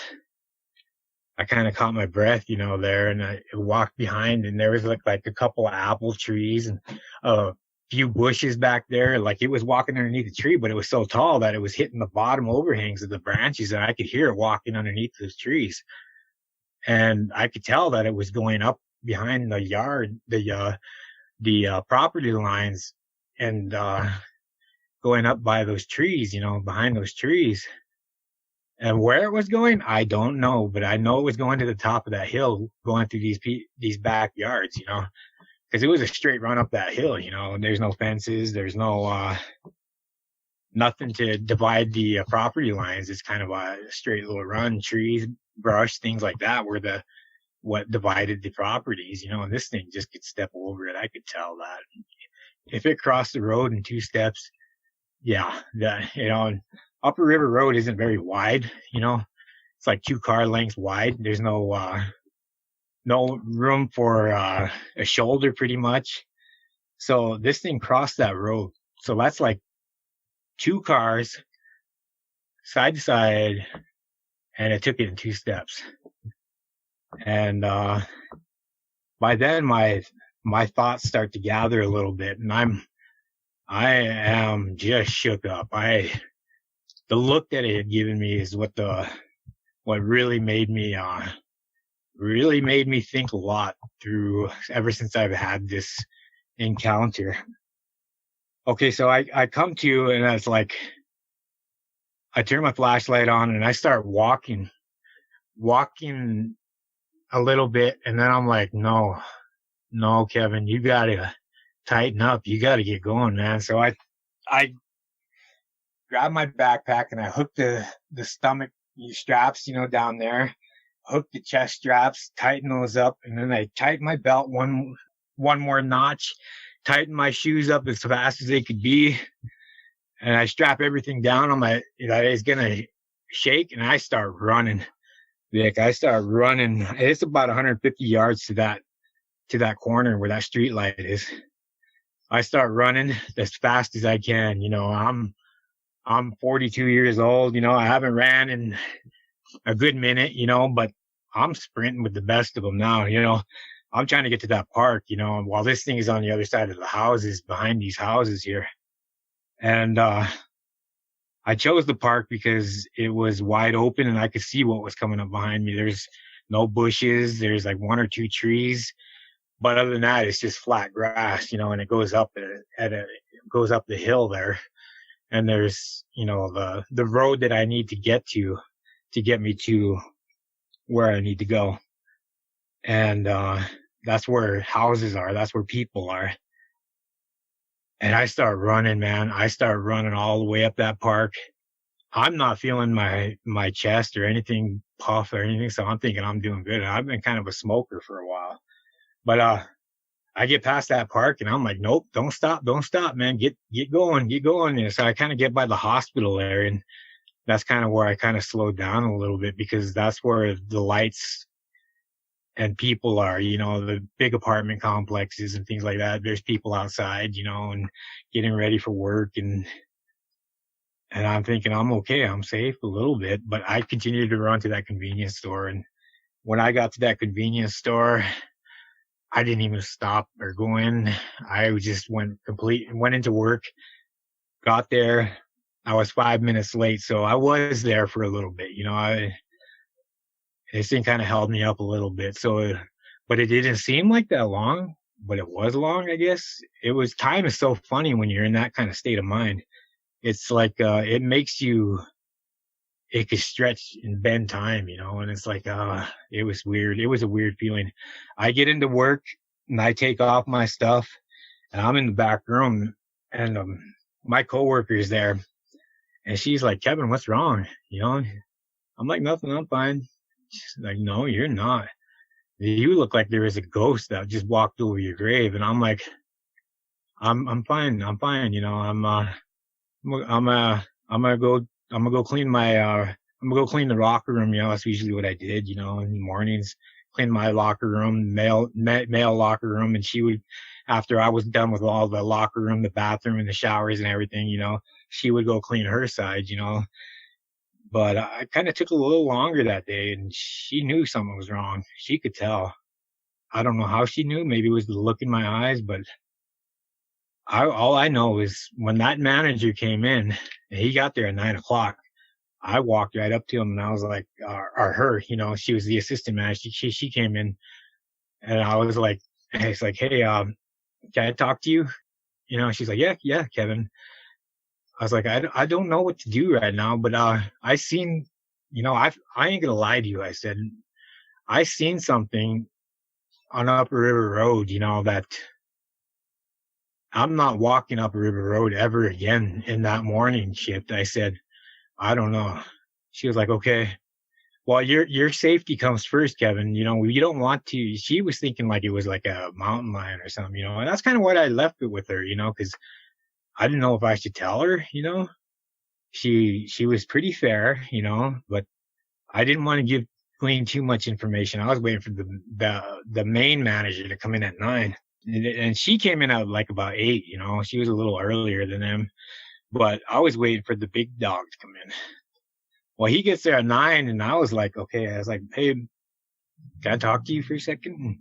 caught my breath, you know, there, and I walked behind, and there was like a couple of apple trees and a few bushes back there. Like it was walking underneath the tree, but it was so tall that it was hitting the bottom overhangs of the branches, and I could hear it walking underneath those trees. And I could tell that it was going up behind the yard, the property lines, and going up by those trees, you know, behind those trees. And where it was going, I don't know, but I know it was going to the top of that hill, going through these backyards, you know, because it was a straight run up that hill, you know, and there's no fences, there's no nothing to divide the property lines. It's kind of a straight little run, trees, brush, things like that were what divided the properties, you know, and this thing just could step over it. I could tell that if it crossed the road in 2 steps, yeah, that, you know, and Upper River Road isn't very wide, you know, it's like 2 car lengths wide. There's no room for a shoulder pretty much. So this thing crossed that road. So that's like 2 cars side to side, and it took it in 2 steps. And by then my thoughts start to gather a little bit, and I am just shook up. The look that it had given me is what really made me think a lot through ever since I've had this encounter. Okay, so I come to, and it's like I turn my flashlight on and I start walking a little bit, and then I'm like, no, Kevin, you gotta tighten up. You gotta get going, man. So I grabbed my backpack and I hooked the stomach straps, you know, down there, hooked the chest straps, tighten those up, and then I tightened my belt one more notch, tightened my shoes up as fast as they could be, and I strap everything down on that is gonna shake, and I start running. Vic, I start running. It's about 150 yards to that corner where that street light is. I start running as fast as I can. You know, I'm 42 years old. You know, I haven't ran in a good minute, you know, but I'm sprinting with the best of them now. You know, I'm trying to get to that park, you know, while this thing is on the other side of the houses, behind these houses here. And, I chose the park because it was wide open and I could see what was coming up behind me. There's no bushes. There's like one or two trees. But other than that, it's just flat grass, you know, and it goes up goes up the hill there. And there's, you know, the road that I need to get me to where I need to go. And, that's where houses are. That's where people are. And I start running, man. I start running all the way up that park. I'm not feeling my chest or anything puff or anything. So I'm thinking I'm doing good. I've been kind of a smoker for a while, but, I get past that park and I'm like, nope, don't stop, man. Get going. And so I kind of get by the hospital there, and that's kind of where I kind of slowed down a little bit, because that's where the lights and people are, you know, the big apartment complexes and things like that. There's people outside, you know, and getting ready for work. And I'm thinking I'm okay. I'm safe a little bit, but I continued to run to that convenience store. And when I got to that convenience store, I didn't even stop or go in. I just went into work, got there. I was 5 minutes late. So I was there for a little bit, you know, this thing kind of held me up a little bit. So, but it didn't seem like that long, but it was long, I guess. Time is so funny when you're in that kind of state of mind. It's like, it could stretch and bend time, you know, and it's like, it was weird. It was a weird feeling. I get into work and I take off my stuff and I'm in the back room, and, my coworker's there, and she's like, Kevin, what's wrong? You know, I'm like, nothing, I'm fine. She's like, no, you're not. You look like there is a ghost that just walked over your grave. And I'm like, I'm fine. You know, I'm gonna go clean the locker room. You know, that's usually what I did, you know, in the mornings, clean my locker room, male locker room. And she would, after I was done with all the locker room, the bathroom and the showers and everything, you know, she would go clean her side, you know. But I kind of took a little longer that day, and she knew something was wrong. She could tell. I don't know how she knew. Maybe it was the look in my eyes, but all I know is when that manager came in, and he got there at 9:00, I walked right up to him and I was like, or her, you know, she was the assistant manager. She came in, and I was like, it's like, hey, can I talk to you? You know, she's like, yeah, Kevin. I was like, I don't know what to do right now, but, I seen, you know, I ain't gonna lie to you. I said, I seen something on Upper River Road, you know, that I'm not walking Upper River Road ever again in that morning shift. I said, I don't know. She was like, okay, well, your safety comes first, Kevin. You know, you don't want to, she was thinking like it was like a mountain lion or something, you know, and that's kind of what I left it with her, you know, cause I didn't know if I should tell her, you know. She was pretty fair, you know, but I didn't want to glean too much information. I was waiting for the main manager to come in at 9. And she came in at like about 8, you know. She was a little earlier than them. But I was waiting for the big dog to come in. Well, he gets there at 9, and I was like, okay. I was like, hey, can I talk to you for a second?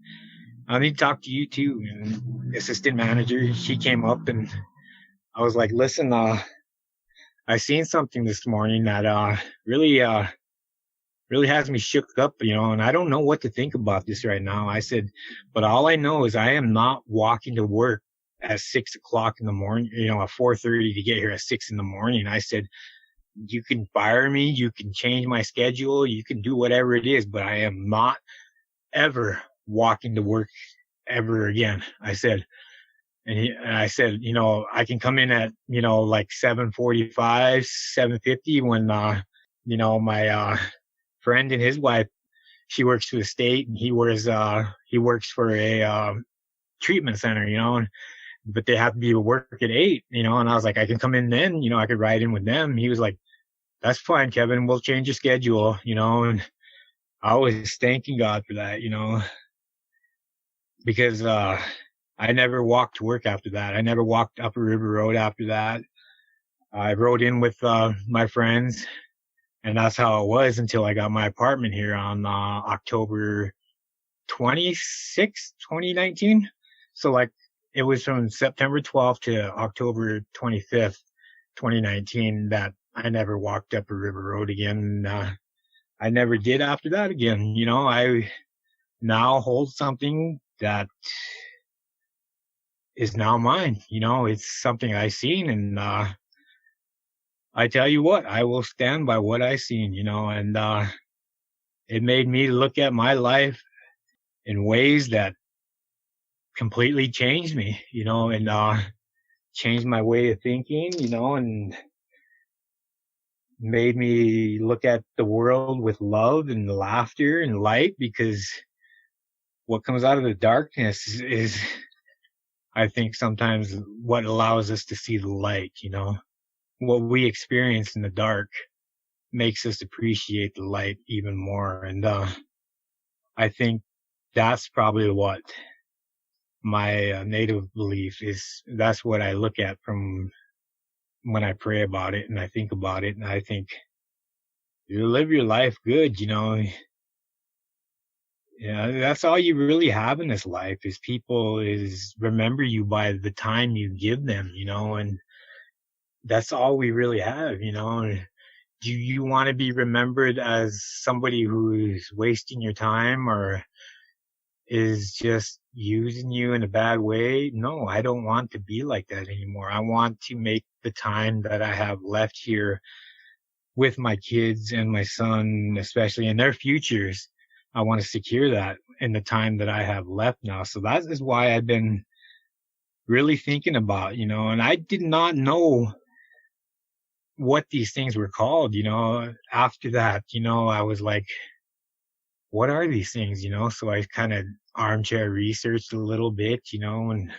I need to talk to you too. And the assistant manager, she came up, and I was like, listen, I seen something this morning that really has me shook up, you know, and I don't know what to think about this right now. I said, but all I know is I am not walking to work at 6:00 in the morning, you know, at 4:30 to get here at 6 in the morning. I said, you can fire me, you can change my schedule, you can do whatever it is, but I am not ever walking to work ever again. I said, and I said, you know, I can come in at, you know, like 7:45, 7:50 when, you know, my, friend and his wife, she works for the state, and he works for a, treatment center, you know, but they have to be at work at 8, you know, and I was like, I can come in then, you know, I could ride in with them. He was like, that's fine, Kevin, we'll change your schedule, you know, and I was thanking God for that, you know, because, I never walked to work after that. I never walked Upper River Road after that. I rode in with, my friends, And that's how it was until I got my apartment here on October 26th, 2019. So like it was from September 12th to October 25th, 2019 that I never walked up a river road again. I never did after that again. You know, I now hold something that is now mine. You know, it's something I seen, and I tell you what, I will stand by what I seen, you know, and it made me look at my life in ways that completely changed me, you know, and changed my way of thinking, you know, and made me look at the world with love and laughter and light, because what comes out of the darkness is I think sometimes what allows us to see the light, you know. What we experience in the dark makes us appreciate the light even more. And I think that's probably what my native belief is. That's what I look at from when I pray about it and I think about it. And I think you live your life good, you know. Yeah, that's all you really have in this life is people is remember you by the time you give them, you know, and that's all we really have, you know. Do you want to be remembered as somebody who's wasting your time or is just using you in a bad way? No, I don't want to be like that anymore. I want to make the time that I have left here with my kids and my son, especially in their futures. I want to secure that in the time that I have left now. So that is why I've been really thinking about, you know, and I did not know what these things were called, you know. After that, you know, I was like, what are these things, you know? So I kind of armchair researched a little bit, you know, and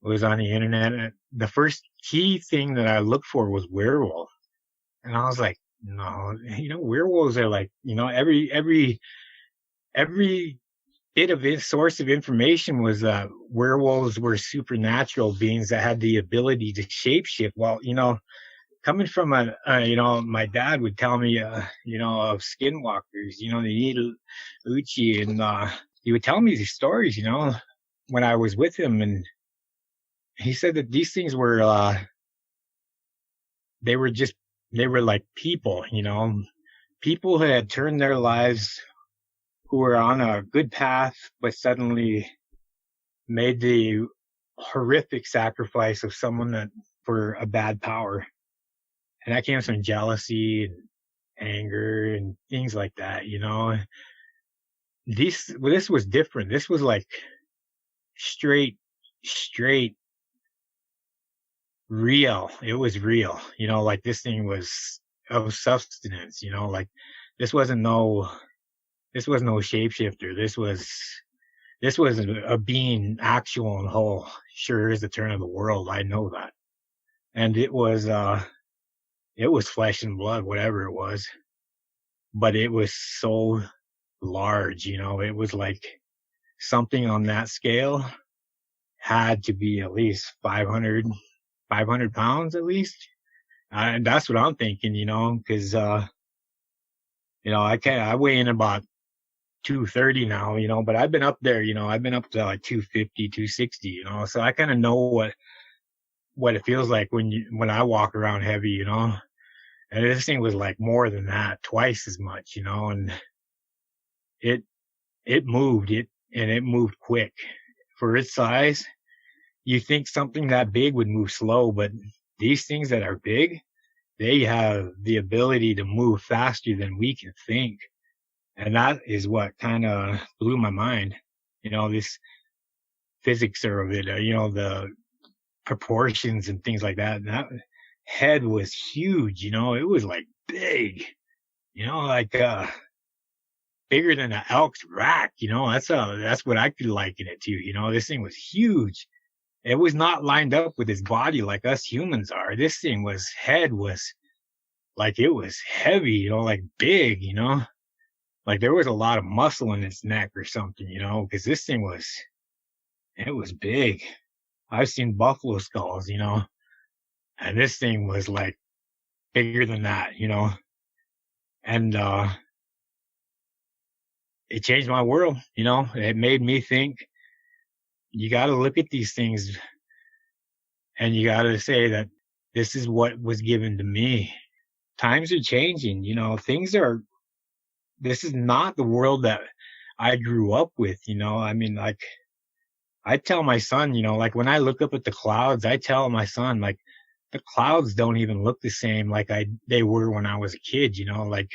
was on the internet. And the first key thing that I looked for was werewolf. And I was like, no, you know, werewolves are like, you know, every bit of it, source of information was that werewolves were supernatural beings that had the ability to shapeshift. Well, you know, coming from you know, my dad would tell me, you know, of skinwalkers, you know, they need Uchi, and he would tell me these stories, you know, when I was with him, and he said that these things were, they were like people, you know, people who had turned their lives, who were on a good path, but suddenly made the horrific sacrifice of someone that for a bad power. And that came from jealousy and anger and things like that, you know. This was different. This was like straight real. It was real, you know, like this thing was of substance, you know, like this was no shapeshifter. This was a being actual and whole, sure as the turn of the world. I know that. And it was flesh and blood, whatever it was, but it was so large, you know. It was like something on that scale had to be at least 500 pounds at least. And that's what I'm thinking, you know, cause, you know, I weigh in about 230 now, you know, but I've been up there, you know, I've been up to like 250, 260, you know, so I kind of know what it feels like when I walk around heavy, you know. And this thing was like more than that, twice as much, you know, and it moved and it moved quick for its size. You think something that big would move slow, but these things that are big, they have the ability to move faster than we can think. And that is what kind of blew my mind. You know, this physics of it, you know, the proportions and things like that. And that head was huge, you know, it was like big, you know, like, bigger than an elk's rack, you know, that's what I could liken it to, you know. This thing was huge. It was not lined up with his body like us humans are. This thing head was like, it was heavy, you know, like big, you know, like there was a lot of muscle in its neck or something, you know, because this thing it was big. I've seen buffalo skulls, you know, and this thing was like bigger than that, you know. And it changed my world, you know. It made me think you got to look at these things and you got to say that this is what was given to me. Times are changing, you know. This is not the world that I grew up with, you know. I mean, like, I tell my son, you know, like when I look up at the clouds, I tell my son, like, the clouds don't even look the same like they were when I was a kid, you know, like,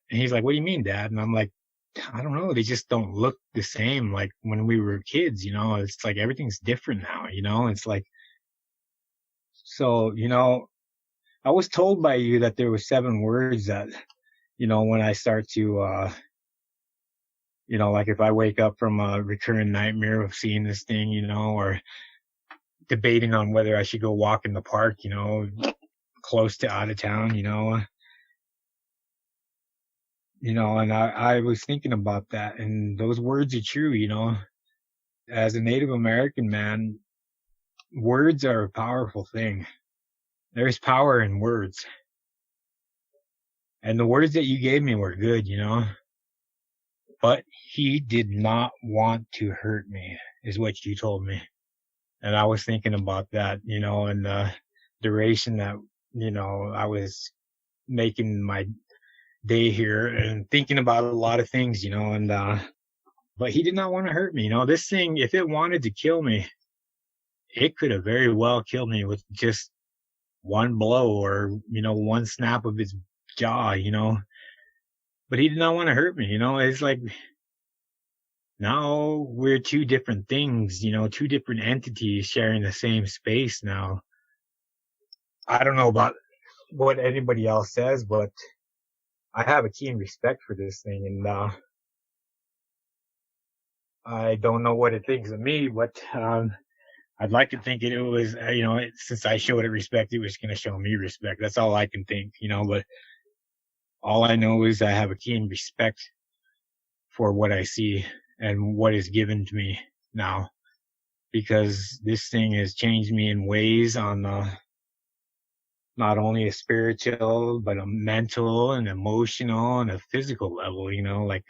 and he's like, what do you mean, Dad? And I'm like, I don't know. They just don't look the same like when we were kids, you know. It's like everything's different now, you know. It's like, so, you know, I was told by you that there were 7 words that, you know, when I start to, you know, like if I wake up from a recurring nightmare of seeing this thing, you know, or debating on whether I should go walk in the park, you know, close to out of town, you know, and I was thinking about that, and those words are true, you know. As a Native American man, words are a powerful thing. There's power in words. And the words that you gave me were good, you know. But he did not want to hurt me, is what you told me. And I was thinking about that, you know, and the duration that, you know, I was making my day here and thinking about a lot of things, you know, and, but he did not want to hurt me. You know, this thing, if it wanted to kill me, it could have very well killed me with just one blow or, you know, one snap of his jaw, you know, but he did not want to hurt me. You know, it's like, now we're 2 different things, you know, 2 different entities sharing the same space now. I don't know about what anybody else says, but I have a keen respect for this thing, and I don't know what it thinks of me, but I'd like to think it was, you know, since I showed it respect, it was going to show me respect. That's all I can think, you know, but all I know is I have a keen respect for what I see and what is given to me now, because this thing has changed me in ways on not only a spiritual, but a mental and emotional and a physical level, you know, like,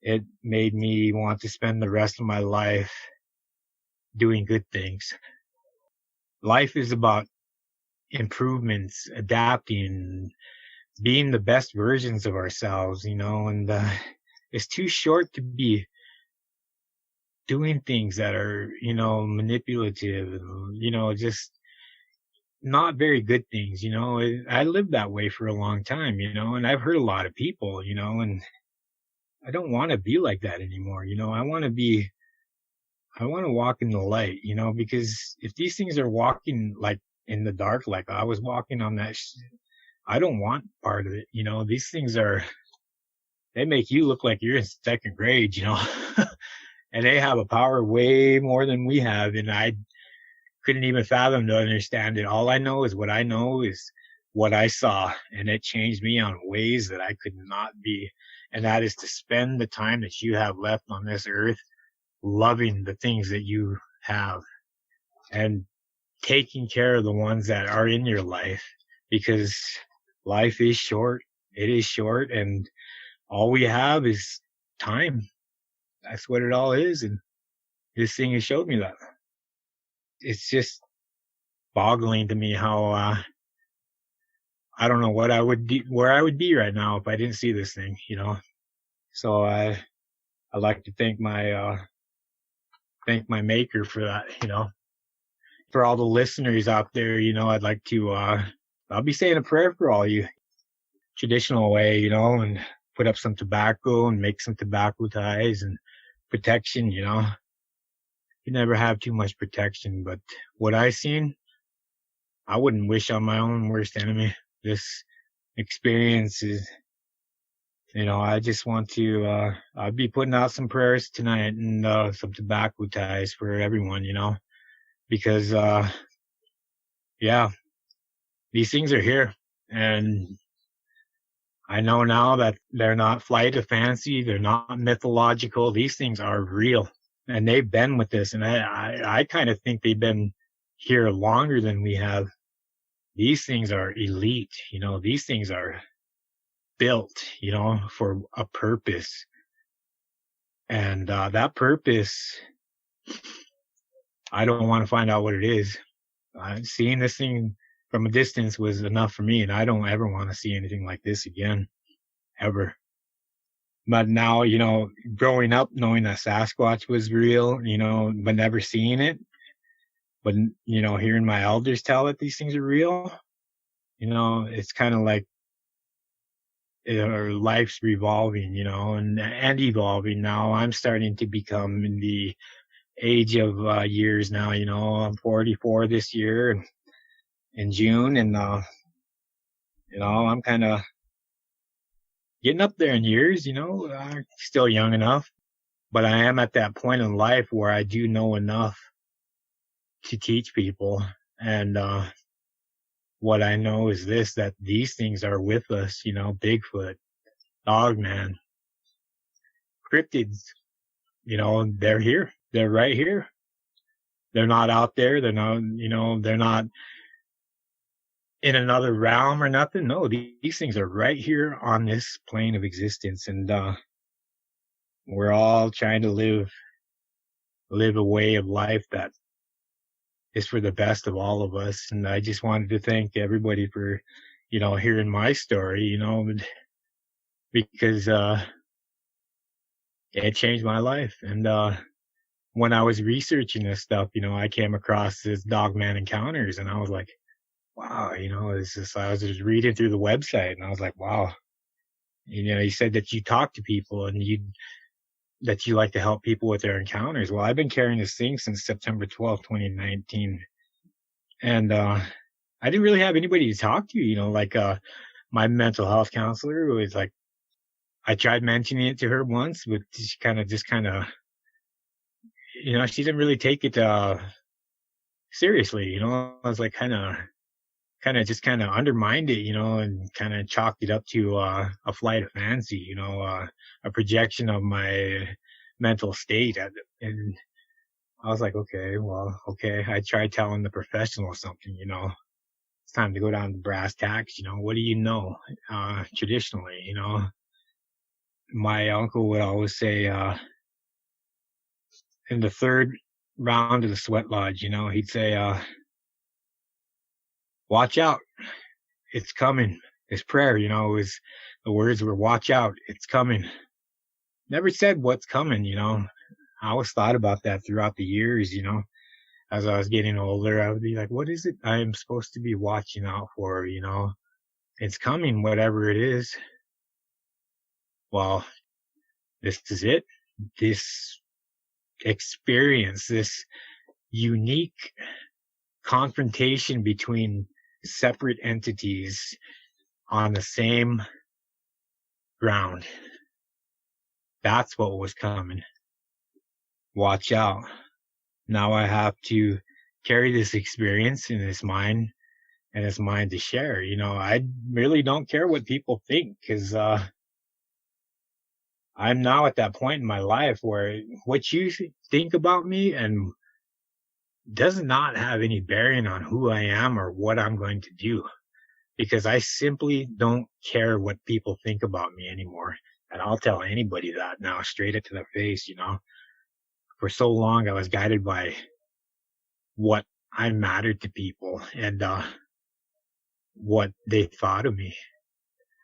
it made me want to spend the rest of my life doing good things. Life is about improvements, adapting, being the best versions of ourselves, you know, and it's too short to be doing things that are, you know, manipulative, you know, just not very good things, you know. I lived that way for a long time, you know, and I've hurt a lot of people, you know, and I don't want to be like that anymore, you know. I want to walk in the light, you know, because if these things are walking like in the dark, like I was walking on that, I don't want part of it, you know. These things they make you look like you're in 2nd grade, you know, and they have a power way more than we have. And I couldn't even fathom to understand it. All I know is what I know is what I saw, and it changed me on ways that I could not be. And that is to spend the time that you have left on this earth loving the things that you have and taking care of the ones that are in your life, because life is short. It is short, and all we have is time. That's what it all is. And this thing has showed me that. It's just boggling to me how, I don't know what where I would be right now if I didn't see this thing, you know? So I like to thank my maker for that, you know. For all the listeners out there, you know, I'd like to, I'll be saying a prayer for all you, traditional way, you know, and put up some tobacco and make some tobacco ties and protection, you know. You never have too much protection, but what I seen, I wouldn't wish on my own worst enemy. This experience is, you know, I just want to, I'll be putting out some prayers tonight and, some tobacco ties for everyone, you know, because, yeah, these things are here, and I know now that they're not flight of fancy. They're not mythological. These things are real, and they've been with us. And I kind of think they've been here longer than we have. these things are elite, these things are built, for a purpose. And that purpose, I don't want to find out what it is. Seeing this thing from a distance was enough for me, and I don't ever want to see anything like this again, ever. But now, growing up, knowing that Sasquatch was real, but never seeing it, but, hearing my elders tell that these things are real, it's kind of like our life's revolving, and evolving. Now I'm starting to become in the age of years now. I'm 44 this year in June, and I'm kind of getting up there in years. I'm still young enough, but I am at that point in life where I do know enough to teach people. And what I know is this, that these things are with us, Bigfoot, Dogman, cryptids, they're here. They're right here. They're not out there. They're not, they're not in another realm or nothing. No, these things are right here on this plane of existence. And we're all trying to live a way of life that is for the best of all of us. And I just wanted to thank everybody for, hearing my story, because it changed my life. And when I was researching this stuff, I came across this Dogman Encounters, and I was like, wow, it's just, I was just reading through the website, and I was like, wow. You said that you talk to people and that you like to help people with their encounters. Well, I've been carrying this thing since September 12th, 2019. And I didn't really have anybody to talk to, my mental health counselor was like, I tried mentioning it to her once, but she kind of, she didn't really take it seriously. I was like kind of undermined it, and kind of chalked it up to a flight of fancy, a projection of my mental state. And I was like, okay. I tried telling the professional something, it's time to go down to brass tacks. What do you know? Traditionally, my uncle would always say, in the third round of the sweat lodge, he'd say, watch out. It's coming. His prayer, the words were, watch out. It's coming. Never said what's coming, I always thought about that throughout the years, as I was getting older. I would be like, what is it I am supposed to be watching out for? It's coming, whatever it is. Well, this is it. This experience, this unique confrontation between separate entities on the same ground. That's what was coming. Watch out. Now I have to carry this experience in this mind to share. I really don't care what people think, because I'm now at that point in my life where what you think about me and does not have any bearing on who I am or what I'm going to do, because I simply don't care what people think about me anymore. And I'll tell anybody that now, straight up to their face. For so long I was guided by what I mattered to people and what they thought of me.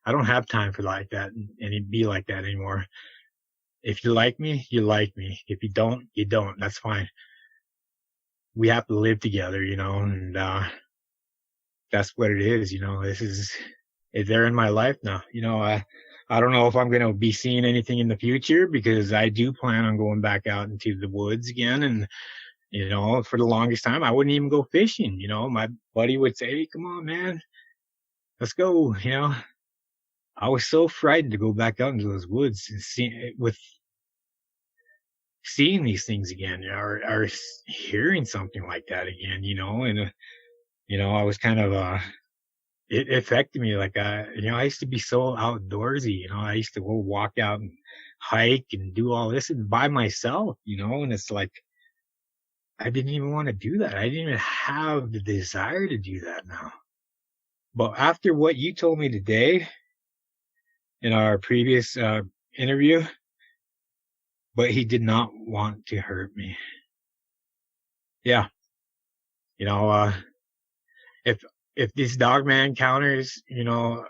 I don't have time for like that and be like that anymore. If you like me, you like me. If you don't, you don't. That's fine. We have to live together, and that's what it is. They're in my life now. I don't know if I'm going to be seeing anything in the future, because I do plan on going back out into the woods again. And, for the longest time, I wouldn't even go fishing. My buddy would say, hey, come on, man, let's go. I was so frightened to go back out into those woods and seeing these things again, or hearing something like that again, and, I was kind of, it affected me. Like, I used to be so outdoorsy, I used to go walk out and hike and do all this and by myself, and it's like, I didn't even want to do that. I didn't even have the desire to do that now. But after what you told me today in our previous interview, but he did not want to hurt me. Yeah. You know, if these Dogman Encounters, you know,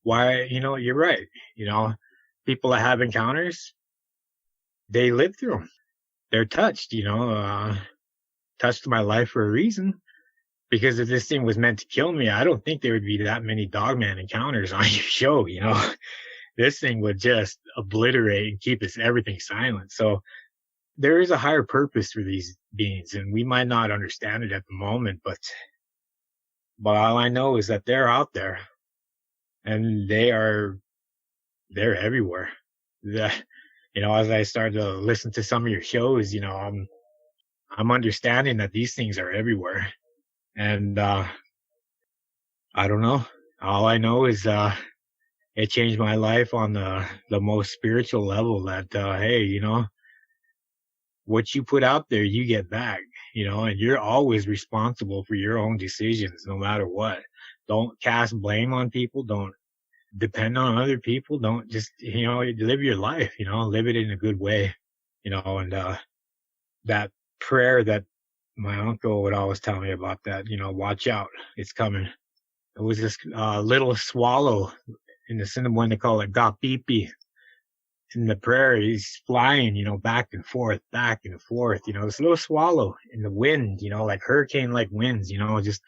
why, you know, you're right. You know, people that have encounters, they live through them. They're touched, you know, touched my life for a reason. Because if this thing was meant to kill me, I don't think there would be that many Dogman Encounters on your show, you know. This thing would just obliterate and keep everything silent. So there is a higher purpose for these beings, and we might not understand it at the moment, but all I know is that they're out there, and they're everywhere. You know, as I started to listen to some of your shows, you know, I'm understanding that these things are everywhere. And I don't know. All I know is it changed my life on the most spiritual level that hey, you know, what you put out there, you get back, you know, and you're always responsible for your own decisions, no matter what. Don't cast blame on people. Don't depend on other people. Don't just, you know, live your life, you know, live it in a good way, you know, and that prayer that my uncle would always tell me about, that, you know, watch out, it's coming. It was this little swallow in the Cinnamon, they call it gapipi. In the prairie, he's flying, you know, back and forth, you know, this little swallow in the wind, you know, like hurricane-like winds, you know, just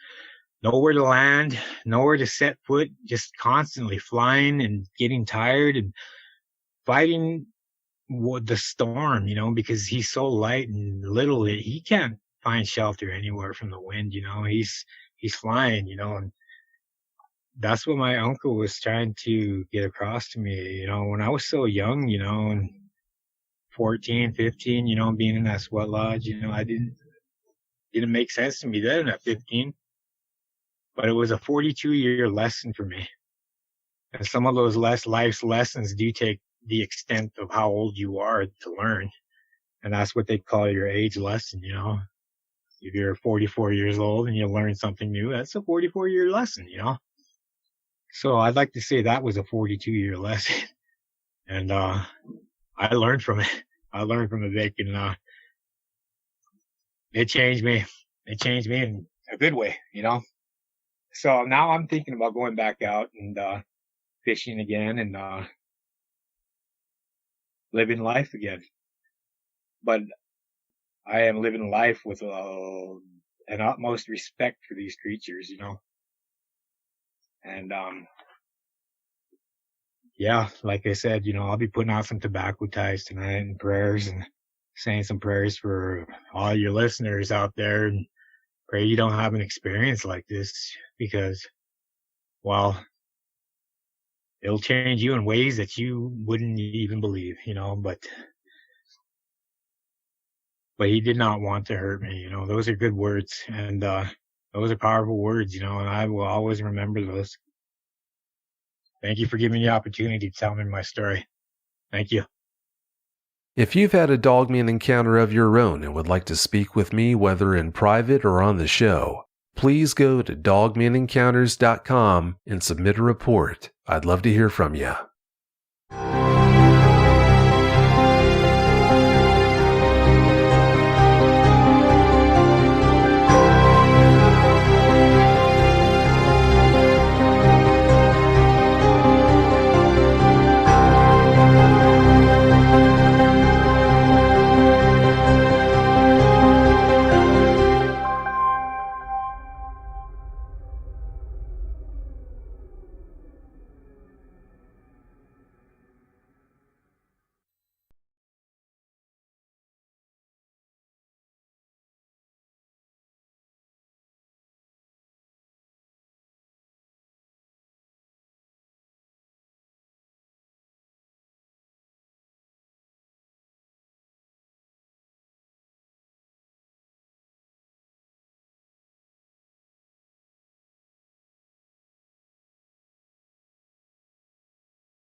nowhere to land, nowhere to set foot, just constantly flying and getting tired and fighting the storm, you know, because he's so light and little, he can't find shelter anywhere from the wind, you know, he's flying, you know, and that's what my uncle was trying to get across to me, you know, when I was so young, you know, and 14, 15, you know, being in that sweat lodge, you know, didn't make sense to me then at 15, but it was a 42-year lesson for me. And some of those life's lessons do take the extent of how old you are to learn. And that's what they call your age lesson, you know. If you're 44 years old and you learn something new, that's a 44-year lesson, you know. So I'd like to say that was a 42-year lesson. And I learned from it. I learned from it, Vic, and it changed me. It changed me in a good way, you know. So now I'm thinking about going back out and fishing again and living life again. But I am living life with an utmost respect for these creatures, you know. And yeah, like I said, you know, I'll be putting out some tobacco ties tonight and prayers, and saying some prayers for all your listeners out there, and pray you don't have an experience like this, because, well, it'll change you in ways that you wouldn't even believe, you know, but he did not want to hurt me, you know. Those are good words, and those are powerful words, you know, and I will always remember those. Thank you for giving me the opportunity to tell me my story. Thank you. If you've had a Dogman encounter of your own and would like to speak with me, whether in private or on the show, please go to dogmanencounters.com and submit a report. I'd love to hear from you.